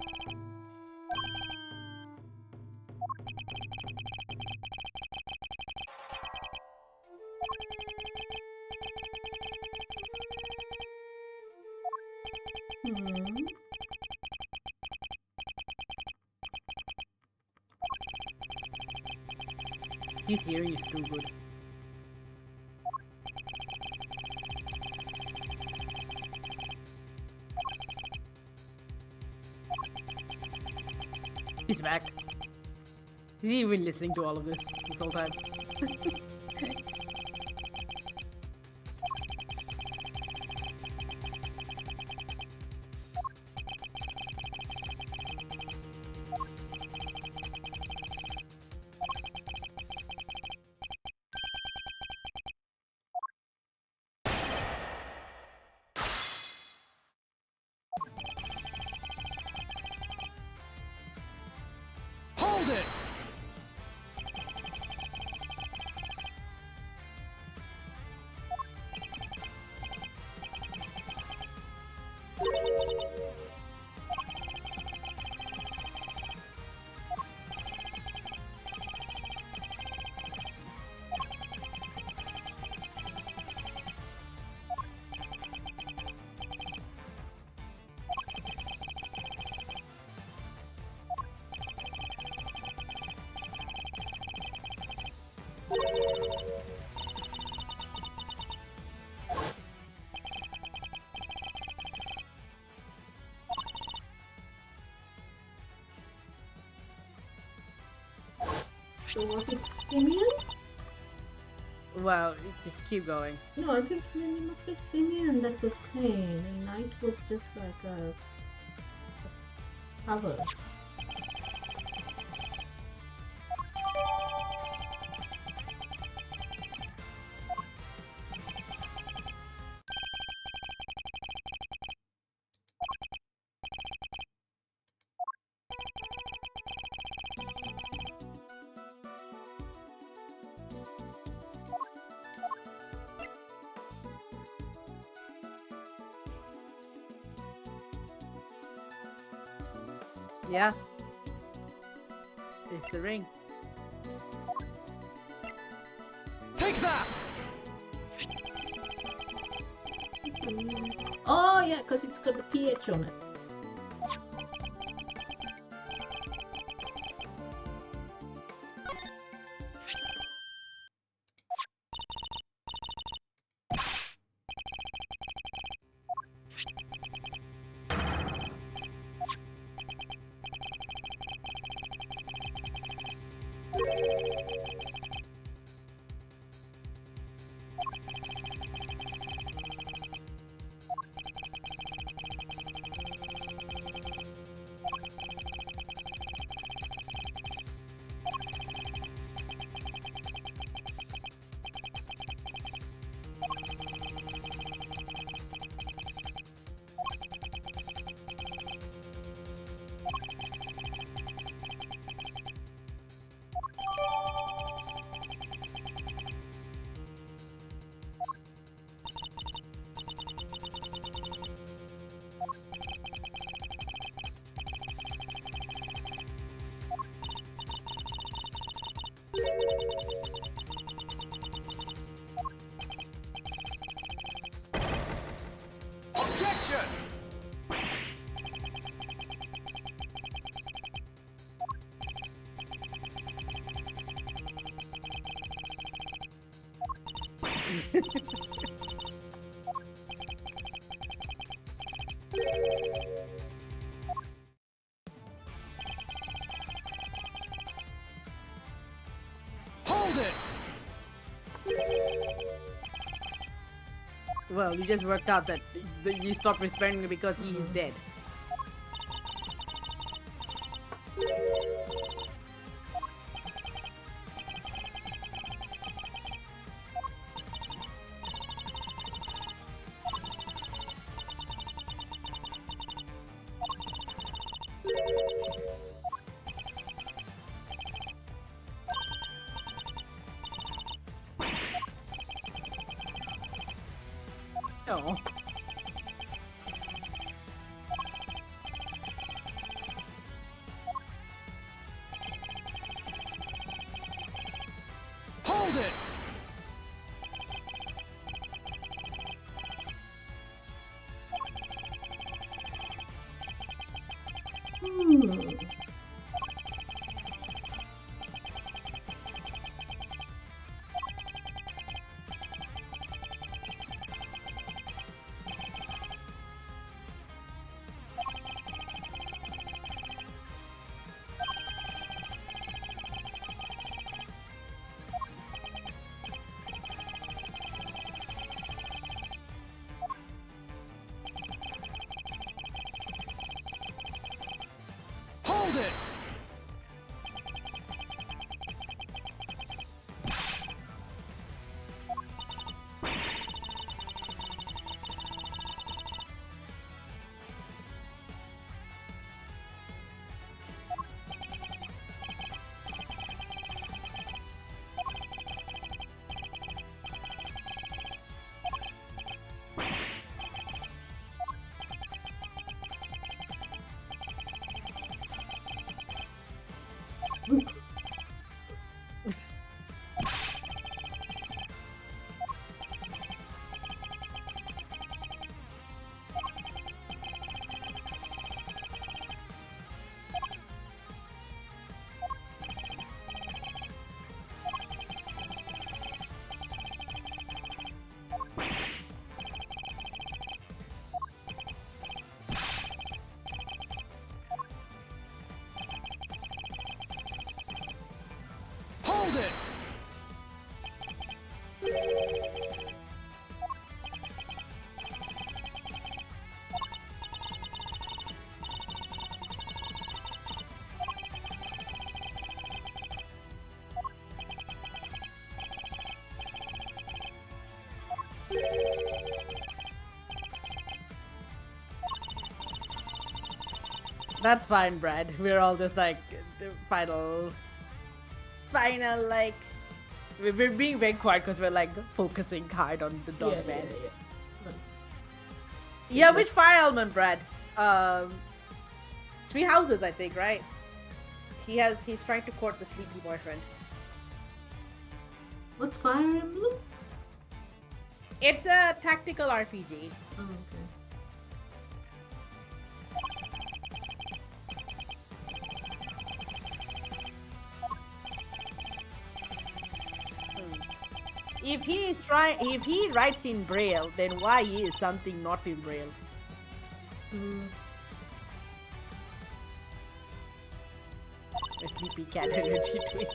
Hmm. His hearing is too good. He's back. Is he even listening to all of this whole time? Hold it! So was it Simeon? Well, keep going. No, I think then it must be Simeon that was playing, and Knight was just like a cover. Yeah. It's the ring. Take that! Oh yeah, because it's got a PH on it. Objection! Hold it! Well, you just worked out that you stopped responding because he is dead. Oh. That's fine, Brad. We're all just like the final, like. We're being very quiet because we're like focusing hard on the dog Yeah, man. yeah. Yeah, which fire element, Brad? 3 houses, I think, right? He's trying to court the sleepy boyfriend. What's Fire Emblem? It's a tactical RPG. Oh, okay. If he writes in Braille, then why is something not in Braille? A sleepy cat energy tweet.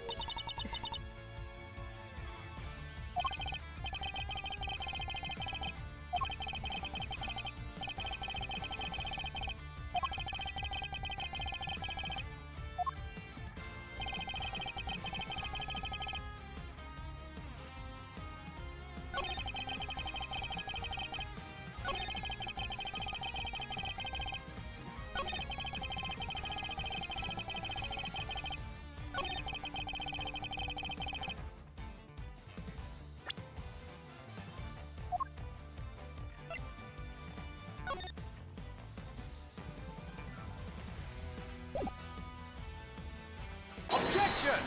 Objection!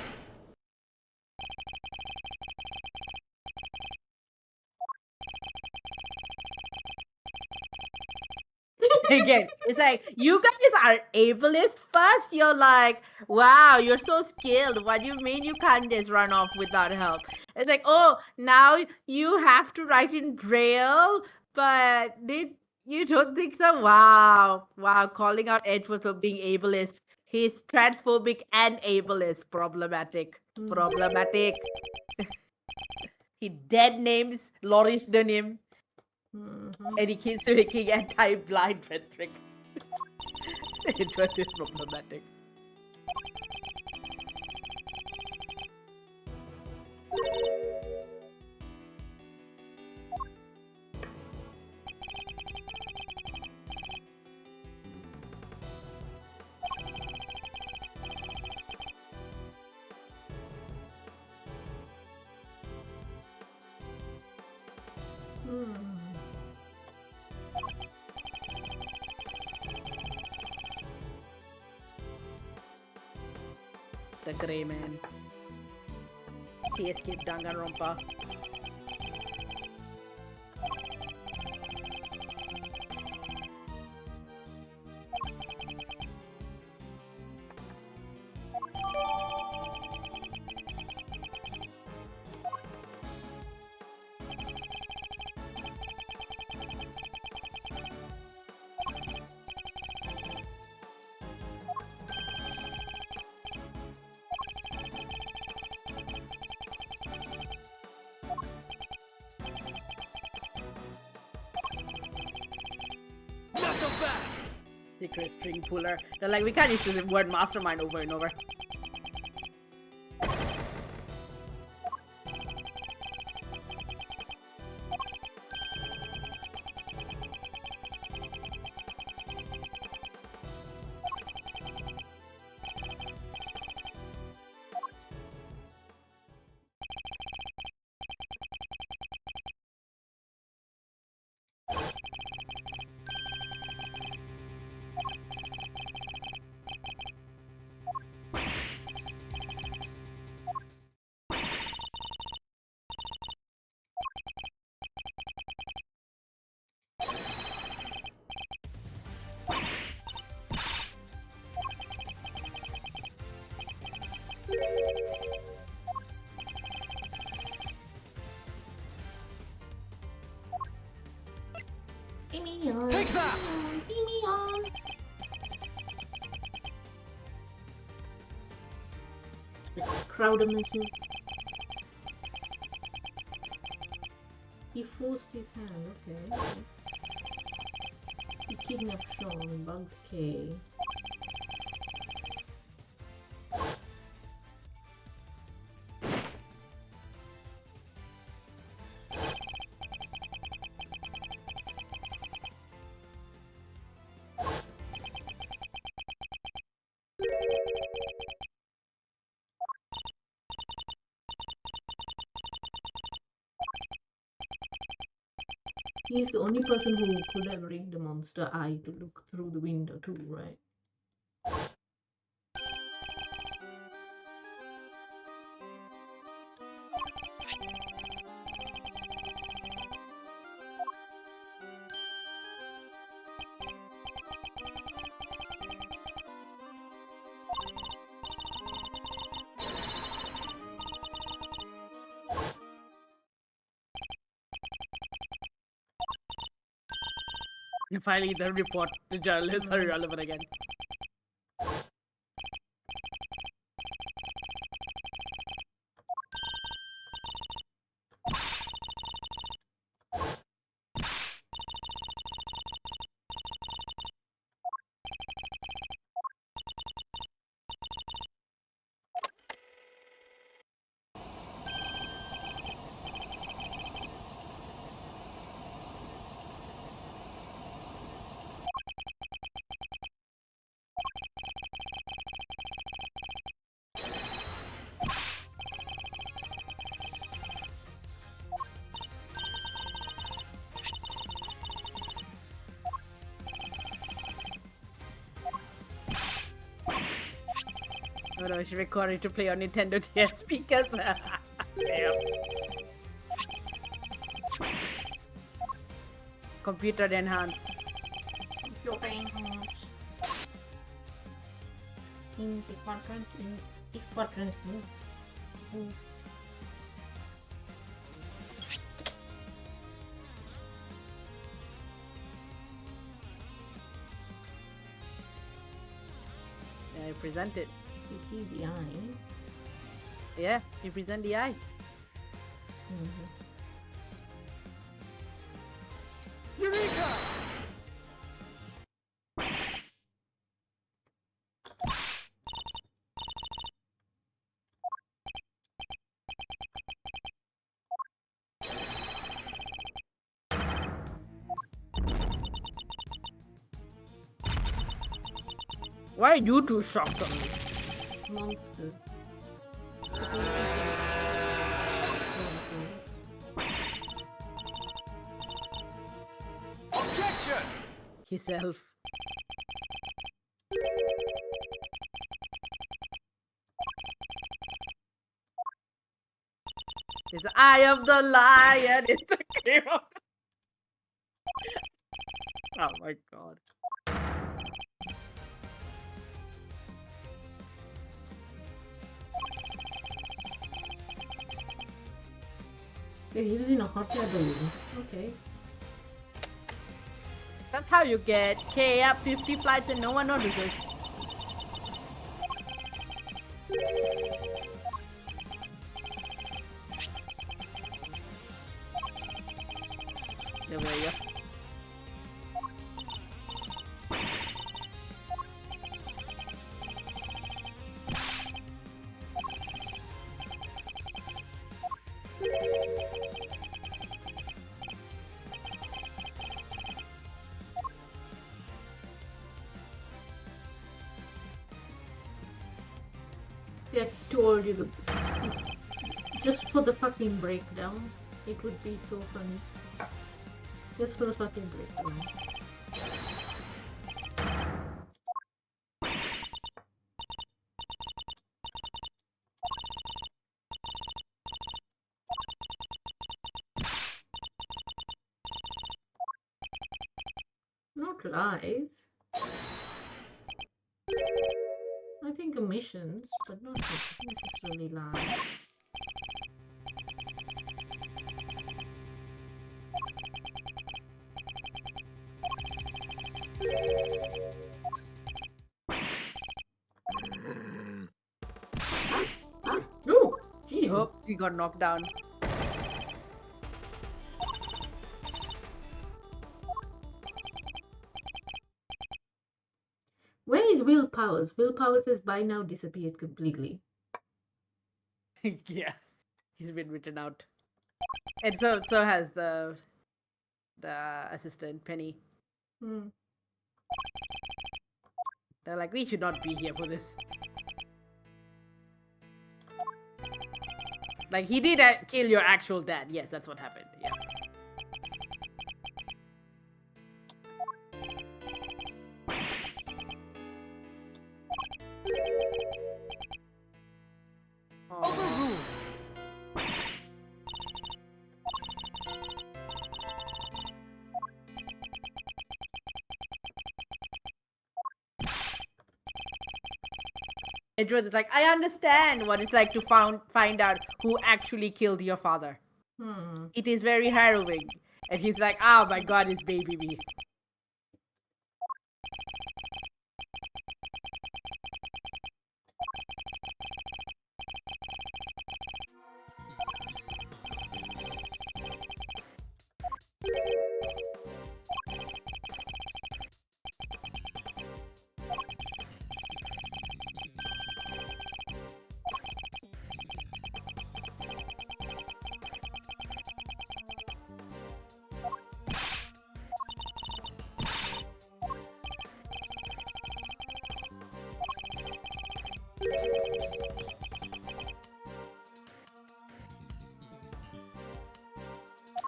Again, it's like you guys are ableist. First, you're like, wow, you're so skilled. What do you mean you can't just run off without help? It's like, oh, now you have to write in Braille, but you don't think so? Wow, calling out Edward for being ableist. He's transphobic and ableist. Problematic. He dead names Loris Denim. And he keeps making anti-blind rhetoric. It was just problematic. The Grey Man. He escaped Danganronpa. Secret string puller. They're like, we can't use the word mastermind over and over. Beam me on. Take that! Beam me on. Let's crowd him myself. He forced his hand, okay. He kidnapped Sean, bugged Kay. he's the only person who could have rigged the monster eye to look through the window too, right? And finally, the report to journalists are irrelevant again. Oh no, it's recording to play on Nintendo DS speakers. Damn. Computer enhanced. In the quadrant, in this quadrant. Yeah, you present it. You see the eye. Yeah, you present the eye. Eureka! Why are you two shocked on me? Monster. Objection! Himself. It's the eye of the lion. It's the game of. Oh my god. Yeah, he was in a hot air balloon. Okay. That's how you get K up 50 flights and no one notices. There we go. Yeah, told you just for the fucking breakdown, it would be so funny. Just for the fucking breakdown. Not lies. I think omissions, but not necessarily lies. No! Jeez. Oh, he got knocked down. Where is Will Powers? Will Powers has by now disappeared completely. Yeah, he's been written out. And so has the assistant Penny. Hmm. They're like, we should not be here for this. Like, he did kill your actual dad. Yes, that's what happened. Yeah. Edward is like, I understand what it's like to find out who actually killed your father. It is very harrowing. And he's like, oh my god, it's baby me.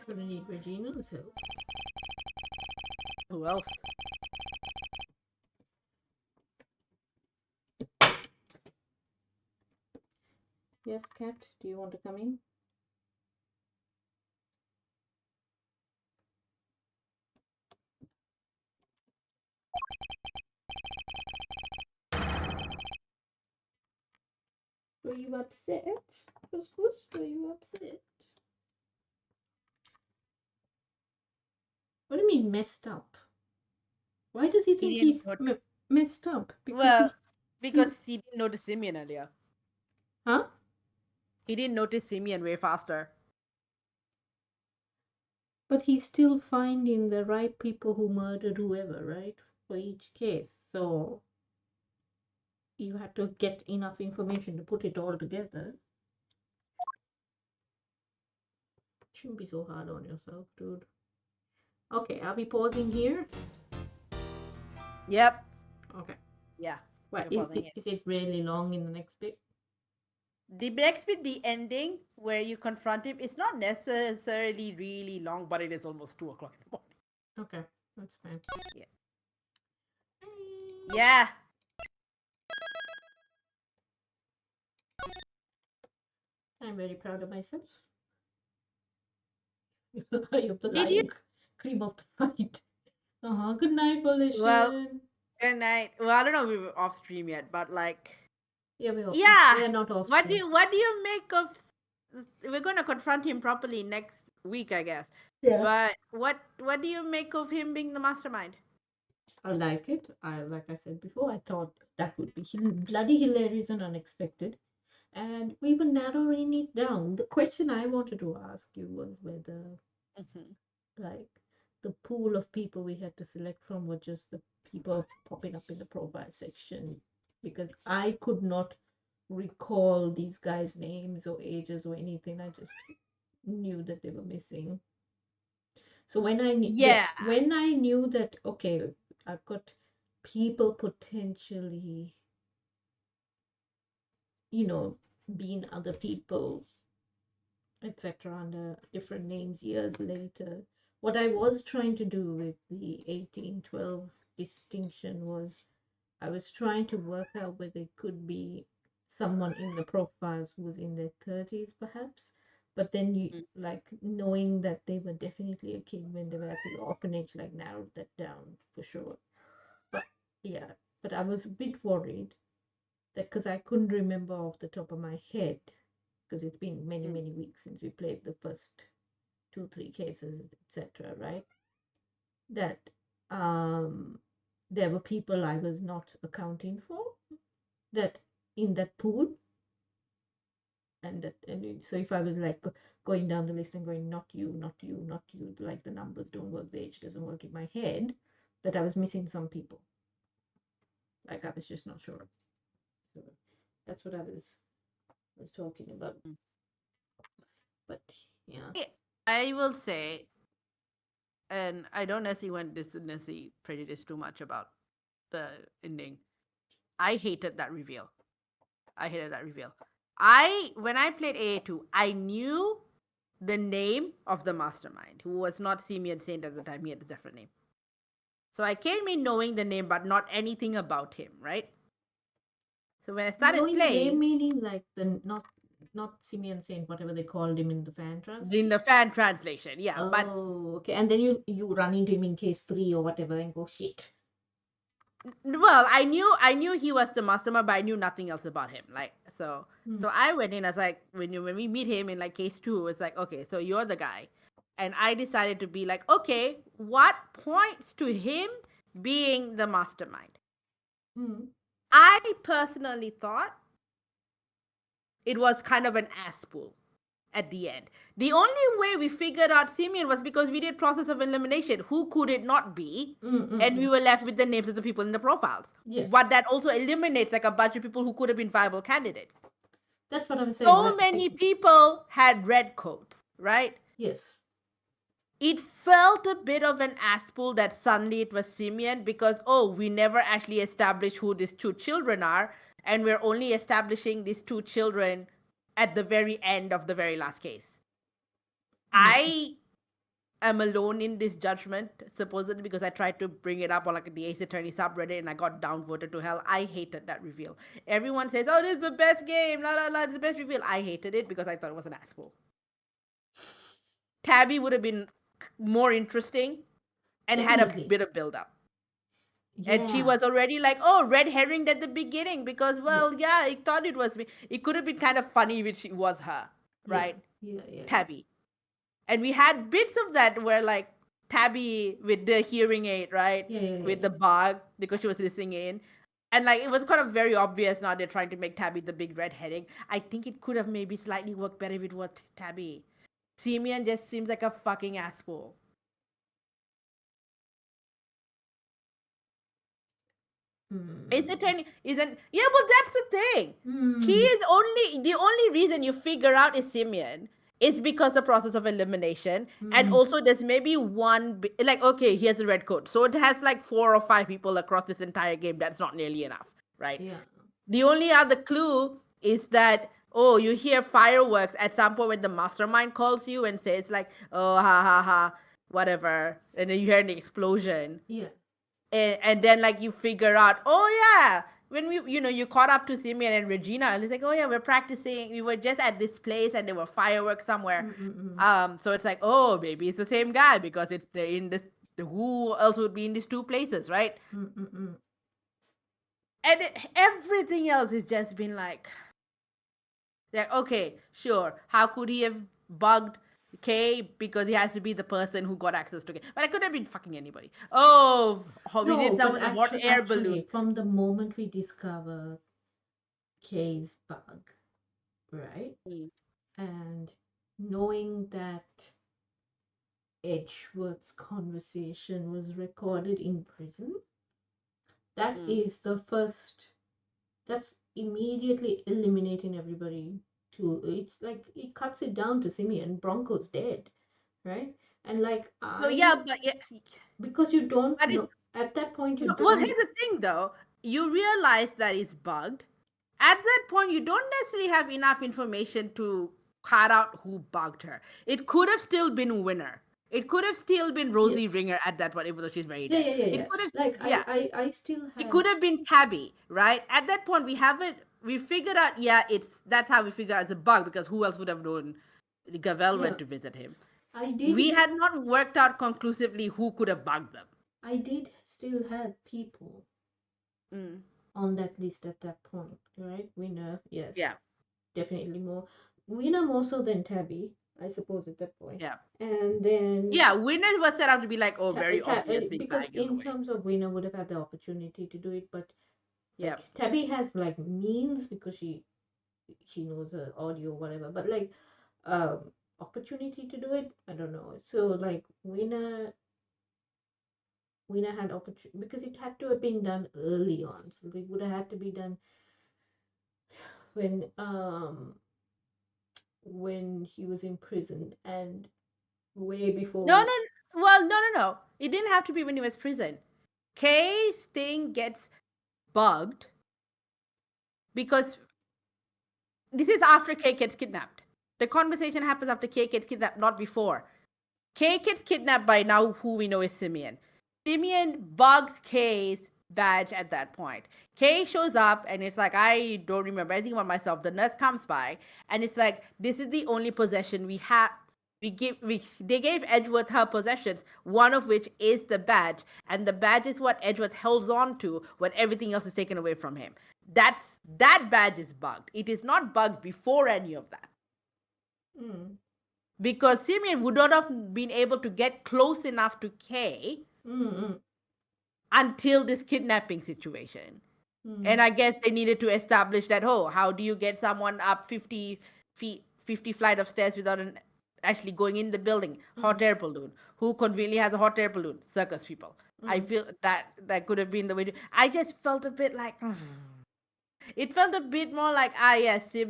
Gonna need Regina's help. Who else? Yes, Cat, do you want to come in? Were you upset? Couscous, were you upset? What do you mean messed up? Why does he think didn't he's not- messed up? Because Well, because he didn't notice Simeon earlier. huh? He didn't notice Simeon way faster. But he's still finding the right people who murdered whoever, right? For each case. So you have to get enough information to put it all together. Shouldn't be so hard on yourself, dude. Okay, are we pausing here? Yep. Okay. Yeah. What we're pausing it. is it really long in the next bit? The next bit, the ending where you confront him, it's not necessarily really long, but it is almost 2 o'clock in the morning. Okay, that's fine. Yeah. Yeah. I'm very proud of myself. I hope the Did you- lion cream of the fight. Good night, Volition. Well, Good night. Well, I don't know if we were off stream yet, but like, yeah, we yeah. are not off. What stream. do you make of? We're gonna confront him properly next week, I guess. Yeah. But what do you make of him being the mastermind? I like it. Like I said before, I thought that would be bloody hilarious and unexpected. And we were narrowing it down. The question I wanted to ask you was whether, like, the pool of people we had to select from were just the people popping up in the profile section, because I could not recall these guys' names or ages or anything. I just knew that they were missing. So when I when I knew that, okay, I've got people potentially, being other people, etc., under different names years later. What I was trying to do with the 1812 distinction was I was trying to work out whether it could be someone in the profiles who was in their 30s, perhaps. But then like knowing that they were definitely a kid when they were at the orphanage, like narrowed that down for sure. But yeah, but I was a bit worried that because I couldn't remember off the top of my head, because it's been many weeks since we played the first 2-3 cases, etc., right? That there were people I was not accounting for that in that pool, and so if I was like going down the list and going not you, like the numbers don't work, the age doesn't work in my head, that I was missing some people, like I was just not sure. So that's what I was talking about. But yeah, I will say, and I don't necessarily want this to necessarily prejudice too much about the ending. I hated that reveal. When I played AA2, I knew the name of the mastermind, who was not Simeon Saint at the time. He had a different name. So I came in knowing the name, but not anything about him, right? So when I started knowing playing, the name, meaning like the not Simeon Saint, whatever they called him in the fan translation. in the fan translation, yeah. Oh, But okay. And then you run into him in case 3 or whatever and go shit. Well, I knew he was the mastermind, but I knew nothing else about him. Like so, so I went in. I was like, when we meet him in like case 2, it's like, okay, so you're the guy, and I decided to be like, okay, what points to him being the mastermind? Mm. I personally thought it was kind of an ass pull at the end. The only way we figured out Simeon was because we did process of elimination. Who could it not be? And we were left with the names of the people in the profiles. Yes. But that also eliminates like a bunch of people who could have been viable candidates. That's what I'm saying. So like, many people had red coats, right? Yes. It felt a bit of an ass pull that suddenly it was Simeon because, oh, we never actually established who these 2 children are. And we're only establishing these 2 children at the very end of the very last case. I am alone in this judgment, supposedly, because I tried to bring it up on like the Ace Attorney subreddit and I got downvoted to hell. I hated that reveal. Everyone says, oh, this is the best game, la la la, it's the best reveal. I hated it because I thought it was an asshole. Tabby would have been more interesting and had a Definitely. bit of build up. Yeah. And she was already like, oh, red herring at the beginning because, well, yeah, I thought it was me. It could have been kind of funny if it was her, right? Yeah. Tabby. And we had bits of that where like Tabby with the hearing aid, right? Yeah. With the bug because she was listening in. And like it was kind of very obvious now they're trying to make Tabby the big red herring. I think it could have maybe slightly worked better if it was Tabby. Simeon just seems like a fucking asshole. Is it turning? Isn't? Yeah, well, that's the thing. He is only the only reason you figure out is Simeon is because the process of elimination, and also there's maybe one like okay, here's a red coat, so it has like 4 or 5 people across this entire game. That's not nearly enough, right? Yeah. The only other clue is that oh, you hear fireworks at some point when the mastermind calls you and says like oh ha ha ha whatever, and then you hear an explosion. Yeah. And then like you figure out, oh yeah, when we you caught up to Simeon and Regina, and it's like, oh yeah, we're practicing. We were just at this place and there were fireworks somewhere. So it's like, oh, maybe it's the same guy because they're in this. Who else would be in these 2 places, right? And everything else has just been like, okay, sure. How could he have bugged Kay because he has to be the person who got access to Kay? But I could have been fucking anybody. Oh, we need someone with a hot air balloon. From the moment we discover Kay's bug, right? And knowing that Edgeworth's conversation was recorded in prison, that is the first. That's immediately eliminating everybody. It's like it cuts it down to Simeon. Bronco's dead, right? And like So yeah, but yeah, because you don't but know at that point you well, don't. here's the thing though. You realize that it's bugged. At that point, you don't necessarily have enough information to cut out who bugged her. It could have still been Winner. It could have still been Rosie Yes. Ringer at that point, even though she's very Yeah. dead. Yeah. It could have, Like yeah. I still have. It could have been Tabby, right? At that point, we haven't. We figured out, yeah, that's how we figured out it's a bug because who else would have known Gavel went to visit him? I did. We had not worked out conclusively who could have bugged them. I did still have people on that list at that point, right? Winner, yes. Yeah. Definitely more. Winner more so than Tabby, I suppose, at that point. Yeah. And then. Yeah, Winner was set up to be like, oh, very obviously. Because in terms of Winner would have had the opportunity to do it, but yeah, Tabby has like means because she knows her audio, whatever. But like opportunity to do it, I don't know. So like Winner had opportunity because it had to have been done early on. So it would have had to be done when he was in prison and way before. No. Well, no. It didn't have to be when he was in prison. Kay's thing gets bugged because this is after Kay gets kidnapped. The conversation happens after Kay gets kidnapped, not before. Kay gets kidnapped by now who we know is Simeon. Simeon bugs Kay's badge at that point. Kay shows up and it's like, I don't remember anything about myself. The nurse comes by and it's like, this is the only possession we have. they gave Edgeworth her possessions, one of which is the badge, and the badge is what Edgeworth holds on to when everything else is taken away from him. That badge is bugged. It is not bugged before any of that. Mm. Because Simeon would not have been able to get close enough to Kay Mm. until this kidnapping situation. And I guess they needed to establish that, how do you get someone up 50 flight of stairs without actually going in the building? Hot air balloon. Who conveniently has a hot air balloon? Circus people. I feel that could have been the way to. I just felt a bit like. It felt a bit more like, yes, they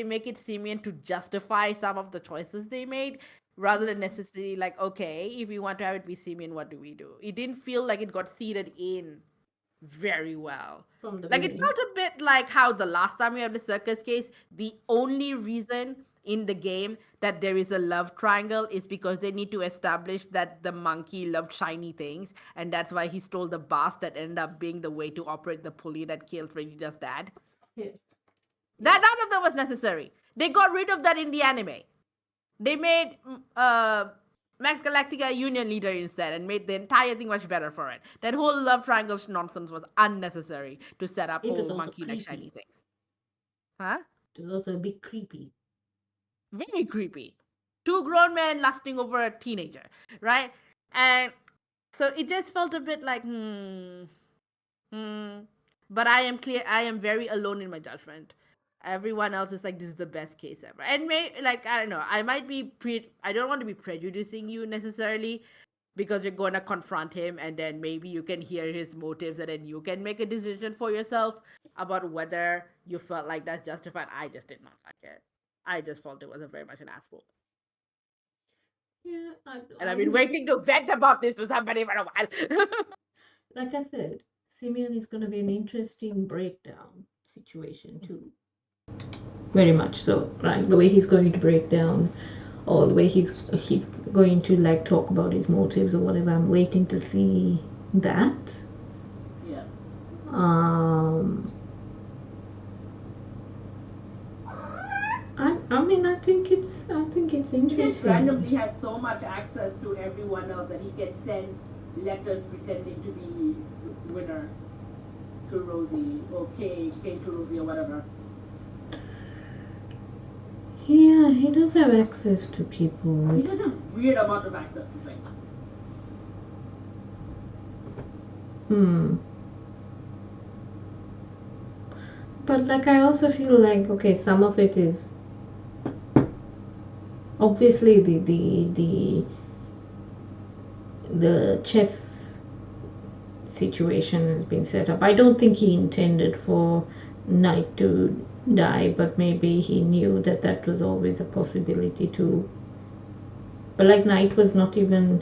make it Simeon to justify some of the choices they made rather than necessarily like, okay, if we want to have it be Simeon, what do we do? It didn't feel like it got seeded in very well. From the Like, it beginning. felt a bit like how the last time we had the circus case, the only reason in the game that there is a love triangle is because they need to establish that the monkey loved shiny things, and that's why he stole the bus that ended up being the way to operate the pulley that killed Regina's dad. Yeah. That none of that was necessary. They got rid of that in the anime. They made Max Galactica a union leader instead and made the entire thing much better for it. That whole love triangle nonsense was unnecessary to set up It was old also monkey like creepy. shiny things. Huh? It was also a bit creepy. Very creepy. Two grown men lusting over a teenager, right? And so it just felt a bit like, But I am very alone in my judgment. Everyone else is like, this is the best case ever. And I don't know, I might be I don't want to be prejudicing you necessarily, because you're going to confront him and then maybe you can hear his motives and then you can make a decision for yourself about whether you felt like that's justified. I just did not like it. I just felt it was very much an asshole. Yeah, And I've been waiting to vent about this to somebody for a while. like I said, Simeon is going to be an interesting breakdown situation too. Very much so, right? The way he's going to break down, or the way he's going to like talk about his motives or whatever. I'm waiting to see that. Yeah. I mean, I think it's He just interesting. randomly has so much access to everyone else that he can send letters pretending to be winner to Rosie, or K to Rosie, or whatever. Yeah, he does have access to people. He has a weird amount of access to things. But like, I also feel like, okay, some of it is obviously the chess situation has been set up. I don't think he intended for Knight to die, but maybe he knew that that was always a possibility too. But like, Knight was not even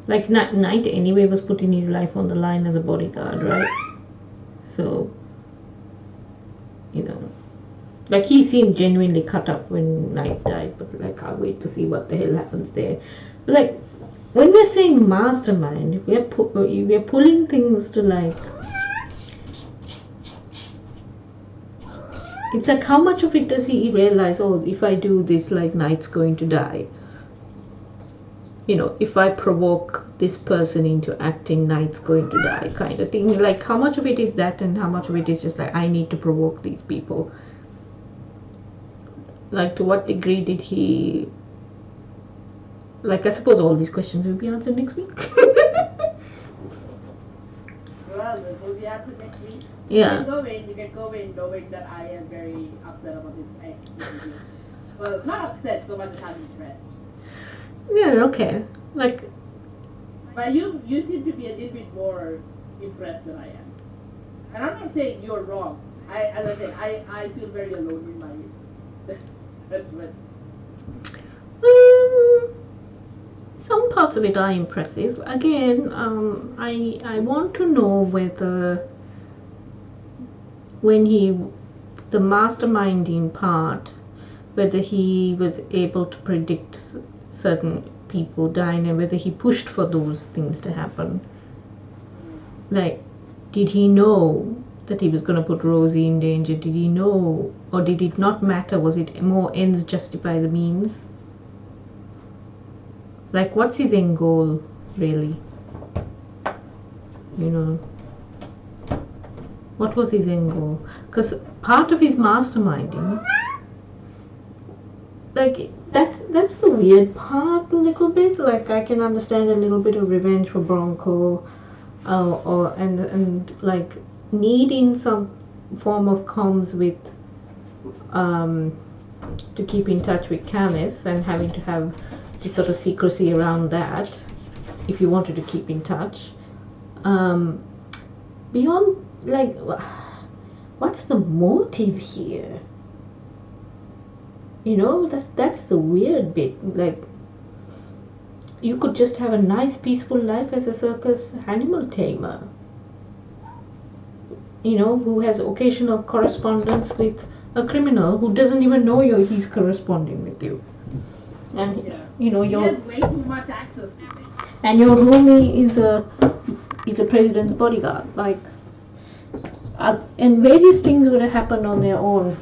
like Knight anyway was putting his life on the line as a bodyguard, right? So, you know, like, he seemed genuinely cut up when Knight died, but like, I'll wait to see what the hell happens there. But like, when we're saying mastermind, we're pulling things to like, it's like, how much of it does he realize, oh, if I do this, like, Knight's going to die? You know, if I provoke this person into acting, Knight's going to die, kind of thing. Like, how much of it is that, and how much of it is just like, I need to provoke these people? Like, to what degree did he... Like, I suppose all these questions will be answered next week. Well, it will be answered next week. Yeah. You can go in knowing that I am very upset about this interview. Well, not upset so much as I'm impressed. Yeah, okay. Like, But you seem to be a little bit more impressed than I am. And I'm not saying you're wrong. As I said, I feel very alone in my judgment. some parts of it are impressive. Again, I want to know whether when the masterminding part, whether he was able to predict certain people dying and whether he pushed for those things to happen. Like, did he know that he was going to put Rosie in danger? Did he know, or did it not matter? Was it more ends justify the means? Like, what's his end goal, really? You know, what was his end goal? Because part of his masterminding, like, that's the weird part a little bit. Like, I can understand a little bit of revenge for Bronco, and like needing some form of comms with to keep in touch with Canis, and having to have this sort of secrecy around that if you wanted to keep in touch. Beyond, like, what's the motive here? You know, that's the weird bit. Like, you could just have a nice peaceful life as a circus animal tamer, you know, who has occasional correspondence with a criminal who doesn't even know he's corresponding with you. And you know, He has way too much access to things. and your roomie is a president's bodyguard. Like, and various things would have happened on their own.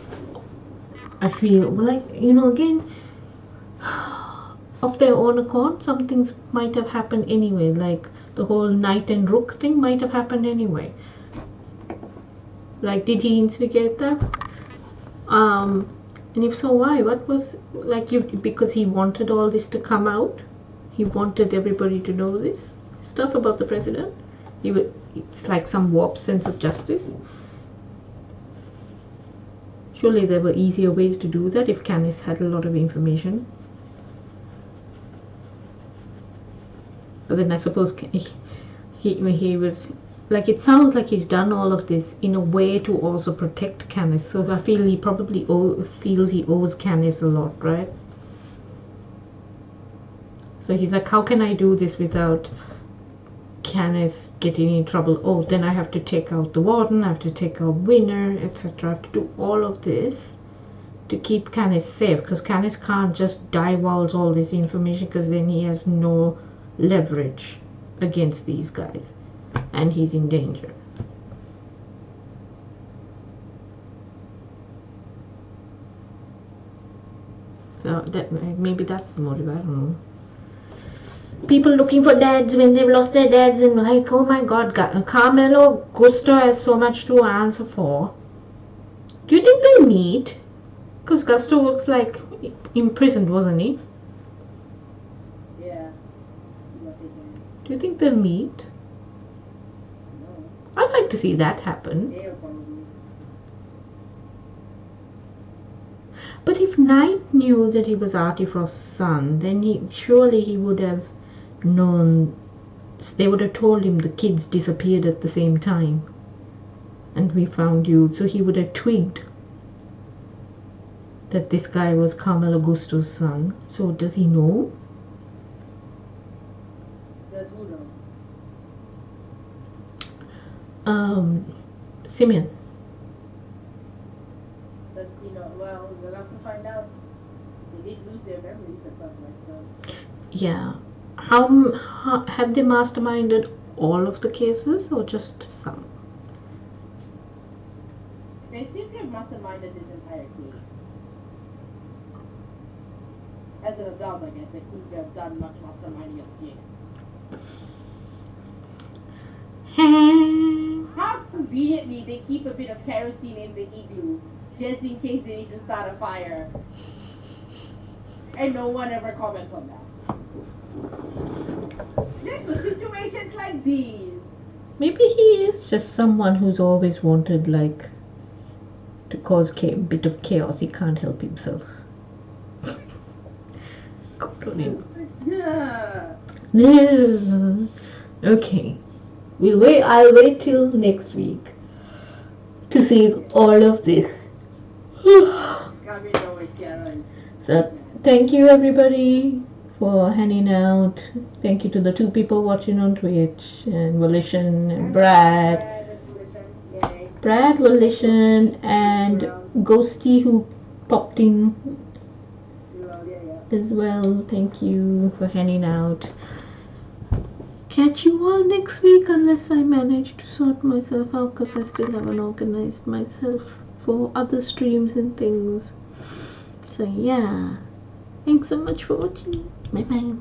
I feel like, you know, again, of their own accord, some things might have happened anyway. Like the whole Knight and Rook thing might have happened anyway. Like, did he instigate that? And if so, why? What was, like, because he wanted all this to come out? He wanted everybody to know this stuff about the president? It's like some warped sense of justice. Surely there were easier ways to do that if Canis had a lot of information. But then I suppose he was, like, it sounds like he's done all of this in a way to also protect Canis. So I feel he probably feels he owes Canis a lot, right? So he's like, how can I do this without Canis getting in trouble? Oh, then I have to take out the warden, I have to take out Winner, etc. I have to do all of this to keep Canis safe, because Canis can't just divulge all this information, because then he has no leverage against these guys and he's in danger. So that maybe that's the motive, I don't know. People looking for dads when they've lost their dads, and like, oh my god, Carmelo Gusto has so much to answer for. Do you think they'll meet? Because Gusto was like imprisoned, wasn't he? Yeah. Do you think they'll meet? No. I'd like to see that happen. They'll probably. But if Knight knew that he was Artie Frost's son, then surely he would have known. They would have told him the kids disappeared at the same time and we found you, so he would have twigged that this guy was Carmelo Gusto's son. So does he know? Does who know? Simeon. Does he know? Well, we'll have to find out. They did lose their memories and stuff like that. Yeah. How have they masterminded all of the cases or just some? They seem to have masterminded this entire case. As an adult, I guess they couldn't have done much masterminding as a kid. How conveniently they keep a bit of kerosene in the igloo just in case they need to start a fire. And no one ever comments on that. Just for situations like these. Maybe he is just someone who's always wanted, like, to cause a bit of chaos. He can't help himself. Yeah. No. Okay. I'll wait till next week to see all of this. Coming over, Karen. So thank you everybody for hanging out. Thank you to the 2 people watching on Twitch, and Volition and Brad, Volition, and Ghosty who popped in as well. Thank you for hanging out. Catch you all next week, unless I manage to sort myself out, because I still haven't organized myself for other streams and things. So yeah, thanks so much for watching. Bye bye.